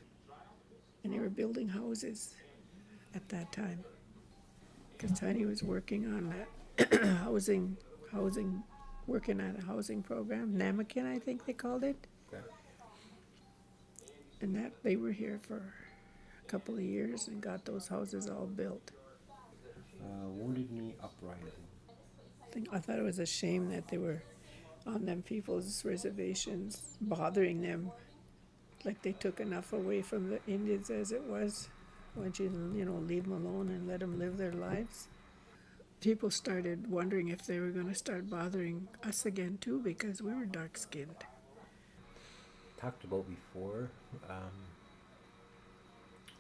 And they were building houses at that time. Because Tiny was working on that housing, working on a housing program, Namakin, I think they called it. Okay. And that they were here for a couple of years and got those houses all built. Wounded Knee Uprising. I thought it was a shame that they were on them people's reservations, bothering them. Like they took enough away from the Indians as it was. Why don't you, leave them alone and let them live their lives? People started wondering if they were going to start bothering us again too, because we were dark-skinned. Talked about before,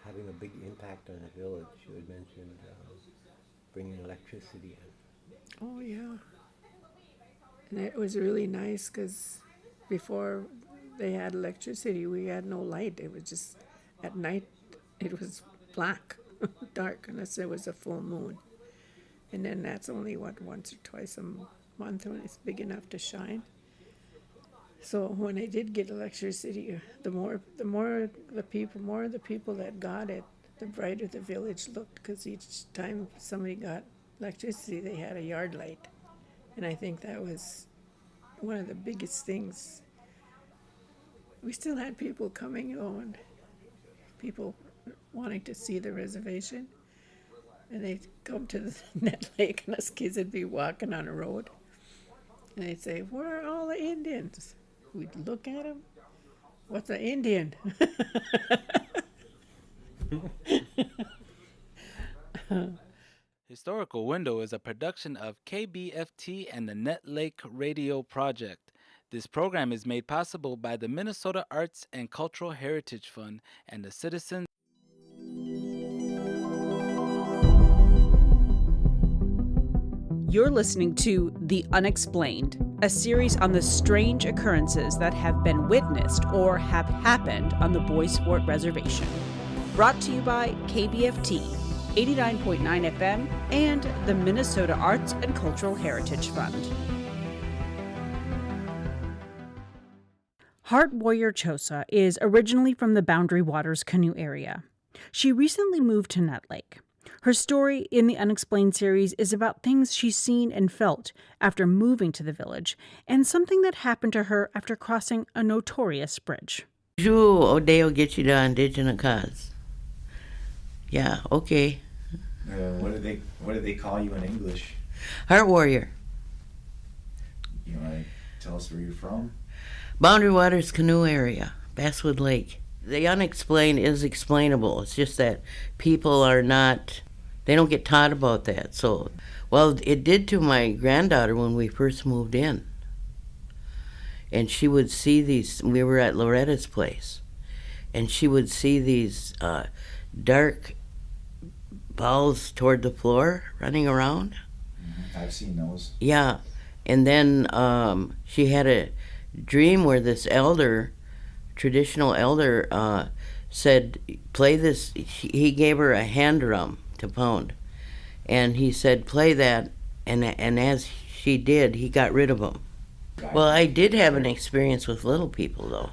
having a big impact on the village. You had mentioned bringing electricity in. Oh, yeah. And it was really nice because before they had electricity, we had no light. It was just, at night, it was black, dark, unless there was a full moon. And then that's only, once or twice a month when it's big enough to shine. So when I did get electricity, the more the people that got it, the brighter the village looked, because each time somebody got electricity, they had a yard light. And I think that was one of the biggest things. We still had people coming and people wanting to see the reservation. And they'd come to the Net Lake, and us kids would be walking on a road. And they'd say, "Where are all the Indians?" We'd look at them. "What's an Indian?" Historical Window is a production of KBFT and the Net Lake Radio Project. This program is made possible by the Minnesota Arts and Cultural Heritage Fund and the citizens. You're listening to The Unexplained, a series on the strange occurrences that have been witnessed or have happened on the Bois Forte Reservation. Brought to you by KBFT, 89.9 FM, and the Minnesota Arts and Cultural Heritage Fund. Heart Warrior Chosa is originally from the Boundary Waters canoe area. She recently moved to Nut Lake. Her story in the Unexplained series is about things she's seen and felt after moving to the village, and something that happened to her after crossing a notorious bridge. They'll get you the indigenous cause. Yeah, okay. What do they call you in English? Heart Warrior. You want to tell us where you're from? Boundary Waters Canoe Area, Basswood Lake. The unexplained is explainable. It's just that people they don't get taught about that. So, well, it did to my granddaughter when we first moved in. And she would see we were at Loretta's place, and she would see these dark balls toward the floor running around. I've seen those. Yeah. And then she had a dream where this traditional elder, said, play this. He gave her a hand drum to pound. And he said, play that. And as she did, he got rid of them. Well, I did have an experience with little people, though.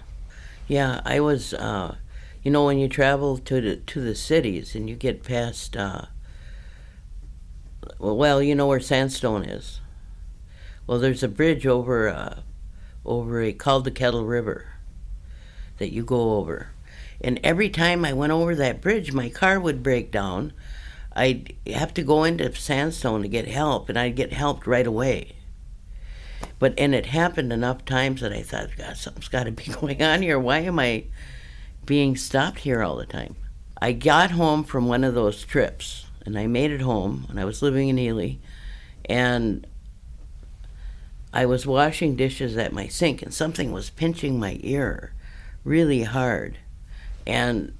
Yeah, I was, when you travel to the cities and you get past, you know where Sandstone is. Well, there's a bridge over called the Kettle River that you go over. And every time I went over that bridge, my car would break down. I'd have to go into Sandstone to get help, and I'd get helped right away. And it happened enough times that I thought, God, something's got to be going on here. Why am I being stopped here all the time? I got home from one of those trips, and I made it home, and I was living in Ely, and I was washing dishes at my sink, and something was pinching my ear really hard. And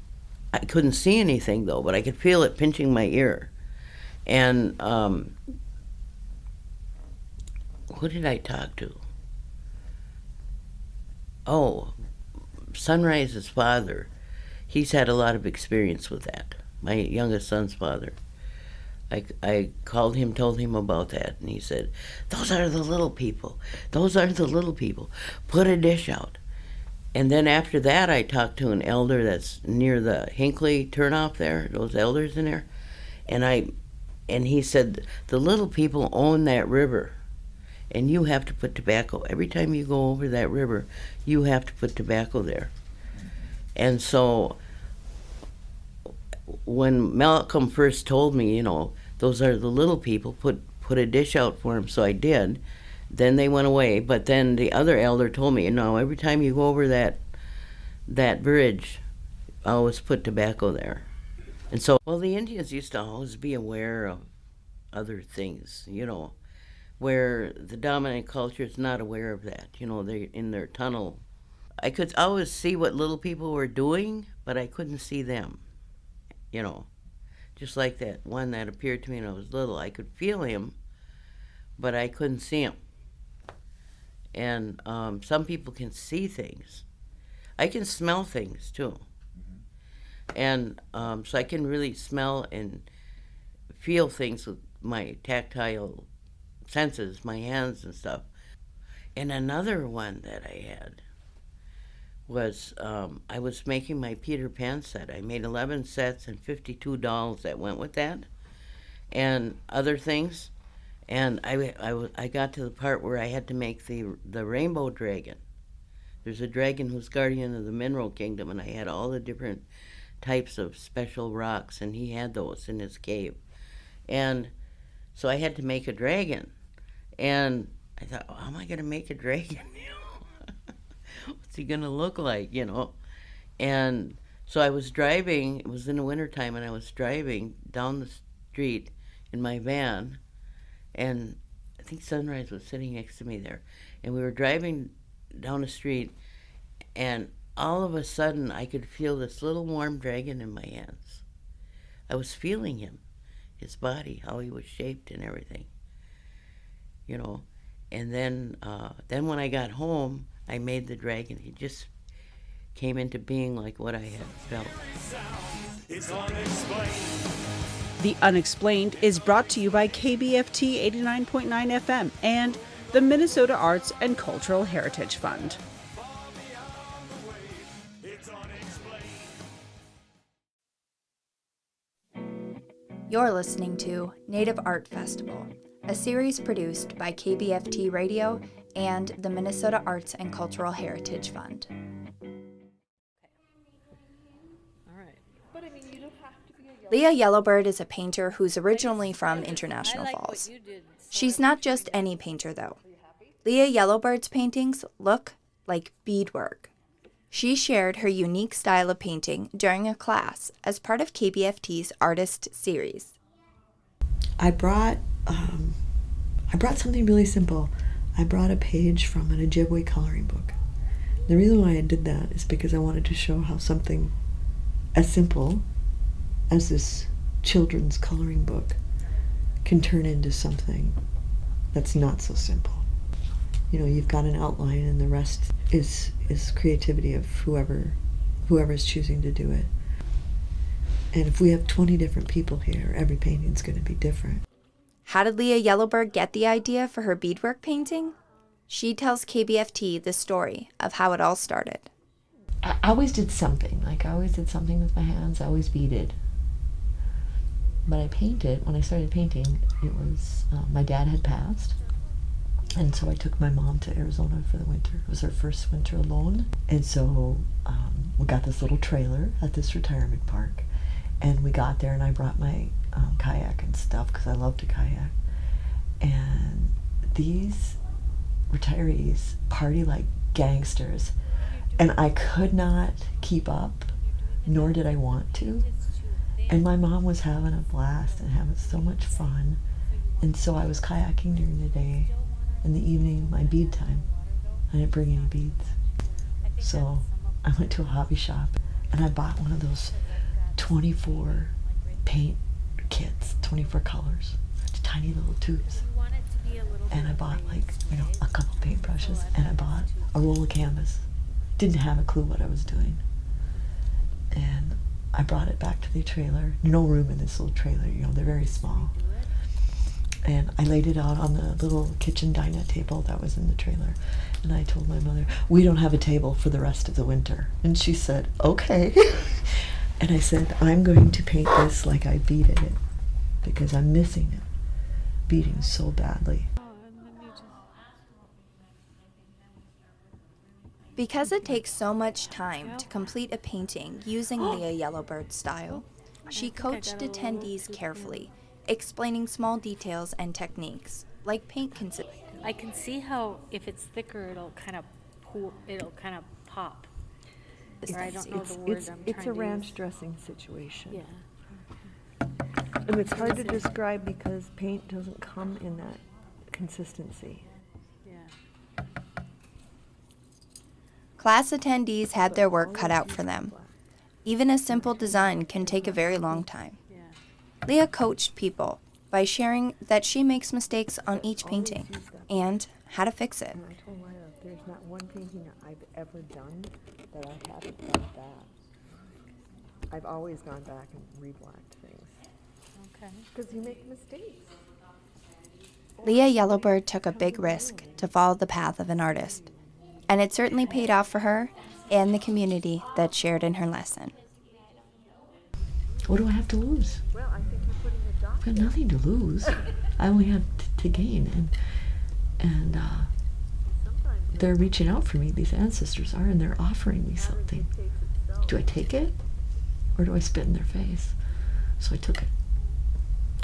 I couldn't see anything, though, but I could feel it pinching my ear. And who did I talk to? Oh, Sunrise's father. He's had a lot of experience with that. my youngest son's father. I called him, told him about that, and he said, "Those are the little people. Those are the little people. Put a dish out." And then after that, I talked to an elder that's near the Hinckley turnoff there, those elders in there, and he said, "The little people own that river, and you have to put tobacco. Every time you go over that river, you have to put tobacco there." And so when Malcolm first told me, you know, those are the little people, put a dish out for them, so I did. Then they went away, but then the other elder told me, you know, every time you go over that bridge, always put tobacco there. And so, well, the Indians used to always be aware of other things, you know, where the dominant culture is not aware of that. You know, they're in their tunnel. I could always see what little people were doing, but I couldn't see them, you know. Just like that one that appeared to me when I was little. I could feel him, but I couldn't see him. And some people can see things. I can smell things, too. And so I can really smell and feel things with my tactile senses, my hands and stuff. And another one that I had was I was making my Peter Pan set. I made 11 sets and 52 dolls that went with that and other things. And I got to the part where I had to make the rainbow dragon. There's a dragon who's guardian of the mineral kingdom, and I had all the different types of special rocks, and he had those in his cave. And so I had to make a dragon. And I thought, oh, how am I going to make a dragon? What's he going to look like, you know? And so I was driving, it was in the wintertime, and I was driving down the street in my van, and I think Sunrise was sitting next to me there. And we were driving down the street, and all of a sudden I could feel this little warm dragon in my hands. I was feeling him, his body, how he was shaped and everything, you know. And then when I got home, I made the dragon. He just came into being like what I had felt. The Unexplained is brought to you by KBFT 89.9 FM and the Minnesota Arts and Cultural Heritage Fund. You're listening to Native Art Festival, a series produced by KBFT Radio and the Minnesota Arts and Cultural Heritage Fund. Leah Yellowbird is a painter who's originally from International Falls. She's not just any painter, though. Leah Yellowbird's paintings look like beadwork. She shared her unique style of painting during a class as part of KBFT's Artist Series. I brought something really simple. I brought a page from an Ojibwe coloring book. The reason why I did that is because I wanted to show how something as simple as this children's coloring book can turn into something that's not so simple. You know, you've got an outline and the rest is creativity of whoever's choosing to do it. And if we have 20 different people here, every painting's going to be different. How did Leah Yellowbird get the idea for her beadwork painting? She tells KBFT the story of how it all started. I always did something. Like, I always did something with my hands. I always beaded. But I painted, when I started painting, it was, my dad had passed. And so I took my mom to Arizona for the winter. It was her first winter alone. And so we got this little trailer at this retirement park. And we got there and I brought my kayak and stuff because I love to kayak. And these retirees party like gangsters. And I could not keep up, nor did I want to. And my mom was having a blast and having so much fun. And so I was kayaking during the day. In the evening, my bead time. I didn't bring any beads. So I went to a hobby shop and I bought one of those 24 paint kits, 24 colors, tiny little tubes. And I bought a couple paintbrushes and I bought a roll of canvas. Didn't have a clue what I was doing. And I brought it back to the trailer. No room in this little trailer, you know, they're very small. And I laid it out on the little kitchen dinette table that was in the trailer. And I told my mother, we don't have a table for the rest of the winter. And she said, okay. And I said, I'm going to paint this like I beaded it because I'm missing it, beating so badly. Because it takes so much time to complete a painting using Leah Yellowbird's style, she coached attendees carefully, explaining small details and techniques, like paint consistency. I can see how if it's thicker, it'll kind of pop. Or I don't know the word I'm It's trying a to ranch use. dressing situation. Yeah. And it's hard to describe because paint doesn't come in that consistency. Yeah. Class attendees had their work cut out for them. Even a simple design can take a very long time. Leah coached people by sharing that she makes mistakes on each painting and how to fix it. And I told Leah, there's not one painting that I've ever done that I haven't done that. I've always gone back and reblacked things. Okay. Because you make mistakes. Leah Yellowbird took a big risk to follow the path of an artist, and it certainly paid off for her and the community that shared in her lesson. What do I have to lose? Well, I think you're putting a I've got nothing to lose. I only have to gain. And they're reaching out for me, these ancestors are, and they're offering me something. Do I take it? Or do I spit in their face? So I took it.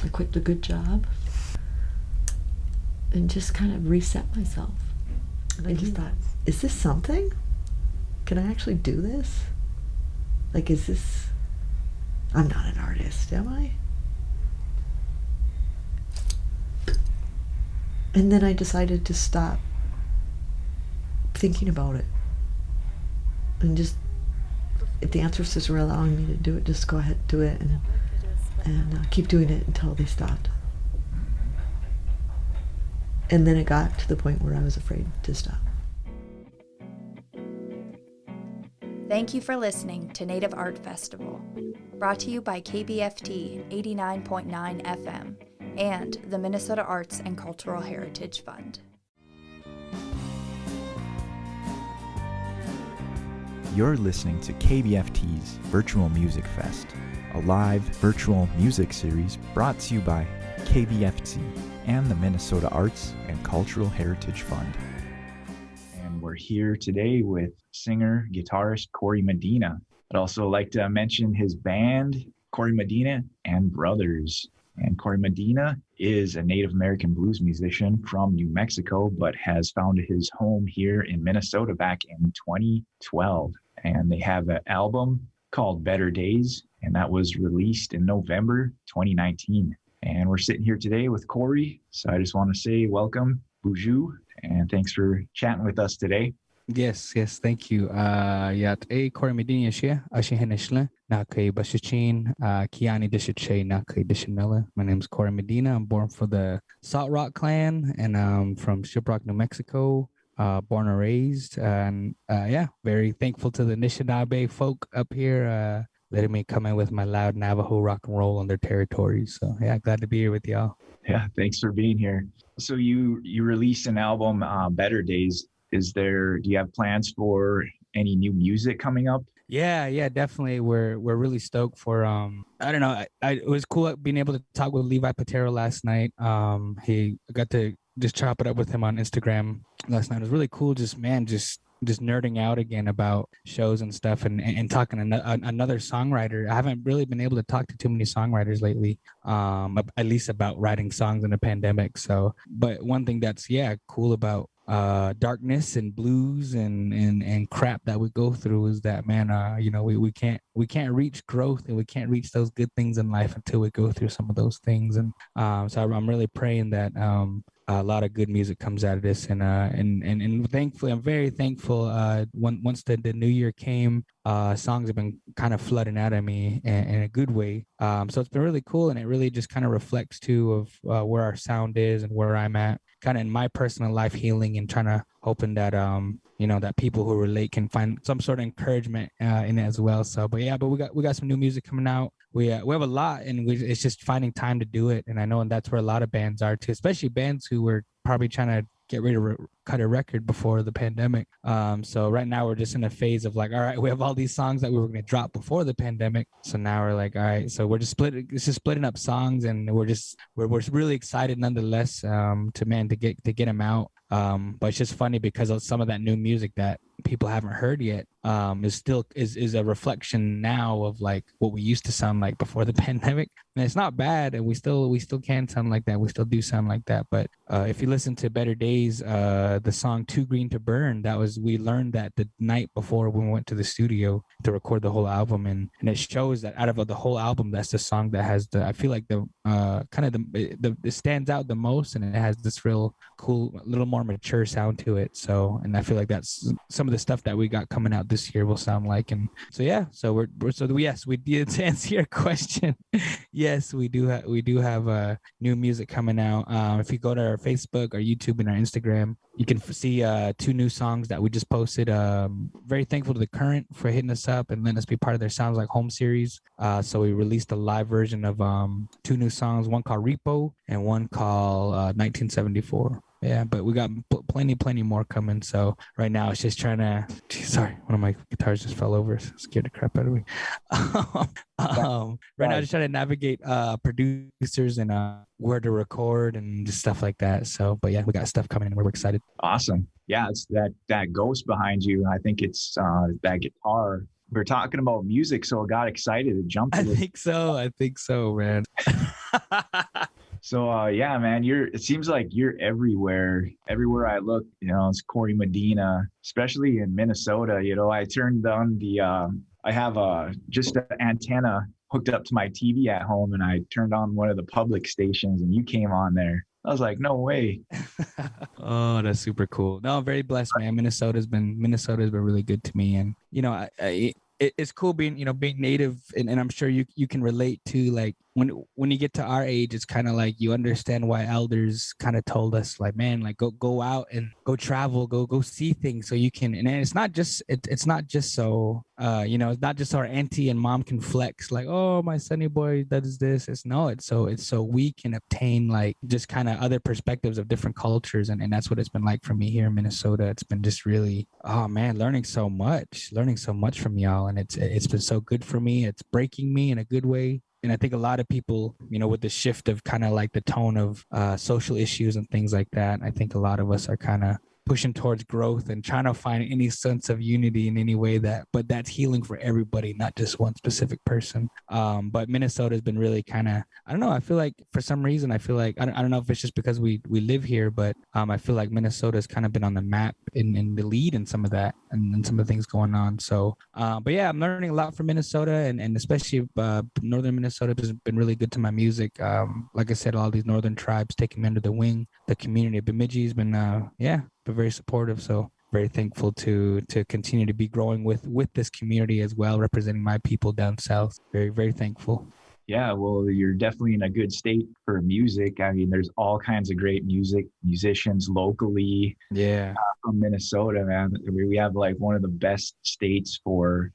I quit the good job and just kind of reset myself. And I just thought, is this something? Can I actually do this? Like, is this... I'm not an artist, am I? And then I decided to stop thinking about it. And just, if the ancestors were allowing me to do it, just go ahead and do it and keep doing it until they stopped. And then it got to the point where I was afraid to stop. Thank you for listening to Native Art Festival, brought to you by KBFT 89.9 FM and the Minnesota Arts and Cultural Heritage Fund. You're listening to KBFT's Virtual Music Fest, a live virtual music series brought to you by KBFT and the Minnesota Arts and Cultural Heritage Fund. And we're here today with singer, guitarist Corey Medina. I'd also like to mention his band, Corey Medina and Brothers. And Corey Medina is a Native American blues musician from New Mexico, but has found his home here in Minnesota back in 2012. And they have an album called Better Days, and that was released in November 2019. And we're sitting here today with Corey. So I just want to say welcome, Boujou, and thanks for chatting with us today. Yes, thank you. Yat a Corey Medina shia, Ashihenishla, Nakay Bashichin, Kiani Dishache, Nakay Dishanella. My name's Corey Medina. I'm born for the Salt Rock clan, and I'm from Shiprock, New Mexico. Born and raised, and very thankful to the Anishinaabe folk up here, letting me come in with my loud Navajo rock and roll on their territories. So yeah, glad to be here with y'all. Yeah, thanks for being here. So you released an album, Better Days. Do you have plans for any new music coming up? Yeah, definitely. We're really stoked for I don't know. It was cool being able to talk with Levi Patero last night. He got to just chop it up with him on Instagram last night. It was really cool. Just nerding out again about shows and stuff, and talking another songwriter. I haven't really been able to talk to too many songwriters lately, at least about writing songs in the pandemic. So, but one thing that's cool about darkness and blues and crap that we go through is that, man, we can't reach growth, and we can't reach those good things in life until we go through some of those things. And so I'm really praying that a lot of good music comes out of this, and thankfully, I'm very thankful. Once the new year came, songs have been kind of flooding out of me in a good way. So it's been really cool, and it really just kind of reflects too of where our sound is and where I'm at kind of in my personal life healing and trying to hoping that that people who relate can find some sort of encouragement in it as well. So, but we got some new music coming out. We have a lot, and it's just finding time to do it. And I know, and that's where a lot of bands are too, especially bands who were probably trying to get ready to cut a record before the pandemic. So right now we're just in a phase of like, all right, we have all these songs that we were going to drop before the pandemic. So now we're like, all right, so we're just splitting up songs, and we're really excited nonetheless to get them out. But it's just funny because of some of that new music that people haven't heard yet is a reflection now of like what we used to sound like before the pandemic. And it's not bad, and we still can sound like that. We still do sound like that. But if you listen to Better Days, the song Too Green to Burn, we learned that the night before we went to the studio to record the whole album, and it shows that out of the whole album, that's the song that has I feel like it stands out the most, and it has this real cool, a little more mature sound to it. So, and I feel like that's some of the stuff that we got coming out this year will sound like. And so yes, we did, to answer your question. Yes, we do have new music coming out. If you go to our Facebook, our YouTube, and our Instagram, you can see 2 new songs that we just posted. Very thankful to The Current for hitting us up and letting us be part of their Sounds Like Home series. So we released a live version of 2 new songs, one called Repo and one called 1974. Yeah, but we got plenty more coming. So right now it's just trying to. Sorry, one of my guitars just fell over. Scared the crap out of me. Right now, just trying to navigate producers and where to record and just stuff like that. So, but yeah, we got stuff coming and we're excited. Awesome. Yeah, it's that ghost behind you. I think it's that guitar. We're talking about music, so I got excited to jump. I think so, man. So yeah, man, it seems like you're everywhere. Everywhere I look, it's Corey Medina, especially in Minnesota. I turned on I have just an antenna hooked up to my TV at home, and I turned on one of the public stations, and you came on there. I was like, no way. Oh, that's super cool. No, I'm very blessed, man. Minnesota's been really good to me, and it's cool being native, and I'm sure you can relate to, like, when you get to our age, it's kind of like you understand why elders kind of told us, like, man, like go out and go travel, go see things, so you can. And it's not just so it's not just so our auntie and mom can flex, like, oh, my sonny boy does this. It's so we can obtain like just kind of other perspectives of different cultures, and that's what it's been like for me here in Minnesota. It's been just really, oh man, learning so much from y'all, and it's been so good for me. It's breaking me in a good way. And I think a lot of people, with the shift of kind of like the tone of social issues and things like that, I think a lot of us are kind of pushing towards growth and trying to find any sense of unity in any way but that's healing for everybody, not just one specific person. But Minnesota has been really kind of, I don't know, I feel like for some reason, I feel like, I don't know if it's just because we live here, but I feel like Minnesota has kind of been on the map in the lead in some of that and some of the things going on. So, but yeah, I'm learning a lot from Minnesota, and especially northern Minnesota has been really good to my music. Like I said, all these northern tribes taking me under the wing. The community of Bemidji has been, been very supportive. So very thankful to continue to be growing with this community as well, representing my people down south. Very, very thankful. Yeah, well, you're definitely in a good state for music. I mean, there's all kinds of great musicians locally. Yeah, from Minnesota, man. We have like one of the best states for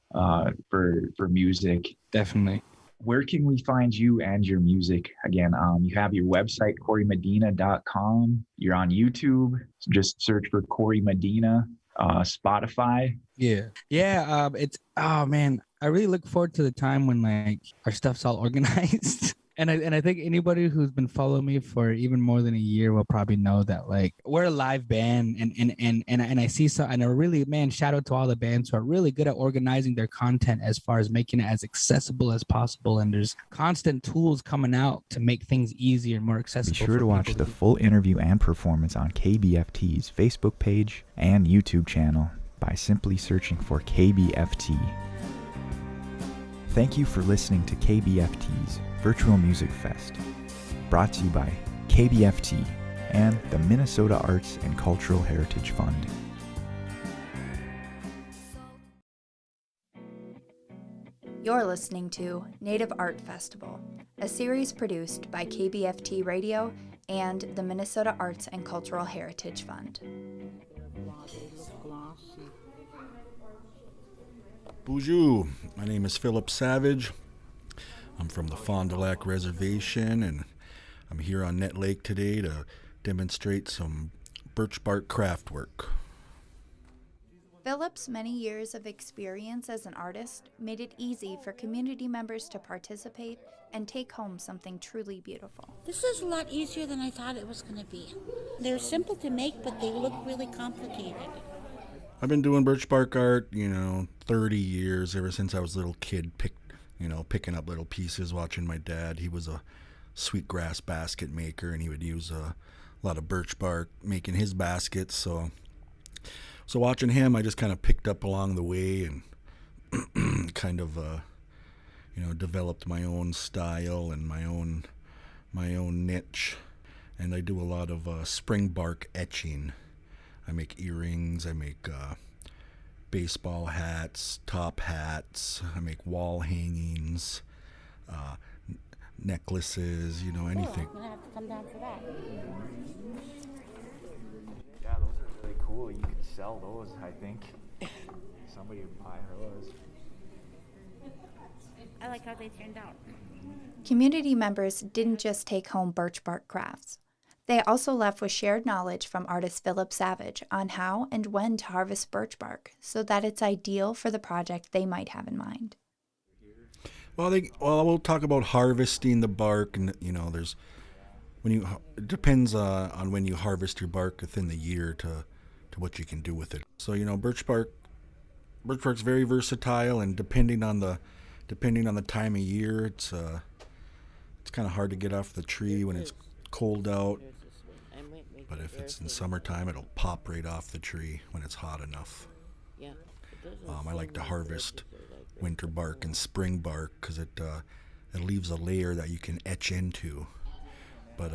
music. Definitely. Where can we find you and your music? Again, you have your website, CoreyMedina.com. You're on YouTube. So just search for Corey Medina. Spotify. Yeah. It's, oh man, I really look forward to the time when like our stuff's all organized. And I think anybody who's been following me for even more than a year will probably know that like we're a live band, and I see so, and a really, man, shout out to all the bands who are really good at organizing their content as far as making it as accessible as possible. And there's constant tools coming out to make things easier and more accessible. Be sure to watch the full interview and performance on KBFT's Facebook page and YouTube channel by simply searching for KBFT. Thank you for listening to KBFT's Virtual Music Fest, brought to you by KBFT and the Minnesota Arts and Cultural Heritage Fund. You're listening to Native Art Festival, a series produced by KBFT Radio and the Minnesota Arts and Cultural Heritage Fund. Bonjour, my name is Philip Savage. I'm from the Fond du Lac Reservation, and I'm here on Net Lake today to demonstrate some birch bark craft work. Philip's many years of experience as an artist made it easy for community members to participate and take home something truly beautiful. This is a lot easier than I thought it was going to be. They're simple to make, but they look really complicated. I've been doing birch bark art, 30 years, ever since I was a little kid, picking up little pieces, watching my dad. He was a sweetgrass basket maker, and he would use a lot of birch bark making his baskets. So watching him, I just kind of picked up along the way and kind of, developed my own style and my own niche. And I do a lot of spring bark etching. I make earrings, I make baseball hats, top hats, I make wall hangings, necklaces, anything. I'm going to have to come down for that. Yeah, those are really cool. You could sell those, I think. Somebody would buy those. I like how they turned out. Community members didn't just take home birch bark crafts. They also left with shared knowledge from artist Philip Savage on how and when to harvest birch bark so that it's ideal for the project they might have in mind. Well, we'll talk about harvesting the bark, and it depends on when you harvest your bark within the year to what you can do with it. So birch bark's very versatile, and depending on the time of year, it's kind of hard to get off the tree when it's cold out. But if it's in summertime, it'll pop right off the tree when it's hot enough. I like to harvest winter bark and spring bark because it leaves a layer that you can etch into. But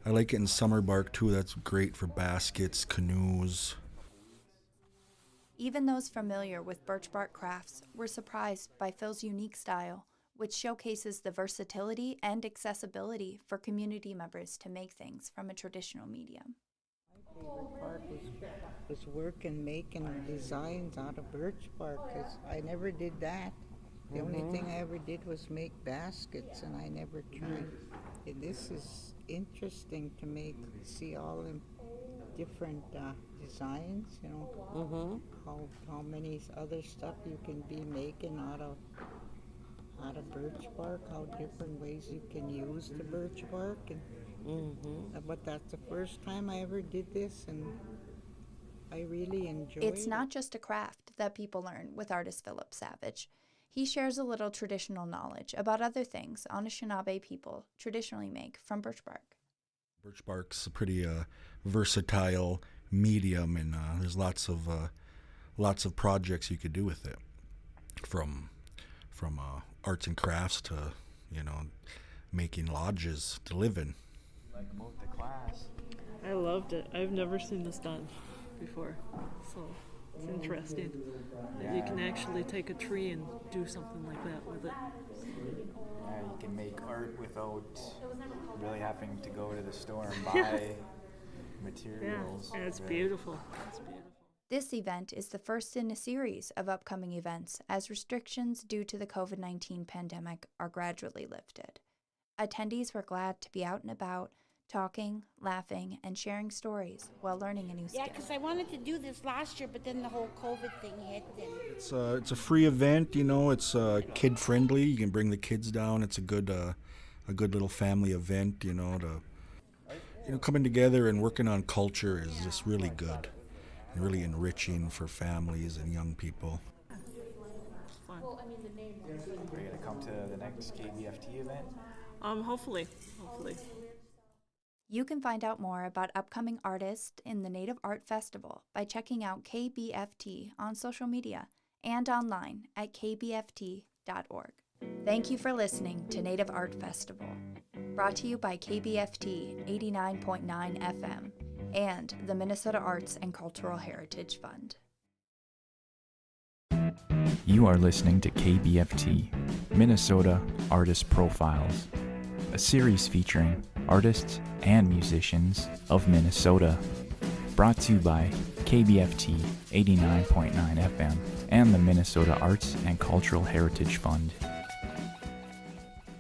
I like it in summer bark too. That's great for baskets, canoes. Even those familiar with birch bark crafts were surprised by Phil's unique style, which showcases the versatility and accessibility for community members to make things from a traditional medium. My favorite part was work and making designs out of birch bark, because I never did that. The only thing I ever did was make baskets, and I never tried. And this is interesting to see all the different designs, how many other stuff you can be making out of birch bark, how different ways you can use the birch bark. But that's the first time I ever did this, and I really enjoyed it. It's not just a craft that people learn with artist Philip Savage. He shares a little traditional knowledge about other things Anishinaabe people traditionally make from birch bark. Birch bark's a pretty versatile medium, and there's lots of projects you could do with it, from arts and crafts to making lodges to live in. Like about the class. I loved it. I've never seen this done before, so it's interesting that you can actually take a tree and do something like that with it. Yeah, you can make art without really having to go to the store and buy materials. Yeah, it's beautiful. It's beautiful. This event is the first in a series of upcoming events as restrictions due to the COVID-19 pandemic are gradually lifted. Attendees were glad to be out and about, talking, laughing, and sharing stories while learning a new skill. Yeah, because I wanted to do this last year, but then the whole COVID thing hit. It's a free event, it's kid friendly. You can bring the kids down. It's a good little family event, to coming together and working on culture is just really good. Really enriching for families and young people. Fun. Are you going to come to the next KBFT event? Hopefully. You can find out more about upcoming artists in the Native Art Festival by checking out KBFT on social media and online at kbft.org. Thank you for listening to Native Art Festival, brought to you by KBFT 89.9 FM. and the Minnesota Arts and Cultural Heritage Fund. You are listening to KBFT, Minnesota Artist Profiles, a series featuring artists, and musicians of Minnesota. Brought to you by KBFT 89.9 FM and the Minnesota Arts and Cultural Heritage Fund.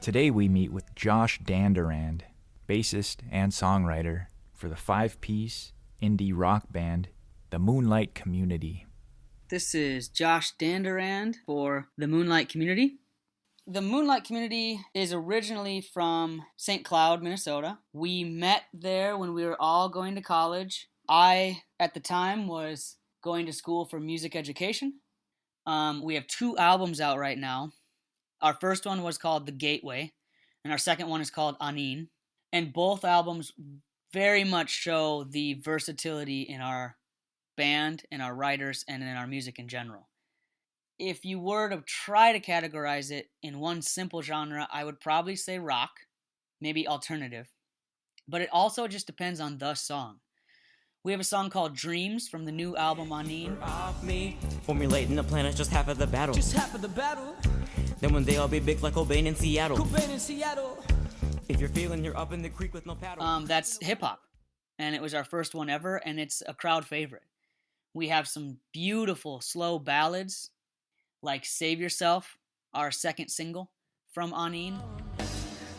Today we meet with Josh Danderand, bassist and songwriter for the 5-piece indie rock band, The Moonlight Community. This is Josh Danderand for The Moonlight Community. The Moonlight Community is originally from St. Cloud, Minnesota. We met there when we were all going to college. I, at the time, was going to school for music education. We have 2 albums out right now. Our first one was called The Gateway, and our second one is called Anin. And both albums very much show the versatility in our band, in our writers, and in our music in general. If you were to try to categorize it in one simple genre, I would probably say rock, maybe alternative. But it also just depends on the song. We have a song called Dreams from the new album Anin. Me formulating the plan is just half of the battle. Just half of the battle. Then one day I'll be big like Cobain in Seattle. Cobain in Seattle. If you're feeling you're up in the creek with no paddle. That's hip hop. And it was our first one ever, and it's a crowd favorite. We have some beautiful slow ballads like Save Yourself, our second single from Anin.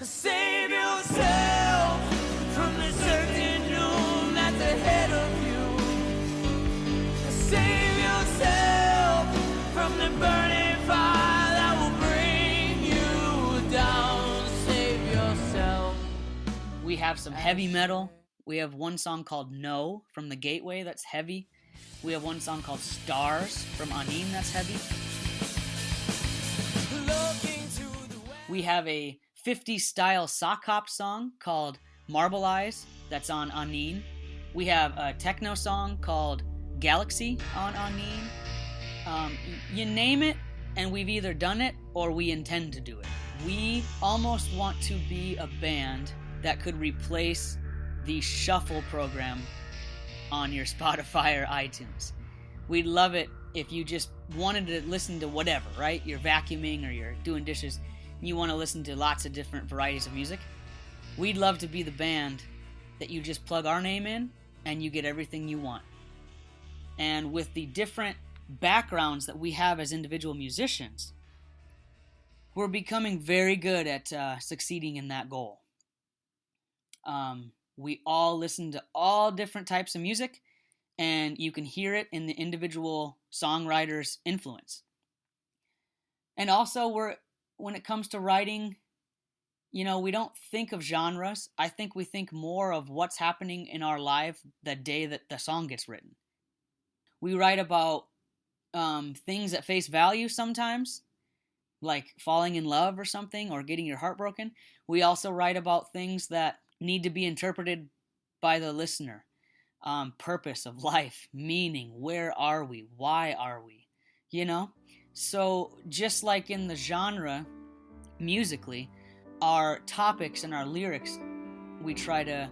Save yourself from the certain doom that's ahead of you. Save yourself from the burning fire that will bring you down. Save yourself. We have some heavy metal. We have one song called No from The Gateway that's heavy. We have one song called Stars from Anin that's heavy. We have a 50s style sock hop song called Marble Eyes that's on Anin. We have a techno song called Galaxy on Anin. You name it, and we've either done it or we intend to do it. We almost want to be a band that could replace the shuffle program on your Spotify or iTunes. We'd love it if you just wanted to listen to whatever, right? You're vacuuming or you're doing dishes, and you want to listen to lots of different varieties of music. We'd love to be the band that you just plug our name in and you get everything you want. And with the different backgrounds that we have as individual musicians, we're becoming very good at succeeding in that goal. We all listen to all different types of music, and you can hear it in the individual songwriter's influence. And also, when it comes to writing, we don't think of genres. I think we think more of what's happening in our life the day that the song gets written. We write about things at face value sometimes, like falling in love or something, or getting your heart broken. We also write about things that need to be interpreted by the listener. Purpose of life, meaning, where are we? Why are we? So just like in the genre, musically, our topics and our lyrics, we try to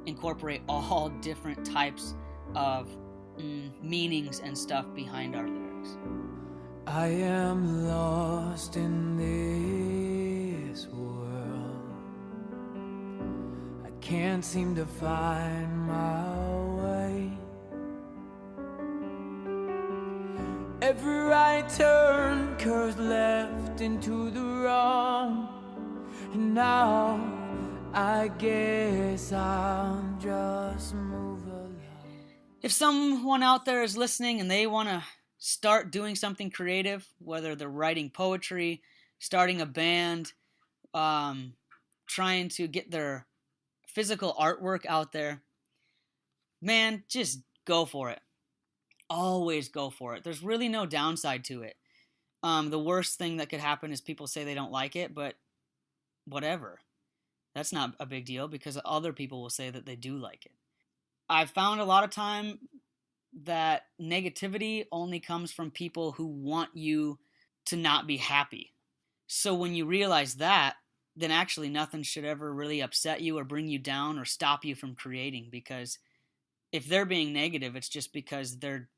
incorporate all different types of meanings and stuff behind our lyrics. I am lost in this world. I can't seem to find my way. Every right turn curves left into the wrong. And now I guess I'll just move along. If someone out there is listening and they want to start doing something creative, whether they're writing poetry, starting a band, trying to get their physical artwork out there, man, just go for it. Always go for it. There's really no downside to it. The worst thing that could happen is people say they don't like it, but whatever. That's not a big deal because other people will say that they do like it. I've found a lot of time that negativity only comes from people who want you to not be happy. So when you realize that, then actually nothing should ever really upset you or bring you down or stop you from creating, because if they're being negative, it's just because they're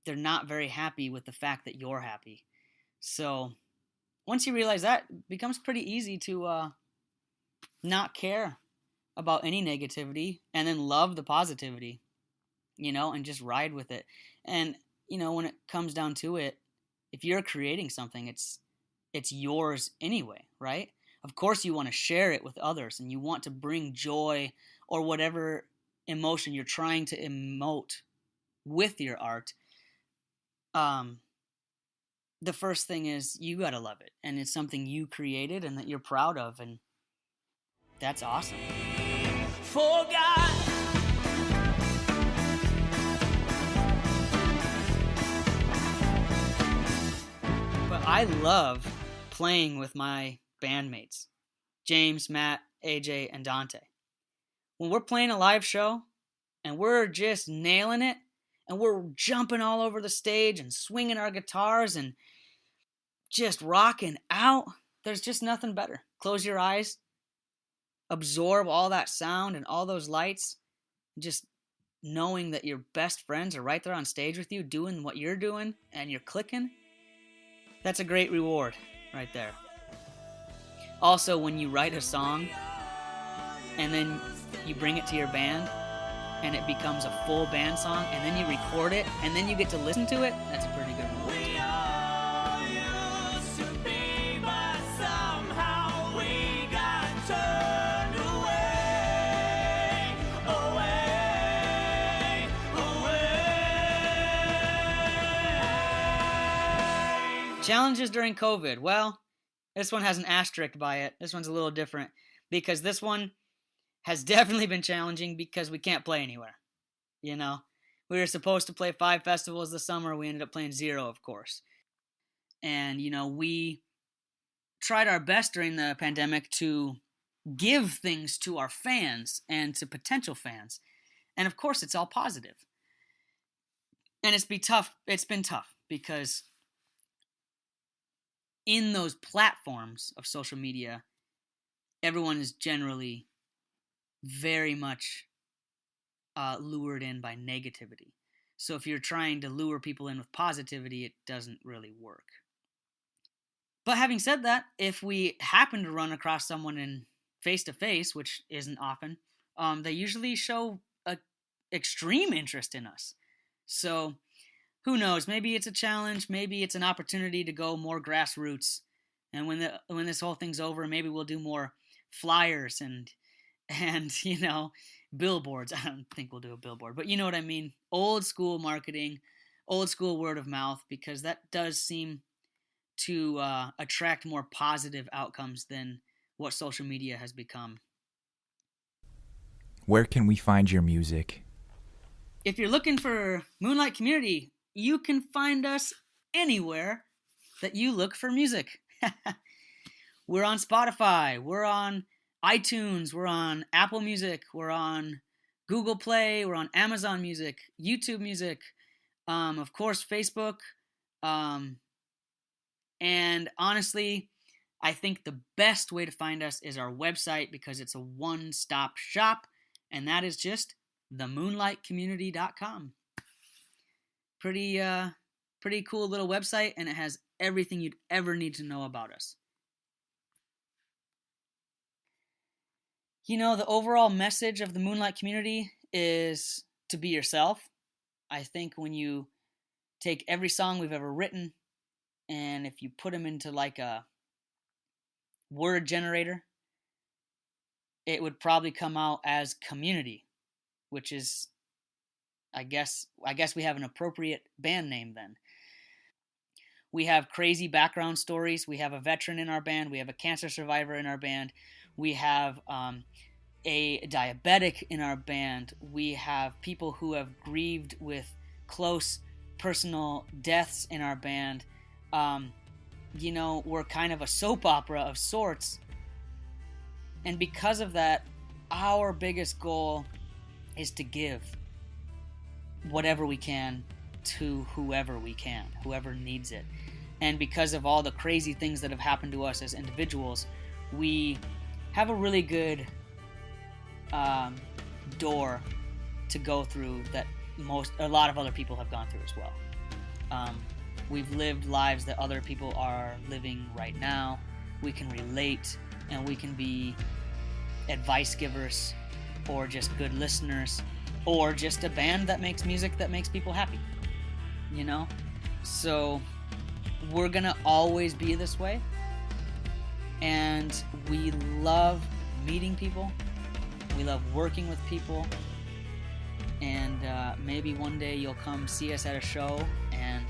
not very happy with the fact that you're happy. So once you realize that, it becomes pretty easy to not care about any negativity and then love the positivity, and just ride with it. And, when it comes down to it, if you're creating something, it's yours anyway, right? Of course you want to share it with others and you want to bring joy or whatever emotion you're trying to emote with your art. The first thing is you got to love it, and it's something you created and that you're proud of, and that's awesome. Forgot. But I love playing with my bandmates, James, Matt, AJ, and Dante. When we're playing a live show and we're just nailing it and we're jumping all over the stage and swinging our guitars and just rocking out, there's just nothing better. Close your eyes, absorb all that sound and all those lights, just knowing that your best friends are right there on stage with you doing what you're doing and you're clicking. That's a great reward right there. Also, when you write a song and then you bring it to your band and it becomes a full band song and then you record it and then you get to listen to it, that's a pretty good reward too. Challenges during COVID. Well, this one has an asterisk by it. This one's a little different because this one has definitely been challenging because we can't play anywhere. We were supposed to play 5 festivals this summer. We ended up playing 0, of course. And, we tried our best during the pandemic to give things to our fans and to potential fans. And, of course, it's all positive. And it's been tough because in those platforms of social media, everyone is generally very much lured in by negativity. So if you're trying to lure people in with positivity, it doesn't really work. But having said that, if we happen to run across someone in face-to-face, which isn't often, they usually show extreme interest in us. So who knows? Maybe it's a challenge. Maybe it's an opportunity to go more grassroots. And when this whole thing's over, maybe we'll do more flyers and billboards. I don't think we'll do a billboard, but you know what I mean. Old school marketing, old school word of mouth, because that does seem to attract more positive outcomes than what social media has become. Where can we find your music? If you're looking for Moonlight Community, you can find us anywhere that you look for music. We're on Spotify, we're on iTunes, we're on Apple Music, we're on Google Play, we're on Amazon Music, YouTube Music, of course Facebook, and honestly, I think the best way to find us is our website because it's a one-stop shop, and that is just themoonlightcommunity.com. Pretty cool little website, and it has everything you'd ever need to know about us. The overall message of the Moonlight Community is to be yourself. I think when you take every song we've ever written, and if you put them into like a word generator, it would probably come out as community, which is, I guess we have an appropriate band name then. We have crazy background stories. We have a veteran in our band. We have a cancer survivor in our band. We have a diabetic in our band. We have people who have grieved with close personal deaths in our band. We're kind of a soap opera of sorts. And because of that, our biggest goal is to give whatever we can to whoever we can, whoever needs it. And because of all the crazy things that have happened to us as individuals, we have a really good door to go through that a lot of other people have gone through as well. We've lived lives that other people are living right now. We can relate, and we can be advice givers, or just good listeners, or just a band that makes music that makes people happy, you know? So we're gonna always be this way, and we love meeting people, we love working with people, and maybe one day you'll come see us at a show and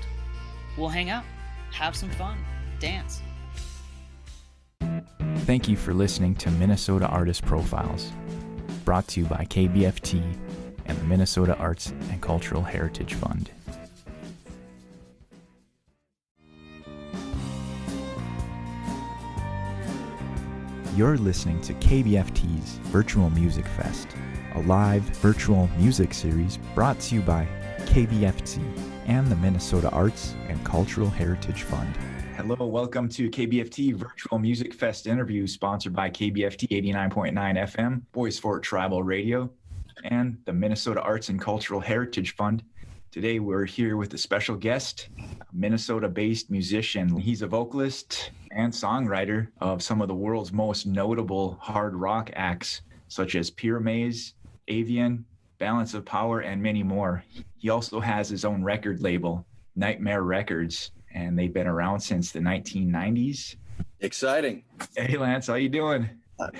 we'll hang out, have some fun, dance. Thank you for listening to Minnesota Artist Profiles, brought to you by KBFT and the Minnesota Arts and Cultural Heritage Fund. You're listening to KBFT's Virtual Music Fest, a live virtual music series brought to you by KBFT and the Minnesota Arts and Cultural Heritage Fund. Hello, welcome to KBFT Virtual Music Fest interview sponsored by KBFT 89.9 FM, Boys Fort Tribal Radio, and the Minnesota Arts and Cultural Heritage Fund. Today we're here with a special guest, a Minnesota-based musician. He's a vocalist and songwriter of some of the world's most notable hard rock acts, such as Pyramaze, Avian, Balance of Power, and many more. He also has his own record label, Nightmare Records, and they've been around since the 1990s. Exciting. Hey, Lance, how you doing?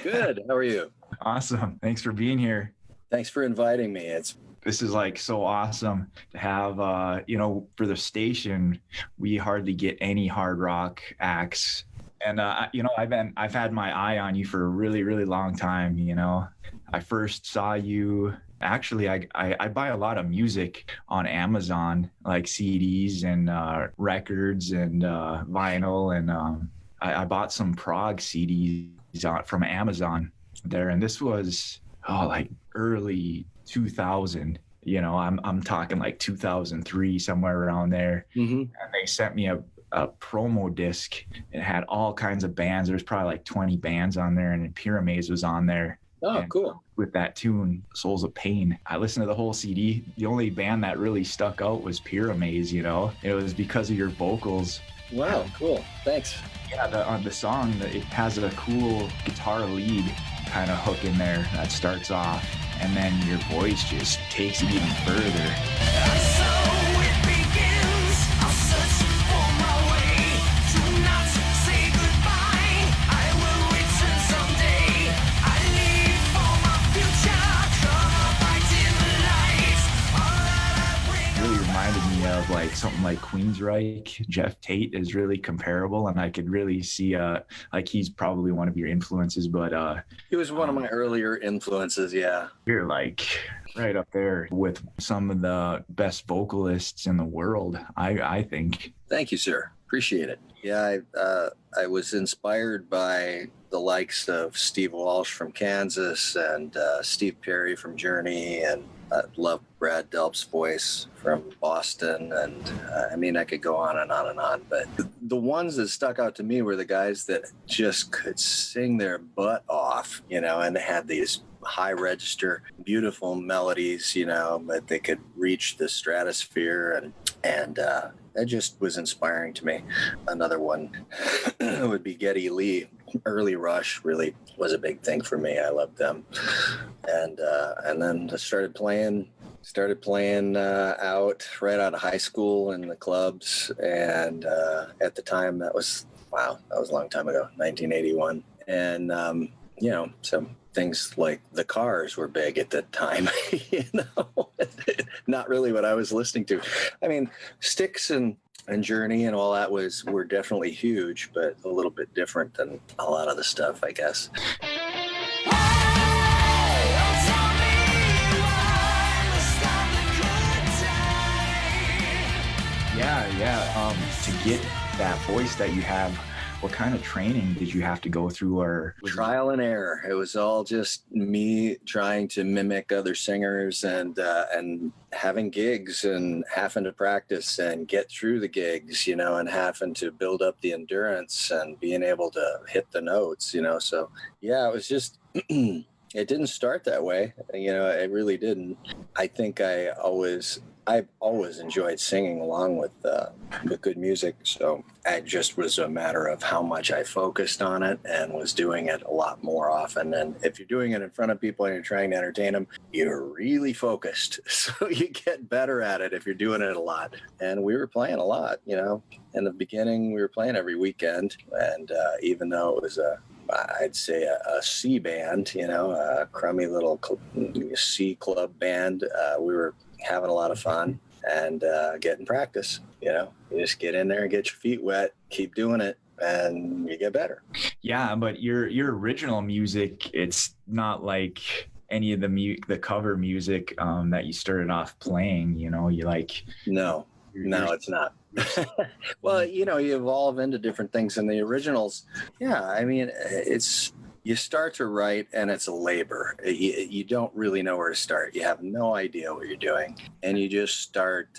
Good. How are you? Awesome. Thanks for being here. Thanks for inviting me. This is like so awesome to have, for the station, we hardly get any hard rock acts. And, I've had my eye on you for a really, really long time. I first saw you. Actually, I buy a lot of music on Amazon, like CDs and records and vinyl. And I bought some prog CDs from Amazon there. And this was, like early 2000. I'm talking like 2003, somewhere around there. Mm-hmm. And they sent me a promo disc. It had all kinds of bands. There's probably like 20 bands on there, and Pyramaze was on there. Oh, cool. With that tune, Souls of Pain, I listened to the whole CD. The only band that really stuck out was Pyramaze, It was because of your vocals. Wow, cool. Thanks. Yeah, on the song, it has a cool guitar lead kind of hook in there that starts off, and then your voice just takes it even further. Of like something like Queensryche, Jeff Tate is really comparable, and I could really see like he's probably one of your influences, but he was one of my earlier influences. Yeah, you're like right up there with some of the best vocalists in the world, I think. Thank you, sir. Appreciate it. Yeah, I was inspired by the likes of Steve Walsh from Kansas and Steve Perry from Journey, and I love Brad Delp's voice from Boston. And I could go on and on and on, but the ones that stuck out to me were the guys that just could sing their butt off, and they had these high register, beautiful melodies, but they could reach the stratosphere, and that just was inspiring to me. Another one would be Geddy Lee. Early Rush really was a big thing for me. I loved them, and then I started playing out right out of high school in the clubs, and at the time that was a long time ago, 1981, and so things like the Cars were big at that time. Not really what I was listening to. I mean, Styx and Journey and all that were definitely huge, but a little bit different than a lot of the stuff, I guess. Yeah. To get that voice that you have, what kind of training did you have to go through, or trial and error? It was all just me trying to mimic other singers and having gigs and having to practice and get through the gigs, and having to build up the endurance and being able to hit the notes, So yeah, it was just it It didn't start that way. It really didn't. I think I've always enjoyed singing along with good music. So it just was a matter of how much I focused on it and was doing it a lot more often. And if you're doing it in front of people and you're trying to entertain them, you're really focused. So you get better at it if you're doing it a lot. And we were playing a lot, In the beginning, we were playing every weekend. And even though it was I'd say a C band, a crummy little C club band. We were having a lot of fun and getting practice. You just get in there and get your feet wet, keep doing it, and you get better. Yeah, but your original music, it's not like any of the cover music that you started off playing. No, it's not. Well, you evolve into different things. And the originals, you start to write and it's a labor. You don't really know where to start. You have no idea what you're doing. And you just start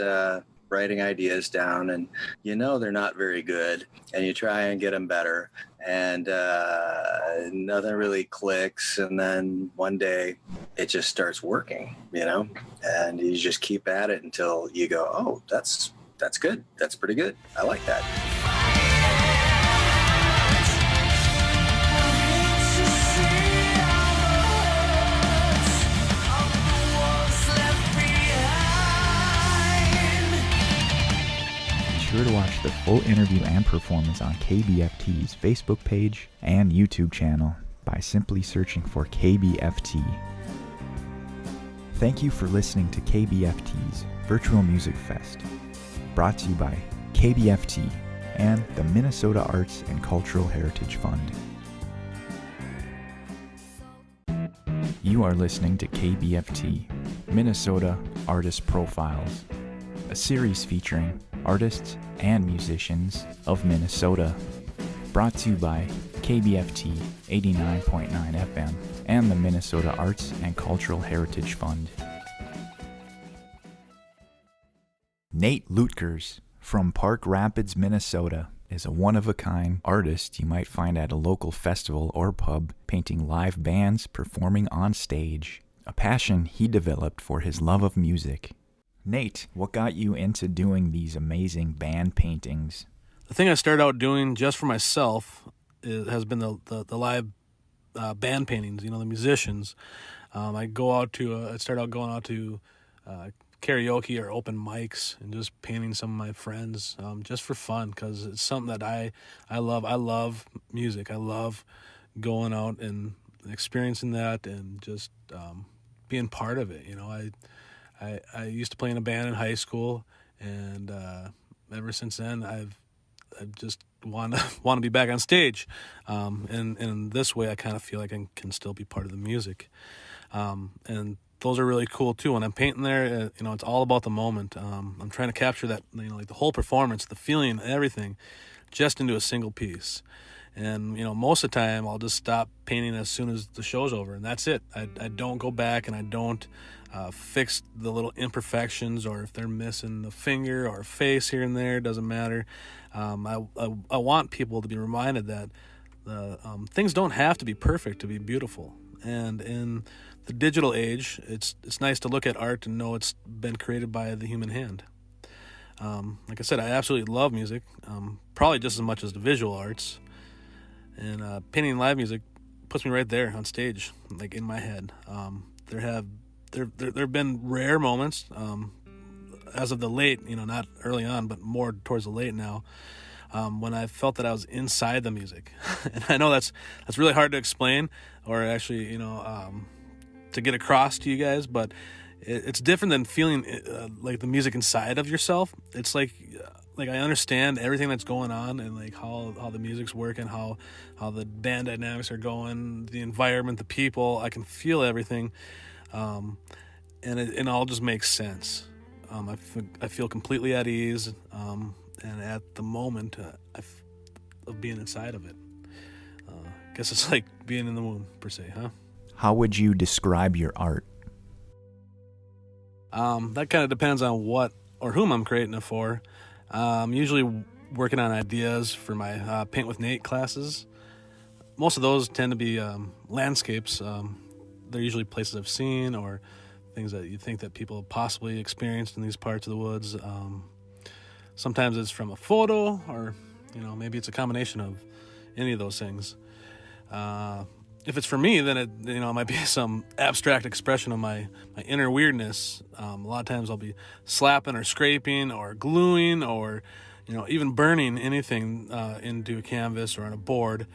writing ideas down, and they're not very good. And you try and get them better. And nothing really clicks. And then one day it just starts working, and you just keep at it until you go, oh, that's good. That's pretty good. I like that. Be sure to watch the full interview and performance on KBFT's Facebook page and YouTube channel by simply searching for KBFT. Thank you for listening to KBFT's Virtual Music Fest, brought to you by KBFT and the Minnesota Arts and Cultural Heritage Fund. You are listening to KBFT, Minnesota Artist Profiles, a series featuring artists and musicians of Minnesota, brought to you by KBFT 89.9 FM and the Minnesota Arts and Cultural Heritage Fund. Nate Lutgers from Park Rapids, Minnesota, is a one-of-a-kind artist you might find at a local festival or pub, painting live bands performing on stage, a passion he developed for his love of music. Nate, what got you into doing these amazing band paintings? The thing I started out doing just for myself has been the live band paintings, the musicians. I started out going out to karaoke or open mics and just painting some of my friends just for fun, because it's something that I love. I love music. I love going out and experiencing that and just being part of it. I used to play in a band in high school, and ever since then I just want to be back on stage, and in this way I kind of feel like I can still be part of the music, and those are really cool too. When I'm painting there, it's all about the moment. I'm trying to capture that, like the whole performance, the feeling, everything, just into a single piece. And most of the time I'll just stop painting as soon as the show's over, and that's it. I don't go back, and I don't fix the little imperfections, or if they're missing a finger or a face here and there, it doesn't matter. I want people to be reminded that things don't have to be perfect to be beautiful. And in the digital age, it's nice to look at art and know it's been created by the human hand. Like I said, I absolutely love music, probably just as much as the visual arts. And painting live music puts me right there on stage, like in my head. There have been rare moments, as of the late, not early on, but more towards the late now, when I felt that I was inside the music. And I know that's really hard to explain, or actually, to get across to you guys, but it's different than feeling like the music inside of yourself. It's like I understand everything that's going on, and like how the music's working, how the band dynamics are going, the environment, the people. I can feel everything, and it all just makes sense. I feel completely at ease, and at the moment of being inside of it. I guess it's like being in the womb, per se, huh? How would you describe your art? That kind of depends on what or whom I'm creating it for. I'm usually working on ideas for my Paint with Nate classes. Most of those tend to be landscapes, they're usually places I've seen or things that you think that people have possibly experienced in these parts of the woods. Sometimes it's from a photo, or maybe it's a combination of any of those things. If it's for me, then it might be some abstract expression of my inner weirdness. A lot of times I'll be slapping or scraping or gluing or even burning anything into a canvas or on a board,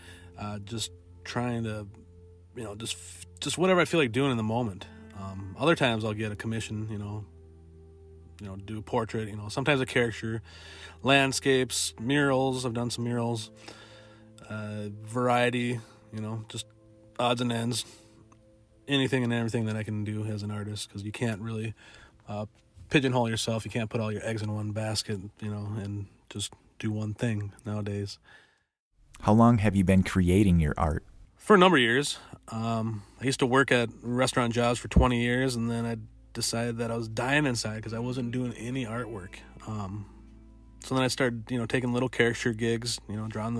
just trying to just whatever I feel like doing in the moment. Other times I'll get a commission, do a portrait, sometimes a caricature, landscapes, murals. I've done some murals, variety, just odds and ends, anything and everything that I can do as an artist, because you can't really pigeonhole yourself. You can't put all your eggs in one basket, and just do one thing nowadays. How long have you been creating your art? For a number of years. I used to work at restaurant jobs for 20 years, and then I decided that I was dying inside because I wasn't doing any artwork. So then I started, taking little caricature gigs, drawing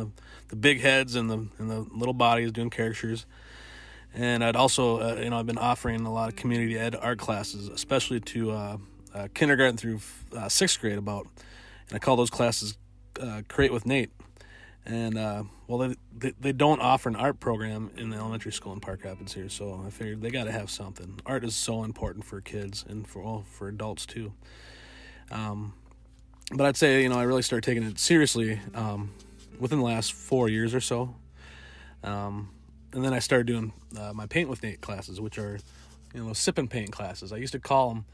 the big heads and the little bodies, doing caricatures. And I'd also, I've been offering a lot of community ed art classes, especially to kindergarten through sixth grade and I call those classes Create with Nate. And, they don't offer an art program in the elementary school in Park Rapids here, so I figured they got to have something. Art is so important for kids and for adults too. But I'd say, I really started taking it seriously within the last 4 years or so. And then I started doing my Paint with Nate classes, which are, sip and paint classes. I used to call them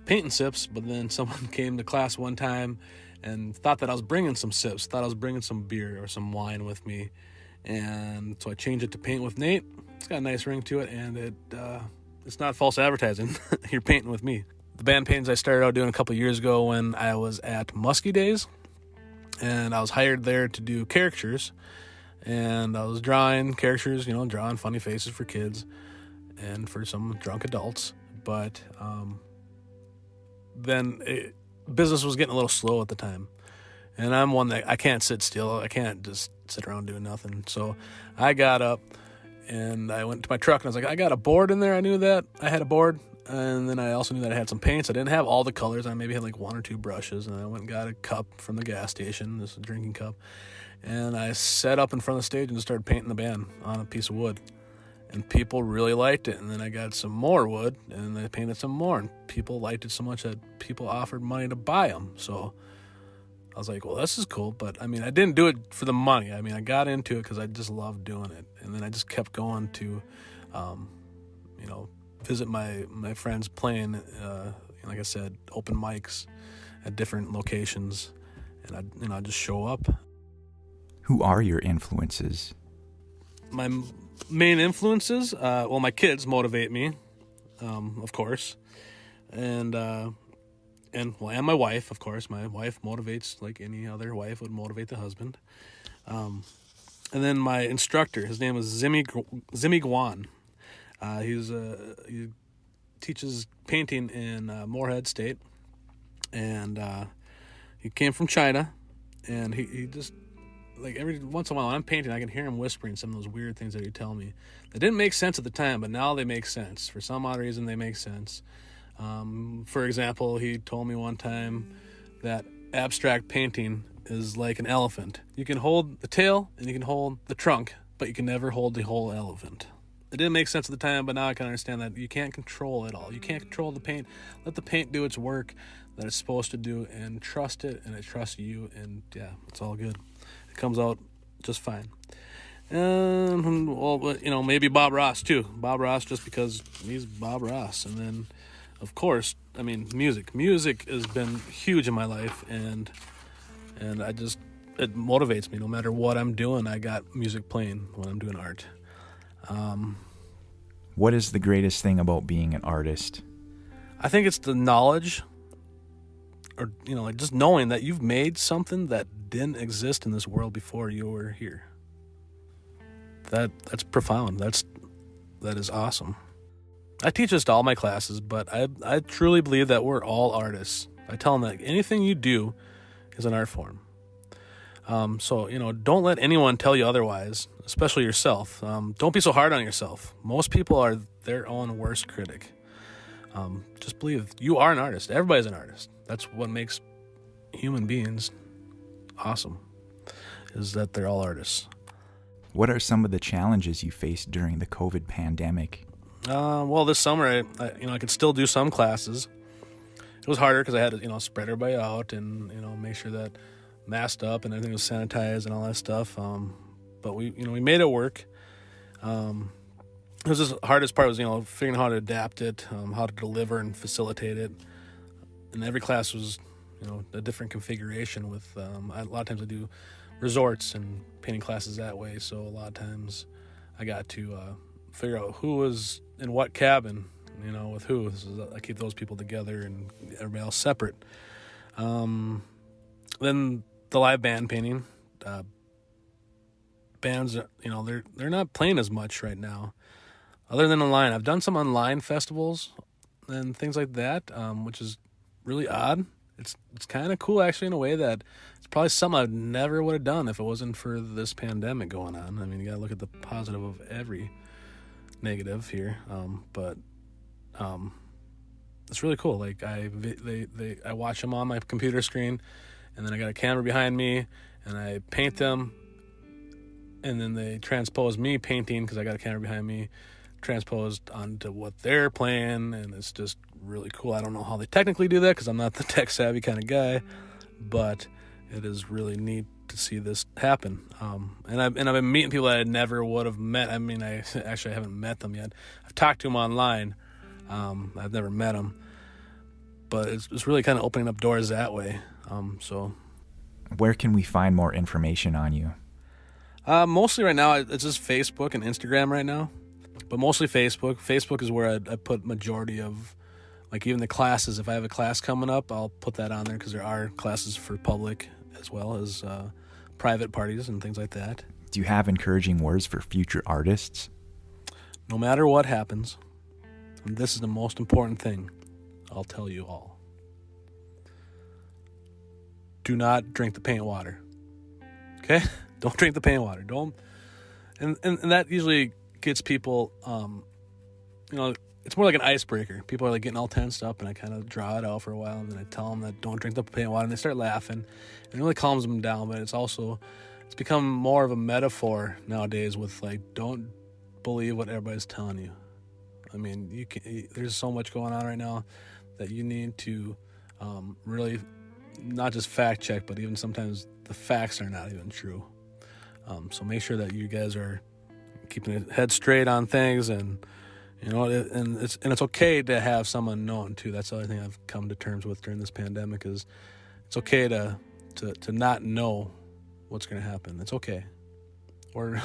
paint and sips, but then someone came to class one time and thought that I was bringing some sips, thought I was bringing some beer or some wine with me. And so I changed it to Paint with Nate. It's got a nice ring to it, and it's not false advertising. You're painting with me. The band paintings I started out doing a couple of years ago when I was at Muskie Days, and I was hired there to do caricatures, and I was drawing caricatures, drawing funny faces for kids and for some drunk adults. But then business was getting a little slow at the time, and I'm one that I can't sit still. I can't just sit around doing nothing. So I got up and I went to my truck and I was like, I got a board in there. I knew that I had a board. And then I also knew that I had some paints. I didn't have all the colors. I maybe had like one or two brushes. And I went and got a cup from the gas station. This is a drinking cup. And I sat up in front of the stage and just started painting the band on a piece of wood. And people really liked it. And then I got some more wood and I painted some more. And people liked it so much that people offered money to buy them. So I was like, well, this is cool. But I didn't do it for the money. I got into it because I just loved doing it. And then I just kept going to, visit my friends playing, like I said, open mics at different locations, and I'd just show up. Who are your influences? My main influences, my kids motivate me, of course, and my wife, of course. My wife motivates like any other wife would motivate the husband, and then my instructor, his name is Zimmy Guan. He teaches painting in Moorhead State, and he came from China, and he just, like, every once in a while when I'm painting, I can hear him whispering some of those weird things that he'd tell me. That didn't make sense at the time, but now they make sense. For some odd reason, they make sense. For example, he told me one time that abstract painting is like an elephant. You can hold the tail and you can hold the trunk, but you can never hold the whole elephant. It didn't make sense at the time, but now I can understand that you can't control it all. You can't control the paint. Let the paint do its work that it's supposed to do, and trust it, and it trusts you, and yeah, it's all good. It comes out just fine. And, maybe Bob Ross, too. Bob Ross, just because he's Bob Ross. And then, of course, music. Music has been huge in my life, and it motivates me. No matter what I'm doing, I got music playing when I'm doing art. What is the greatest thing about being an artist? I think it's the knowledge, or just knowing that you've made something that didn't exist in this world before you were here. That's profound. That is awesome. I teach this to all my classes, but I truly believe that we're all artists. I tell them that anything you do is an art form. So, don't let anyone tell you otherwise, especially yourself. Don't be so hard on yourself. Most people are their own worst critic. Just believe you are an artist. Everybody's an artist. That's what makes human beings awesome, is that they're all artists. What are some of the challenges you faced during the COVID pandemic? Well, this summer, I could still do some classes. It was harder because I had to, spread everybody out and, make sure that masked up and everything was sanitized and all that stuff. But we made it work. It was just the hardest part was, figuring out how to adapt it, how to deliver and facilitate it. And every class was, a different configuration with, a lot of times I do resorts and painting classes that way. So a lot of times I got to figure out who was in what cabin, with who. So I keep those people together and everybody else separate. Then the live band painting, bands, they're not playing as much right now, other than online. I've done some online festivals and things like that, which is really odd. It's kind of cool actually in a way that it's probably something I never would have done if it wasn't for this pandemic going on. I mean, you gotta look at the positive of every negative here, but it's really cool. Like I watch them on my computer screen, and then I got a camera behind me, and I paint them, and then they transpose me painting because I got a camera behind me, transposed onto what they're playing, and it's just really cool. I don't know how they technically do that because I'm not the tech savvy kind of guy, but it is really neat to see this happen. And I've been meeting people that I never would have met. I mean, I haven't met them yet. I've talked to them online. I've never met them, but it's really kind of opening up doors that way. So where can we find more information on you? Mostly right now, it's just Facebook and Instagram right now, but mostly Facebook. Facebook is where I put majority of, like, even the classes. If I have a class coming up, I'll put that on there because there are classes for public as well as private parties and things like that. Do you have encouraging words for future artists? No matter what happens, and this is the most important thing, I'll tell you all. Do not drink the paint water. Okay? Don't drink the paint water. Don't. And that usually gets people, it's more like an icebreaker. People are like getting all tensed up, and I kind of draw it out for a while, and then I tell them that don't drink the paint water, and they start laughing, and it really calms them down. But it's become more of a metaphor nowadays with, like, don't believe what everybody's telling you. I mean, there's so much going on right now that you need to really not just fact check, but even sometimes the facts are not even true. So make sure that you guys are keeping your head straight on things, and it's okay to have some unknown too. That's the other thing I've come to terms with during this pandemic is it's okay to not know what's going to happen. It's okay, or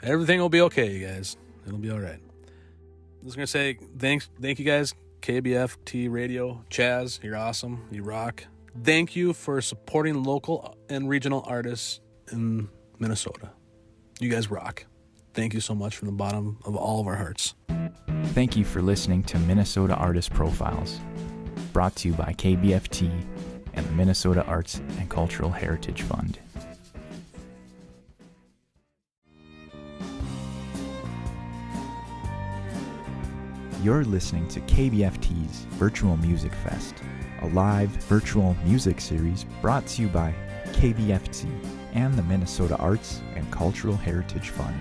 everything will be okay, you guys. It'll be all right. I was going to say thank you guys, KBFT Radio, Chaz. You're awesome. You rock. Thank you for supporting local and regional artists in Minnesota. You guys rock. Thank you so much from the bottom of all of our hearts. Thank you for listening to Minnesota Artist Profiles, brought to you by KBFT and the Minnesota Arts and Cultural Heritage Fund. You're listening to KBFT's Virtual Music Fest, a live virtual music series brought to you by KBFT and the Minnesota Arts and Cultural Heritage Fund.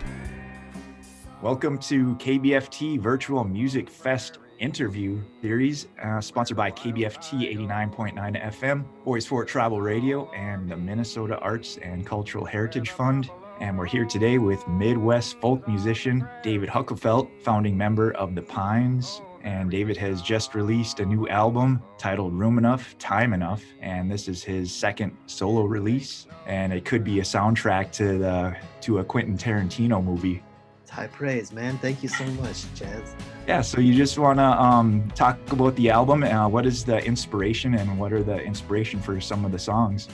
Welcome to KBFT Virtual Music Fest interview series, sponsored by KBFT 89.9 FM, Boys Fort Tribal Radio, and the Minnesota Arts and Cultural Heritage Fund. And we're here today with Midwest folk musician David Huckelfelt, founding member of The Pines. And David has just released a new album titled Room Enough, Time Enough, and this is his second solo release. And it could be a soundtrack to a Quentin Tarantino movie. It's high praise, man. Thank you so much, Chaz. Yeah, so you just want to talk about the album. What is the inspiration, and what are the inspiration for some of the songs?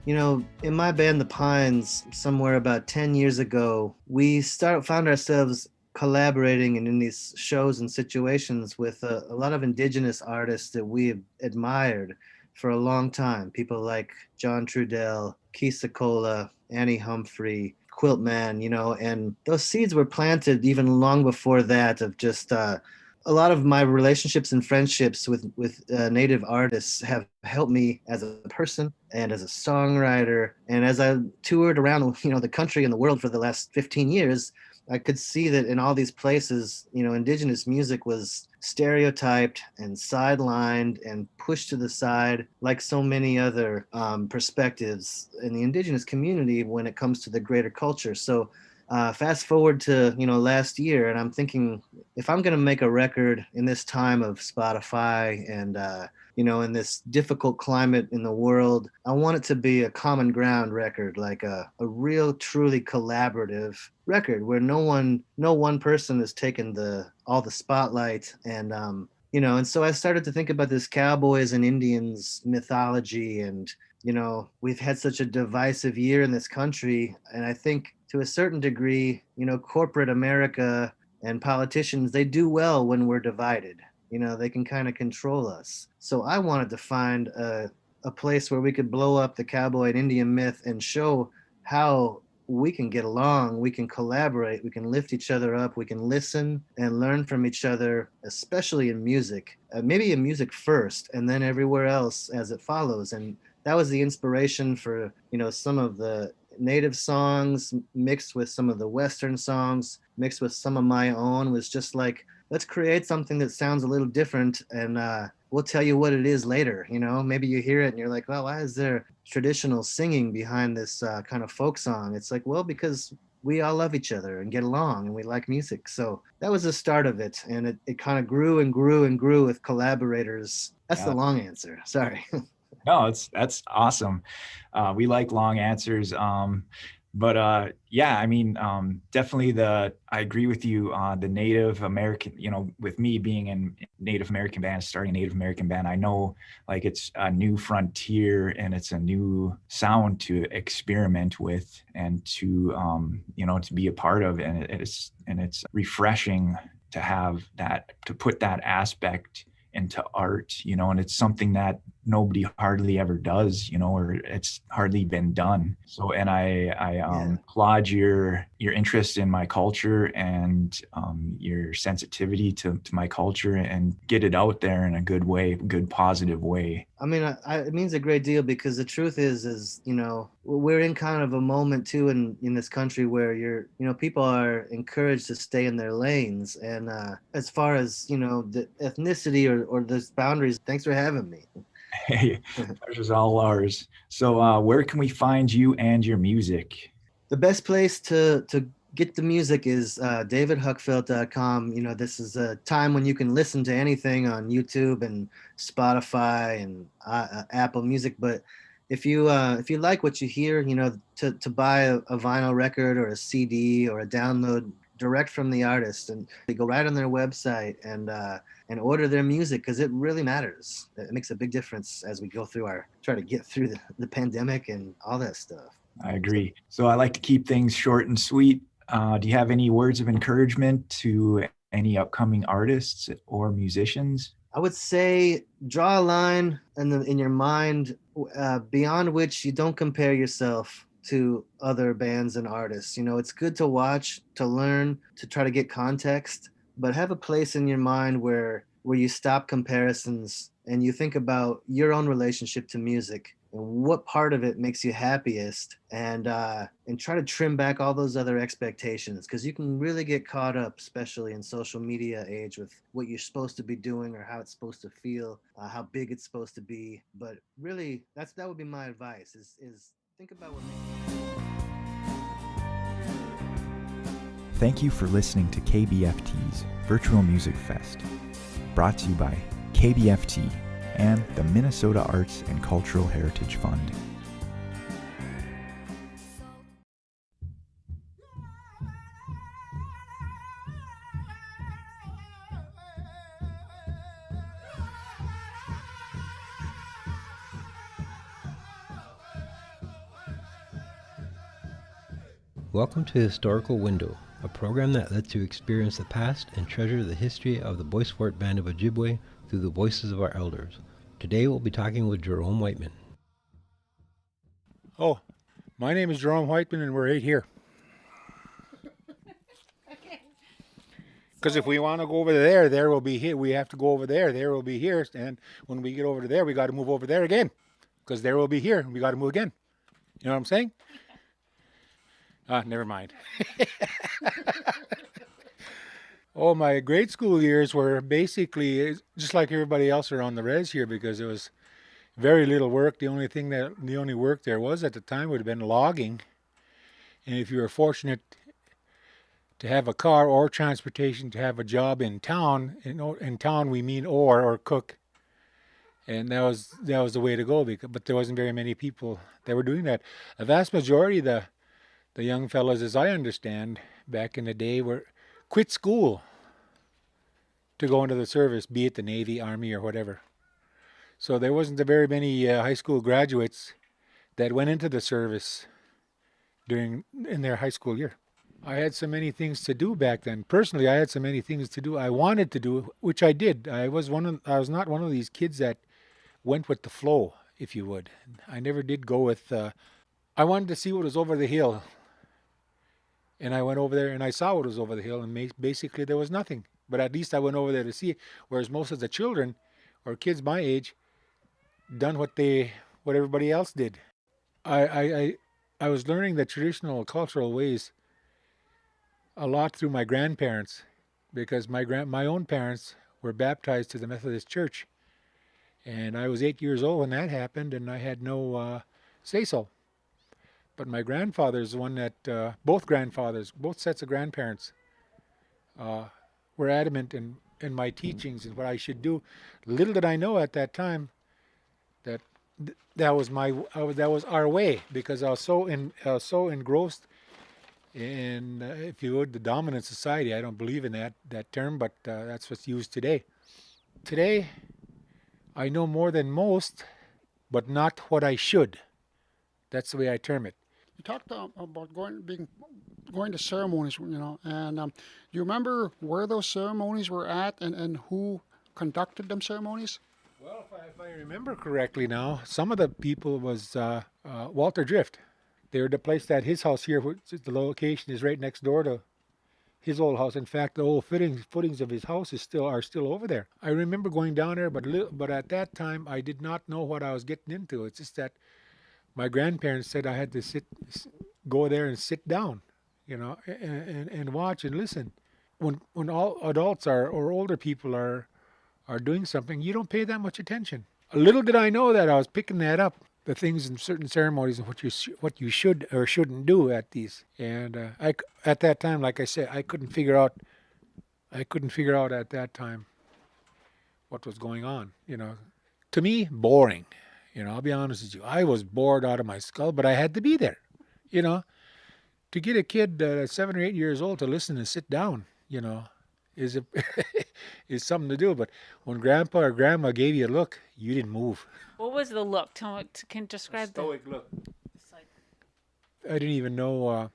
You know, in my band, The Pines, somewhere about 10 years ago, we found ourselves collaborating and in these shows and situations with a lot of indigenous artists that we admired. for a long time. People like John Trudell, Keith Secola, Annie Humphrey, Quiltman, and those seeds were planted even long before that of just a lot of my relationships and friendships with Native artists have helped me as a person and as a songwriter. And as I toured around, the country and the world for the last 15 years, I could see that in all these places, indigenous music was stereotyped and sidelined and pushed to the side, like so many other perspectives in the indigenous community when it comes to the greater culture. So fast forward to last year, and I'm thinking, if I'm going to make a record in this time of Spotify and in this difficult climate in the world, I want it to be a common ground record, like a real, truly collaborative record where no one person has taken all the spotlight. And and so I started to think about this cowboys and Indians mythology, and we've had such a divisive year in this country, and I think to a certain degree, corporate America and politicians, they do well when we're divided. They can kind of control us. So I wanted to find a place where we could blow up the cowboy and Indian myth and show how we can get along, we can collaborate, we can lift each other up, we can listen and learn from each other, especially in music. Maybe in music first, and then everywhere else as it follows. And that was the inspiration for some of the Native songs mixed with some of the Western songs, mixed with some of my own. Was just like, let's create something that sounds a little different, and we'll tell you what it is later. Maybe you hear it and you're like, well, why is there traditional singing behind this kind of folk song? It's like, well, because we all love each other and get along and we like music. So that was the start of it, and it kind of grew and grew and grew with collaborators. That's the long answer. Sorry. No, that's awesome. We like long answers. But yeah, I mean, definitely I agree with you on the Native American, with me being in Native American band, starting a Native American band, I know like it's a new frontier and it's a new sound to experiment with and to, to be a part of. And it's refreshing to have that, to put that aspect into art, and it's something that nobody hardly ever does, or it's hardly been done. So, and I applaud your interest in my culture and your sensitivity to my culture, and get it out there in a good way, good positive way. I mean, it means a great deal, because the truth is, we're in kind of a moment too in this country where people are encouraged to stay in their lanes. And as far as, the ethnicity or those boundaries, thanks for having me. Hey, pleasure's all ours. So where can we find you and your music? The best place to get the music is davidhuckfelt.com. This is a time when you can listen to anything on YouTube and Spotify and Apple Music. But if you like what you hear, to buy a vinyl record or a CD or a download direct from the artist, and they go right on their website and order their music, because it really matters. It makes a big difference as we try to get through the pandemic and all that stuff. I agree. So I like to keep things short and sweet. Do you have any words of encouragement to any upcoming artists or musicians? I would say draw a line in your mind beyond which you don't compare yourself to other bands and artists. It's good to watch, to learn, to try to get context, but have a place in your mind where you stop comparisons and you think about your own relationship to music and what part of it makes you happiest, and try to trim back all those other expectations, because you can really get caught up, especially in social media age, with what you're supposed to be doing or how it's supposed to feel, how big it's supposed to be. But really, that would be my advice: is think about what makes you. Thank you for listening to KBFT's Virtual Music Fest, brought to you by KBFT and the Minnesota Arts and Cultural Heritage Fund. Welcome to Historical Window, a program that lets you experience the past and treasure the history of the Bois Forte Band of Ojibwe through the voices of our elders. Today we'll be talking with Jerome Whiteman. Oh, my name is Jerome Whiteman, and we're right here. Because if we want to go over there, there will be here. We have to go over there. There will be here. And when we get over to there, we got to move over there again. Because there will be here. And we got to move again. You know what I'm saying? Never mind. Oh, my grade school years were basically just like everybody else are on the res here, because it was very little work. The only work there was at the time would have been logging. And if you were fortunate to have a car or transportation to have a job in town, in town we mean or cook, and that was the way to go. But there wasn't very many people that were doing that. A vast majority of the young fellas, as I understand, back in the day, were quit school to go into the service, be it the Navy, Army, or whatever. So there wasn't very many high school graduates that went into the service in their high school year. I had so many things to do back then. Personally, I had so many things to do I wanted to do, which I did. I was not one of these kids that went with the flow, if you would. I never did go with. I wanted to see what was over the hill, and I went over there and I saw what was over the hill, and basically there was nothing. But at least I went over there to see it. Whereas most of the children, or kids my age, done what everybody else did. I was learning the traditional cultural ways a lot through my grandparents, because my own parents were baptized to the Methodist Church, and I was 8 years old when that happened, and I had no say-so. But my grandfather's the one that both sets of grandparents, were adamant in my teachings and what I should do. Little did I know at that time that that was our way, because I was so engrossed in, if you would, the dominant society. I don't believe in that term, but that's what's used today. Today, I know more than most, but not what I should. That's the way I term it. You talked about going to ceremonies, and do you remember where those ceremonies were at and who conducted them ceremonies? Well, if I remember correctly now, some of the people was Walter Drift. They were placed at his house here, which the location is right next door to his old house. In fact, the old footings of his house are still over there. I remember going down there, but at that time I did not know what I was getting into. It's just that my grandparents said I had to go there and sit down, and watch and listen. When all adults or older people are doing something, you don't pay that much attention. Little did I know that I was picking that up, the things in certain ceremonies and what you should or shouldn't do at these. And at that time, like I said, I couldn't figure out at that time what was going on. To me, boring. I'll be honest with you. I was bored out of my skull, but I had to be there. To get a kid 7 or 8 years old to listen and sit down, is is something to do. But when Grandpa or Grandma gave you a look, you didn't move. What was the look? Can describe the stoic look. I didn't even know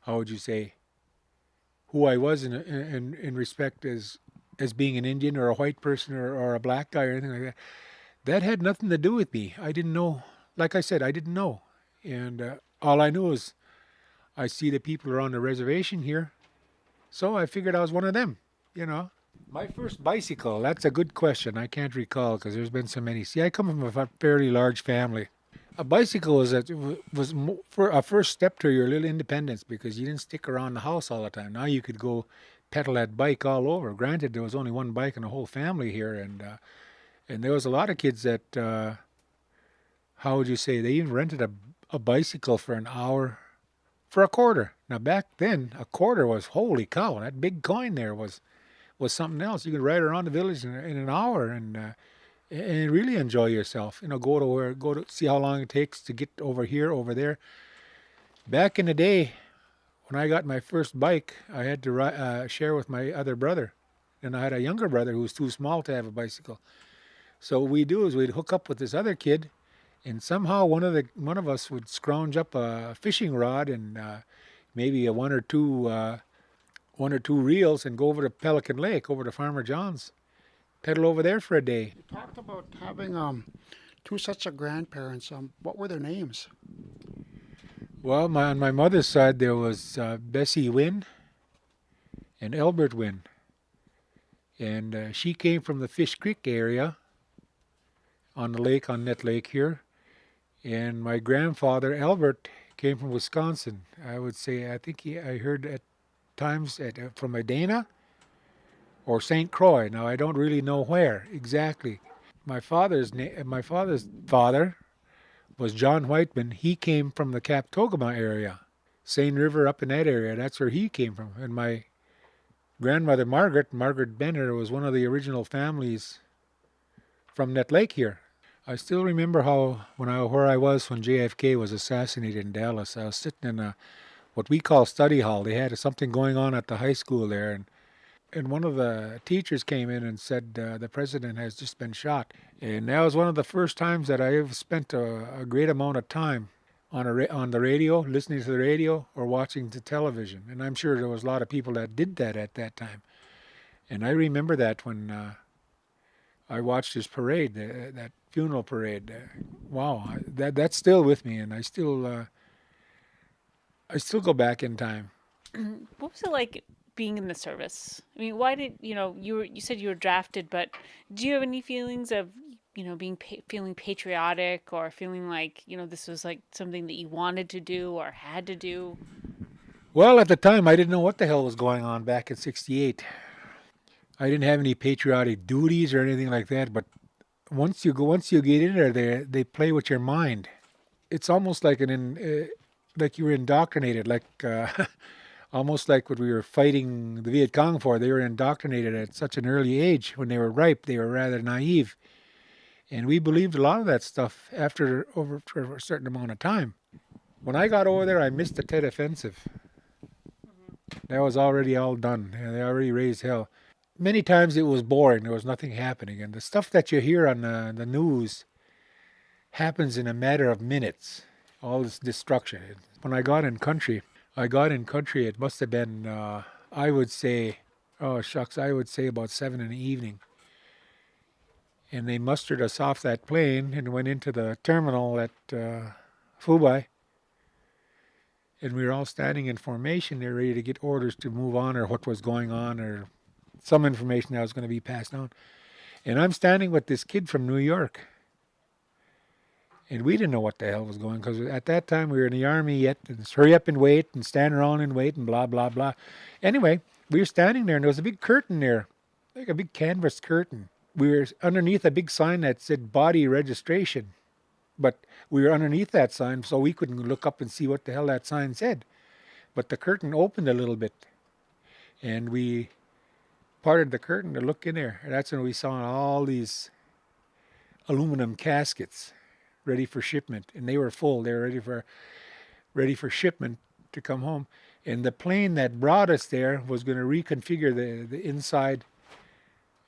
how would you say who I was in respect as being an Indian or a white person or a black guy or anything like that. That had nothing to do with me. I didn't know. Like I said, I didn't know, and all I knew is I see the people are on the reservation here. So I figured I was one of them, My first bicycle, that's a good question. I can't recall because there's been so many. See, I come from a fairly large family. A bicycle was for a first step to your little independence, because you didn't stick around the house all the time. Now you could go pedal that bike all over. Granted, there was only one bike in the whole family here, and there was a lot of kids that, how would you say, they even rented a bicycle for an hour for a quarter. Now back then, a quarter was, holy cow, that big coin there was something else. You could ride around the village in an hour and really enjoy yourself. Go to see how long it takes to get over here, over there. Back in the day, when I got my first bike, I had to share with my other brother, and I had a younger brother who was too small to have a bicycle. So what we'd do is we'd hook up with this other kid, and somehow one of us would scrounge up a fishing rod and maybe one or two reels and go over to Pelican Lake, over to Farmer John's, pedal over there for a day. You talked about having two sets of grandparents. What were their names? Well, on my mother's side, there was Bessie Wynn and Albert Wynn. And she came from the Fish Creek area on the lake, on Net Lake here. And my grandfather, Albert, came from Wisconsin. I would say, I heard at times from Medina or St. Croix. Now, I don't really know where exactly. My father's father was John Whiteman. He came from the Captogama area, Seine River up in that area. That's where he came from. And my grandmother, Margaret Benner, was one of the original families from Net Lake here. I still remember where I was when JFK was assassinated in Dallas. I was sitting in what we call study hall. They had something going on at the high school there, and one of the teachers came in and said the president has just been shot. And that was one of the first times that I have spent a great amount of time on the radio, listening to the radio or watching the television. And I'm sure there was a lot of people that did that at that time. And I remember that when I watched his parade, that funeral parade. Wow, that's still with me, and I still go back in time. What was it like being in the service? I mean, why did you said you were drafted, but do you have any feelings of feeling patriotic or feeling like this was like something that you wanted to do or had to do? Well, at the time, I didn't know what the hell was going on back in '68. I didn't have any patriotic duties or anything like that, but once you get in there, they play with your mind. It's almost like like you were indoctrinated, like almost like what we were fighting the Viet Cong for. They were indoctrinated at such an early age. When they were ripe, they were rather naive, and we believed a lot of that stuff for a certain amount of time. When I got over there, I missed the Tet Offensive. That was already all done. They already raised hell. Many times it was boring. There was nothing happening. And the stuff that you hear on the news happens in a matter of minutes. All this destruction. When I got in country, it must have been, I would say about 7 in the evening. And they mustered us off that plane and went into the terminal at Fubai. And we were all standing in formation there, ready to get orders to move on or what was going on or some information that was going to be passed on. And I'm standing with this kid from New York. And we didn't know what the hell was going on because at that time we were in the Army yet. And it's hurry up and wait and stand around and wait and blah, blah, blah. Anyway, we were standing there and there was a big curtain there, like a big canvas curtain. We were underneath a big sign that said body registration. But we were underneath that sign, so we couldn't look up and see what the hell that sign said. But the curtain opened a little bit. And we parted the curtain to look in there. And that's when we saw all these aluminum caskets ready for shipment. And they were full. They were ready for shipment to come home. And the plane that brought us there was going to reconfigure the inside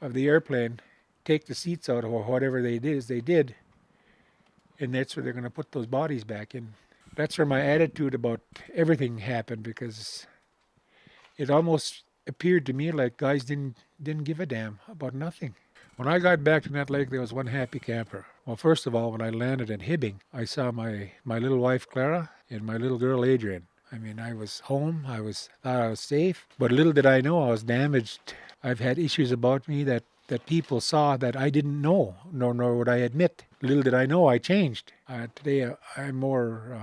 of the airplane, take the seats out or whatever they did. And that's where they're going to put those bodies back in. That's where my attitude about everything happened, because it almost appeared to me like guys didn't give a damn about nothing. When I got back to Net Lake, there was one happy camper. Well, first of all, when I landed in Hibbing, I saw my little wife Clara and my little girl Adrian. I mean, I was home. Thought I was safe, but little did I know I was damaged. I've had issues about me that people saw that I didn't know, nor would I admit. Little did I know I changed. Today, I'm more,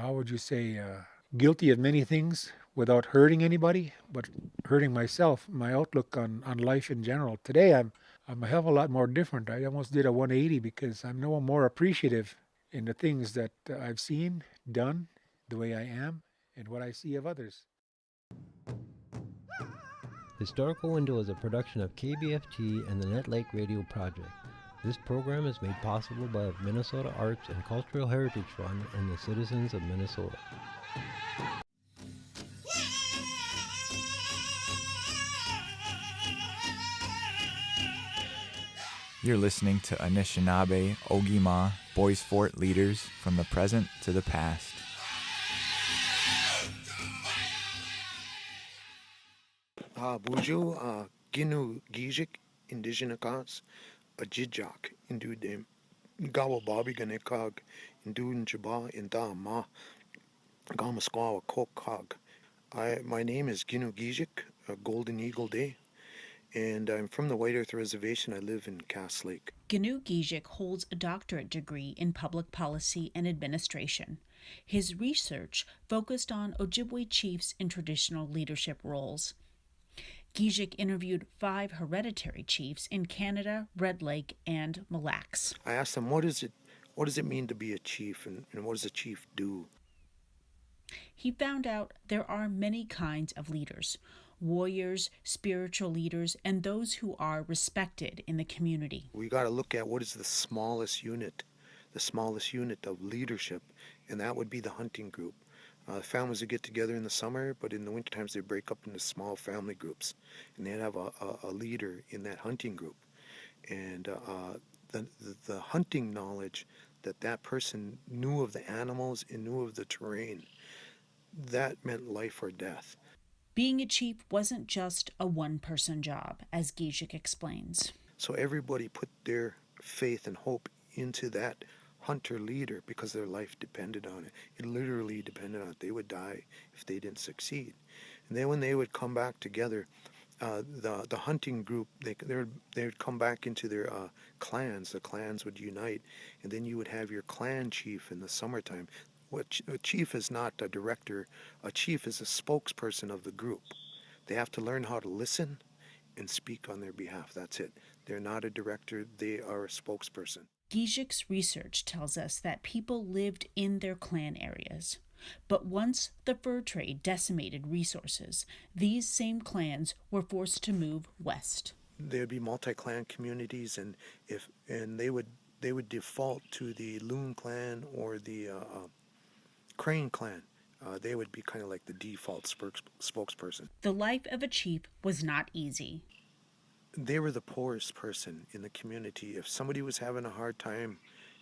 guilty of many things without hurting anybody, but hurting myself, my outlook on life in general. Today, I'm a hell of a lot more different. I almost did a 180 because I'm no more appreciative in the things that I've seen, done, the way I am, and what I see of others. Historical Window is a production of KBFT and the Net Lake Radio Project. This program is made possible by the Minnesota Arts and Cultural Heritage Fund and the citizens of Minnesota. You're listening to Anishinaabe, Ogima, Boys Fort leaders from the present to the past. Buju, Ginu Gijik, Indigenous Cause, jijak indu de gawa bobby ganekog indu njaba inda ma gama squawa kokog. My name is Ginu Gijik, Golden Eagle Day, and I'm from the White Earth Reservation. I live in Cass Lake. Gnu Gijik holds a doctorate degree in public policy and administration. His research focused on Ojibwe chiefs in traditional leadership roles. Gijik interviewed 5 hereditary chiefs in Canada, Red Lake, and Mille Lacs. I asked them, what does it mean to be a chief, and what does a chief do? He found out there are many kinds of leaders: warriors, spiritual leaders, and those who are respected in the community. We got to look at what is the smallest unit of leadership, and that would be the hunting group. Families would get together in the summer, but in the winter times they break up into small family groups, and they'd have a leader in that hunting group. And the hunting knowledge that person knew of the animals and knew of the terrain, that meant life or death. Being a chief wasn't just a one-person job, as Gijik explains. So everybody put their faith and hope into that hunter leader because their life depended on it. It literally depended on it. They would die if they didn't succeed. And then when they would come back together, the hunting group, they would come back into their clans. The clans would unite, and then you would have your clan chief in the summertime. A chief is not a director. A chief is a spokesperson of the group. They have to learn how to listen and speak on their behalf. That's it. They're not a director. They are a spokesperson. Gijik's research tells us that people lived in their clan areas. But once the fur trade decimated resources, these same clans were forced to move west. There'd be multi-clan communities, and they would default to the Loon clan or the Crane clan. They would be kind of like the default spokesperson. The life of a chief was not easy. They were the poorest person in the community. If somebody was having a hard time,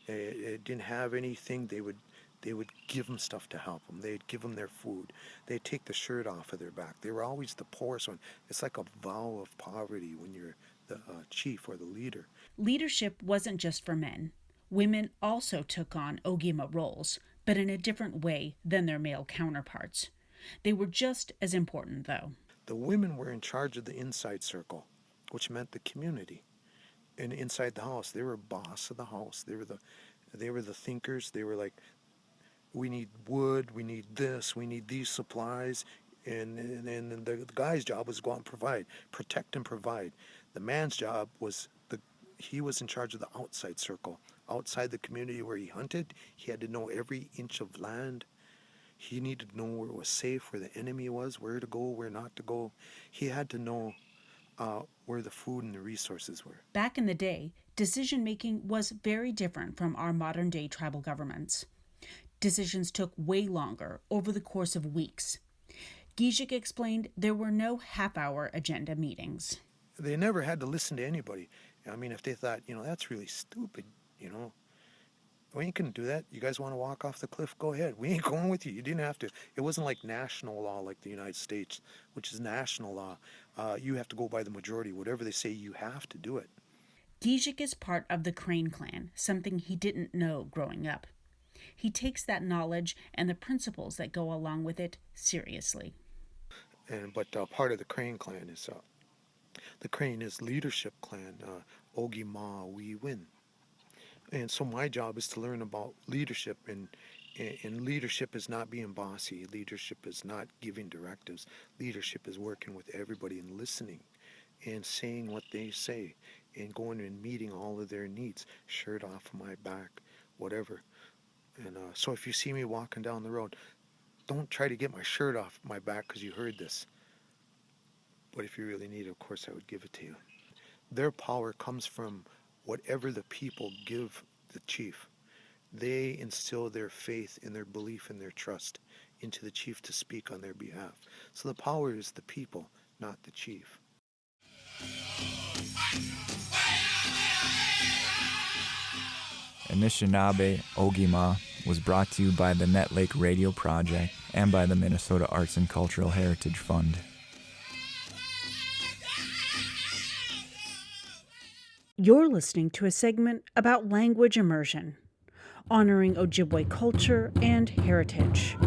didn't have anything, they would give them stuff to help them. They'd give them their food. They'd take the shirt off of their back. They were always the poorest one. It's like a vow of poverty when you're the chief or the leader. Leadership wasn't just for men. Women also took on Ogima roles, but in a different way than their male counterparts. They were just as important, though. The women were in charge of the inside circle, which meant the community. And inside the house, they were boss of the house. They were the thinkers. They were like, we need wood, we need this, we need these supplies. And the guy's job was to go out and provide, protect and provide. The man's job was he was in charge of the outside circle. Outside the community where he hunted, he had to know every inch of land. He needed to know where it was safe, where the enemy was, where to go, where not to go. He had to know where the food and the resources were. Back in the day, decision-making was very different from our modern-day tribal governments. Decisions took way longer, over the course of weeks. Gijik explained there were no half-hour agenda meetings. They never had to listen to anybody. I mean, if they thought, that's really stupid, we ain't going to do that. You guys want to walk off the cliff? Go ahead. We ain't going with you. You didn't have to. It wasn't like national law like the United States, which is national law. You have to go by the majority. Whatever they say, you have to do it. Gijik is part of the Crane clan, something he didn't know growing up. He takes that knowledge and the principles that go along with it seriously. But part of the Crane clan is the Crane is leadership clan. Ogi Ma, we win. And so my job is to learn about leadership, and leadership is not being bossy. Leadership is not giving directives. Leadership is working with everybody and listening and saying what they say and going and meeting all of their needs. Shirt off my back, whatever. And so if you see me walking down the road, don't try to get my shirt off my back because you heard this. But if you really need it, of course, I would give it to you. Their power comes from whatever the people give the chief. They instill their faith and their belief and their trust into the chief to speak on their behalf. So the power is the people, not the chief. Anishinaabe Ogima was brought to you by the Net Lake Radio Project and by the Minnesota Arts and Cultural Heritage Fund. You're listening to a segment about language immersion, honoring Ojibwe culture and heritage.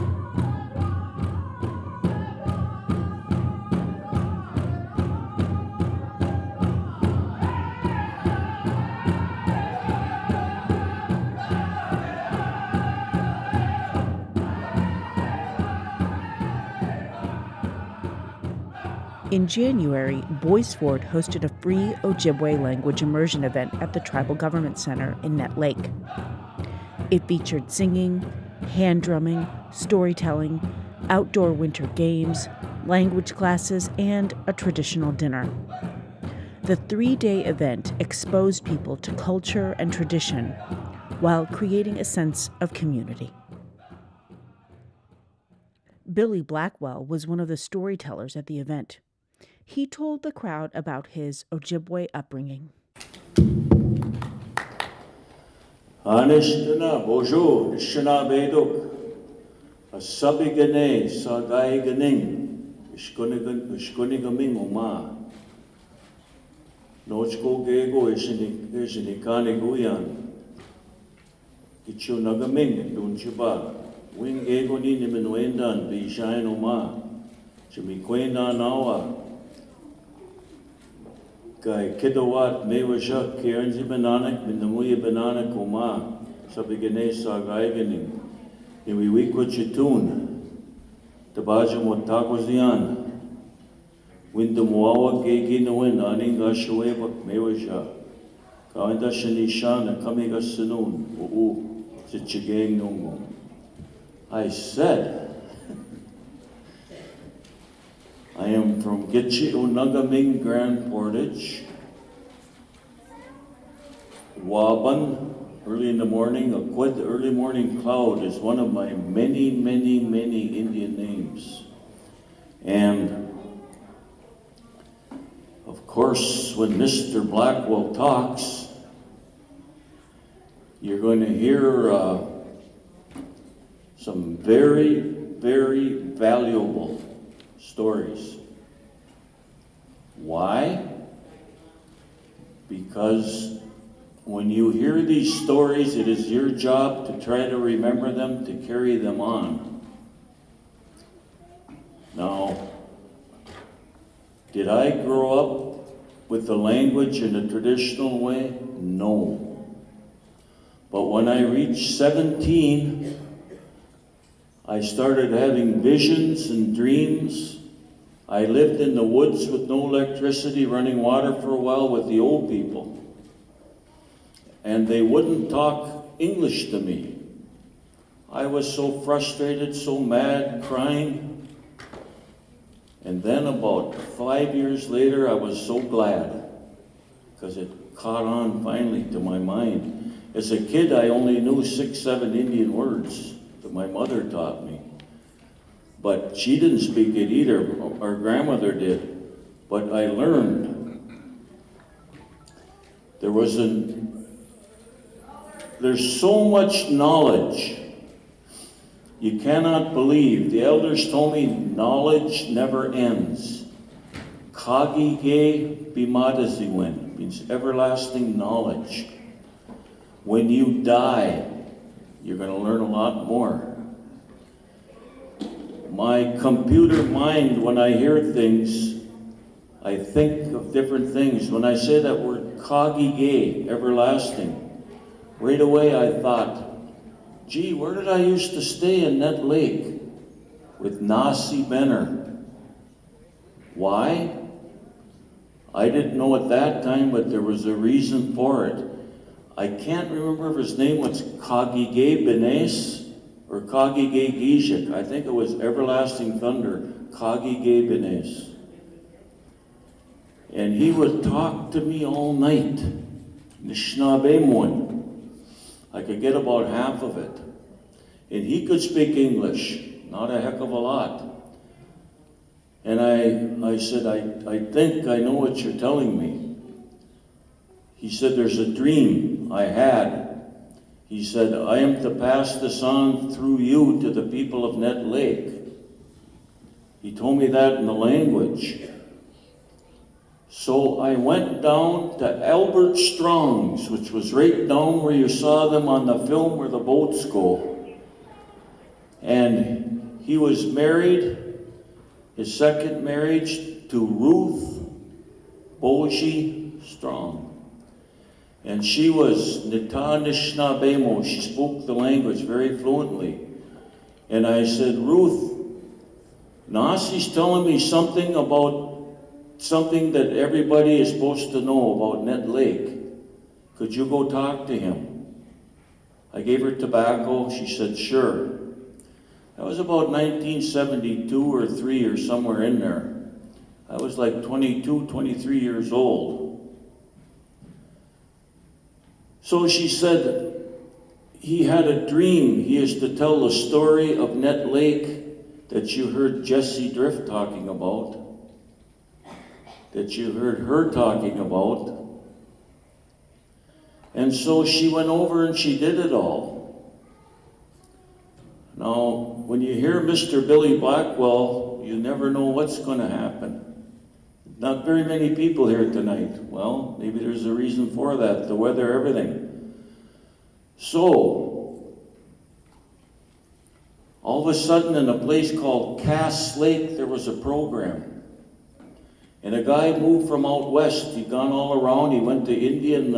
In January, Bois Forte hosted a free Ojibwe language immersion event at the Tribal Government Center in Nett Lake. It featured singing, hand drumming, storytelling, outdoor winter games, language classes, and a traditional dinner. The 3-day event exposed people to culture and tradition while creating a sense of community. Billy Blackwell was one of the storytellers at the event. He told the crowd about his Ojibwe upbringing. Anishtana, bonjour, Nishana Bedok, Asabigane, Sagai Ganing, Ishkunigaming Oma, Nochko Gego, Ishinikani Guyan, Kichunagaming, Dunchiba, Wing Ego Ninimenwendan, Bishain Oma, Chimiquena Nawa. Kay Kidawat, Mewajak, Kieranzi Bananak, Minamuya Bananak, Oma, Sabigane Sagaiganing, Iwiwikwa Chitun, Tabajam Watakozian, Windamuawa, Gegi Nawin, Aninga Shawebak, Mewajak, Kawanda Shanishana, Kamiga Sanun, Uu, Zichigang Nungo. I said, I am from Gitche Unagaming Grand Portage, Waban, early in the morning, Akwed, early morning cloud is one of my many, many, many Indian names. And of course, when Mr. Blackwell talks, you're going to hear some very, very valuable stories. Why? Because when you hear these stories, it is your job to try to remember them, to carry them on. Now, did I grow up with the language in a traditional way? No. But when I reached 17, I started having visions and dreams. I lived in the woods with no electricity, running water for a while with the old people. And they wouldn't talk English to me. I was so frustrated, so mad, crying. And then about 5 years later, I was so glad, because it caught on finally to my mind. As a kid, I only knew 6, 7 Indian words that my mother taught me. But she didn't speak it either, our grandmother did. But I learned. There's so much knowledge. You cannot believe. The elders told me knowledge never ends. Kagi ge bimadaziwen means everlasting knowledge. When you die, you're going to learn a lot more. My computer mind, when I hear things, I think of different things. When I say that word kagi-ge, everlasting, right away I thought, gee, where did I used to stay in Nett Lake with Nasi Benner? Why? I didn't know at that time, but there was a reason for it. I can't remember if his name was Kagi-ge Benes or Kagi-ge Gijik. I think it was Everlasting Thunder, Kagi-ge Benes. And he would talk to me all night. Nishnabemon. I could get about half of it. And he could speak English, not a heck of a lot. And I said, I think I know what you're telling me. He said, there's a dream I had. He said, I am to pass this on through you to the people of Nett Lake. He told me that in the language. So I went down to Albert Strong's, which was right down where you saw them on the film where the boats go. And he was married, his second marriage, to Ruth Boji Strong. And she was Nitanishnabemo. She spoke the language very fluently. And I said, Ruth, Nasi's telling me something about something that everybody is supposed to know about Ned Lake. Could you go talk to him? I gave her tobacco. She said, sure. That was about 1972 or 3 or somewhere in there. I was like 22, 23 years old. So she said, he had a dream. He is to tell the story of Ned Lake that you heard Jesse Drift talking about, that you heard her talking about. And so she went over and she did it all. Now, when you hear Mr. Billy Blackwell, you never know what's going to happen. Not very many people here tonight. Well, maybe there's a reason for that, the weather, everything. So, all of a sudden in a place called Cass Lake, there was a program. And a guy moved from out west. He'd gone all around. He went to Indian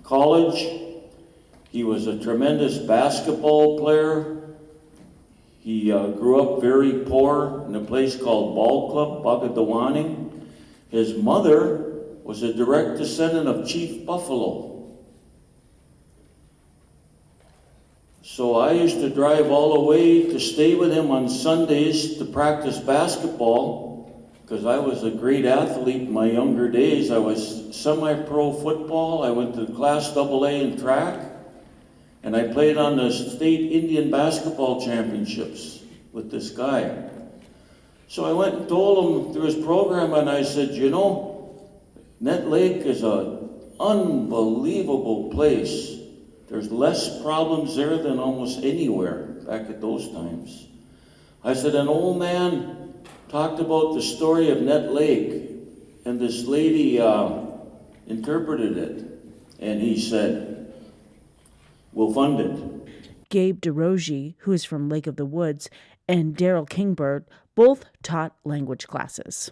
college. He was a tremendous basketball player. He grew up very poor in a place called Ball Club, Bagadawani. His mother was a direct descendant of Chief Buffalo. So I used to drive all the way to stay with him on Sundays to practice basketball, because I was a great athlete in my younger days. I was semi-pro football. I went to Class AA in track. And I played on the state Indian basketball championships with this guy. So I went and told him through his program, and I said, you know, Ned Lake is an unbelievable place. There's less problems there than almost anywhere back at those times. I said, an old man talked about the story of Ned Lake, and this lady interpreted it. And he said, we'll fund it. Gabe DeRogie, who is from Lake of the Woods, and Daryl Kingbird both taught language classes.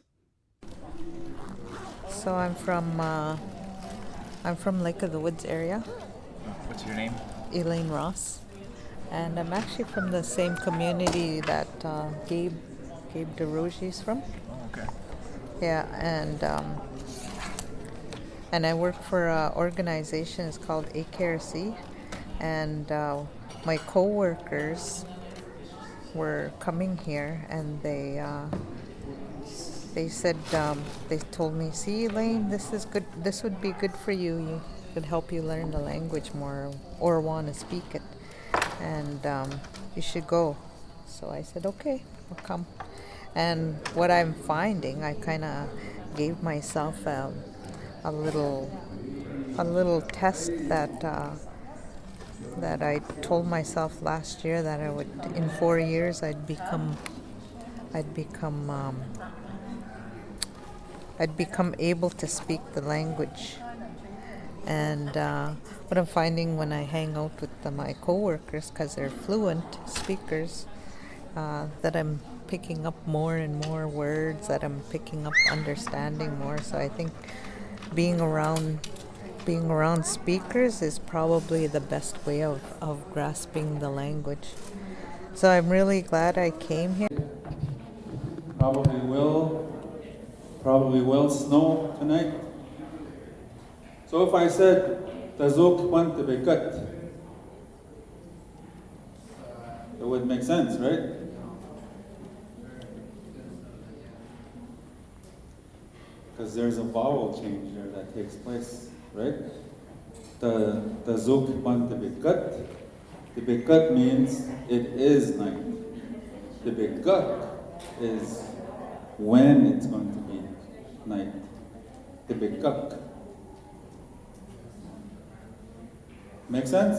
So I'm from Lake of the Woods area. What's your name? Elaine Ross. And I'm actually from the same community that Gabe DeRogie's from. Oh, okay. Yeah, and I work for an organization. It's called AKRC. And my co-workers were coming here, and they said, they told me, see, Elaine, this is good. This would be good for you. You could help you learn the language more, or want to speak it, and you should go. So I said, okay, I'll come. And what I'm finding, I kind of gave myself a little test that I told myself last year that I would, in 4 years, I'd become able to speak the language. And what I'm finding when I hang out with my coworkers, because they're fluent speakers, that I'm picking up more and more words, that I'm picking up understanding more. So I think being around speakers is probably the best way of grasping the language. So I'm really glad I came here. Probably will snow tonight. So if I said Tazok Pantabekat, it would make sense, right? Because there's a vowel change there that takes place, right? The Tazok Pantabekat. The bekat means it is night. The bekat is when it's going to be night. The bekak. Make sense?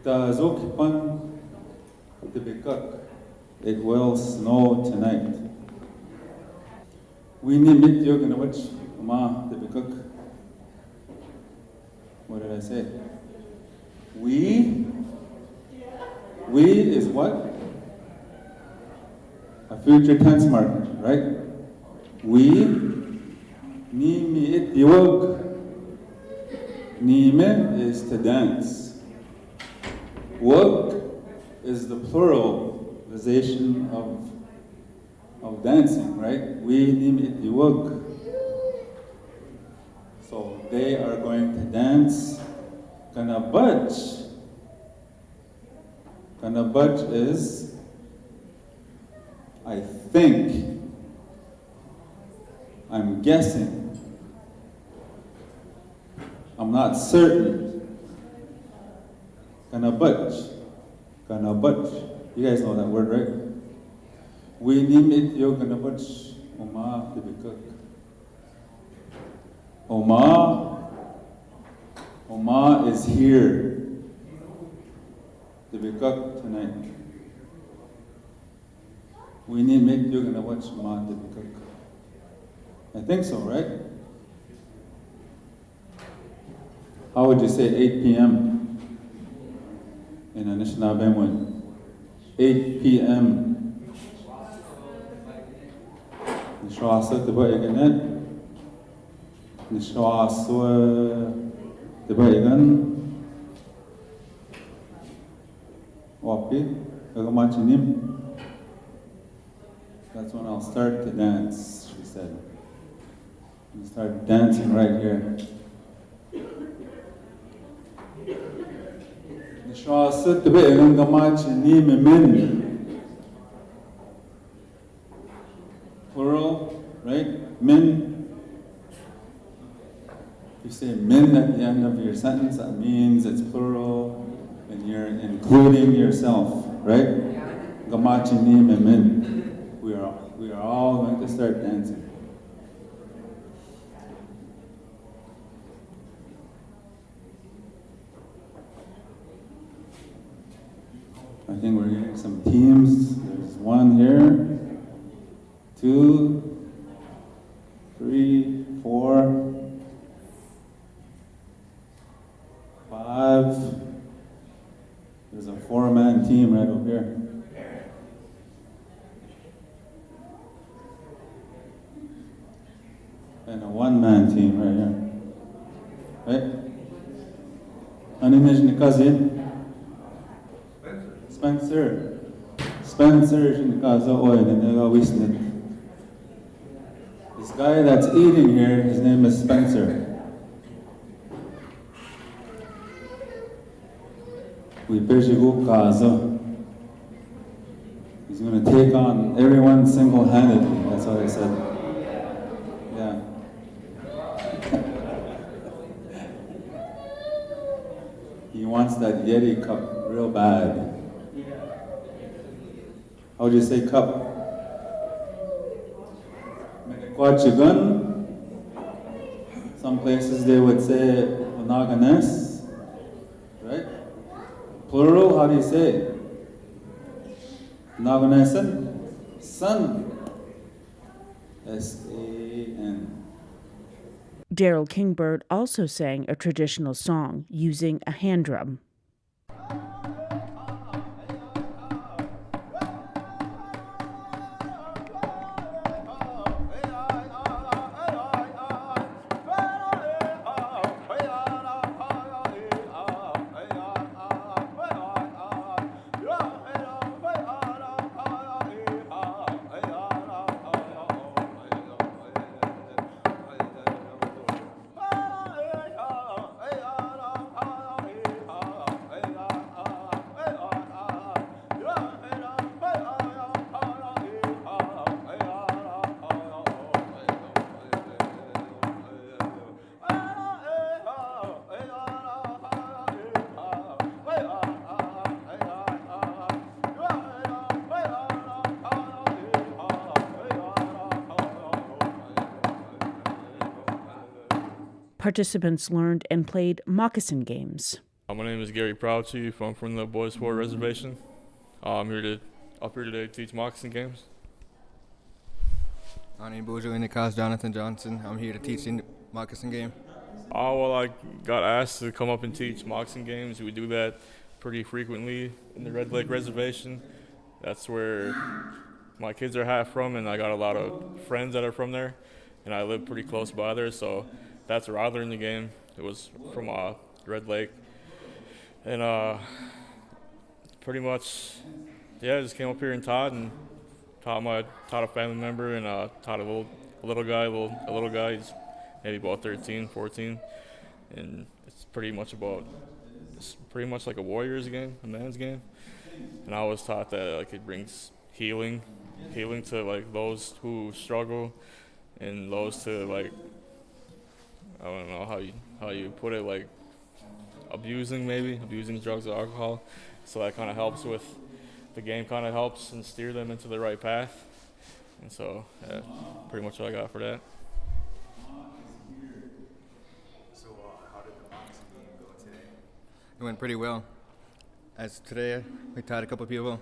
Tazok pan the bekak. It will snow tonight. We need mit yoga na which ma the cook. What did I say? We is what? A future tense marker, right? We ni mi it yog. Nime is to dance. Wog is the pluralization of dancing, right? We nim it yog. So they are going to dance. Kana budge. Kana budge is, I think, I'm guessing, I'm not certain. Kana budge. Kana budge. You guys know that word, right? We nim it yo kana budge. Oma tibikuk. Oma is here to be cooked tonight. We need make you gonna watch Oma to be cooked. I think so, right? How would you say 8 p.m. in Anishinaabe? 8 p.m. Nishwasa to buy again. Nishwasa to buy again. Wapi, agamachinim. That's when I'll start to dance, she said. I'll start dancing right here. Nishwasa to buy again, agamachinim min. Plural, right? Min. If you say min at the end of your sentence, that means it's plural and you're including yourself, right? Gamachinim and min. We are all going to start dancing. I think we're getting some teams. There's one here, 2, 3, 4, 5. There's a 4-man team right over here. And a 1-man team right here. Right? Ani cousin? Spencer. Spencer is in the oil and they're wasting it. This guy that's eating here, his name is Spencer. We Peshigu Kaza. He's going to take on everyone single-handedly. That's what I said. Yeah. He wants that Yeti cup real bad. How do you say cup? Menikwachigun. Some places they would say Onaganes. Right? Plural, how do you say it? Naganesan? Sun. S-A-N. Daryl Kingbird also sang a traditional song using a hand drum. Participants learned and played moccasin games. My name is Gary Proudchief. I'm from the Boys Fort Reservation. I'm up here today to teach moccasin games. My name is Jonathan Johnson. I'm here to teach the moccasin game. Oh, well, I got asked to come up and teach moccasin games. We do that pretty frequently in the Red Lake Reservation. That's where my kids are half from, and I got a lot of friends that are from there, and I live pretty close by there, so that's where I learned the game. It was from Red Lake. And pretty much, yeah, I just came up here and taught a family member, and taught a little guy. He's maybe about 13, 14, and it's pretty much like a warrior's game, a man's game. And I was taught that like it brings healing to like those who struggle, and those to like, I don't know how you put it, like abusing drugs or alcohol. So that kind of helps with the game, kind of helps and steer them into the right path. And so pretty much what I got for that. So how did the boxing game go today? It went pretty well. As today, we taught a couple of people,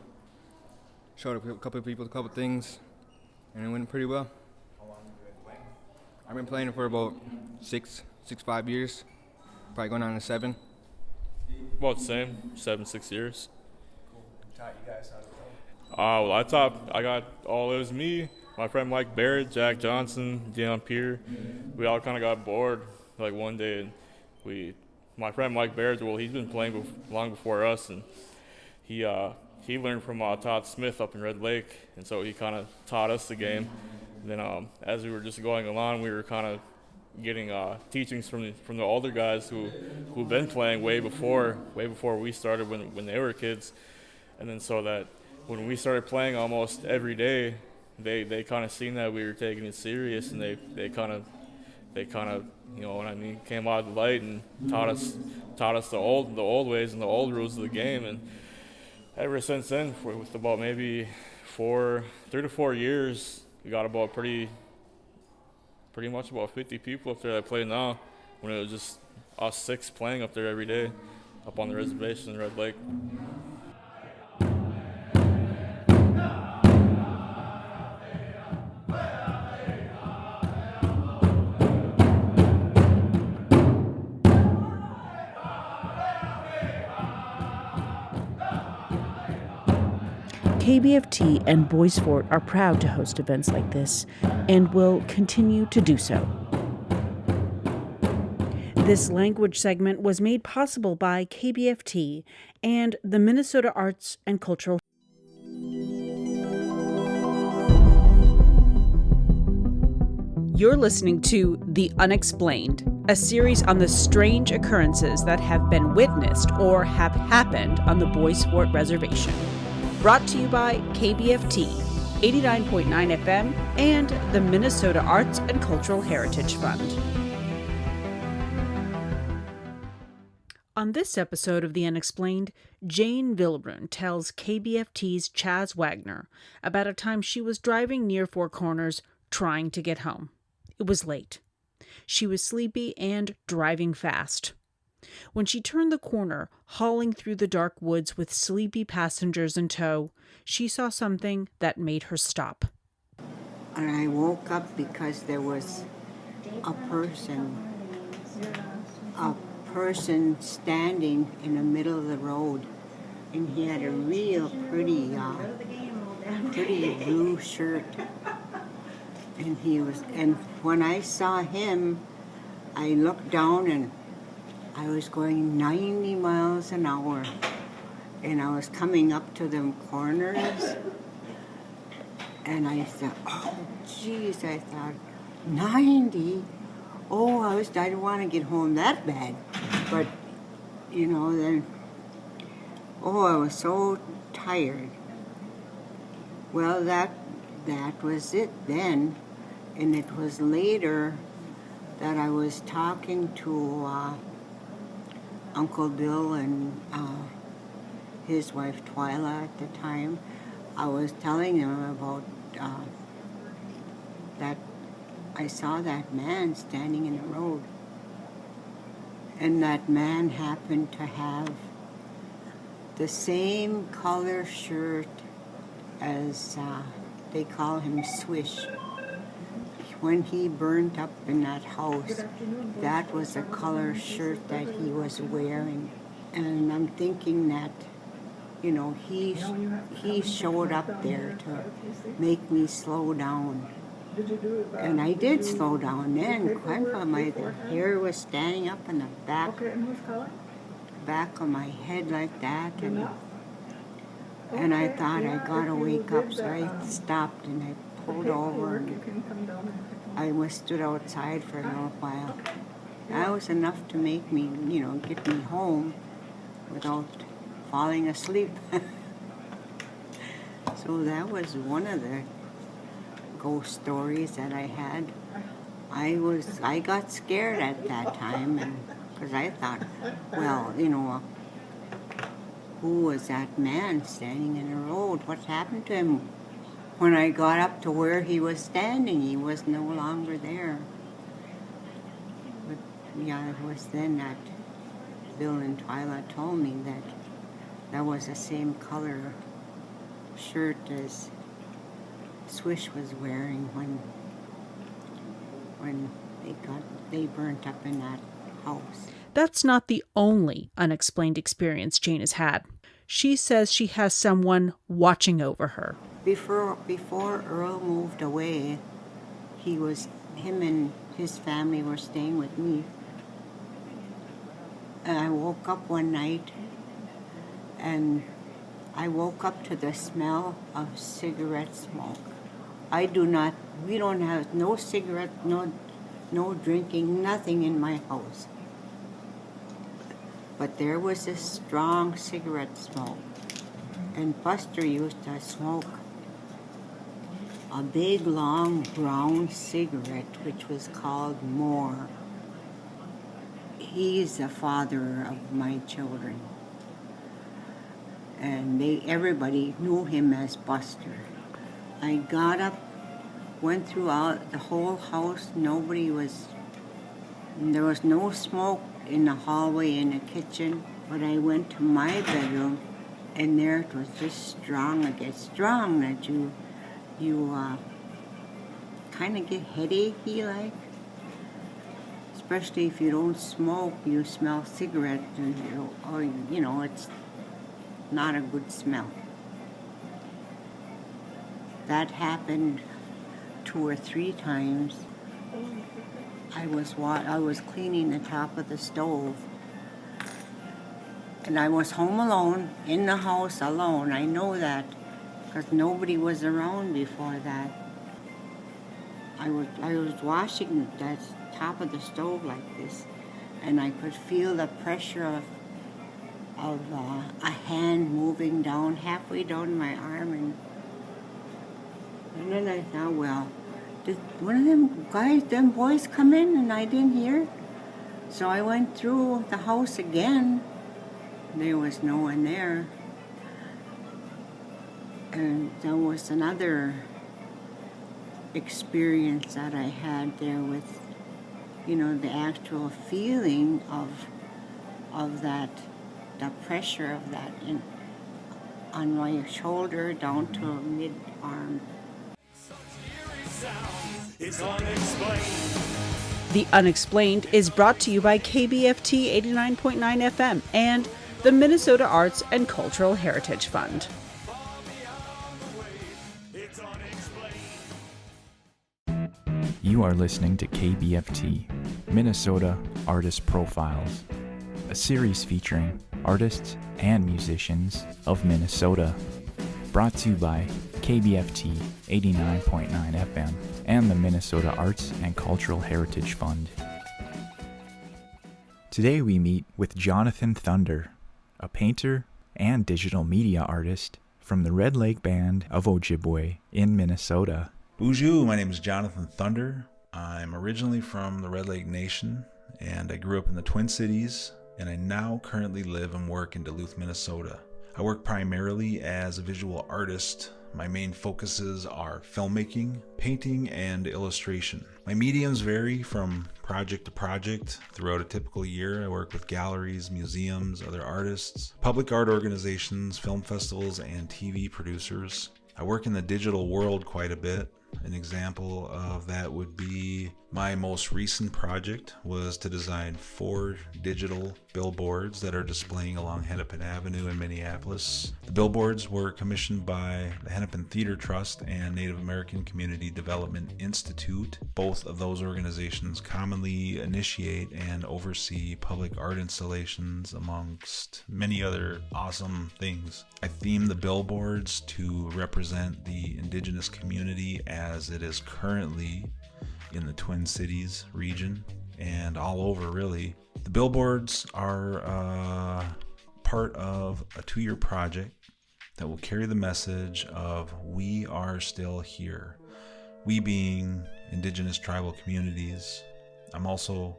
showed a couple of people a couple of things, and it went pretty well. How long have you been playing? I've been playing for about 5 years, probably going on to 7. About the same, 6 years. Cool. Who taught you guys how to play? It was me, my friend Mike Barrett, Jack Johnson, Deion Peer. We all kind of got bored like one day, and my friend Mike Barrett, well, he's been playing long before us, and he learned from Todd Smith up in Red Lake, and so he kind of taught us the game. And then as we were just going along, we were kind of getting teachings from the older guys who've been playing way before we started when they were kids. And then so that when we started playing almost every day, they kind of seen that we were taking it serious, and they kind of you know what I mean, came out of the light and taught us the old ways and the old rules of the game. And ever since then, with about maybe 3 to 4 years, we got about pretty much about 50 people up there that play now, when it was just us 6 playing up there every day up on the reservation in Red Lake. KBFT and Boys Fort are proud to host events like this and will continue to do so. This language segment was made possible by KBFT and the Minnesota Arts and Cultural. You're listening to The Unexplained, a series on the strange occurrences that have been witnessed or have happened on the Boys Fort Reservation. Brought to you by KBFT, 89.9 FM, and the Minnesota Arts and Cultural Heritage Fund. On this episode of The Unexplained, Jane Villebrun tells KBFT's Chaz Wagner about a time she was driving near Four Corners trying to get home. It was late. She was sleepy and driving fast. When she turned the corner, hauling through the dark woods with sleepy passengers in tow, she saw something that made her stop. And I woke up because there was a person standing in the middle of the road, and he had a real pretty blue shirt. And when I saw him, I looked down and I was going 90 miles an hour, and I was coming up to them corners, and I thought, oh, geez, I thought, 90? Oh, I didn't want to get home that bad. But, you know, then, I was so tired. Well, that was it then, and it was later that I was talking to Uncle Bill and his wife Twyla at the time. I was telling him about that I saw that man standing in the road. And that man happened to have the same color shirt as they call him Swish. when he burned up in that house, that was the color shirt that he was wearing. And I'm thinking that, you know, he showed up there to make me slow down. And I did slow down then. Grandpa, my hair was standing up in the back of my head like that. And I thought I gotta wake up, so I stopped and I pulled over and I stood outside for a little while. That was enough to make me, you know, get me home without falling asleep. So that was one of the ghost stories that I had. I got scared at that time, and because I thought, well, you know, who was that man standing in the road? What happened to him? When I got up to where he was standing, he was no longer there. But yeah, it was then that Bill and Twyla told me that that was the same color shirt as Swish was wearing when they burnt up in that house. That's not the only unexplained experience Jane has had. She says she has someone watching over her. Before Earl moved away, him and his family were staying with me. And I woke up one night, and I woke up to the smell of cigarette smoke. We don't have no cigarette, no drinking, nothing in my house. But there was this strong cigarette smoke. And Buster used to smoke a big, long, brown cigarette, which was called Moore. He's the father of my children. And everybody knew him as Buster. I got up, went throughout the whole house. There was no smoke in the hallway, in the kitchen, but I went to my bedroom, and there it was just strong. It gets strong that you kind of get headachy like. Especially if you don't smoke, you smell cigarette, and it's not a good smell. That happened 2 or 3 times. I was cleaning the top of the stove, and I was home alone, in the house alone. I know that, because nobody was around before that. I was washing that top of the stove like this, and I could feel the pressure of a hand moving down, halfway down my arm, and then I thought, well, did one of them boys come in and I didn't hear? So I went through the house again. There was no one there. And there was another experience that I had there with, the actual feeling of that, the pressure of that on my shoulder down to mid-arm. The Unexplained is brought to you by KBFT 89.9 FM and the Minnesota Arts and Cultural Heritage Fund. You are listening to KBFT, Minnesota Artist Profiles, a series featuring artists and musicians of Minnesota, brought to you by KBFT 89.9 FM and the Minnesota Arts and Cultural Heritage Fund. Today we meet with Jonathan Thunder, a painter and digital media artist from the Red Lake Band of Ojibwe in Minnesota. Bonjour, my name is Jonathan Thunder. I'm originally from the Red Lake Nation, and I grew up in the Twin Cities, and I now currently live and work in Duluth, Minnesota. I work primarily as a visual artist. My main focuses are filmmaking, painting, and illustration. My mediums vary from project to project. Throughout a typical year, I work with galleries, museums, other artists, public art organizations, film festivals, and TV producers. I work in the digital world quite a bit. An example of that would be my most recent project was to design 4 digital billboards that are displaying along Hennepin Avenue in Minneapolis. The billboards were commissioned by the Hennepin Theater Trust and Native American Community Development Institute. Both of those organizations commonly initiate and oversee public art installations amongst many other awesome things. I themed the billboards to represent the indigenous community as it is currently in the Twin Cities region and all over, really. The billboards are part of a 2-year project that will carry the message of we are still here. We being indigenous tribal communities. I'm also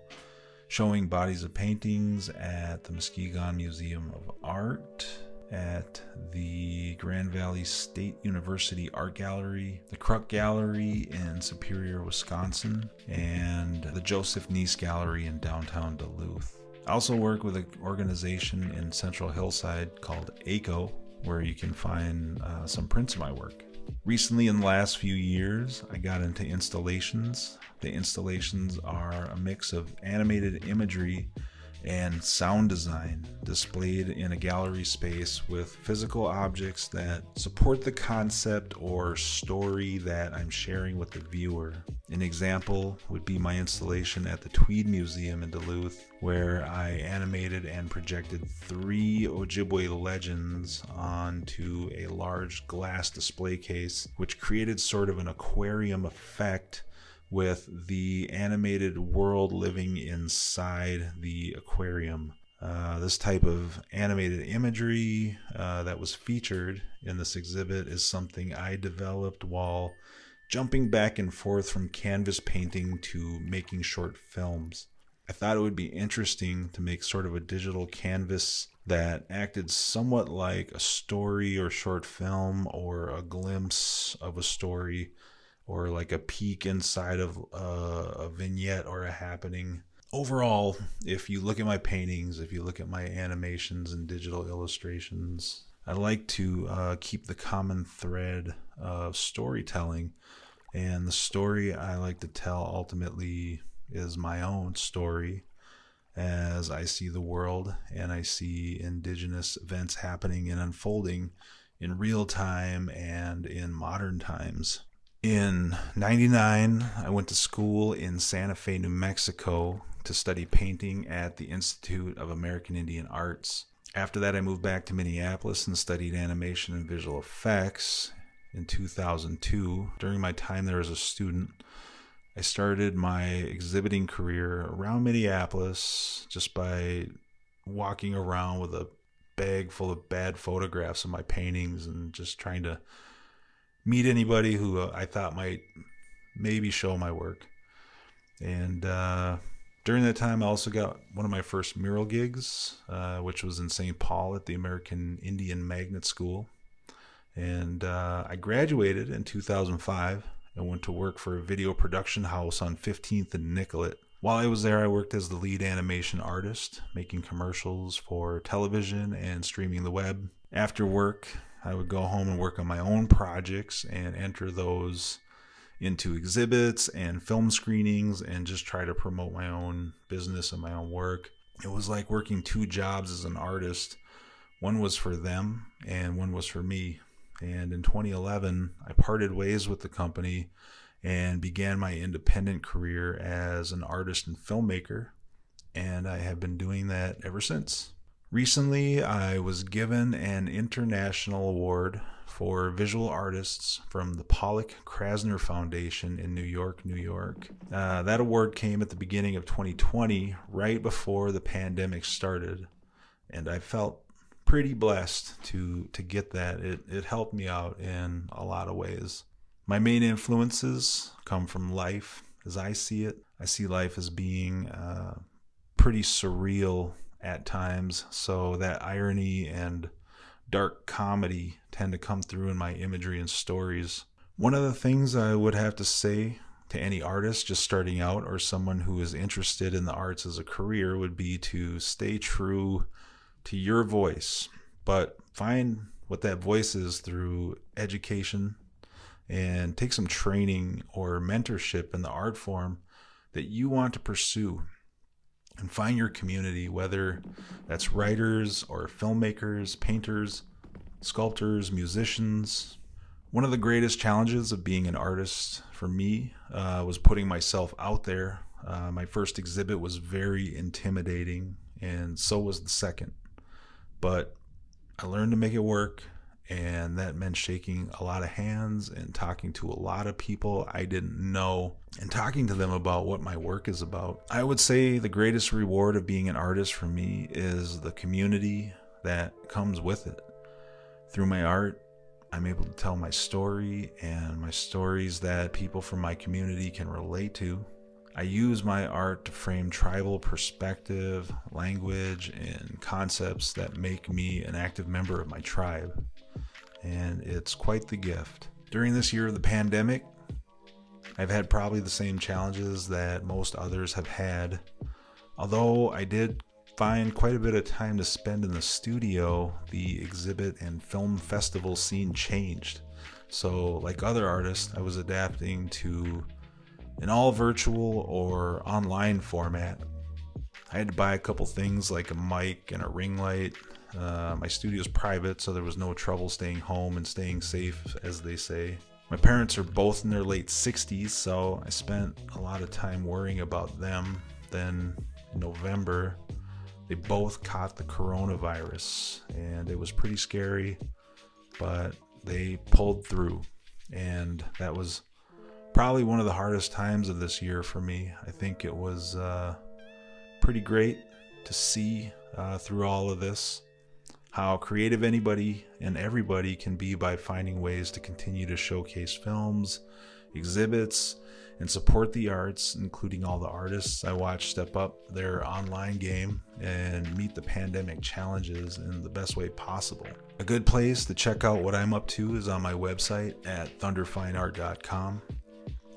showing bodies of paintings at the Muskegon Museum of Art, at the Grand Valley State University Art Gallery, the Kruk Gallery in Superior, Wisconsin, and the Joseph Neese Gallery in downtown Duluth. I also work with an organization in Central Hillside called ACO, where you can find some prints of my work. Recently, in the last few years, I got into installations. The installations are a mix of animated imagery and sound design displayed in a gallery space with physical objects that support the concept or story that I'm sharing with the viewer. An example would be my installation at the Tweed Museum in Duluth, where I animated and projected 3 Ojibwe legends onto a large glass display case, which created sort of an aquarium effect with the animated world living inside the aquarium. This type of animated imagery that was featured in this exhibit is something I developed while jumping back and forth from canvas painting to making short films. I thought it would be interesting to make sort of a digital canvas that acted somewhat like a story or short film, or a glimpse of a story, or like a peek inside of a vignette or a happening. Overall, if you look at my paintings, if you look at my animations and digital illustrations, I like to keep the common thread of storytelling. And the story I like to tell ultimately is my own story, as I see the world and I see indigenous events happening and unfolding in real time and in modern times. In '99, I went to school in Santa Fe, New Mexico to study painting at the Institute of American Indian Arts. After that, I moved back to Minneapolis and studied animation and visual effects in 2002. During my time there as a student, I started my exhibiting career around Minneapolis just by walking around with a bag full of bad photographs of my paintings and just trying to meet anybody who I thought might maybe show my work. And during that time, I also got one of my first mural gigs, which was in St. Paul at the American Indian Magnet School. And I graduated in 2005 and went to work for a video production house on 15th and Nicollet. While I was there, I worked as the lead animation artist, making commercials for television and streaming the web. After work, I would go home and work on my own projects and enter those into exhibits and film screenings and just try to promote my own business and my own work. It was like working 2 jobs as an artist. One was for them and one was for me. And in 2011, I parted ways with the company and began my independent career as an artist and filmmaker. And I have been doing that ever since. Recently, I was given an international award for visual artists from the Pollock Krasner Foundation in New York, New York. That award came at the beginning of 2020, right before the pandemic started. And I felt pretty blessed to get that. It helped me out in a lot of ways. My main influences come from life as I see it. I see life as being pretty surreal at times, so that irony and dark comedy tend to come through in my imagery and stories. One of the things I would have to say to any artist just starting out or someone who is interested in the arts as a career would be to stay true to your voice, but find what that voice is through education and take some training or mentorship in the art form that you want to pursue, and find your community, whether that's writers or filmmakers, painters, sculptors, musicians. One of the greatest challenges of being an artist for me was putting myself out there. My first exhibit was very intimidating, and so was the second. But I learned to make it work, and that meant shaking a lot of hands and talking to a lot of people I didn't know and talking to them about what my work is about. I would say the greatest reward of being an artist for me is the community that comes with it. Through my art, I'm able to tell my story, and my stories that people from my community can relate to. I use my art to frame tribal perspective, language, and concepts that make me an active member of my tribe. And it's quite the gift. During this year of the pandemic, I've had probably the same challenges that most others have had. Although I did find quite a bit of time to spend in the studio, the exhibit and film festival scene changed. So, like other artists, I was adapting to an all virtual or online format. I had to buy a couple things like a mic and a ring light. My studio's private, so there was no trouble staying home and staying safe, as they say. My parents are both in their late 60s, so I spent a lot of time worrying about them. Then in November, they both caught the coronavirus, and it was pretty scary, but they pulled through, and that was probably one of the hardest times of this year for me. I think it was pretty great to see through all of this how creative anybody and everybody can be by finding ways to continue to showcase films, exhibits, and support the arts, including all the artists I watch step up their online game and meet the pandemic challenges in the best way possible. A good place to check out what I'm up to is on my website at thunderfineart.com.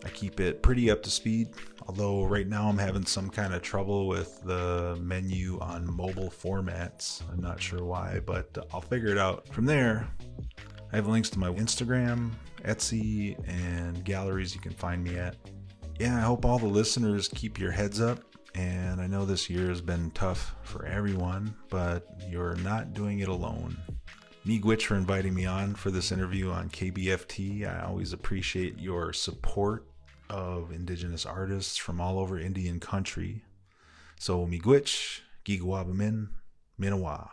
I keep it pretty up to speed, although right now I'm having some kind of trouble with the menu on mobile formats. I'm not sure why, but I'll figure it out. From there, I have links to my Instagram, Etsy, and galleries you can find me at. Yeah, I hope all the listeners keep your heads up, and I know this year has been tough for everyone, but you're not doing it alone. Miigwech for inviting me on for this interview on KBFT. I always appreciate your support of Indigenous artists from all over Indian country. So Miigwech, Gigawabamin, Minawa.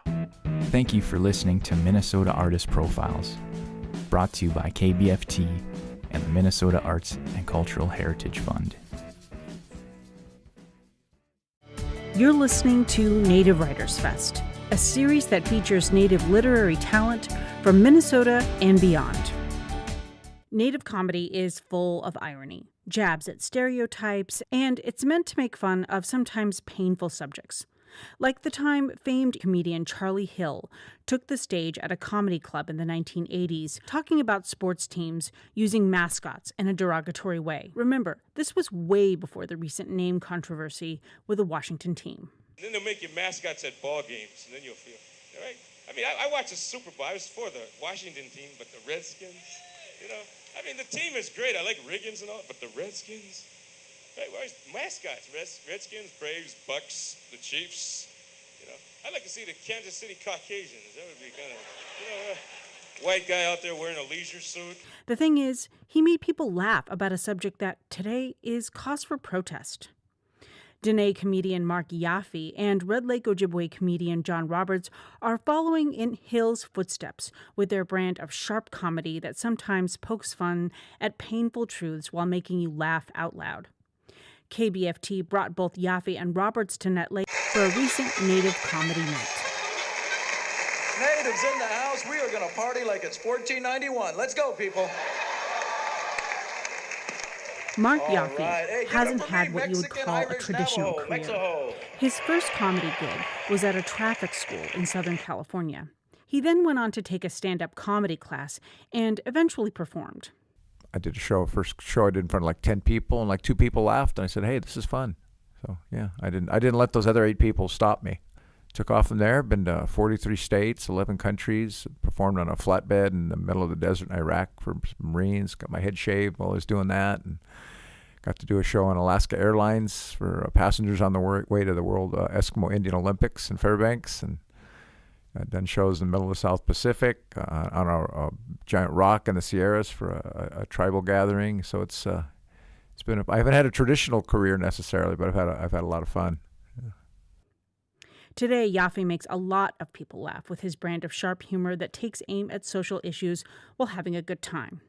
Thank you for listening to Minnesota Artist Profiles, brought to you by KBFT and the Minnesota Arts and Cultural Heritage Fund. You're listening to Native Writers Fest, a series that features Native literary talent from Minnesota and beyond. Native comedy is full of irony, jabs at stereotypes, and it's meant to make fun of sometimes painful subjects. Like the time famed comedian Charlie Hill took the stage at a comedy club in the 1980s, talking about sports teams using mascots in a derogatory way. Remember, this was way before the recent name controversy with the Washington team. And then they'll make you mascots at ball games, and then you'll feel, all right? I mean, I watched the Super Bowl. I was for the Washington team, but the Redskins, you know? I mean, the team is great. I like Riggins and all, but the Redskins? Right, where's mascots? Redskins, Braves, Bucks, the Chiefs. You know, I'd like to see the Kansas City Caucasians. That would be kind of, you know, white guy out there wearing a leisure suit. The thing is, he made people laugh about a subject that today is cause for protest. Dene comedian Mark Yaffe and Red Lake Ojibwe comedian John Roberts are following in Hill's footsteps with their brand of sharp comedy that sometimes pokes fun at painful truths while making you laugh out loud. KBFT brought both Yaffe and Roberts to Net Lake for a recent Native comedy night. Natives in the house, we are going to party like it's 1491. Let's go, people. Mark All Yaffe right. Hey, give it hasn't up for had me, what you would Mexican, call a Irish, traditional Navajo, career. Mexico. His first comedy gig was at a traffic school in Southern California. He then went on to take a stand-up comedy class and eventually performed. I did a show, first show I did in front of like 10 people, and like 2 people laughed, and I said, hey, this is fun. So yeah, I didn't let those other 8 people stop me. took off from there. Been to 43 states, 11 countries. Performed on a flatbed in the middle of the desert in Iraq for some Marines. Got my head shaved while I was doing that, and got to do a show on Alaska Airlines for passengers on the way to the World Eskimo Indian Olympics in Fairbanks, and I've done shows in the middle of the South Pacific on a giant rock in the Sierras for a tribal gathering. So it's been. I haven't had a traditional career necessarily, but I've had a lot of fun. Yeah. Today, Yaffe makes a lot of people laugh with his brand of sharp humor that takes aim at social issues while having a good time.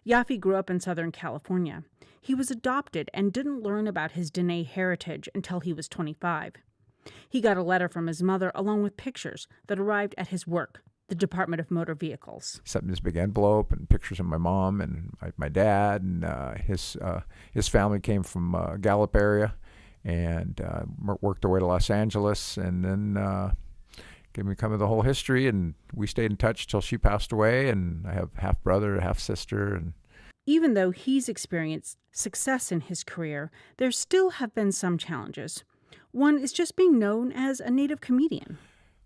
Yaffe grew up in Southern California. He was adopted and didn't learn about his Dene heritage until he was 25. He got a letter from his mother along with pictures that arrived at his work, the Department of Motor Vehicles. Sent me this big envelope and pictures of my mom and my dad, and his family came from Gallup area, and worked their way to Los Angeles, and then gave me kind of the whole history, and we stayed in touch till she passed away, and I have half brother, half sister. And even though he's experienced success in his career, there still have been some challenges. One is just being known as a Native comedian.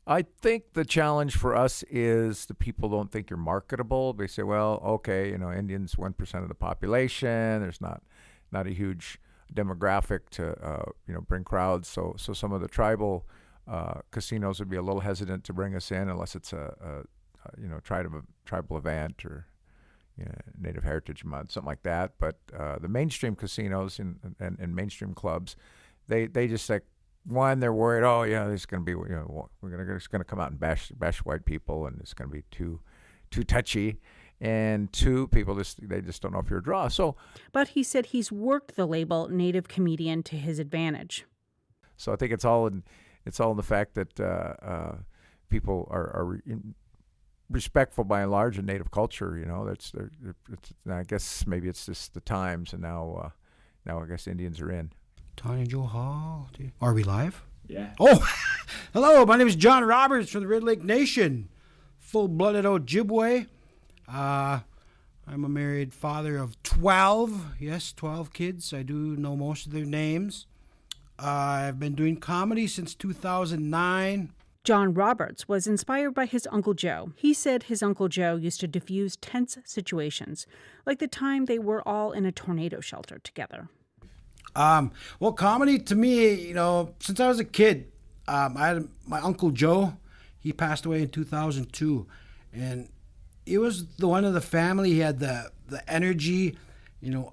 I think the challenge for us is the people don't think you're marketable. They say, well, okay, Indians 1% of the population. There's not a huge demographic to bring crowds. So some of the tribal casinos would be a little hesitant to bring us in unless it's a tribal event or Native Heritage Month, something like that. But the mainstream casinos and mainstream clubs, they just like, one, they're worried, oh yeah, there's going to be, we're just going to come out and bash white people, and it's going to be too touchy. And two, people they just don't know if you're a draw. So, but he said he's worked the label Native comedian to his advantage. So I think it's all in the fact that people are respectful by and large in Native culture. I guess maybe it's just the times, and now I guess Indians are in. Tanya Joe Hall. Are we live? Yeah. Oh, hello. My name is John Roberts from the Red Lake Nation. Full-blooded Ojibwe. I'm a married father of 12. Yes, 12 kids. I do know most of their names. I've been doing comedy since 2009. John Roberts was inspired by his Uncle Joe. He said his Uncle Joe used to diffuse tense situations, like the time they were all in a tornado shelter together. Well, comedy to me, since I was a kid, I had my Uncle Joe. He passed away in 2002, and he was the one of the family. He had the energy,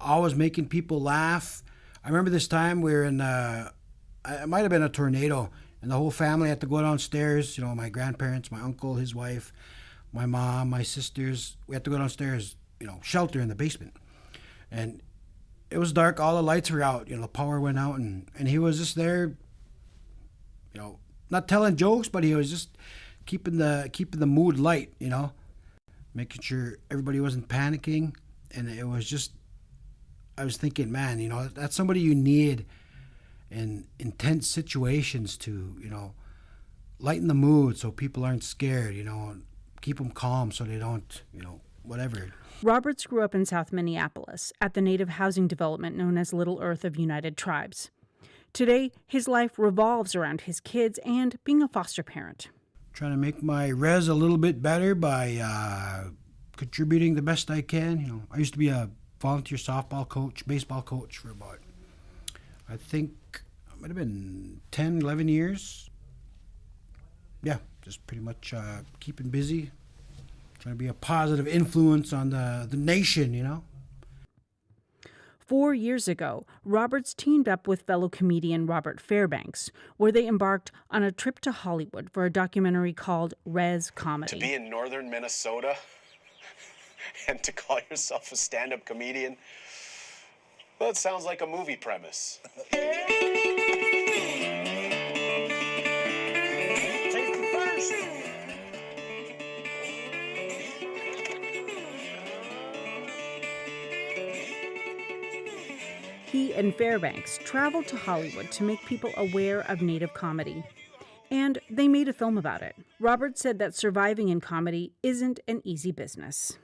always making people laugh. I remember this time we were in, it might have been a tornado, and the whole family had to go downstairs. My grandparents, my uncle, his wife, my mom, my sisters. We had to go downstairs, shelter in the basement, and it was dark. All the lights were out. The power went out, and he was just there. Not telling jokes, but he was just keeping the mood light. Making sure everybody wasn't panicking, and it was just. I was thinking, man, that's somebody you need in intense situations to, lighten the mood so people aren't scared. Keep them calm so they don't, whatever. Roberts grew up in South Minneapolis at the Native housing development known as Little Earth of United Tribes. Today, his life revolves around his kids and being a foster parent. Trying to make my res a little bit better by contributing the best I can. I used to be a volunteer softball coach, baseball coach for about, I think, it might have been 10, 11 years. Yeah, just pretty much keeping busy. Trying to be a positive influence on the nation, 4 years ago, Roberts teamed up with fellow comedian Robert Fairbanks, where they embarked on a trip to Hollywood for a documentary called Res Comedy. To be in northern Minnesota and to call yourself a stand-up comedian, well, it sounds like a movie premise. He and Fairbanks traveled to Hollywood to make people aware of Native comedy. And they made a film about it. Roberts said that surviving in comedy isn't an easy business.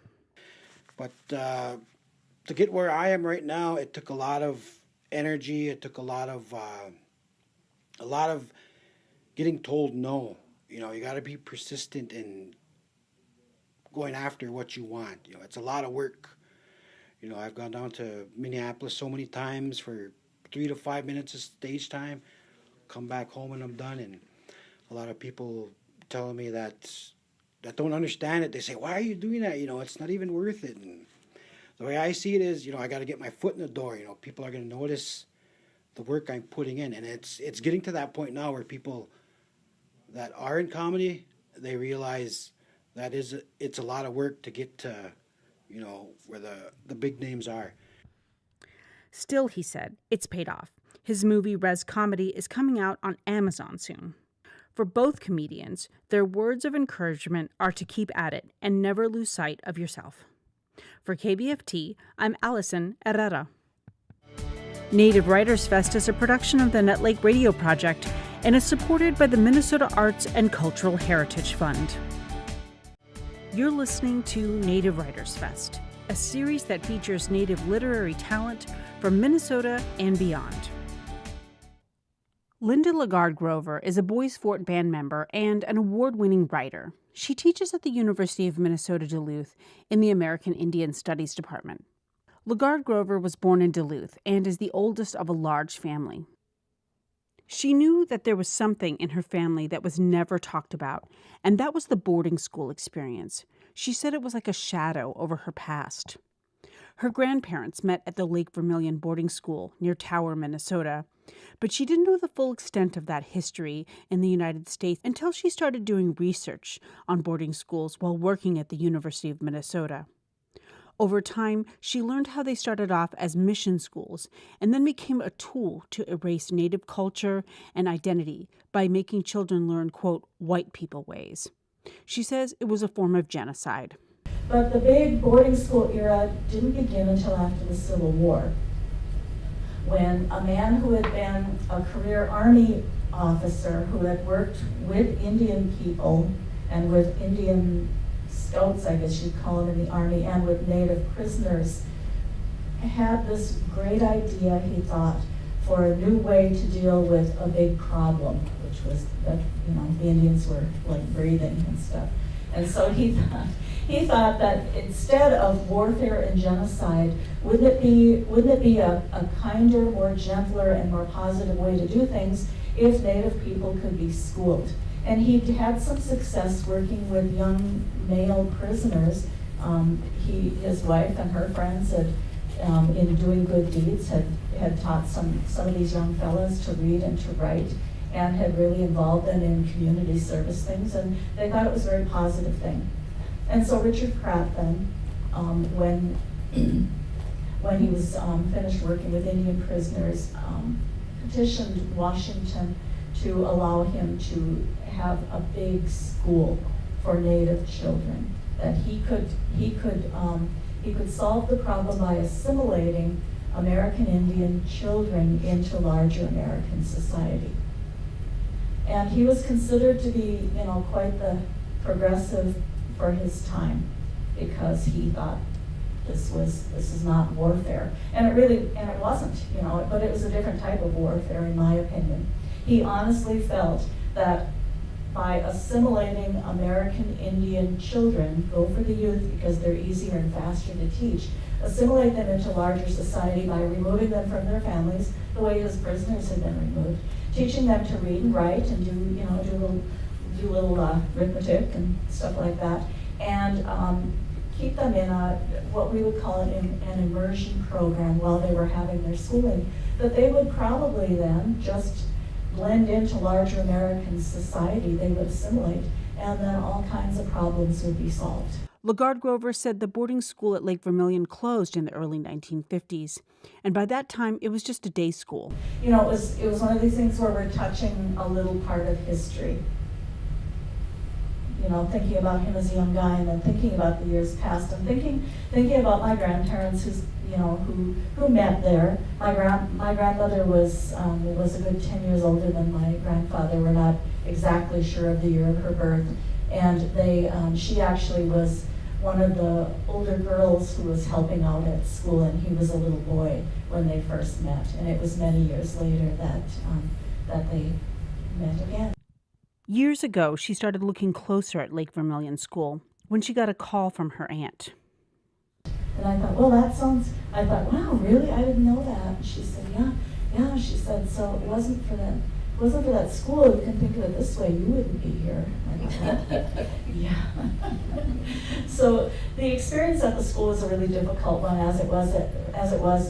But to get where I am right now, it took a lot of energy. It took a lot of getting told no. You know, you got to be persistent in going after what you want. You know, it's a lot of work. You know, I've gone down to Minneapolis so many times for 3 to 5 minutes of stage time, come back home and I'm done. And a lot of people telling me that don't understand it. They say, "Why are you doing that? You know, it's not even worth it." And the way I see it is, you know, I got to get my foot in the door. You know, people are going to notice the work I'm putting in, and it's getting to that point now where people that are in comedy, they realize that it's a lot of work to get to, you know, where the big names are. Still, he said, it's paid off. His movie Res Comedy is coming out on Amazon soon. For both comedians, their words of encouragement are to keep at it and never lose sight of yourself. For KBFT, I'm Allison Herrera. Native Writers Fest is a production of the Nut Lake Radio Project and is supported by the Minnesota Arts and Cultural Heritage Fund. You're listening to Native Writers Fest, a series that features Native literary talent from Minnesota and beyond. Linda Lagarde Grover is a Boys Fort band member and an award-winning writer. She teaches at the University of Minnesota Duluth in the American Indian Studies Department. Lagarde Grover was born in Duluth and is the oldest of a large family. She knew that there was something in her family that was never talked about, and that was the boarding school experience. She said it was like a shadow over her past. Her grandparents met at the Lake Vermilion boarding school near Tower, Minnesota, but she didn't know the full extent of that history in the United States until she started doing research on boarding schools while working at the University of Minnesota. Over time, she learned how they started off as mission schools and then became a tool to erase Native culture and identity by making children learn, quote, white people ways. She says it was a form of genocide. But the big boarding school era didn't begin until after the Civil War, when a man who had been a career Army officer who had worked with Indian people and with Indian scouts, I guess you'd call them in the Army, and with Native prisoners, had this great idea, he thought, for a new way to deal with a big problem, which was that, you know, the Indians were like breathing and stuff. And so he thought that instead of warfare and genocide, wouldn't it be a kinder, more gentler, and more positive way to do things if Native people could be schooled? And he had some success working with young male prisoners. His wife and her friends had, in doing good deeds, had taught some of these young fellas to read and to write, and had really involved them in community service things, and they thought it was a very positive thing. And so Richard Pratt then, when he was finished working with Indian prisoners, petitioned Washington to allow him to have a big school for Native children, that he could solve the problem by assimilating American Indian children into larger American society. And he was considered to be, you know, quite the progressive for his time, because he thought this is not warfare. And it wasn't, you know, but it was a different type of warfare, in my opinion. He honestly felt that by assimilating American Indian children, go for the youth because they're easier and faster to teach, assimilate them into larger society by removing them from their families, the way his prisoners had been removed, teaching them to read and write and do little arithmetic and stuff like that, and keep them in what we would call an immersion program while they were having their schooling, that they would probably then just blend into larger American society. They would assimilate, and then all kinds of problems would be solved. Lagarde Grover said the boarding school at Lake Vermilion closed in the early 1950s, and by that time it was just a day school. You know, it was one of these things where we're touching a little part of history. You know, thinking about him as a young guy, and then thinking about the years past, and thinking about my grandparents who met there. My grandmother was a good 10 years older than my grandfather. We're not exactly sure of the year of her birth, and she actually was one of the older girls who was helping out at school, and he was a little boy when they first met, and it was many years later that they met again. Years ago, she started looking closer at Lake Vermilion School when she got a call from her aunt. And I thought, well, I thought, wow, really? I didn't know that. And she said, yeah, she said, so it wasn't for that school. You can think of it this way, you wouldn't be here. I thought, yeah. So the experience at the school was a really difficult one, as it was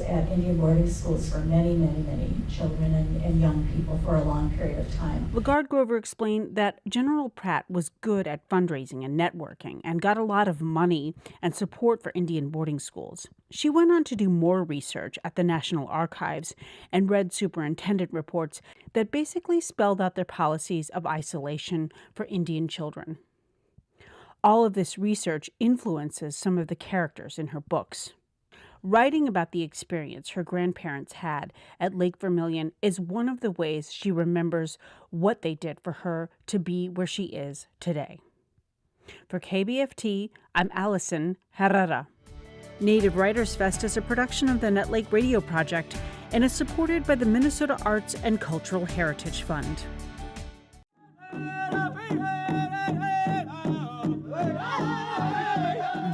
at Indian boarding schools for many, many, many children and young people for a long period of time. LaGarde Grover explained that General Pratt was good at fundraising and networking and got a lot of money and support for Indian boarding schools. She went on to do more research at the National Archives and read superintendent reports that basically spelled out their policies of isolation for Indian children. All of this research influences some of the characters in her books. Writing about the experience her grandparents had at Lake Vermilion is one of the ways she remembers what they did for her to be where she is today. For KBFT, I'm Allison Herrera. Native Writers Fest is a production of the Nut Lake Radio Project and is supported by the Minnesota Arts and Cultural Heritage Fund.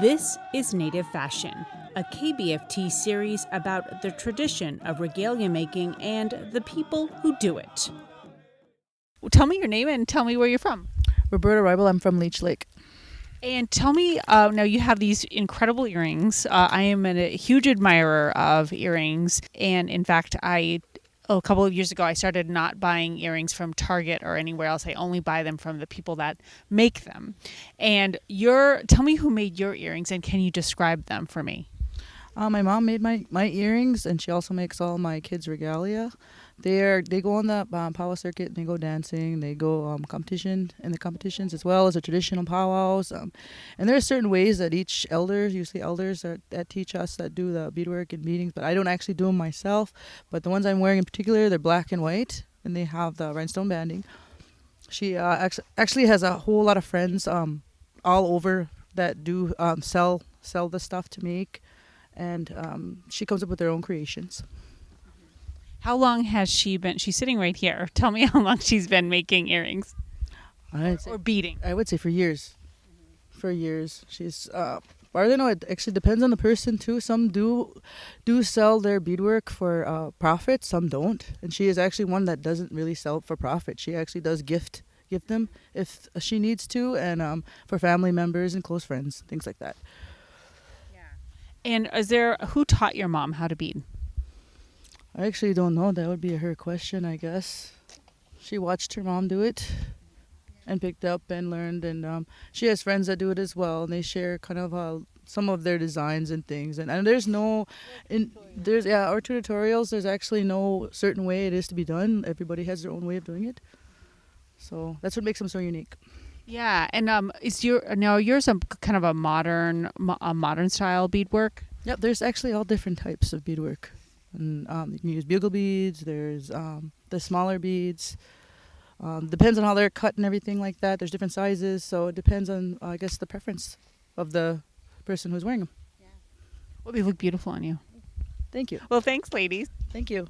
This is Native Fashion, a KBFT series about the tradition of regalia making and the people who do it. Tell me your name and tell me where you're from. Roberta Reibel, I'm from Leech Lake. And tell me, now you have these incredible earrings. I am a huge admirer of earrings. And in fact, a couple of years ago, I started not buying earrings from Target or anywhere else. I only buy them from the people that make them. And tell me who made your earrings and can you describe them for me? My mom made my earrings, and she also makes all my kids' regalia. They go on the powwow circuit, and they go dancing. They go in the competitions as well as the traditional powwows. And there are certain ways that each elder, usually elders that teach us that do the beadwork and beadings, but I don't actually do them myself. But the ones I'm wearing in particular, they're black and white, and they have the rhinestone banding. She actually has a whole lot of friends all over that do sell the stuff to make. And she comes up with her own creations. How long has she been? She's sitting right here. Tell me how long she's been making earrings or beading. I would say for years. For years. She's, I don't know, it actually depends on the person too. Some do sell their beadwork for profit, some don't. And she is actually one that doesn't really sell it for profit. She actually does gift them if she needs to, and for family members and close friends, things like that. And who taught your mom how to bead? I actually don't know. That would be her question, I guess. She watched her mom do it and picked up and learned. And she has friends that do it as well. And they share kind of some of their designs and things. And there's or tutorials. There's actually no certain way it is to be done. Everybody has their own way of doing it. So that's what makes them so unique. Yeah, and is yours a kind of a modern style beadwork? Yep, there's actually all different types of beadwork. And you can use bugle beads. There's the smaller beads. Depends on how they're cut and everything like that. There's different sizes, so it depends on I guess the preference of the person who's wearing them. Yeah. Well, they look beautiful on you. Thank you. Well, thanks, ladies. Thank you.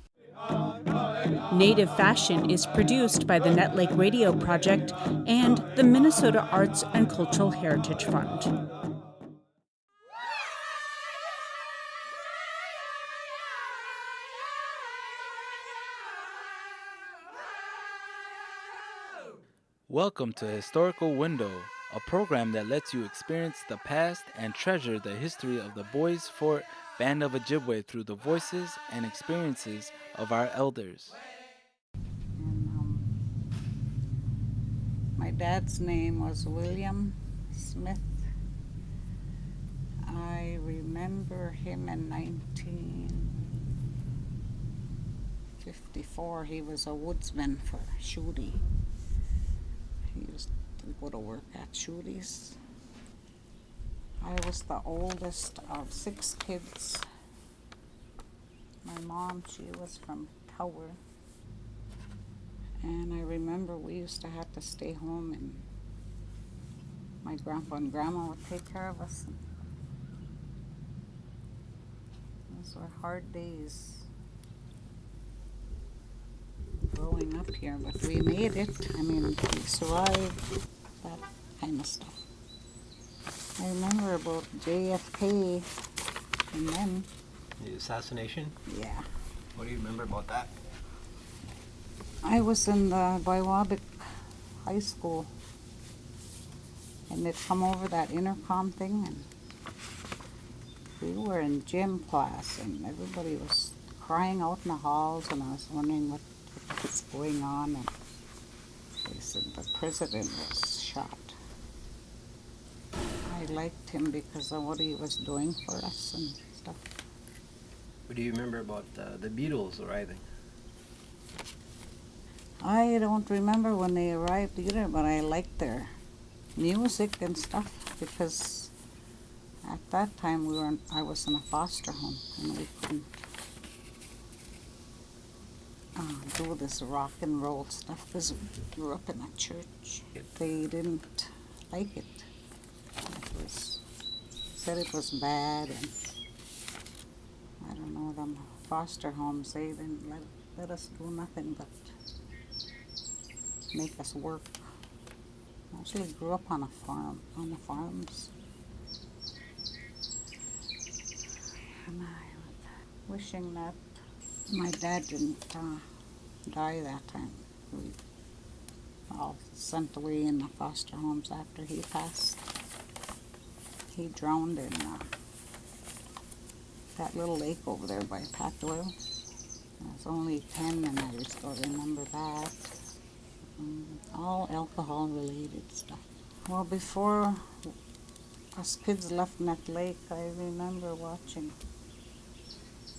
Native Fashion is produced by the Nut Lake Radio Project and the Minnesota Arts and Cultural Heritage Fund. Welcome to Historical Window, a program that lets you experience the past and treasure the history of the Boys Fort Band of Ojibwe through the voices and experiences of our elders. My dad's name was William Smith. I remember him in 1954. He was a woodsman for Shooty. He used to go to work at Shooty's. I was the oldest of 6 kids. My mom, she was from Tower. And I remember we used to have to stay home, and my grandpa and grandma would take care of us. Those were hard days. growing up here, but we made it. I mean, we survived that kind of stuff. I remember about JFK and then. The assassination? Yeah. What do you remember about that? I was in the Biwabic High School, and they'd come over that intercom thing, and we were in gym class, and everybody was crying out in the halls, and I was wondering what was going on, and they said the president was shot. I liked him because of what he was doing for us and stuff. What do you remember about the Beatles arriving? I don't remember when they arrived either, but I liked their music and stuff because at that time I was in a foster home and we couldn't do this rock and roll stuff because we grew up in a church. They didn't like it. Said it was bad, and I don't know, them foster homes, they didn't let us do nothing but make us work. I actually grew up on a farm, on the farms. And I wishing that my dad didn't die that time. We all sent away in the foster homes after he passed. He drowned in that little lake over there by Pat Doyle. I was only 10 and I still remember that. All alcohol related stuff. Well, before us kids left that lake, I remember watching.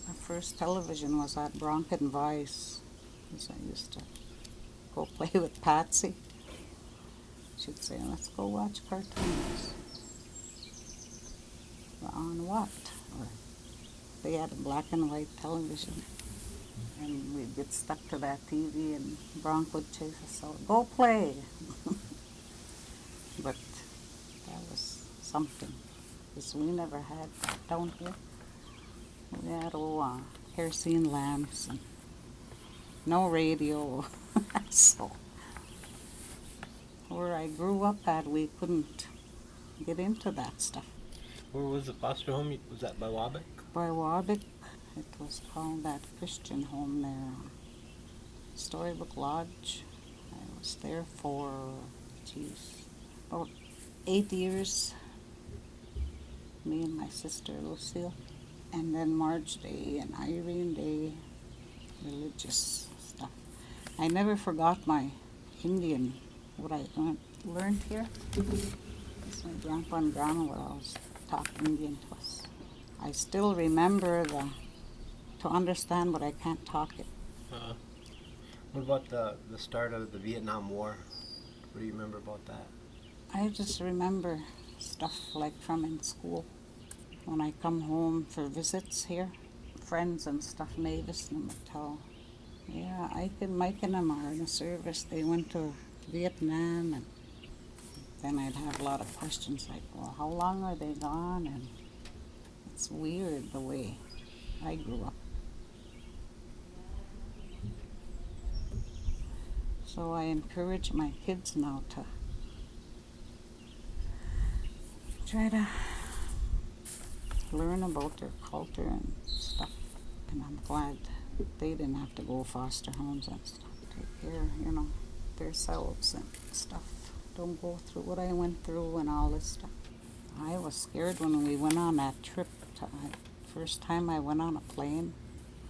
My first television was at Bronson Vice, because I used to go play with Patsy. She'd say, let's go watch cartoons. On what? Or they had a black and white television. And we'd get stuck to that TV and Bronk would chase us out. Go play! But that was something. Because we never had that down here. We had kerosene lamps and no radio. So where I grew up at, we couldn't get into that stuff. Where was the foster home? Was that by Wabick? By Wabick. It was called that Christian home there. Storybook Lodge. I was there for, about 8 years. Me and my sister Lucille. And then March Day and Irene Day. Religious stuff. I never forgot my Indian, what I learned here. It's my grandpa and grandma would always talk Indian to us. I still remember to understand, but I can't talk it. What about the start of the Vietnam War? What do you remember about that? I just remember stuff like from in school. When I come home for visits here, friends and stuff, Mavis and would tell, yeah, Mike and them are in the service. They went to Vietnam, and then I'd have a lot of questions like, well, how long are they gone? And it's weird the way I grew up. So I encourage my kids now to try to learn about their culture and stuff. And I'm glad they didn't have to go foster homes and stuff. Take care, themselves and stuff. Don't go through what I went through and all this stuff. I was scared when we went on that trip. First time I went on a plane,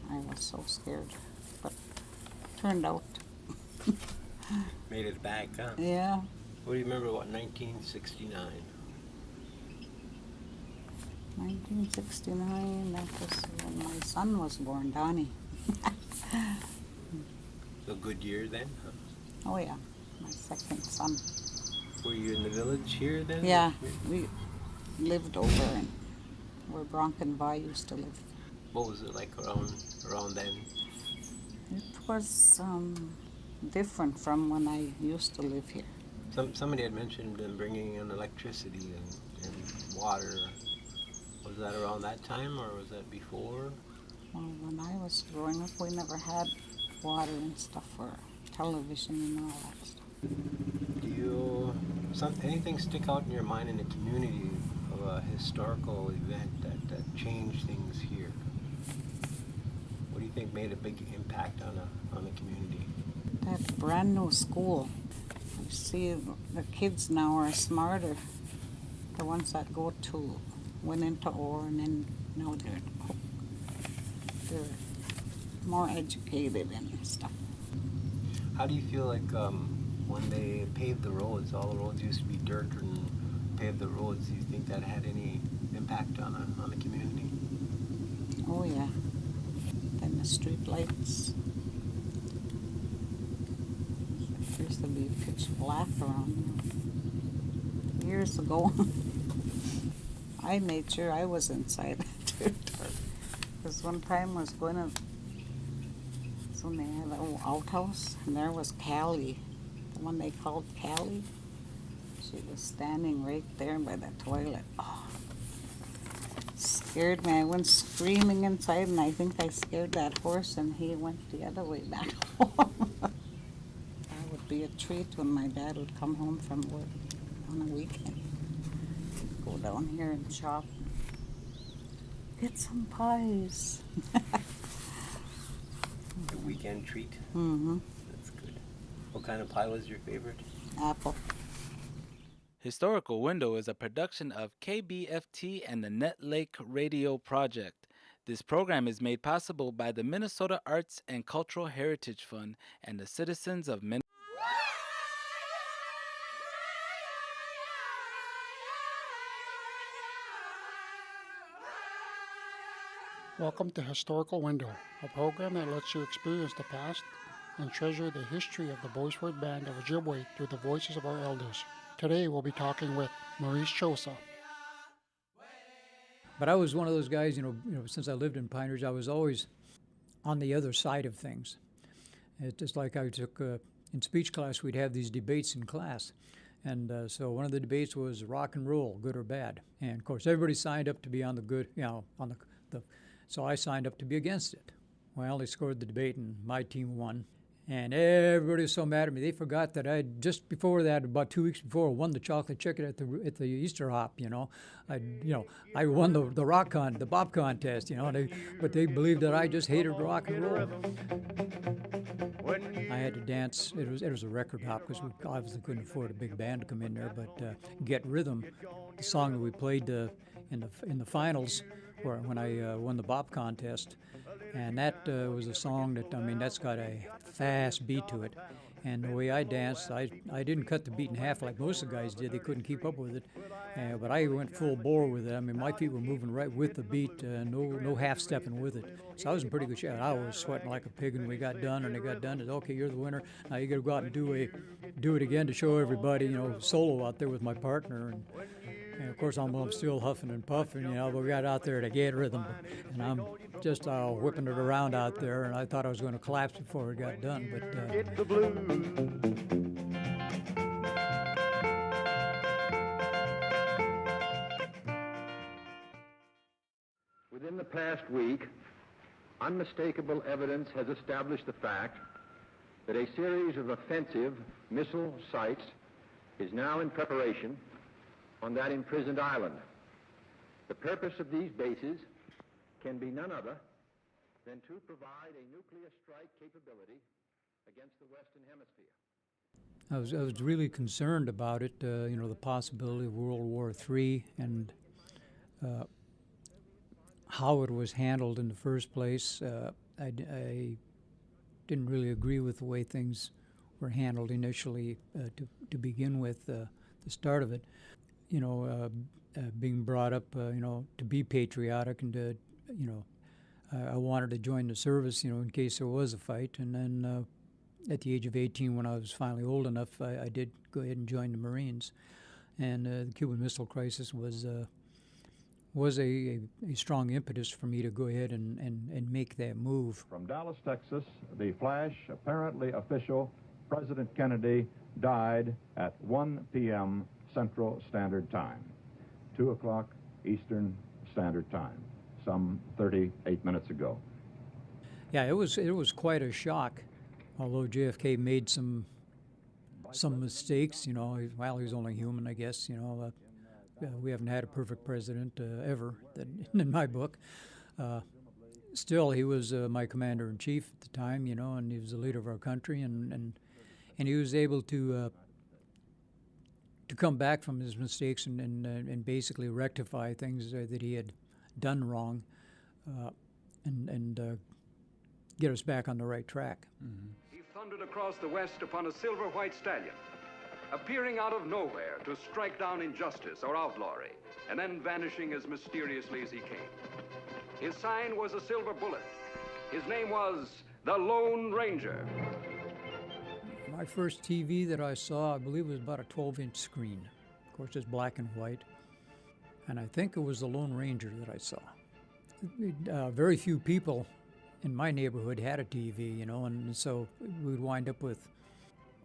I was so scared. But it turned out. Made it back, huh? Yeah. What do you remember about 1969? 1969, that was when my son was born, Donnie. A good year then, huh? Oh yeah, my second son. Were you in the village here then? Yeah, we lived over in where Bronson Vi used to live. What was it like around then? It was different from when I used to live here. Somebody had mentioned them bringing in electricity and water. Was that around that time or was that before? Well, when I was growing up, we never had water and stuff, or television and all that stuff. Do you anything stick out in your mind in the community of a historical event that changed things here? What do you think made a big impact on the community? That brand new school. I see the kids now are smarter. The ones that went into ore and then now they're more educated and stuff. How do you feel like when they paved the roads, all the roads used to be dirt and paved the roads, do you think that had any impact on the community? Oh yeah. Then the street lights. There used to be pitch black around here. Years ago. I made sure I was inside too. Because one time I was going to, so they had an old outhouse, and there was Callie, the one they called Callie. She was standing right there by the toilet. Oh, scared me. I went screaming inside, and I think I scared that horse, and he went the other way back home. That would be a treat when my dad would come home from work on a weekend. Go down here and shop. Get some pies. A weekend treat? Mm-hmm. That's good. What kind of pie was your favorite? Apple. Historical Window is a production of KBFT and the Net Lake Radio Project. This program is made possible by the Minnesota Arts and Cultural Heritage Fund and the citizens of Minnesota. Welcome to Historical Window, a program that lets you experience the past and treasure the history of the Bois Forte Band of Ojibwe through the voices of our elders. Today we'll be talking with Maurice Chosa. But I was one of those guys, since I lived in Pine Ridge, I was always on the other side of things. It's just like I took, in speech class, we'd have these debates in class. And so one of the debates was rock and roll, good or bad. And of course, everybody signed up to be on the good, on the so I signed up to be against it. Well, they scored the debate and my team won. And everybody was so mad at me. They forgot that I just before that, about 2 weeks before, won the chocolate chicken at the Easter hop. I won the bop contest. But they believed that I just hated rock and roll. I had to dance. It was a record hop because we obviously couldn't afford a big band to come in there. But Get Rhythm, the song that we played in the finals, when I won the bop contest. And that was a song that's got a fast beat to it. And the way I danced, I didn't cut the beat in half like most of the guys did. They couldn't keep up with it. But I went full bore with it. My feet were moving right with the beat, no half-stepping with it. So I was in pretty good shape. I was sweating like a pig when we got done. And they got done. They said, okay, you're the winner. Now you got to go out and do it again to show everybody, solo out there with my partner. And of course, I'm still huffing and puffing, but we got out there to get rhythm. And I'm just whipping it around out there, and I thought I was going to collapse before it got done. But It's the blues. Within the past week, unmistakable evidence has established the fact that a series of offensive missile sites is now in preparation on that imprisoned island. The purpose of these bases can be none other than to provide a nuclear strike capability against the Western Hemisphere. I was really concerned about it, the possibility of World War III and how it was handled in the first place. I didn't really agree with the way things were handled initially to begin with, the start of it. Being brought up, to be patriotic and to, I wanted to join the service, in case there was a fight. And then at the age of 18, when I was finally old enough, I did go ahead and join the Marines. And the Cuban Missile Crisis was a strong impetus for me to go ahead and make that move. From Dallas, Texas, the flash, apparently official, President Kennedy died at 1 p.m. Central Standard Time, 2 o'clock Eastern Standard Time, some 38 minutes ago. Yeah, it was quite a shock although JFK made some mistakes, you know, he was only human, I guess. You know, we haven't had a perfect president ever, in my book. Still, he was my commander-in-chief at the time, you know, and he was the leader of our country, and he was able to come back from his mistakes and basically rectify things that he had done wrong, and get us back on the right track. Mm-hmm. He thundered across the West upon a silver-white stallion, appearing out of nowhere to strike down injustice or outlawry, and then vanishing as mysteriously as he came. His sign was a silver bullet. His name was the Lone Ranger. My first TV that I saw, I believe, was about a 12-inch screen. Of course, it's black and white. And I think it was the Lone Ranger that I saw. Very few people in my neighborhood had a TV, you know, and so we'd wind up with,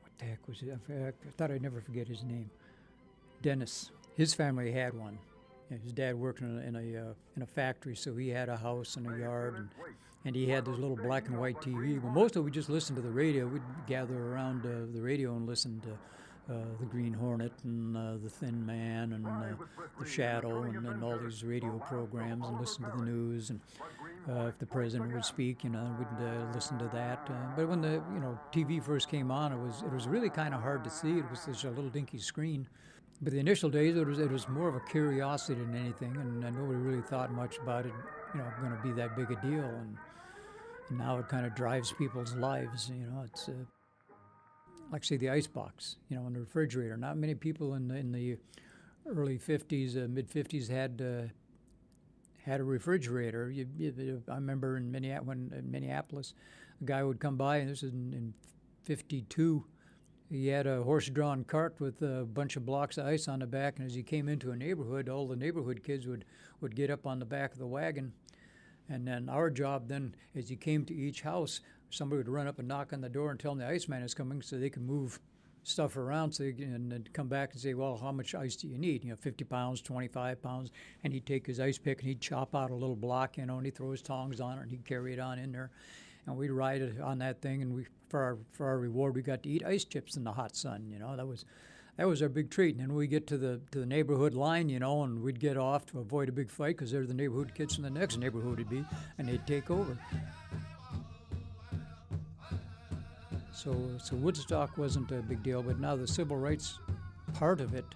what the heck was it? I thought I'd never forget his name. Dennis. His family had one. His dad worked in a factory, so he had a house and a yard, and he had this little black and white TV. But most of it, we just listened to the radio. We'd gather around the radio and listen to the Green Hornet and the Thin Man and the Shadow and all these radio programs, and listen to the news. And if the president would speak, you know, we'd listen to that. But when the TV first came on, it was really kind of hard to see. It was such a little dinky screen. But the initial days, it was more of a curiosity than anything, and nobody really thought much about it, going to be that big a deal. And now it kind of drives people's lives. You know, it's like, say, the icebox, in the refrigerator. Not many people in the early 50s, mid 50s had a refrigerator. I remember in Minneapolis, a guy would come by, and this is in 52. He had a horse-drawn cart with a bunch of blocks of ice on the back, and as he came into a neighborhood, all the neighborhood kids would get up on the back of the wagon. And then our job then, as he came to each house, somebody would run up and knock on the door and tell them the iceman is coming so they could move stuff around and then come back and say, well, how much ice do you need? 50 pounds, 25 pounds. And he'd take his ice pick and he'd chop out a little block, and he'd throw his tongs on it and he'd carry it on in there. And we'd ride it on that thing, and for our reward, we got to eat ice chips in the hot sun. That was our big treat. And then we get to the neighborhood line, and we'd get off to avoid a big fight because they're the neighborhood kids from the next neighborhood would be, and they'd take over. So Woodstock wasn't a big deal, but now the civil rights part of it,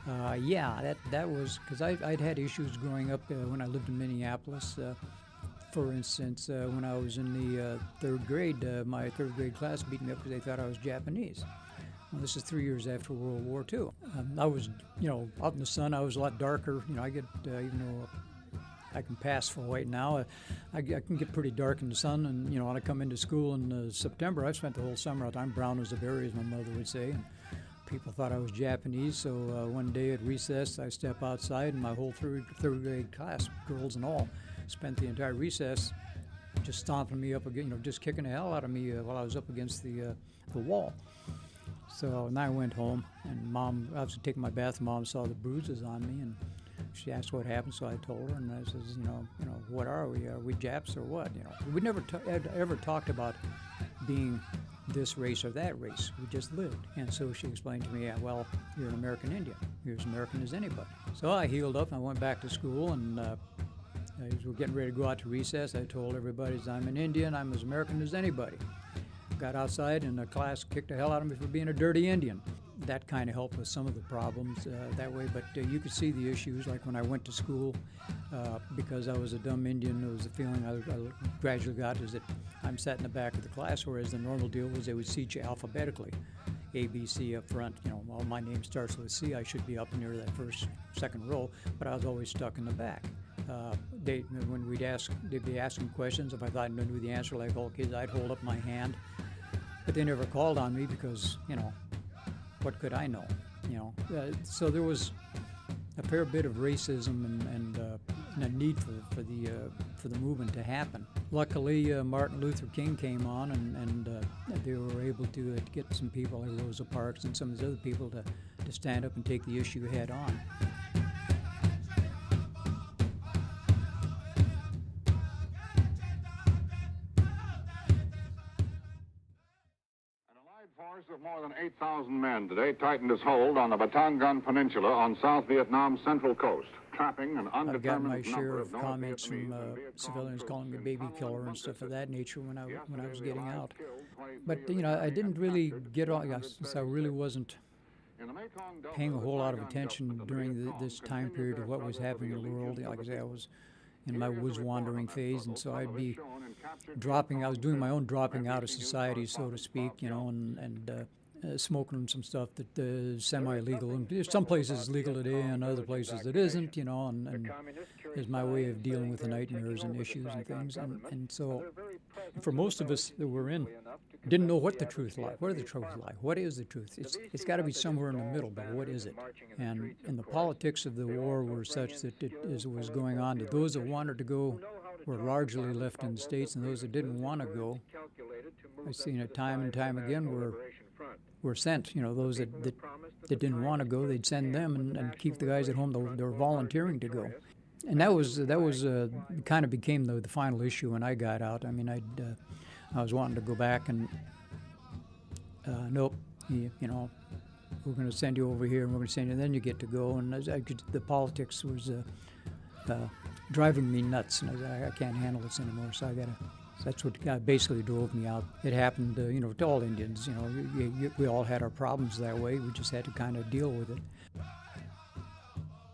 that was because I'd had issues growing up when I lived in Minneapolis. For instance, when I was in the third grade, my third grade class beat me up because they thought I was Japanese. Well, this is 3 years after World War II. I was, out in the sun, I was a lot darker. I get, even though I can pass for white now, I can get pretty dark in the sun. And, when I come into school in September, I've spent the whole summer out. I'm brown as a berry, as my mother would say. And people thought I was Japanese, so one day at recess, I step outside, and my whole third grade class, girls and all, spent the entire recess just stomping me up again, just kicking the hell out of me while I was up against the wall. So and I went home, and Mom, I was taking my bath, and Mom saw the bruises on me, and she asked what happened, so I told her, and I says, what are we? Are we Japs or what? We never ever talked about being this race or that race. We just lived. And so she explained to me, well, you're an American Indian. You're as American as anybody. So I healed up, and I went back to school, and as we're getting ready to go out to recess, I told everybody, I'm an Indian, I'm as American as anybody. Got outside, and the class kicked the hell out of me for being a dirty Indian. That kind of helped with some of the problems that way, but you could see the issues, like when I went to school, because I was a dumb Indian, there was a feeling I gradually got is that I'm sat in the back of the class, whereas the normal deal was they would seat you alphabetically. A, B, C up front, well, my name starts with C, I should be up near that second row, but I was always stuck in the back. When they'd be asking questions, if I thought I knew the answer, like all kids, I'd hold up my hand. But they never called on me because, what could I know? So there was a fair bit of racism and a need for the movement to happen. Luckily, Martin Luther King came on, and they were able to get some people like Rosa Parks and some of these other people to stand up and take the issue head on. of more than 8,000 men today tightened its hold on the Batangan Peninsula on South Vietnam's central coast, trapping an I've got my undetermined share number of of North comments from Vietnamese and Viet civilians Cong calling me troops baby in killer and stuff of that nature when I was the getting Allies out. killed 23 But of the I didn't really get on, 136. since I really wasn't In the Mekong Delta, paying a the whole lot of Saigon attention Delta, the during Viet Cong this time continued period their of what was struggle for happening the in the world. allegiance Like I of say, I people. was in my Here is a woods report wandering on that phase, and struggle, so some I'd of it be shown in captured dropping. I was doing my own film. dropping out of NBC News society, so to correspondent speak, Bob you know, Young. and smoking some stuff that is semi-legal. And there's some places it's legal today, and other places it isn't, you know, and is my way of dealing with the nightmares and issues and things. And so, for most of us that were in, didn't know what the truth lie. What are the truth lie? What is the truth? It's got to be somewhere in the middle, but what is it? And the politics of the war were such that as it was going on, that those that wanted to go were largely left in the States, and those that didn't want to go, I've seen it time and time again, were sent. You know, those that didn't want to go, they'd send them and keep the guys at home that were volunteering to go. And that was kind of became the final issue when I got out. I mean, I was wanting to go back, and nope, you know, we're going to send you over here, and we're going to send you, and then you get to go. And the politics was driving me nuts, and I can't handle this anymore. So that's what basically drove me out. It happened, you know, to all Indians. You know, we all had our problems that way. We just had to kind of deal with it.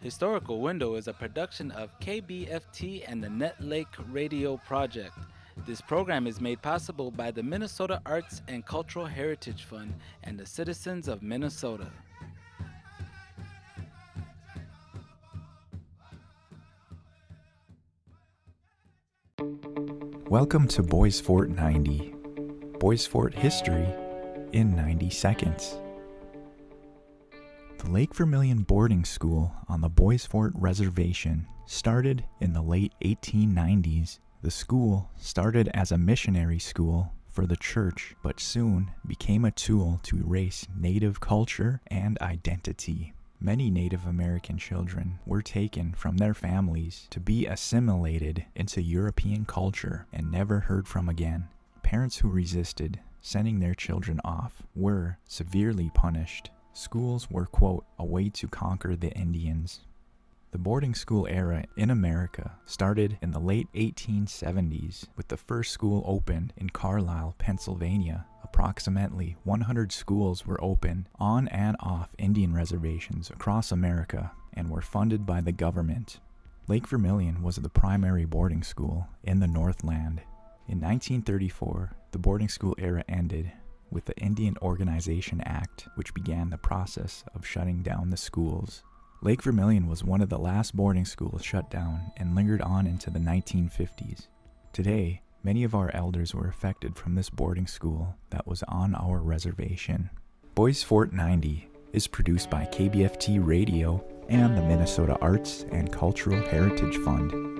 Historical Window is a production of KBFT and the Net Lake Radio Project. This program is made possible by the Minnesota Arts and Cultural Heritage Fund and the citizens of Minnesota. Welcome to Boys Fort 90. Boys Fort history in 90 seconds. The Lake Vermilion boarding school on the Boys Fort Reservation started in the late 1890s. The school started as a missionary school for the church, but soon became a tool to erase Native culture and identity. Many Native American children were taken from their families to be assimilated into European culture and never heard from again. Parents who resisted sending their children off were severely punished. Schools were, quote, a way to conquer the Indians. The boarding school era in America started in the late 1870s with the first school opened in Carlisle, Pennsylvania. Approximately 100 schools were open on and off Indian reservations across America and were funded by the government. Lake Vermilion was the primary boarding school in the Northland. In 1934, the boarding school era ended with the Indian Organization Act, which began the process of shutting down the schools. Lake Vermilion was one of the last boarding schools shut down and lingered on into the 1950s. Today, many of our elders were affected from this boarding school that was on our reservation. Boys Fort 90 is produced by KBFT Radio and the Minnesota Arts and Cultural Heritage Fund.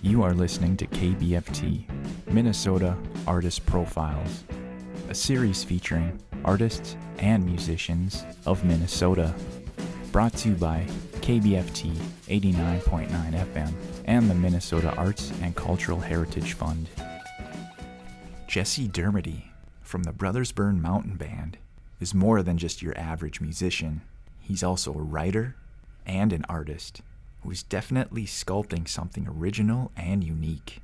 You are listening to KBFT, Minnesota Artist Profiles, a series featuring artists and musicians of Minnesota, brought to you by KBFT 89.9 FM and the Minnesota Arts and Cultural Heritage Fund. Jesse Dermody from the Brothers Burn Mountain Band is more than just your average musician. He's also a writer and an artist who is definitely sculpting something original and unique.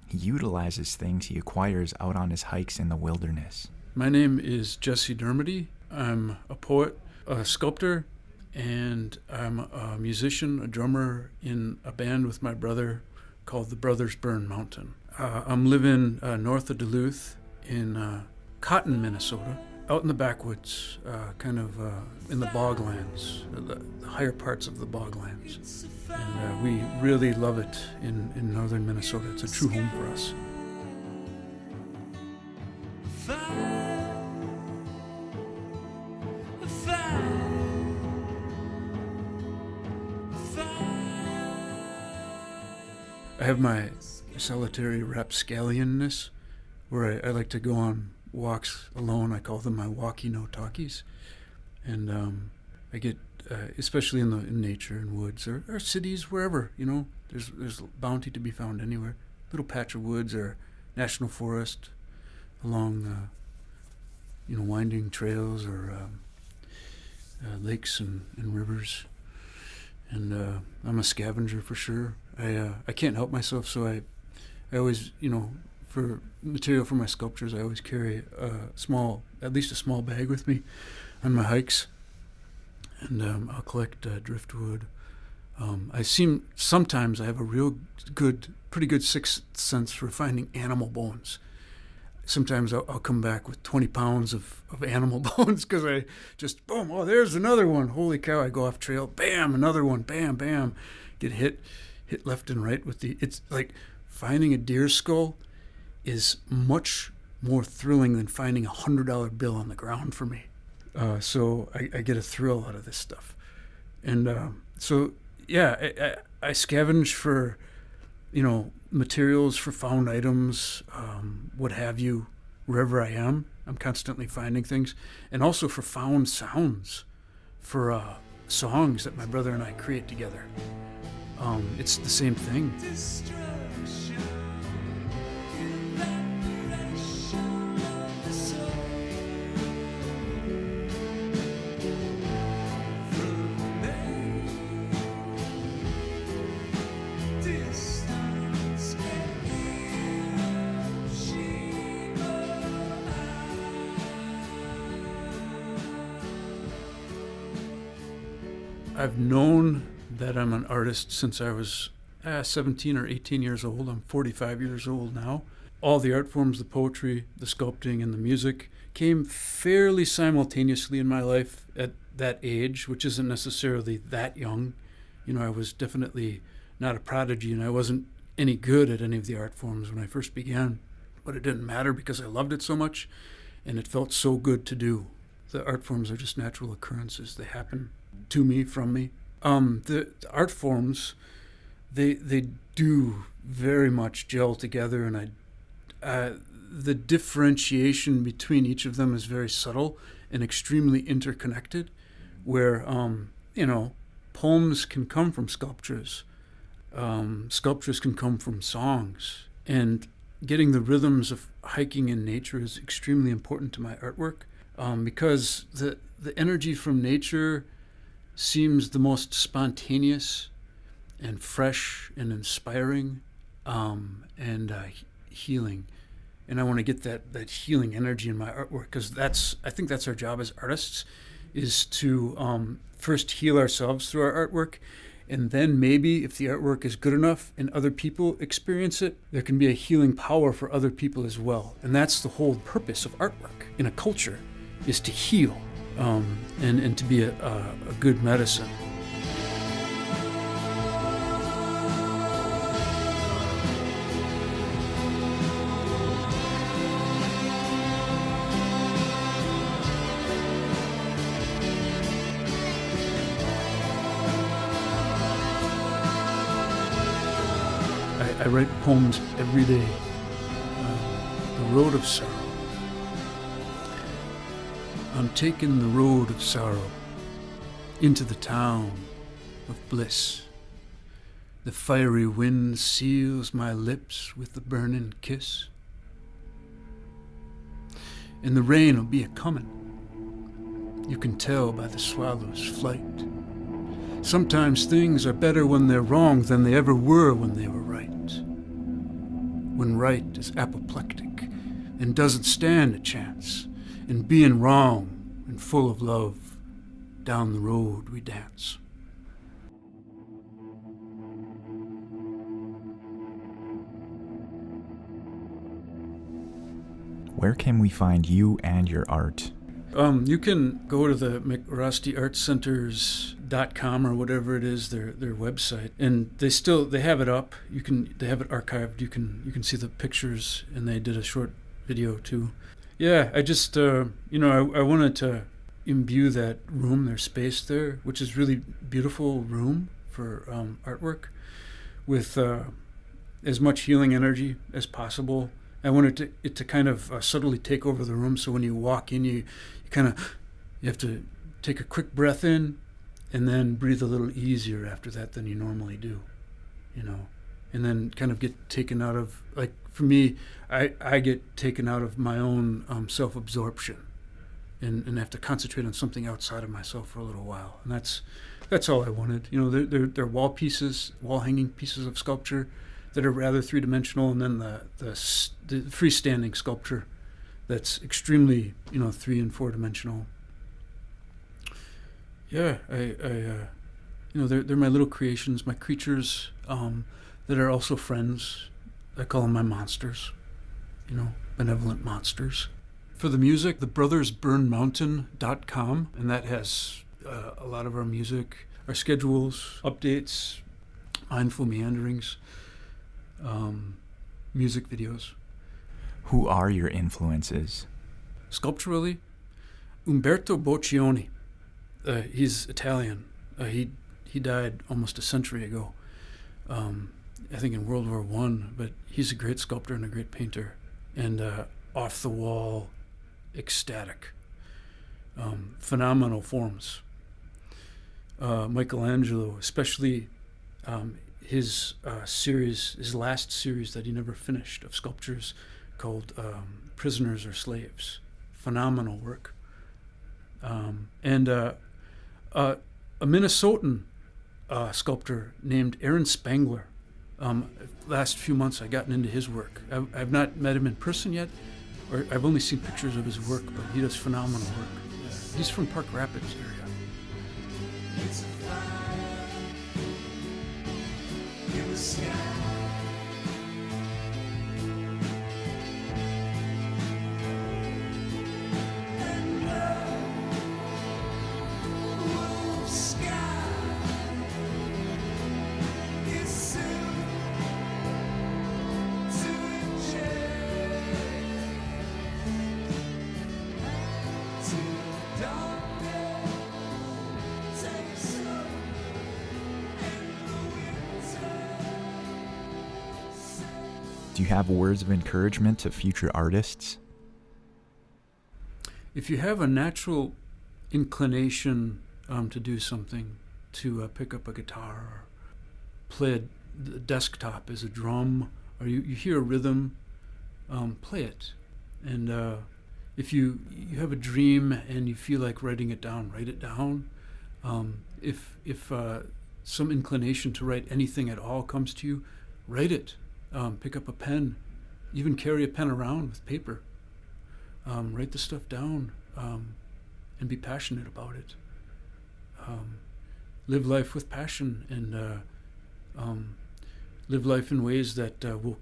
He utilizes things he acquires out on his hikes in the wilderness. My name is Jesse Dermody. I'm a poet, a sculptor, and I'm a musician, a drummer in a band with my brother called the Brothers Burn Mountain. I'm living north of Duluth in Cotton, Minnesota, out in the backwoods, kind of in the boglands, the higher parts of the boglands. And we really love it in northern Minnesota. It's a true home for us. I have my solitary rapscallionness, where I like to go on walks alone. I call them my walkie no talkies, and I get especially in nature and woods or cities, wherever, you know, there's bounty to be found anywhere. Little patch of woods or national forest, along winding trails or lakes and rivers. And I'm a scavenger for sure. I can't help myself, so I always, for material for my sculptures, I always carry at least a small bag with me on my hikes. And I'll collect driftwood. Sometimes I have a pretty good sixth sense for finding animal bones. Sometimes I'll come back with 20 pounds of animal bones because I just, boom, oh, there's another one. Holy cow, I go off trail, bam, another one, bam, bam. Get hit left and right it's like finding a deer skull is much more thrilling than finding a $100 bill on the ground for me. So I get a thrill out of this stuff. And I scavenge for, materials, for found items, what have you, wherever I am. I'm constantly finding things. And also for found sounds, for songs that my brother and I create together. It's the same thing. I've known that I'm an artist since I was 17 or 18 years old. I'm 45 years old now. All the art forms, the poetry, the sculpting, and the music came fairly simultaneously in my life at that age, which isn't necessarily that young. I was definitely not a prodigy, and I wasn't any good at any of the art forms when I first began. But it didn't matter because I loved it so much, and it felt so good to do. The art forms are just natural occurrences. They happen to me, from me. The art forms, they do very much gel together, and the differentiation between each of them is very subtle and extremely interconnected, where poems can come from sculptures, sculptures can come from songs, and getting the rhythms of hiking in nature is extremely important to my artwork, because the energy from nature seems the most spontaneous and fresh and inspiring, and healing. And I want to get that healing energy in my artwork, because I think that's our job as artists, is to first heal ourselves through our artwork, and then maybe if the artwork is good enough and other people experience it, there can be a healing power for other people as well. And that's the whole purpose of artwork in a culture, is to heal. And to be a good medicine. I write poems every day. The Road of Sorrow. I'm taking the road of sorrow into the town of bliss. The fiery wind seals my lips with the burning kiss. And the rain will be a-comin'. You can tell by the swallow's flight. Sometimes things are better when they're wrong than they ever were when they were right. When right is apoplectic and doesn't stand a chance, and being wrong and full of love, down the road we dance. Where can we find you and your art? You can go to the McRostyArtCenters.com or whatever it is, their website, and they have it up. They have it archived. You can see the pictures, and they did a short video too. Yeah, I just I wanted to imbue that room, their space there, which is really beautiful room for artwork, with as much healing energy as possible. I wanted it to kind of subtly take over the room, so when you walk in, you have to take a quick breath in, and then breathe a little easier after that than you normally do, and then kind of get taken out of, like, for me, I get taken out of my own self-absorption and have to concentrate on something outside of myself for a little while. And that's all I wanted. You know, they're wall pieces, wall hanging pieces of sculpture that are rather three-dimensional, and then the freestanding sculpture that's extremely, you know, 3 and 4 dimensional. Yeah, you know, they're my little creations, my creatures that are also friends. I call them my monsters, you know, benevolent monsters. For the music, thebrothersburnmountain.com, and that has a lot of our music, our schedules, updates, mindful meanderings, music videos. Who are your influences? Sculpturally, Umberto Boccioni. He's Italian. He died almost a century ago, I think in World War I, but he's a great sculptor and a great painter, and off the wall, ecstatic, phenomenal forms. Michelangelo, especially his last series that he never finished of sculptures called Prisoners or Slaves. Phenomenal work. And a Minnesotan sculptor named Aaron Spangler. Last few months I've gotten into his work. I've not met him in person yet, or I've only seen pictures of his work, but he does phenomenal work. He's from Park Rapids area. It's a fire in the sky. Do you have words of encouragement to future artists? If you have a natural inclination to do something, to pick up a guitar or play the desktop as a drum, or you hear a rhythm, play it. And if you have a dream and you feel like writing it down, write it down. If some inclination to write anything at all comes to you, write it. Pick up a pen, even carry a pen around with paper. Write the stuff down and be passionate about it. Live life with passion and live life in ways that will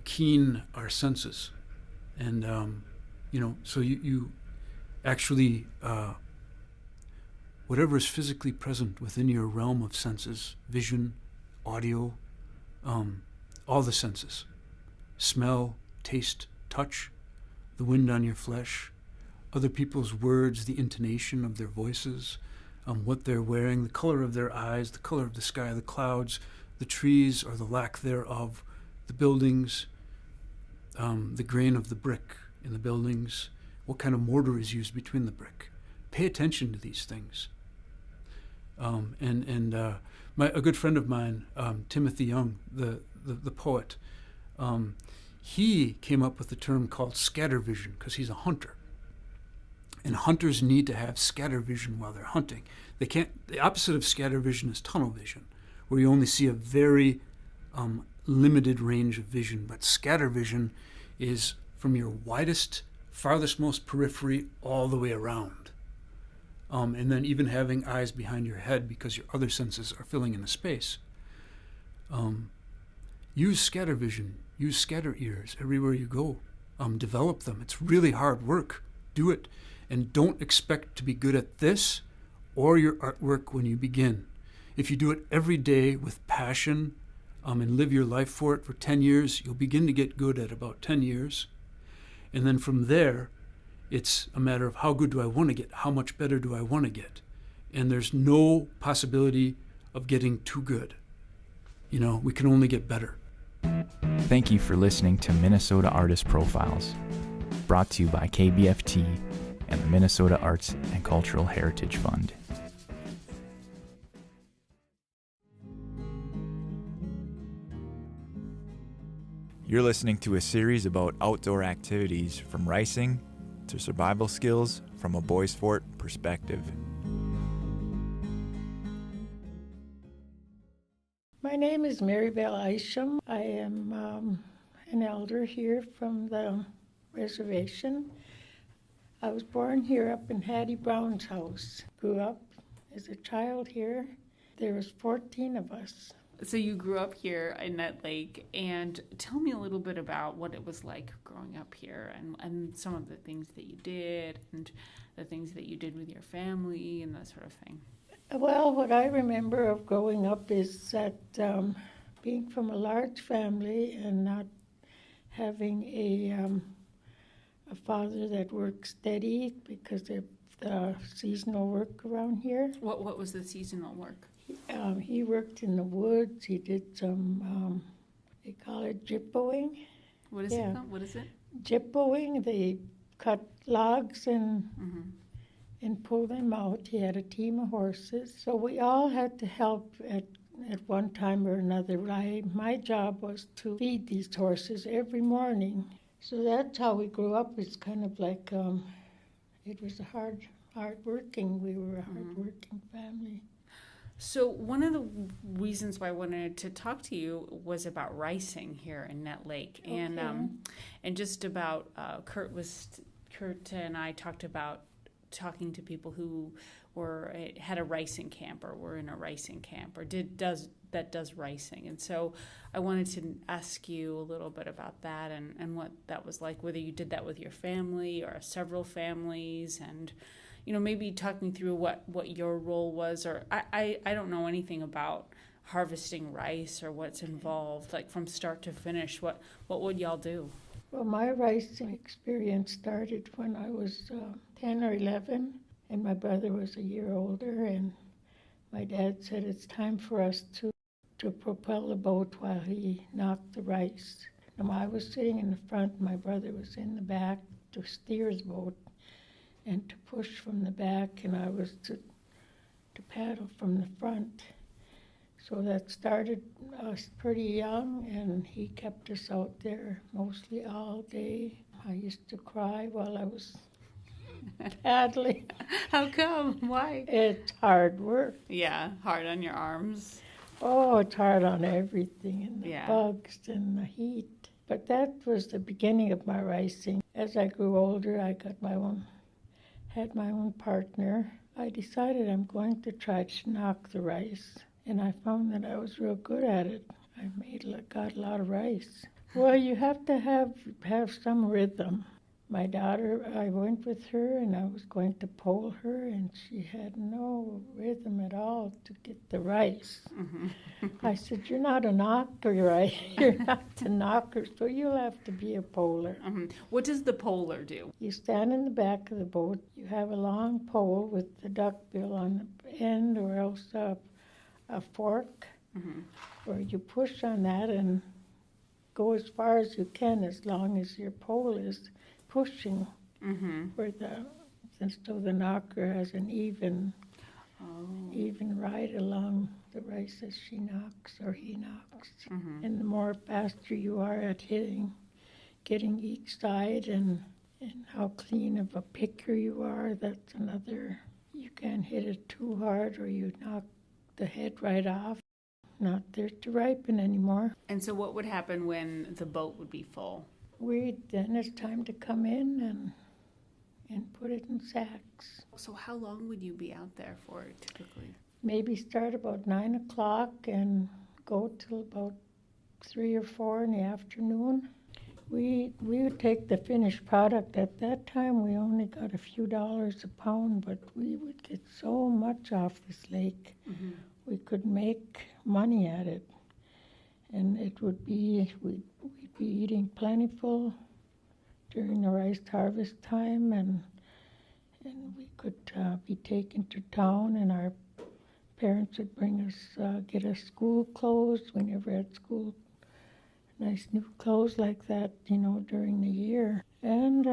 keen our senses. And, you know, so you actually, whatever is physically present within your realm of senses, vision, audio, all the senses, smell, taste, touch, the wind on your flesh, other people's words, the intonation of their voices, what they're wearing, the color of their eyes, the color of the sky, the clouds, the trees or the lack thereof, the buildings, the grain of the brick in the buildings, what kind of mortar is used between the brick. Pay attention to these things. A good friend of mine, Timothy Young, the poet, he came up with the term called scatter vision because he's a hunter. And hunters need to have scatter vision while they're hunting. The opposite of scatter vision is tunnel vision, where you only see a very limited range of vision. But scatter vision is from your widest, farthest most periphery all the way around. And then even having eyes behind your head because your other senses are filling in the space. Use scatter vision, use scatter ears everywhere you go. Develop them. It's really hard work. Do it. And don't expect to be good at this or your artwork when you begin. If you do it every day with passion and live your life for it for 10 years, you'll begin to get good at about 10 years. And then from there, it's a matter of how good do I want to get? How much better do I want to get? And there's no possibility of getting too good. You know, we can only get better. Thank you for listening to Minnesota Artist Profiles, brought to you by KBFT and the Minnesota Arts and Cultural Heritage Fund. You're listening to a series about outdoor activities from ricing to survival skills from a boys' fort perspective. My name is Mary Bell Isham. I am an elder here from the reservation. I was born here up in Hattie Brown's house. Grew up as a child here. There was 14 of us. So you grew up here in Nut Lake, and tell me a little bit about what it was like growing up here and some of the things that you did and the things that you did with your family and that sort of thing. Well, what I remember of growing up is that being from a large family and not having a father that worked steady because of the seasonal work around here. What was the seasonal work? He worked in the woods. He did some, they call it jippoing. What is it called? What is it? Jippoing. They cut logs and pull them out. He had a team of horses. So we all had to help at one time or another. My job was to feed these horses every morning. So that's how we grew up. It's kind of like, it was hard working. We were a hard working family. So one of the reasons why I wanted to talk to you was about ricing here in Nut Lake, and just about Kurt and I talked about talking to people who had a ricing camp or were in a ricing camp or does ricing, and so I wanted to ask you a little bit about that and what that was like, whether you did that with your family or several families, and maybe talk me through what your role was, or I don't know anything about harvesting rice or what's involved, like from start to finish. What would y'all do? Well, my ricing experience started when I was 10 or 11, and my brother was a year older, and my dad said it's time for us to propel the boat while he knocked the rice. And I was sitting in the front, my brother was in the back to steer the boat and to push from the back, and I was to paddle from the front. So that started us pretty young, and he kept us out there mostly all day. I used to cry while I was paddling. How come? Why? It's hard work. Yeah, hard on your arms. Oh, it's hard on everything, and the bugs and the heat. But that was the beginning of my ricing. As I grew older, I got had my own partner. I decided I'm going to try to knock the rice, and I found that I was real good at it. I got a lot of rice. Well, you have to have some rhythm. My daughter, I went with her, and I was going to pole her, and she had no rhythm at all to get the rice. I said, "You're not a knocker, right? You're not a knocker, so you'll have to be a poler." What does the poler do? You stand in the back of the boat. You have a long pole with the duckbill on the end, or else a fork, where you push on that and go as far as you can, as long as your pole is pushing, so the knocker has an even ride along the rice as she knocks or he knocks. And the more faster you are at getting each side, and how clean of a picker you are, that's another. You can't hit it too hard or you knock the head right off. Not there to ripen anymore. And so what would happen when the boat would be full? Then it's time to come in and put it in sacks. So how long would you be out there for typically? Maybe start about 9 o'clock and go till about 3 or 4 in the afternoon. We would take the finished product. At that time, we only got a few dollars a pound, but we would get so much off this lake. We could make money at it. And it would be, we'd be eating plentiful during the rice harvest time, and we could be taken to town, and our parents would bring us, get us school clothes. We never had school, nice new clothes like that, during the year. And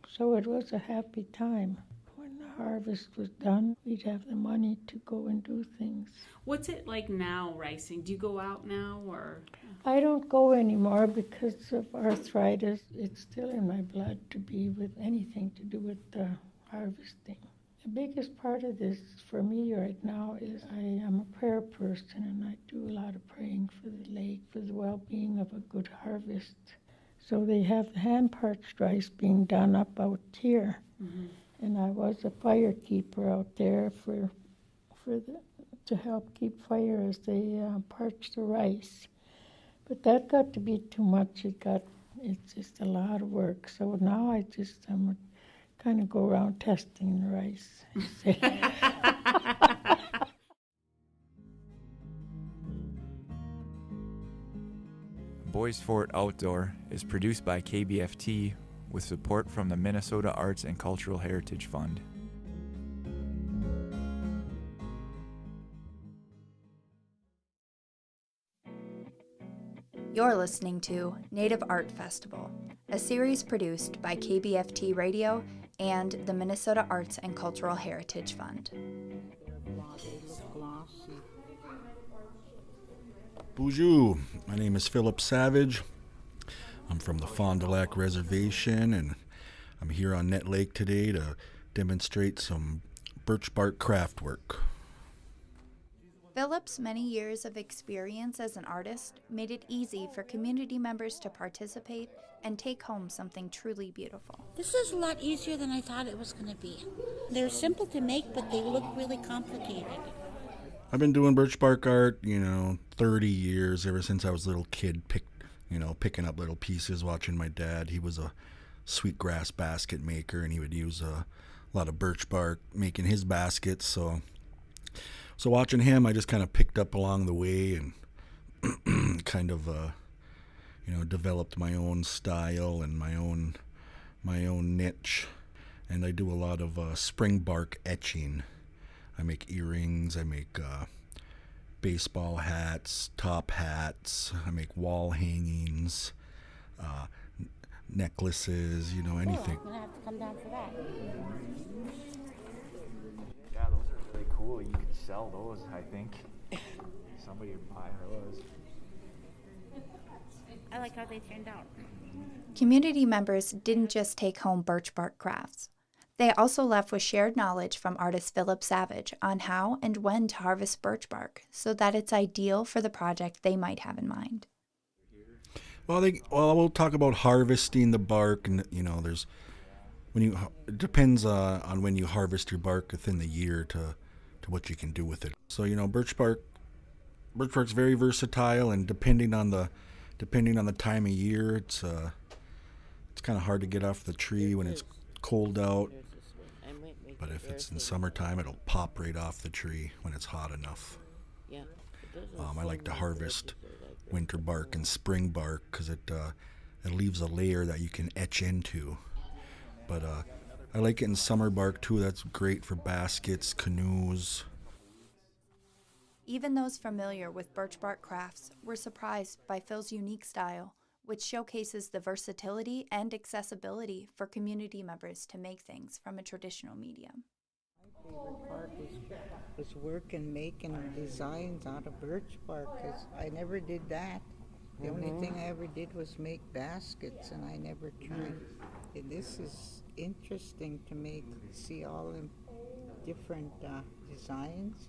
so it was a happy time. When harvest was done, we'd have the money to go and do things. What's it like now, ricing? Do you go out now, or? I don't go anymore because of arthritis. It's still in my blood to be with anything to do with harvesting. The biggest part of this for me right now is I am a prayer person, and I do a lot of praying for the lake, for the well-being of a good harvest. So they have the hand-parched rice being done up out here. Mm-hmm. And I was a firekeeper out there to help keep fire as they parch the rice. But that got to be too much. It's just a lot of work. So now I just kind of go around testing the rice. Boys Fort Outdoor is produced by KBFT with support from the Minnesota Arts and Cultural Heritage Fund. You're listening to Native Art Festival, a series produced by KBFT Radio and the Minnesota Arts and Cultural Heritage Fund. Bonjour, my name is Philip Savage. I'm from the Fond du Lac Reservation, and I'm here on Net Lake today to demonstrate some birch bark craft work. Philip's many years of experience as an artist made it easy for community members to participate and take home something truly beautiful. This is a lot easier than I thought it was going to be. They're simple to make, but they look really complicated. I've been doing birch bark art, 30 years, ever since I was a little kid, picking up little pieces, watching my dad. He was a sweetgrass basket maker, and he would use a lot of birch bark making his baskets, so watching him, I just kind of picked up along the way and kind of, developed my own style and my own niche. And I do a lot of spring bark etching. I make earrings, I make baseball hats, top hats, I make wall hangings, necklaces, anything. I'm going to have to come down for that. Yeah, those are really cool. You could sell those, I think. Somebody would buy those. I like how they turned out. Community members didn't just take home birch bark crafts. They also left with shared knowledge from artist Philip Savage on how and when to harvest birch bark so that it's ideal for the project they might have in mind. Well, we'll talk about harvesting the bark, and it depends on when you harvest your bark within the year to what you can do with it. So birch bark's very versatile, and depending on the time of year, it's kind of hard to get off the tree when it's cold out. But if it's in summertime, it'll pop right off the tree when it's hot enough. I like to harvest winter bark and spring bark because it leaves a layer that you can etch into. But I like it in summer bark too. That's great for baskets, canoes. Even those familiar with birch bark crafts were surprised by Phil's unique style, which showcases the versatility and accessibility for community members to make things from a traditional medium. My favorite part was working, making designs out of birch bark, because I never did that. The only thing I ever did was make baskets, and I never tried. And this is interesting to see all the different designs,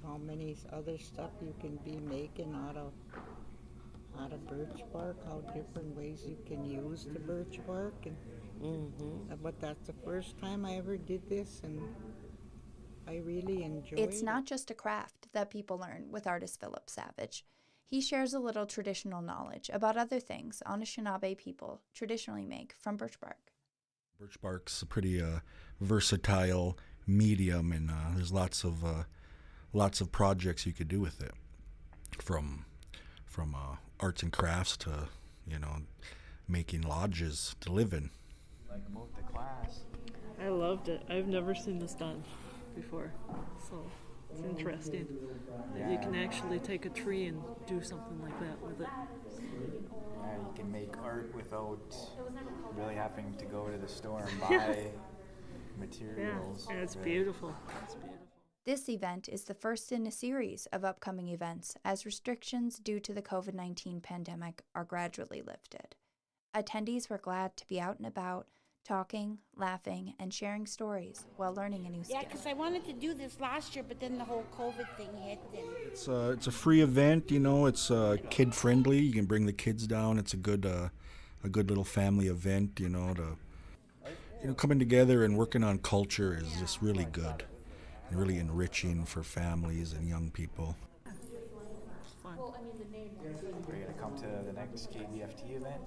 how many other stuff you can be making out of birch bark, how different ways you can use the birch bark, and but that's the first time I ever did this, and I really enjoyed it. It's not just a craft that people learn with artist Philip Savage. He shares a little traditional knowledge about other things Anishinaabe people traditionally make from birch bark. Birch bark's a pretty versatile medium, and there's lots of projects you could do with it, from arts and crafts to making lodges to live in. Like about the class. I loved it. I've never seen this done before, so it's interesting that you can actually take a tree and do something like that with it. Yeah, you can make art without really having to go to the store and materials. Yeah, it's right? beautiful. It's beautiful. This event is the first in a series of upcoming events as restrictions due to the COVID-19 pandemic are gradually lifted. Attendees were glad to be out and about, talking, laughing, and sharing stories while learning a new skill. Yeah, because I wanted to do this last year, but then the whole COVID thing hit. And It's a free event, you know. It's kid friendly. You can bring the kids down. It's a good little family event, you know. Coming together and working on culture is just really good and really enriching for families and young people. Fun. Are you gonna come to the next KBFT event?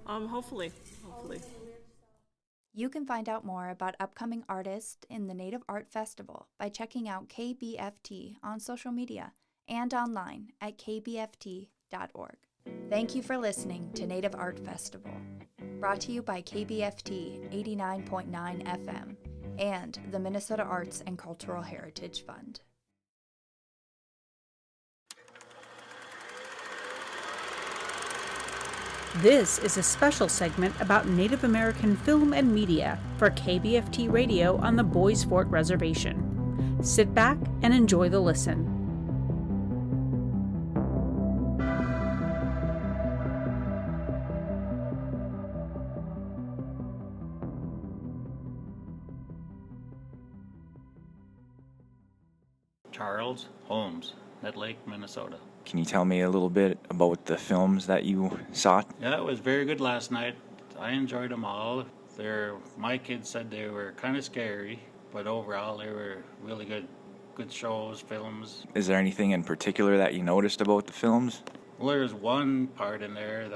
Hopefully. You can find out more about upcoming artists in the Native Art Festival by checking out KBFT on social media and online at kbft.org. Thank you for listening to Native Art Festival, brought to you by KBFT 89.9 FM and the Minnesota Arts and Cultural Heritage Fund. This is a special segment about Native American film and media for KBFT Radio on the Bois Forte Reservation. Sit back and enjoy the listen. Charles Holmes, Ned Lake, Minnesota. Can you tell me a little bit about the films that you saw? Yeah, it was very good last night. I enjoyed them all. My kids said they were kind of scary, but overall they were really good shows, films. Is there anything in particular that you noticed about the films? Well, there's one part in there,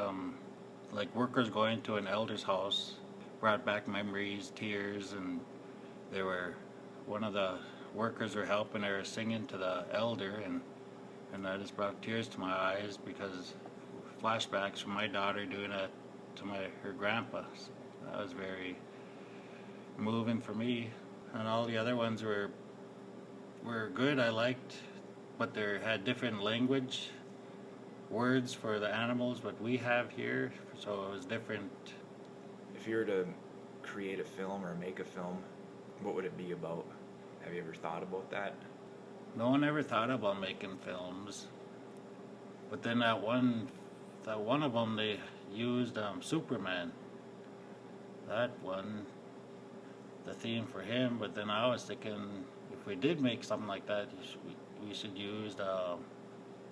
like workers going to an elder's house, brought back memories, tears, and one of the workers were helping her singing to the elder, and that just brought tears to my eyes because flashbacks from my daughter doing that to her grandpa. So that was very moving for me. And all the other ones were good, I liked, but they had different language, words for the animals, what we have here, so it was different. If you were to create a film or make a film, what would it be about? Have you ever thought about that? No one ever thought about making films, but then that one of them they used Superman. That one, the theme for him. But then I was thinking, if we did make something like that, we should use the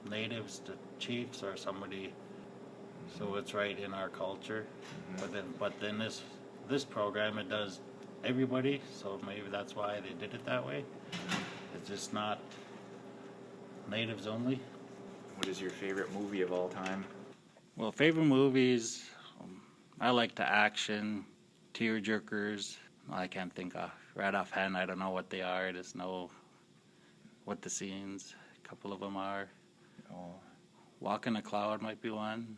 natives, the chiefs, or somebody, so it's right in our culture. But then this program, it does everybody, so maybe that's why they did it that way. It's just not natives only. What is your favorite movie of all time? Well, favorite movies, I like the action, tear-jerkers. I can't think of, right offhand, I don't know what they are. I just know what the scenes, a couple of them are. Oh. Walk in a Cloud might be one.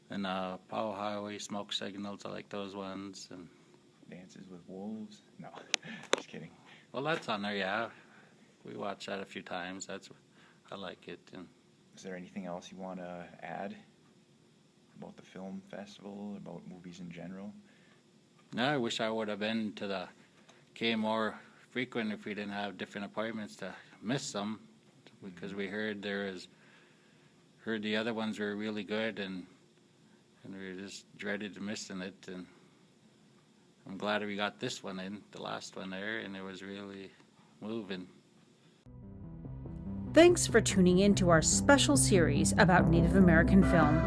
And Power Highway, Smoke Signals, I like those ones. And Dances with Wolves? No, just kidding. Well, that's on there, yeah. We watched that a few times. I like it. And is there anything else you want to add about the film festival, about movies in general? No, I wish I would have came more frequent if we didn't have different appointments to miss them, because we heard the other ones were really good, and we were just dreaded missing it. And I'm glad we got this one in, the last one there, and it was really moving. Thanks for tuning in to our special series about Native American film.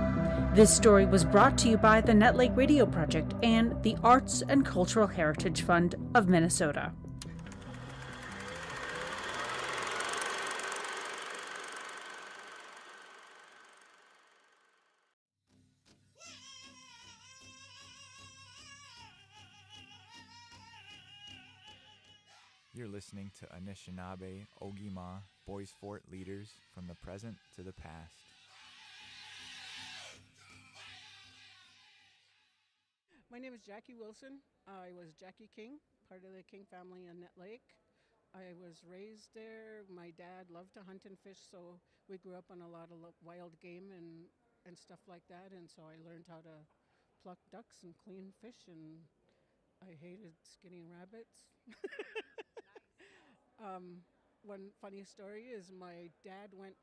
This story was brought to you by the Net Lake Radio Project and the Arts and Cultural Heritage Fund of Minnesota. You're listening to Anishinaabe, Ogima, Bois Forte leaders from the present to the past. My name is Jackie Wilson. I was Jackie King, part of the King family in Net Lake. I was raised there. My dad loved to hunt and fish, so we grew up on a lot of wild game and stuff like that. And so I learned how to pluck ducks and clean fish and I hated skinning rabbits. One funny story is my dad went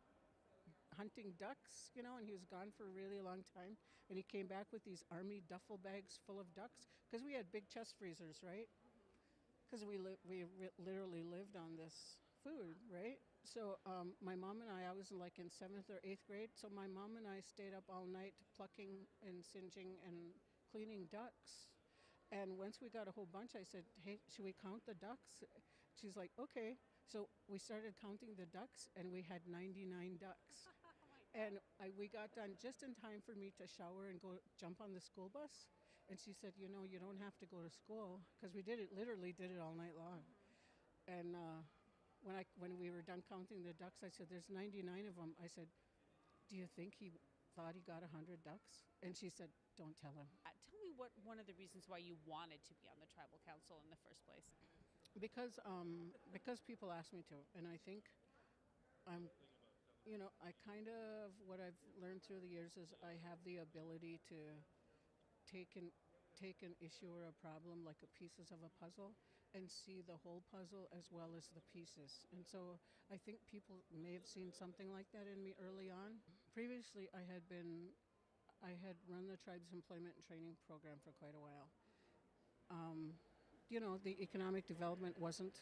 hunting ducks, and he was gone for a really long time. And he came back with these army duffel bags full of ducks because we had big chest freezers, right? Because literally lived on this food, right? So my mom and I was like in 7th or 8th grade. So my mom and I stayed up all night plucking and singeing and cleaning ducks. And once we got a whole bunch, I said, "Hey, should we count the ducks?" She's like, "Okay." So we started counting the ducks, and we had 99 ducks. And we got done just in time for me to shower and go jump on the school bus. And she said, "You don't have to go to school," because we literally did it all night long. And when we were done counting the ducks, I said, "There's 99 of them." I said, "Do you think he thought he got 100 ducks?" And she said, "Don't tell him." Tell me what one of the reasons why you wanted to be on the tribal council in the first place. Because people asked me to, and I think I'm, I kind of what I've learned through the years is I have the ability to take an issue or a problem like a pieces of a puzzle and see the whole puzzle as well as the pieces. And so I think people may have seen something like that in me early on. Previously, I had run the tribe's employment and training program for quite a while. The economic development wasn't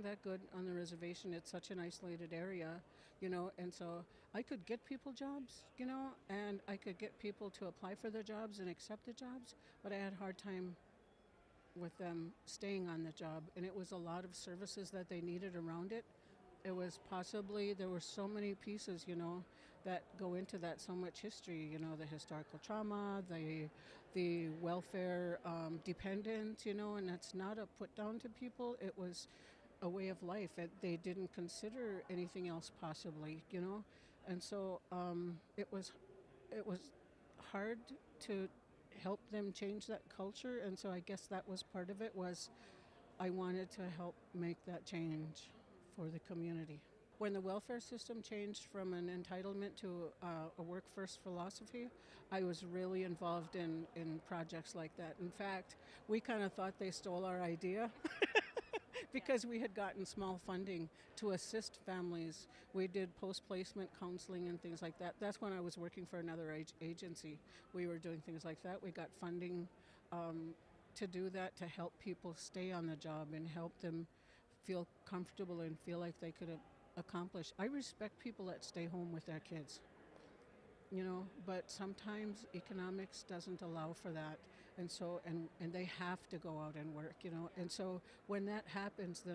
that good on the reservation. It's such an isolated area, and so I could get people jobs, and I could get people to apply for the jobs and accept the jobs, but I had a hard time with them staying on the job, and it was a lot of services that they needed around it. There were so many pieces, that go into that, so much history, the historical trauma, the welfare dependent, and that's not a put down to people. It was a way of life. They didn't consider anything else possibly, and so it was hard to help them change that culture, and so I guess that was part of it. Was I wanted to help make that change for the community. When the welfare system changed from an entitlement to a work first philosophy, I was really involved in projects like that. In fact, we kind of thought they stole our idea. Because we had gotten small funding to assist families. We did post-placement counseling and things like that. That's when I was working for another agency. We were doing things like that. We got funding to do that, to help people stay on the job and help them feel comfortable and feel like they could accomplish. I respect people that stay home with their kids. But sometimes economics doesn't allow for that, and so and they have to go out and work, and so when that happens, then